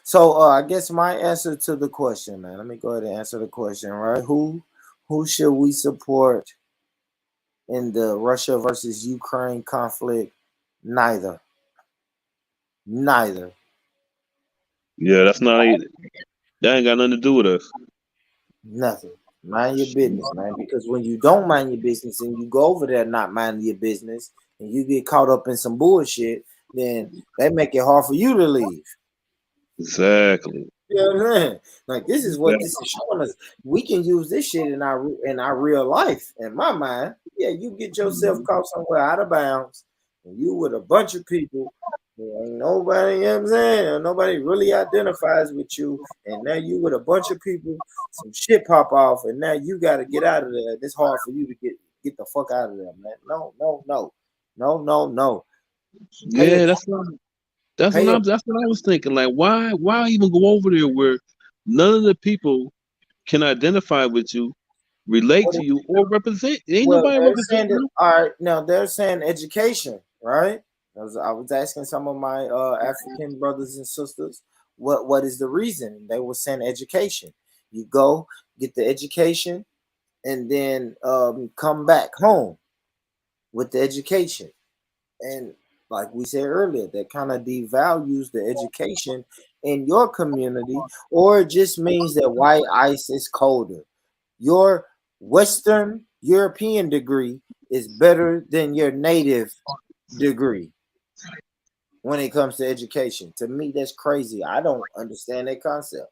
So I guess my answer to the question, man. Let me go ahead and answer the question, right? Who should we support in the Russia versus Ukraine conflict? Neither. Yeah, that ain't got nothing to do with us. Nothing. Mind your business, man. Because when you don't mind your business and you go over there not minding your business and you get caught up in some bullshit, then they make it hard for you to leave. Exactly. You know what I'm saying? Like, this is what this is showing us. We can use this shit in our real life. In my mind, yeah, you get yourself caught somewhere out of bounds, and you with a bunch of people. Ain't nobody, you know what I'm saying? Nobody really identifies with you, and now you with a bunch of people. Some shit pop off, and now you got to get out of there. It's hard for you to get the fuck out of there, man. No. Yeah, that's what I was thinking. Like, why even go over there where none of the people can identify with you, relate to you, or represent? Ain't Well, nobody they're saying representing that, you. all right. Now they're saying education, right? I was asking some of my African brothers and sisters what is the reason. They were saying education. You go get the education, and then come back home with the education. And like we said earlier, that kind of devalues the education in your community, or it just means that white ice is colder. Your Western European degree is better than your native degree when it comes to education. To me, that's crazy. I don't understand that concept.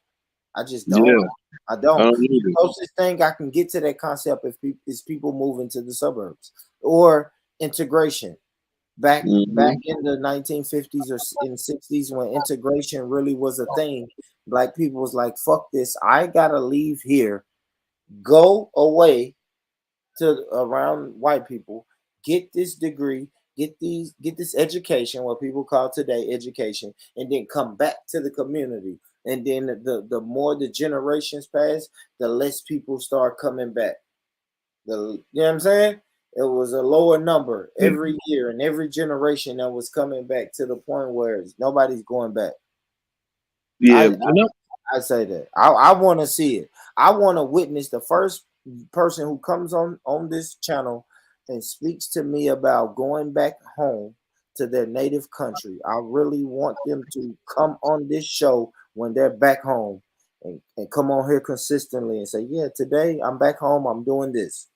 I just don't. Yeah, I don't. I don't The either. closest thing I can get to that concept is people moving to the suburbs or integration. Back in the 1950s or in 60s, when integration really was a thing, black people was like, fuck this, I gotta leave here, go away to around white people, get this degree, get this education, what people call today education, and then come back to the community. And then the more the generations pass, the less people start coming back. You know what I'm saying? It was a lower number every year and every generation that was coming back to the point where nobody's going back. Yeah, I say that. I want to see it. I want to witness the first person who comes on this channel and speaks to me about going back home to their native country. I really want them to come on this show when they're back home and come on here consistently and say, yeah, today I'm back home, I'm doing this.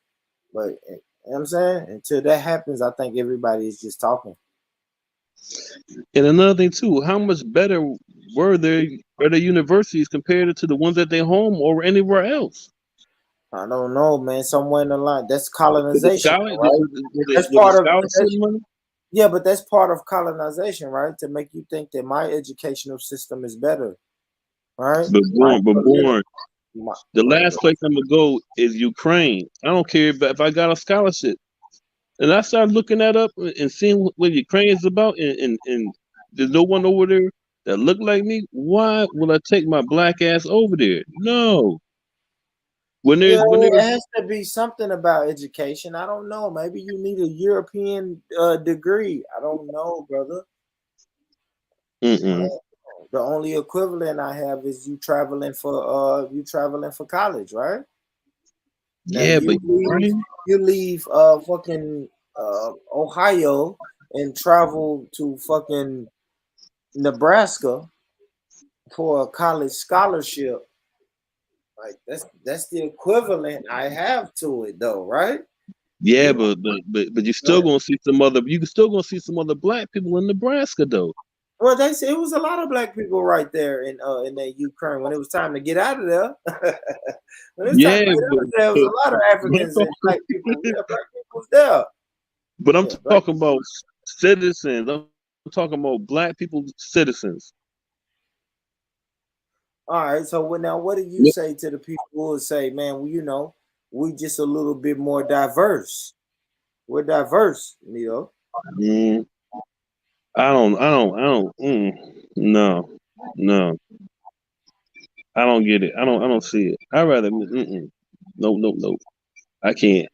But you know what I'm saying? Until that happens, I think everybody is just talking. And another thing too, how much better were their universities compared to the ones at their home or anywhere else? I don't know, man. Somewhere in the line, that's colonization, right? That's with part of scholarship money? Yeah, but that's part of colonization, right? To make you think that my educational system is better, right? But born. The last place I'm gonna go is Ukraine. I don't care if I got a scholarship. And I started looking that up and seeing what Ukraine is about, and there's no one over there that look like me. Why will I take my black ass over there? No. It has to be something about education. I don't know. Maybe you need a European degree. I don't know, brother. The only equivalent I have is you traveling for college, right? Yeah, now, but you leave fucking Ohio and travel to fucking Nebraska for a college scholarship. Like that's the equivalent I have to it, though, right? Yeah, but you're still gonna see some other. You still gonna see some other black people in Nebraska, though. Well, they say it was a lot of black people right there in that Ukraine when it was time to get out of there. When it was time to get out of there, there was a lot of Africans and black people. Yeah, black people was there. But I'm talking about citizens. I'm talking about black people, citizens. All right. So what do you say to the people who say, man, we just a little bit more diverse. We're diverse, Neo. I don't. No. I don't get it. I don't see it. I rather. No. I can't.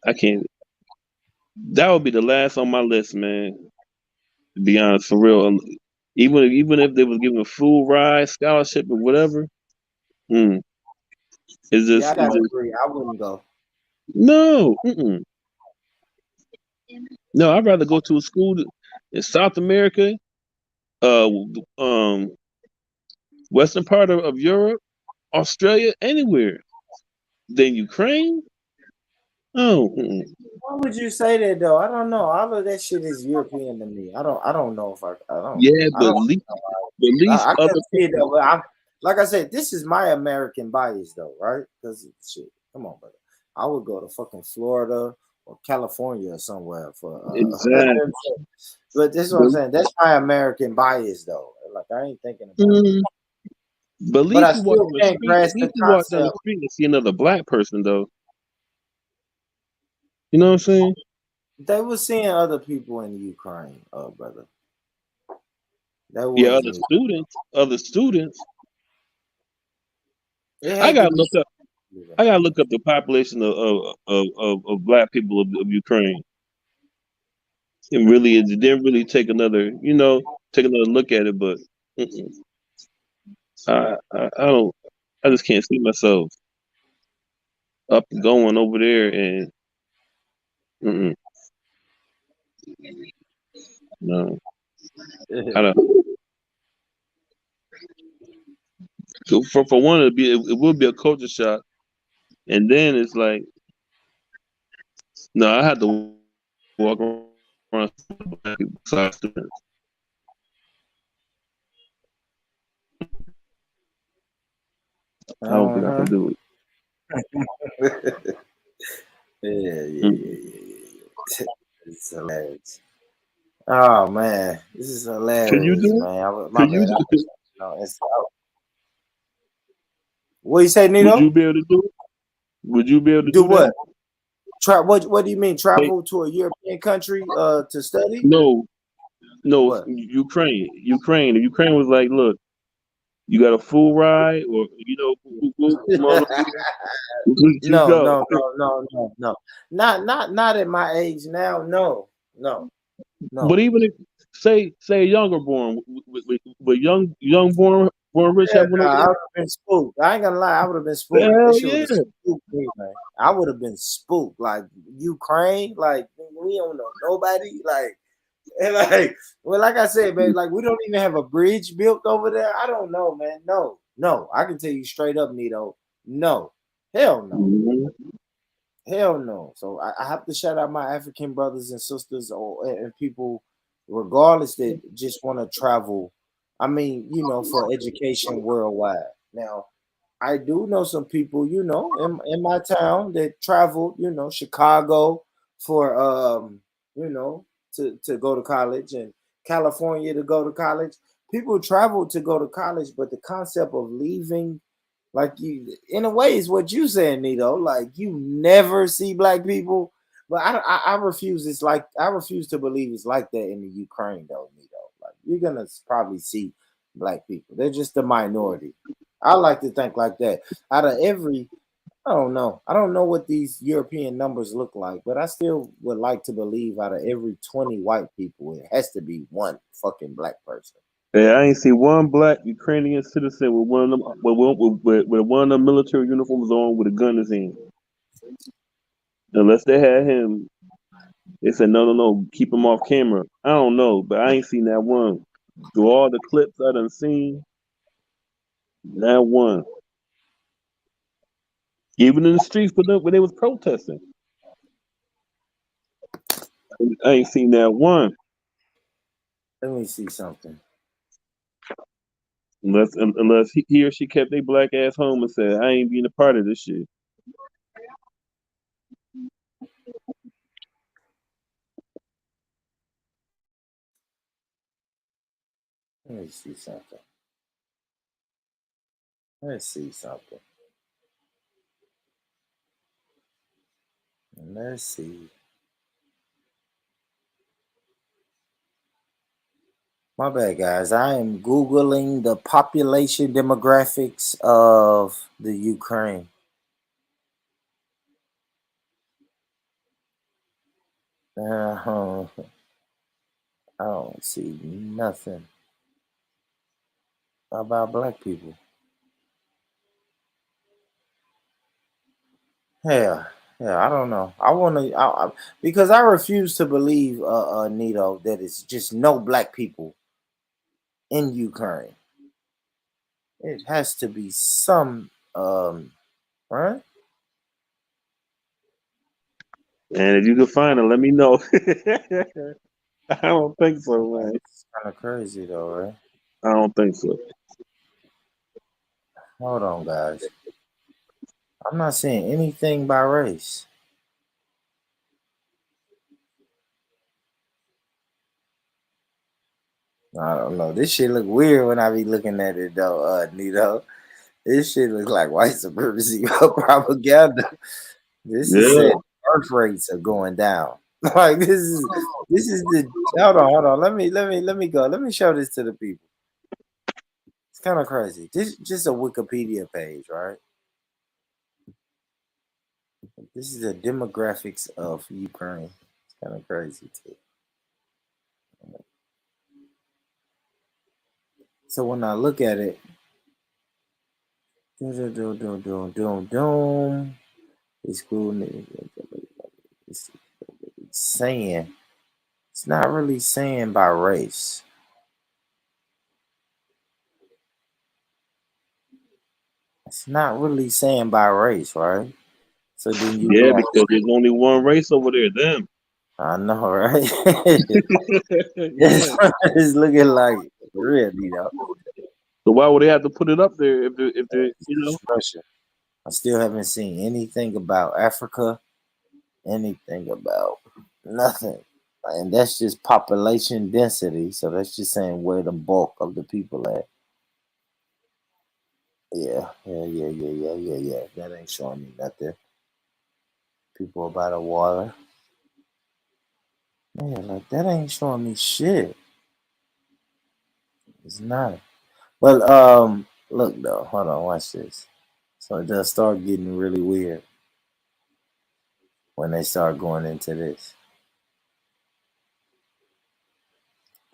That would be the last on my list, man. To be honest, for real. Even if they was giving a full ride, scholarship, or whatever. Is this? I gotta agree. I wouldn't go. No. No, I'd rather go to a school in South America, western part of Europe, Australia, anywhere than Ukraine. Oh. Why would you say that though? I don't know. All of that shit is European to me. I don't know if I don't. Yeah, but at least I other can see it though. But like I said, this is my American bias though, right? Because shit, come on, brother. I would go to fucking Florida or California or somewhere for. Exactly. But this is what I'm saying. That's my American bias though. Like I ain't thinking about it. But at least you walk down the street and see another black person though. You know what I'm saying? They were seeing other people in Ukraine, brother. Yeah, other students. I gotta look up the population of black people of Ukraine. And really, it didn't really take another look at it, but I don't. I just can't see myself up and going over there and. No. I don't. For one, it would be a culture shock, and then it's like, no, I had to walk around black people besides students. I don't think I can do it. Yeah. It's hilarious. Oh man, this is hilarious, Can you do man. My bad. What you say, Nino? Would you be able to do it? Would you be able to do what? That? What do you mean? Travel to a European country to study? No. What? Ukraine. Ukraine was like, look, You got a full ride, or come on over here. Let you No, go. no, no, no, no, no. Not at my age now. No, no, But no. even if say a younger born, with young born rich Yeah, have one nah, over I there. would have been spooked. I ain't gonna lie, I would have been spooked. That Hell shit would yeah. have spooked me, man. I would have been spooked. Like Ukraine, like we don't know nobody. Like and like, well, like I said, man, like we don't even have a bridge built over there. I don't know, man. No, no. I can tell you straight up, Nito. No, hell no. Mhm. Hell no. So I have to shout out my African brothers and sisters and people, regardless that just want to travel. I mean, for education worldwide. Now, I do know some people, in my town that traveled, Chicago for you know, to go to college and California to go to college. People travel to go to college, but the concept of leaving, like you, in a way, is what you saying, Nito. Like you never see black people, but I refuse. I refuse to believe it's like that in the Ukraine, though, Nito. Like you're gonna probably see black people. They're just the minority. I like to think like that. Out of every, I don't know. I don't know what these European numbers look like, but I still would like to believe out of every 20 white people, it has to be one fucking black person. Yeah, I ain't see one black Ukrainian citizen with one of them with one of them military uniforms on with a gun in his hand. Unless they had him, they said no, keep him off camera. I don't know, but I ain't seen that one. Through all the clips I done seen, that one. Even in the streets when they was protesting, I ain't seen that one. Let me see something. Unless he or she kept their black ass home and said, I ain't being a part of this shit. Let me see something. Let's see something. Let's see. My bad, guys. I am Googling the population demographics of the Ukraine. I don't see nothing about black people. Yeah, yeah, I don't know. I want to, because I refuse to believe, Nito, that it's just no black people in Ukraine. It has to be some, right? And if you can find it, let me know. I don't think so, man. It's kind of crazy, though, right? I don't think so. Hold on, guys. I'm not seeing anything by race. I don't know. This shit look weird when I be looking at it, though, Nito. This shit look like white supremacy propaganda. This is Yeah. saying birth rates are going down. Like this is the hold on. Let me go. Let me show this to the people. It's kind of crazy. This is just a Wikipedia page, right? This is the demographics of Ukraine. It's kind of crazy too. So when I look at it, it's cool. It's saying it's not really saying by race. It's not really saying by race, right? So then you Yeah, got, because there's only one race over there, them. I know, right? Yeah. It's looking like real, So why would they have to put it up there if they It's Russia. I still haven't seen anything about Africa, anything about nothing. And that's just population density. So that's just saying where the bulk of the people at. Yeah. That ain't showing me nothing. People by the water. Man, like that ain't showing me shit. It's not. Well, Look though, hold on, watch this. So it does start getting really weird when they start going into this.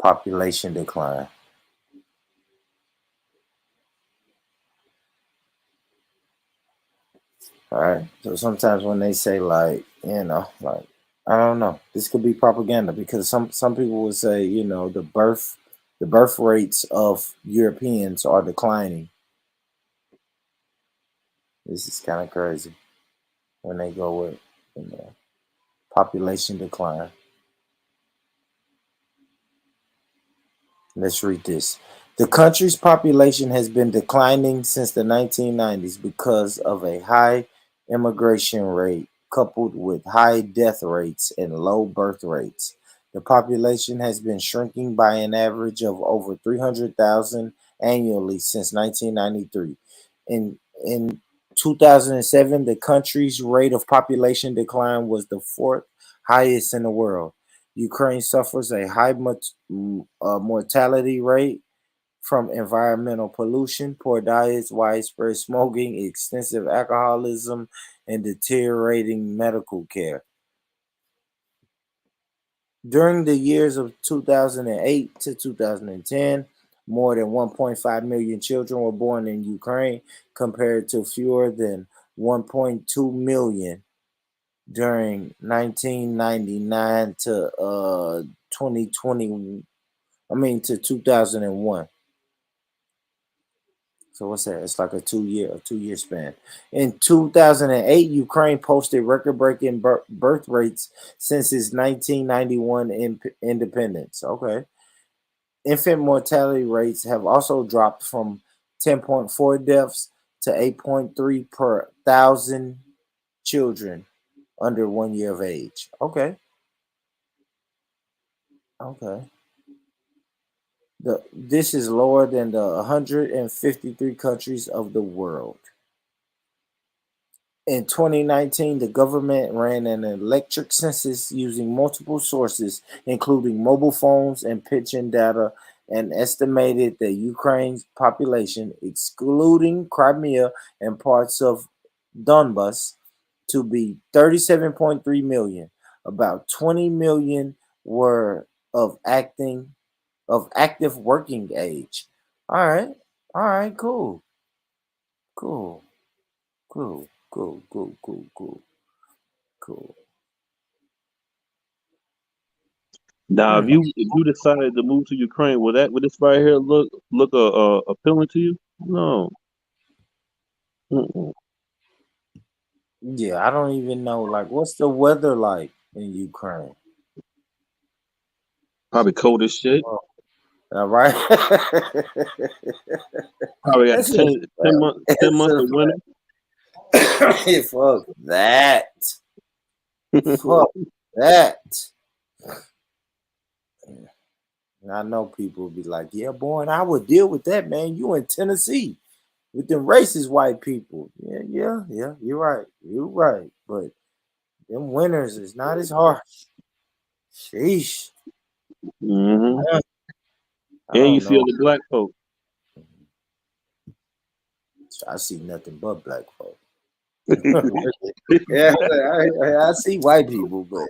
Population decline. All right. So sometimes when they say like, like I don't know, this could be propaganda because some people would say, the birth rates of Europeans are declining. This is kind of crazy when they go with population decline. Let's read this. The country's population has been declining since the 1990s because of a high immigration rate coupled with high death rates and low birth rates. The population has been shrinking by an average of over 300,000 annually since 1993. In 2007, the country's rate of population decline was the fourth highest in the world. Ukraine suffers a high mortality rate from environmental pollution, poor diets, widespread smoking, extensive alcoholism, and deteriorating medical care. During the years of 2008 to 2010, more than 1.5 million children were born in Ukraine compared to fewer than 1.2 million during 1999 to 2020. To 2001. So what's that? It's like a two-year span. In 2008, Ukraine posted record-breaking birth rates since its 1991 independence. Okay. Infant mortality rates have also dropped from 10.4 deaths to 8.3 per thousand children under 1 year of age. Okay. Okay. This is lower than the 153 countries of the world. In 2019, the government ran an electric census using multiple sources, including mobile phones and pitching data, and estimated that Ukraine's population, excluding Crimea and parts of Donbas, to be 37.3 million. About 20 million were of active working age. All right, cool, cool, cool, cool, cool, cool, cool, cool. Now, if you decided to move to Ukraine, would this right here look appealing to you? No. Mm-mm. Yeah, I don't even know. Like, what's the weather like in Ukraine? Probably cold as shit. All right. Probably got That's 10 months, 10 months of winter. Fuck that. Fuck that. And I know people be like, yeah, boy, and I would deal with that, man. You in Tennessee with them racist white people. Yeah. You're right. You're right. But them winters is not as harsh. Sheesh. Mm-hmm. I And you don't feel know. the black folk. I see nothing but black folk. Yeah, I see white people, but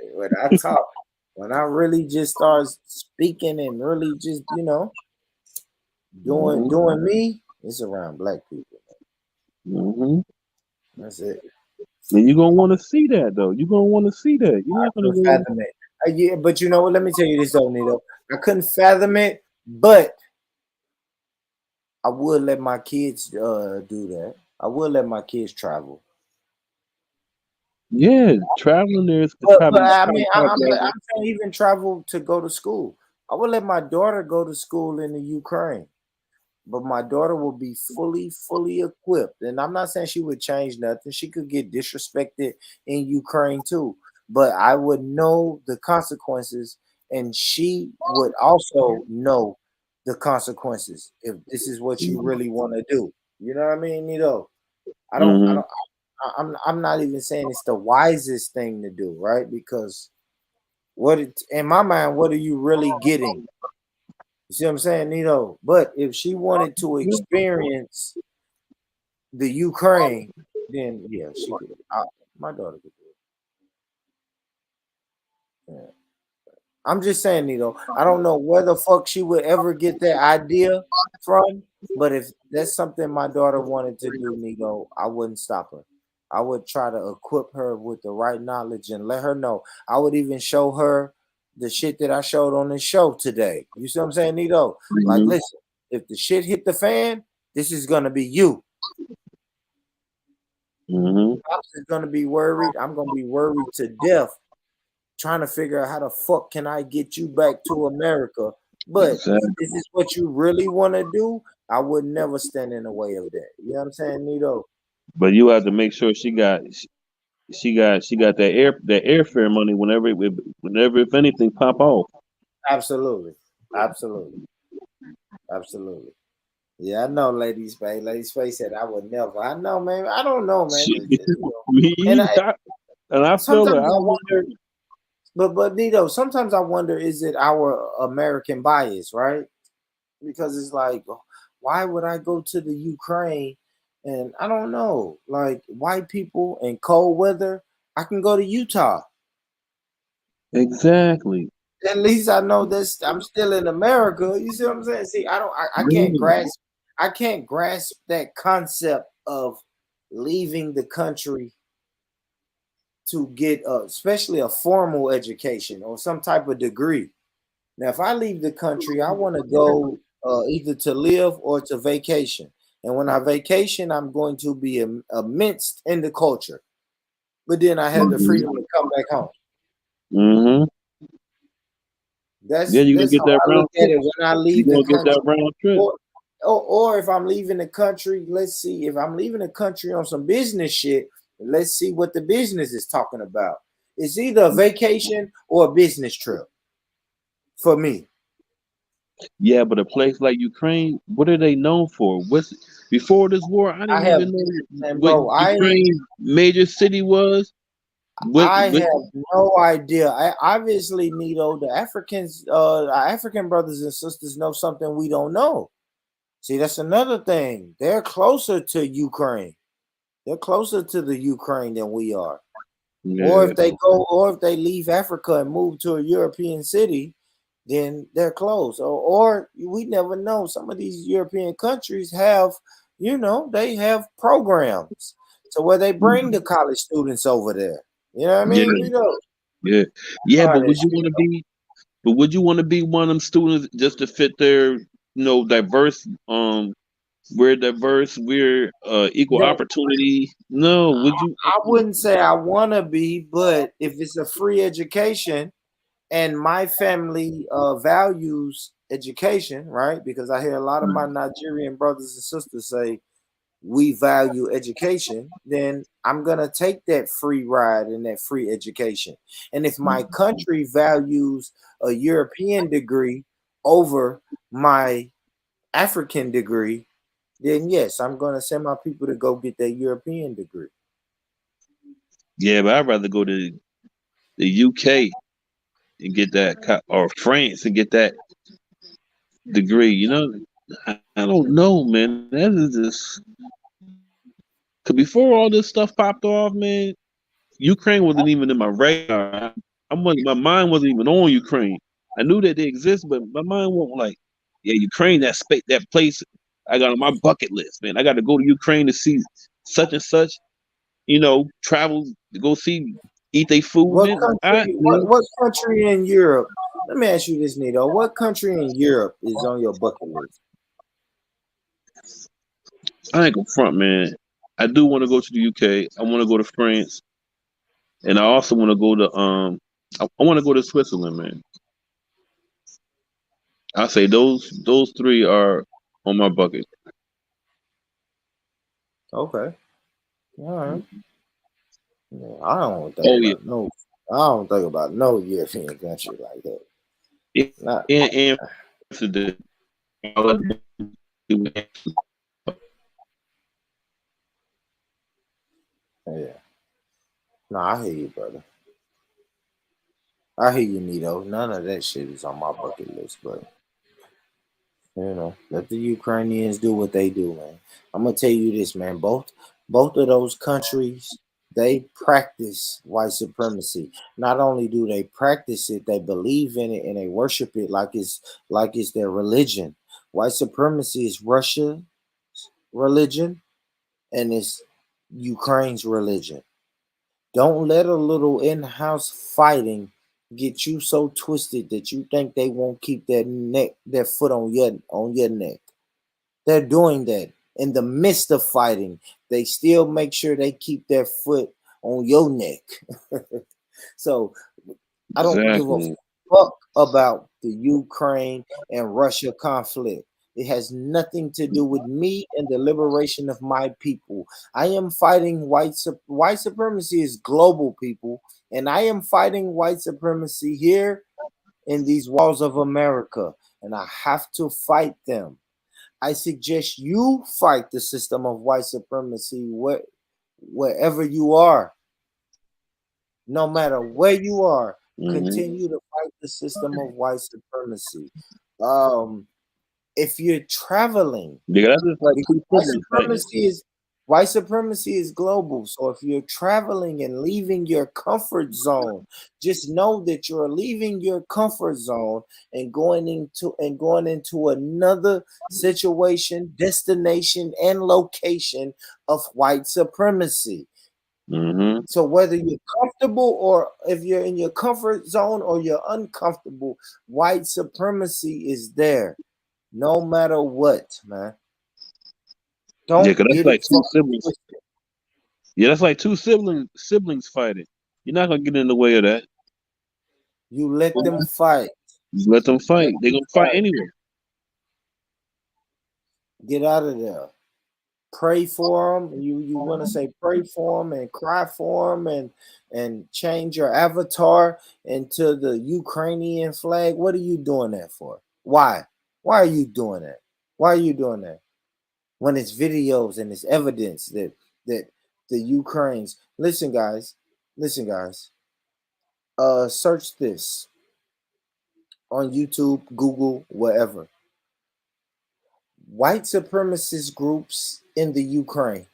when I really just start speaking and really just doing me, it's around black people. Mm-hmm. That's it. And you're gonna want to see that though. You're gonna want to see that. You're not gonna Couldn't go. fathom it. Yeah, but you know what? Let me tell you this, though, Nito. I couldn't fathom it, but I would let my kids do that. I would let my kids travel. Yeah, traveling there is But probably I probably mean, top I'm level. saying even travel to go to school. I would let my daughter go to school in the Ukraine, but my daughter will be fully equipped. And I'm not saying she would change nothing. She could get disrespected in Ukraine too, but I would know the consequences, and she would also know the consequences if this is what you really want to do. You know what I mean, Nito? I don't. I Mm-hmm. don't. I'm not even saying it's the wisest thing to do, right? Because in my mind, what are you really getting? You see what I'm saying, Nito? But if she wanted to experience the Ukraine, then yeah, she could. My daughter could do it. Yeah. I'm just saying, Nito. I don't know where the fuck she would ever get that idea from, but if that's something my daughter wanted to do, Nito, I wouldn't stop her. I would try to equip her with the right knowledge and let her know. I would even show her the shit that I showed on this show today. You see what I'm saying, Nito? Like, listen, if the shit hit the fan, this is gonna be you. Pops is gonna be worried. I'm gonna be worried to death, trying to figure out how the fuck can I get you back to America. But if this is what you really want to do, I would never stand in the way of that. You know what I'm saying, Nito? But you have to make sure she got that airfare money whenever if anything pop off. Absolutely. Yeah, I know, Lady Space. Lady Space said I would never. I know, man. I don't know, man. And I feel sometimes it. I wonder, but Nito, sometimes I wonder, is it our American bias, right? Because it's like, why would I go to the Ukraine? And I don't know, like white people in cold weather, I can go to Utah. Exactly. At least I know that I'm still in America. You see what I'm saying? See, I can't grasp that concept of leaving the country to get especially a formal education or some type of degree. Now, if I leave the country, I want to go either to live or to vacation. And when I vacation, I'm going to be immersed in the culture. But then I have the freedom to come back home. Mm-hmm. That's Yeah, you gonna get how that I round look at trip. it when I leave You the gonna get that country. round trip. Or if I'm leaving the country, let's see. If I'm leaving the country on some business shit, let's see what the business is talking about. It's either a vacation or a business trip for me. Yeah, but a place like Ukraine, what are they known for? Before this war? I didn't even know and what bro, Ukraine's major city was. I have no idea. Obviously, Nito, the Africans, our African brothers and sisters know something we don't know. See, that's another thing. They're closer to Ukraine. They're closer to the Ukraine than we are. Yeah. Or if they leave Africa and move to a European city, then they're close. Or we never know. Some of these European countries have, they have programs. So where they bring the college students over there. You know what I mean? Yeah. But would you want to be? But would you want to be one of them students just to fit their, diverse? We're diverse. We're equal opportunity. No, would you? I wouldn't say I want to be, but if it's a free education and my family values education, right? Because I hear a lot of my Nigerian brothers and sisters say we value education, then I'm going to take that free ride and that free education. And if my country values a European degree over my African degree, then yes, I'm going to send my people to go get that European degree. Yeah, but I'd rather go to the UK and get that, or France and get that degree. I don't know, man. That is just because before all this stuff popped off, man, Ukraine wasn't even in my radar. My mind wasn't even on Ukraine. I knew that they exist, but my mind wasn't like, yeah, Ukraine, that place I got on my bucket list, man. I got to go to Ukraine to see such and such. Travel to go eat their food, What man. country? What country in Europe? Let me ask you this, Nito. What country in Europe is on your bucket list? I ain't gonna front, man. I do want to go to the UK. I want to go to France, and I also want to go to I want to go to Switzerland, man. I say those three are on my bucket. Okay. All right. Yeah, I don't think about no European country like that. And yeah. No, I hear you, brother. I hear you, Nito. None of that shit is on my bucket list, but You know, let the Ukrainians do what they do, man. I'm gonna tell you this, man. Both of those countries, they practice white supremacy. Not only do they practice it, they believe in it and they worship it like it's their religion. White supremacy is Russia's religion and it's Ukraine's religion. Don't let a little in-house fighting get you so twisted that you think they won't keep their foot on your neck. They're doing that in the midst of fighting. They still make sure they keep their foot on your neck. So I don't give a Exactly. fuck about the Ukraine and Russia conflict. It has nothing to do with me and the liberation of my people. I am fighting white supremacy is global, people, and I am fighting white supremacy here in these walls of America, and I have to fight them. I suggest you fight the system of white supremacy wherever you are. No matter where you are, continue to fight the system of white supremacy. Um, if you're traveling, Yeah, that's just like because two siblings fighting. white supremacy is global. So if you're traveling and leaving your comfort zone, just know that you're leaving your comfort zone and going into another situation, destination, and location of white supremacy. Mm-hmm. So whether you're comfortable or if you're in your comfort zone or you're uncomfortable, white supremacy is there, no matter what, man. Yeah, Don't cause that's get like it two fucking siblings. twisted. Yeah, that's like two siblings fighting. You're not gonna get in the way of that. You let them fight. Just let them Let fight. They're them gonna fight fight. anyway. Get out of there. Pray for them. You want to say pray for them and cry for them and change your avatar into the Ukrainian flag. What are you doing that for? Why? Why are you doing that? Why are you doing that? When it's videos and it's evidence that the Ukrainians listen guys, search this on YouTube, Google, wherever. White supremacist groups in the Ukraine.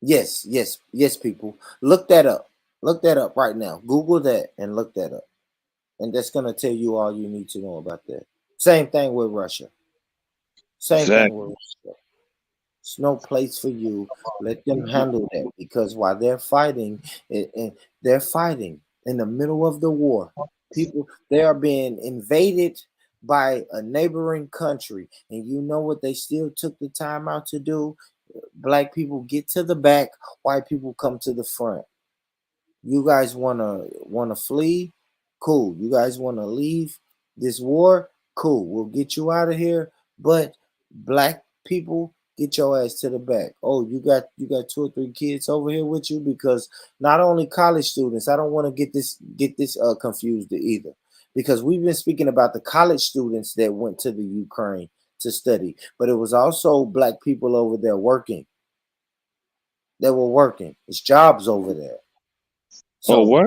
Yes, people. Look that up. Look that up right now. Google that and look that up. And that's gonna tell you all you need to know about that. Same thing with Russia. Same thing with Exactly. Russia. It's no place for you. Let them handle that because while they're fighting, they're fighting in the middle of the war. People, they are being invaded by a neighboring country, and you know what they still took the time out to do? Black people get to the back, white people come to the front. You guys wanna flee? Cool. You guys wanna leave this war? Cool. We'll get you out of here. But black people, get your ass to the back. Oh, you got 2 or 3 kids over here with you because not only college students. I don't want to get this confused either, because we've been speaking about the college students that went to the Ukraine to study, but it was also black people over there working. They were working. It's jobs over there. Oh, So what?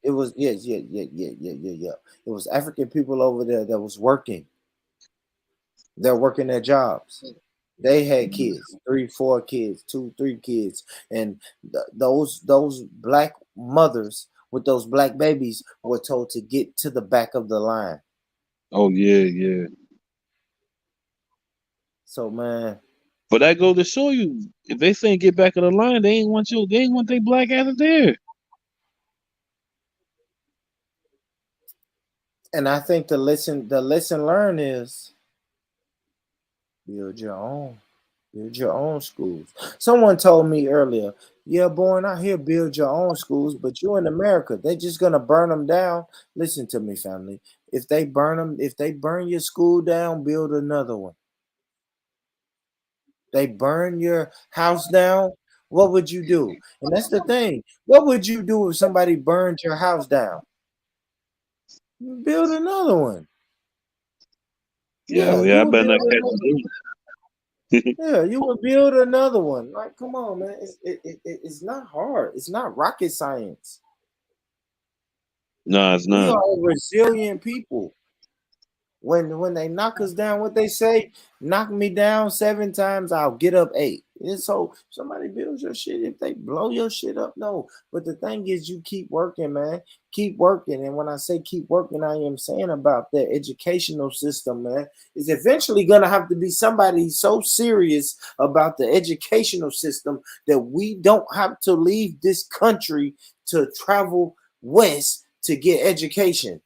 it was yeah. It was African people over there that was working. They're working their jobs. They had kids, 3, 4 kids, 2, 3 kids, and those black mothers with those black babies were told to get to the back of the line. Oh yeah, yeah. So man, But that goes to show you, if they saying get back in the line, they ain't want you. They ain't want they black asses there. and I think the lesson learned is build your own. Build your own schools. Someone told me earlier, yeah, boy, out here build your own schools, but you in America, they just gonna burn them down. Listen to me, family. If they burn your school down, build another one. They burn your house down, what would you do? And that's the thing. What would you do if somebody burned your house down? Build another one. Yeah, Yeah, well, you yeah. I would better not build catch another. those. Yeah, you would build another one. Like, come on, man. It's not hard. It's not rocket science. No, it's We not. are a resilient people. When they knock us down, what they say, knock me down 7 times, I'll get up 8. And so somebody builds your shit. If they blow your shit up, no. But the thing is, you keep working, man. Keep working. And when I say keep working, I am saying about the educational system, man. Is eventually gonna have to be somebody so serious about the educational system that we don't have to leave this country to travel west to get education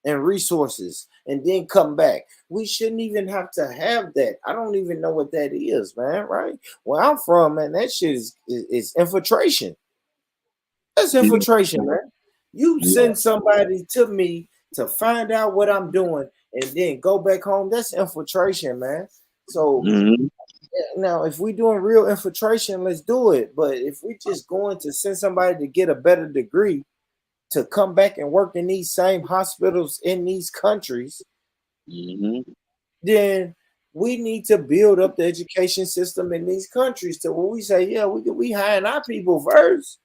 and resources and then come back. We shouldn't even have to have that. I don't even know what that is, man. Right? Where I'm from, man, that shit is infiltration. That's infiltration, man. You send somebody to me to find out what I'm doing and then go back home. That's infiltration, man. So now, if we doing real infiltration, let's do it. But if we just going to send somebody to get a better degree to come back and work in these same hospitals in these countries, then we need to build up the education system in these countries to where we say, yeah, we hiring our people first.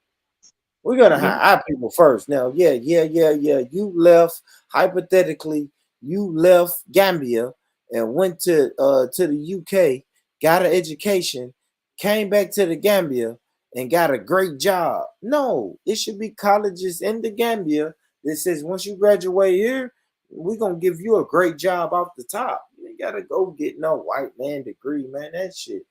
We're gonna hire our people first. Now, yeah. You left, hypothetically, you left Gambia and went to the UK, got an education, came back to the Gambia and got a great job. No, it should be colleges in the Gambia that says once you graduate here, we're gonna give you a great job off the top. You ain't gotta go get no white man degree, man. That shit,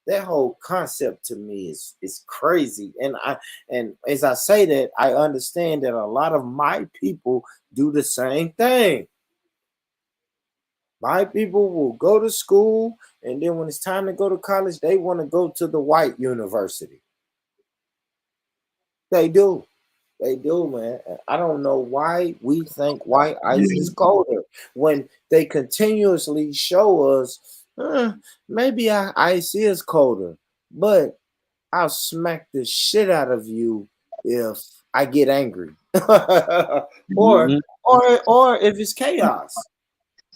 that whole concept to me is crazy. And as I say that, I understand that a lot of my people do the same thing. My people will go to school, and then when it's time to go to college, they want to go to the white university. They do. They do, man. I don't know why we think white ice is colder when they continuously show us maybe our ice is colder, but I'll smack the shit out of you if I get angry. or if it's chaos.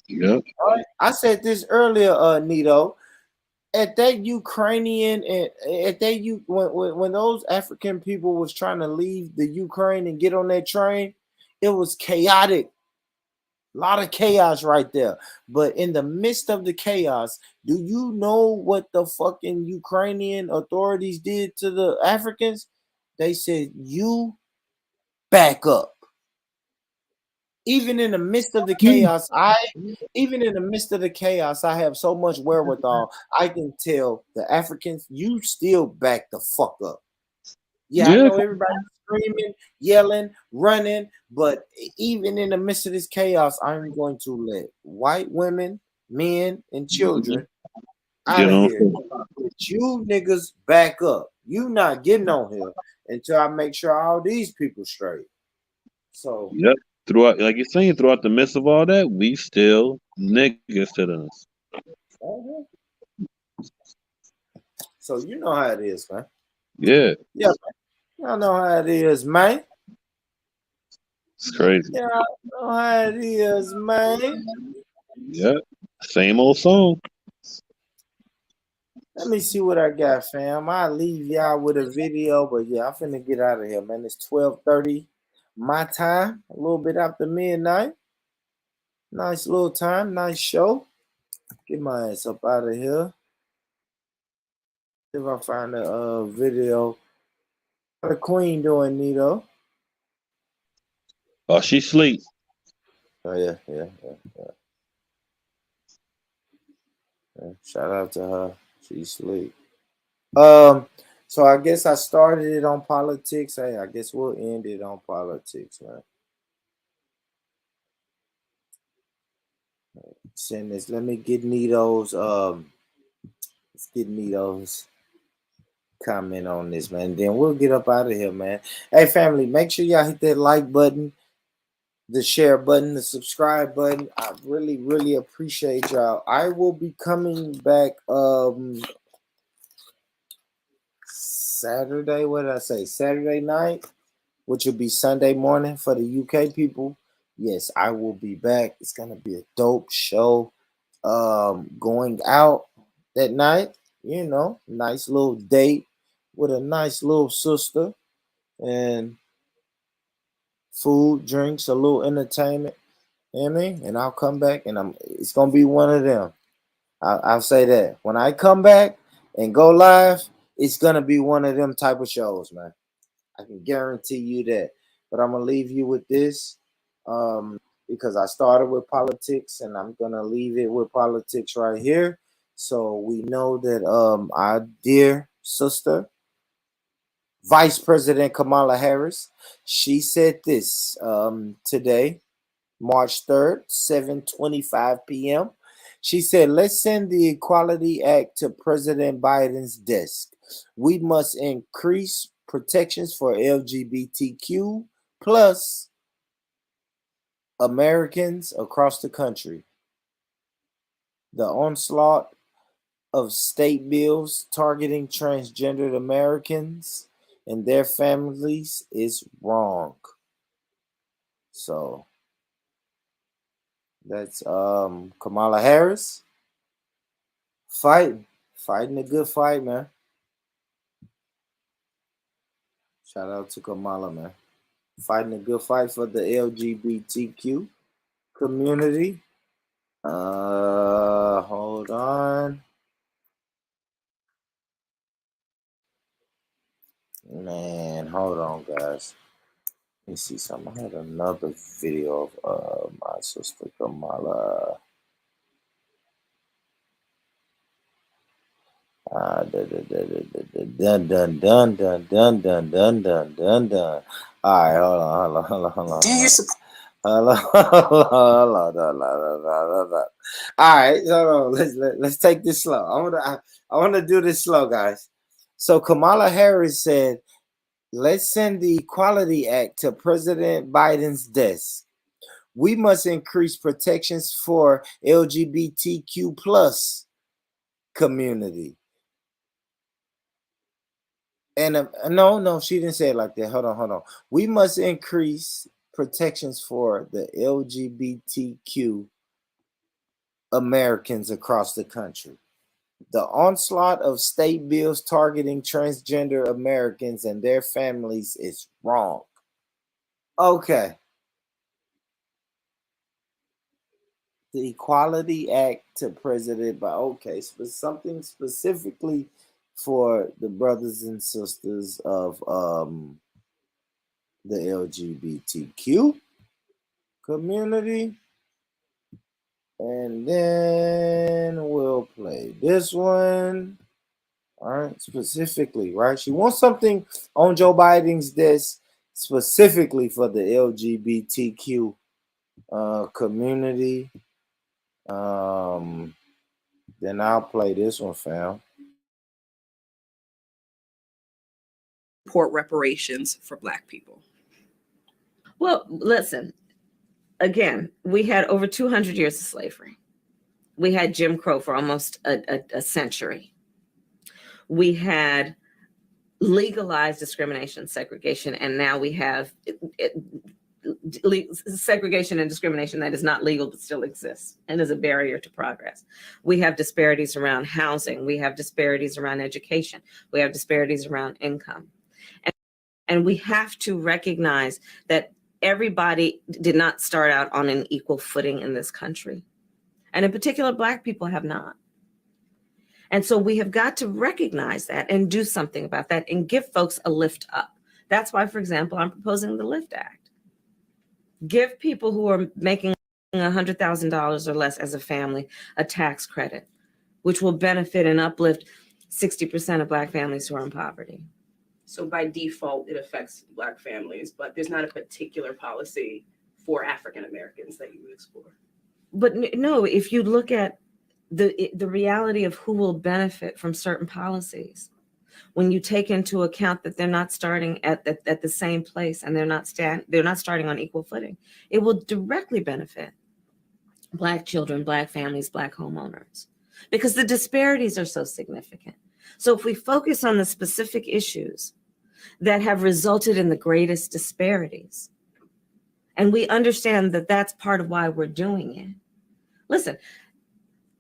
Yep. Right? I said this earlier, Nito. At that Ukrainian and at that when those African people was trying to leave the Ukraine and get on that train, it was chaotic. A lot of chaos right there. But in the midst of the chaos, do you know what the fucking Ukrainian authorities did to the Africans? They said, you back up. Even in the midst of the chaos, I have so much wherewithal. I can tell the Africans, you still back the fuck up. Yeah, I know everybody's screaming, yelling, running, but even in the midst of this chaos, I'm going to let white women, men, and children out of here. You niggas back up. You not getting on here until I make sure all these people straight. So throughout, like you're saying, throughout the midst of all that, we still niggas to us. So you know how it is, man. Yeah, y'all know how it is, man. It's crazy. Y'all know how it is, man. Yeah, same old song. Let me see what I got, fam. I'll leave y'all with a video, but yeah, I'm finna get out of here, man. It's 12:30 my time, a little bit after midnight. Nice little time, nice show. Get my ass up out of here. If I find a video. How the queen doing, Nito? Oh, she sleep. Oh yeah. Shout out to her. She sleep. So I guess I started it on politics. Hey, I guess we'll end it on politics, man. Send this. Let me get Nito's let's get Nito's comment on this, man. Then we'll get up out of here, man. Hey family, make sure y'all hit that like button, the share button, the subscribe button. I really, really appreciate y'all. I will be coming back Saturday. What did I say? Saturday night, which will be Sunday morning for the UK people. Yes, I will be back. It's gonna be a dope show. Going out that night, you know, nice little date with a nice little sister and food, drinks, a little entertainment. You know what I mean? And I'll come back, and it's gonna be one of them. I'll say that when I come back and go live, it's gonna be one of them type of shows, man. I can guarantee you that. But I'm gonna leave you with this, because I started with politics, and I'm gonna leave it with politics right here. So we know that our dear sister, Vice President Kamala Harris, she said this today, March 3rd, 7:25 p.m. She said, let's send the Equality Act to President Biden's desk. We must increase protections for LGBTQ plus Americans across the country. The onslaught of state bills targeting transgendered Americans and their families is wrong. So that's Kamala Harris fighting a good fight, man. Shout out to Kamala, man. Fighting a good fight for the LGBTQ community. Hold on. Man, hold on, guys. Let me see something. I had another video of my sister Kamala. Dun dun dun dun dun dun dun dun dun dun. All right, hold on. Do you support? Hold on. All right, let's take this slow. I want to do this slow, guys. So Kamala Harris said, let's send the Equality Act to President Biden's desk. We must increase protections for LGBTQ plus community. And no, she didn't say it like that. Hold on. We must increase protections for the LGBTQ Americans across the country. The onslaught of state bills targeting transgender Americans and their families is wrong. Okay. The Equality Act to President, but okay, something specifically for the brothers and sisters of the LGBTQ community. And then we'll play this one. All right, specifically, right? She wants something on Joe Biden's desk specifically for the LGBTQ community. Then I'll play this one, fam. Support reparations for Black people. Well, listen, again, we had over 200 years of slavery. We had Jim Crow for almost a century. We had legalized discrimination, segregation, and now we have segregation and discrimination that is not legal but still exists and is a barrier to progress. We have disparities around housing. We have disparities around education. We have disparities around income. And we have to recognize that everybody did not start out on an equal footing in this country. And in particular, Black people have not. And so we have got to recognize that and do something about that and give folks a lift up. That's why, for example, I'm proposing the LIFT Act. Give people who are making $100,000 or less as a family a tax credit, which will benefit and uplift 60% of Black families who are in poverty. So by default, it affects Black families, but there's not a particular policy for African Americans that you would explore. But no, if you look at the reality of who will benefit from certain policies, when you take into account that they're not starting at the same place and they're not starting on equal footing, it will directly benefit Black children, Black families, Black homeowners, because the disparities are so significant. So if we focus on the specific issues that have resulted in the greatest disparities, and we understand that that's part of why we're doing it. Listen,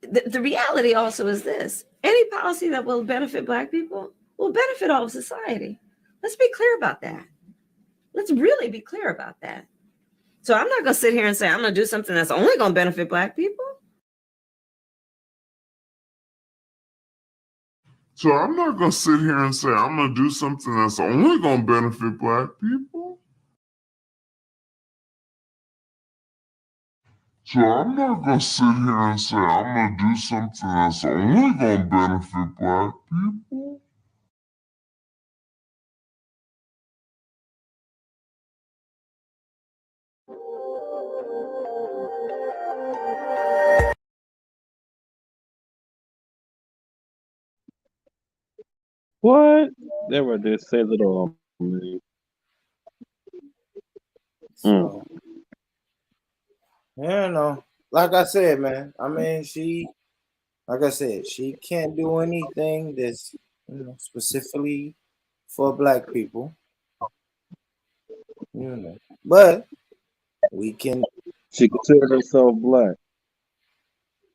the reality also is this: any policy that will benefit Black people will benefit all of society. Let's be clear about that. Let's really be clear about that. So I'm not going to sit here and say I'm going to do something that's only going to benefit Black people. So I'm not going to sit here and say I'm going to do something that's only going to benefit Black people. So I'm not going to sit here and say I'm going to do something that's only going to benefit Black people. What? That right there says it all, man. So, yeah, no. Like I said, man. I mean, like I said, she can't do anything that's specifically for Black people. But we can. She considers herself Black.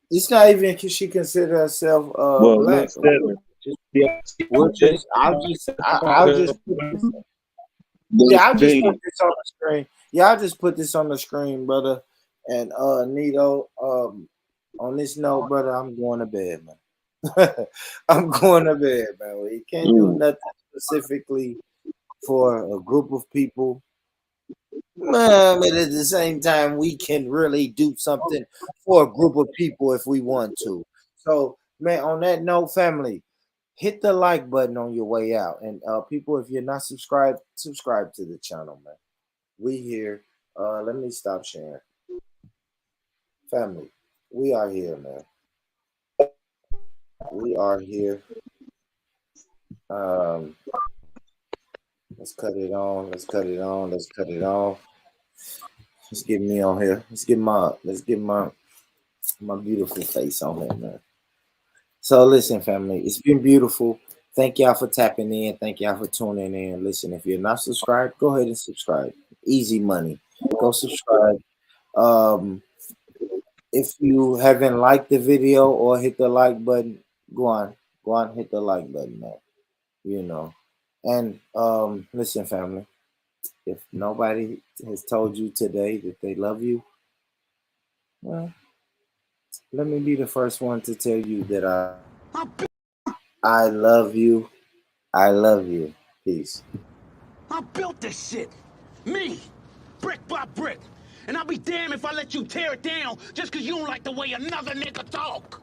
It's not even because she consider herself Well, Black. let's say I'll just put this, I'll just put this on the screen. Yeah, I'll just put this on the screen, brother. And Nito, on this note, brother, I'm going to bed, man. I'm going to bed, man. We can't do nothing specifically for a group of people. But at the same time, we can really do something for a group of people if we want to. So, man, on that note, family, hit the like button on your way out. And people, if you're not subscribed, subscribe to the channel, man. We here. Let me stop sharing. Family, we are here, man. We are here. Let's cut it on. Let's cut it on. Let's cut it off. Let's get me on here. Let's get my beautiful face on here, man. So listen, family, it's been beautiful. Thank y'all for tapping in. Thank y'all for tuning in. Listen, if you're not subscribed, go ahead and subscribe. Easy money. Go subscribe. If you haven't liked the video or hit the like button, go on, hit the like button, man. And listen, family, if nobody has told you today that they love you, well, let me be the first one to tell you that I love you. I love you. Peace. I built this shit. Me. Brick by brick. And I'll be damned if I let you tear it down just because you don't like the way another nigga talk.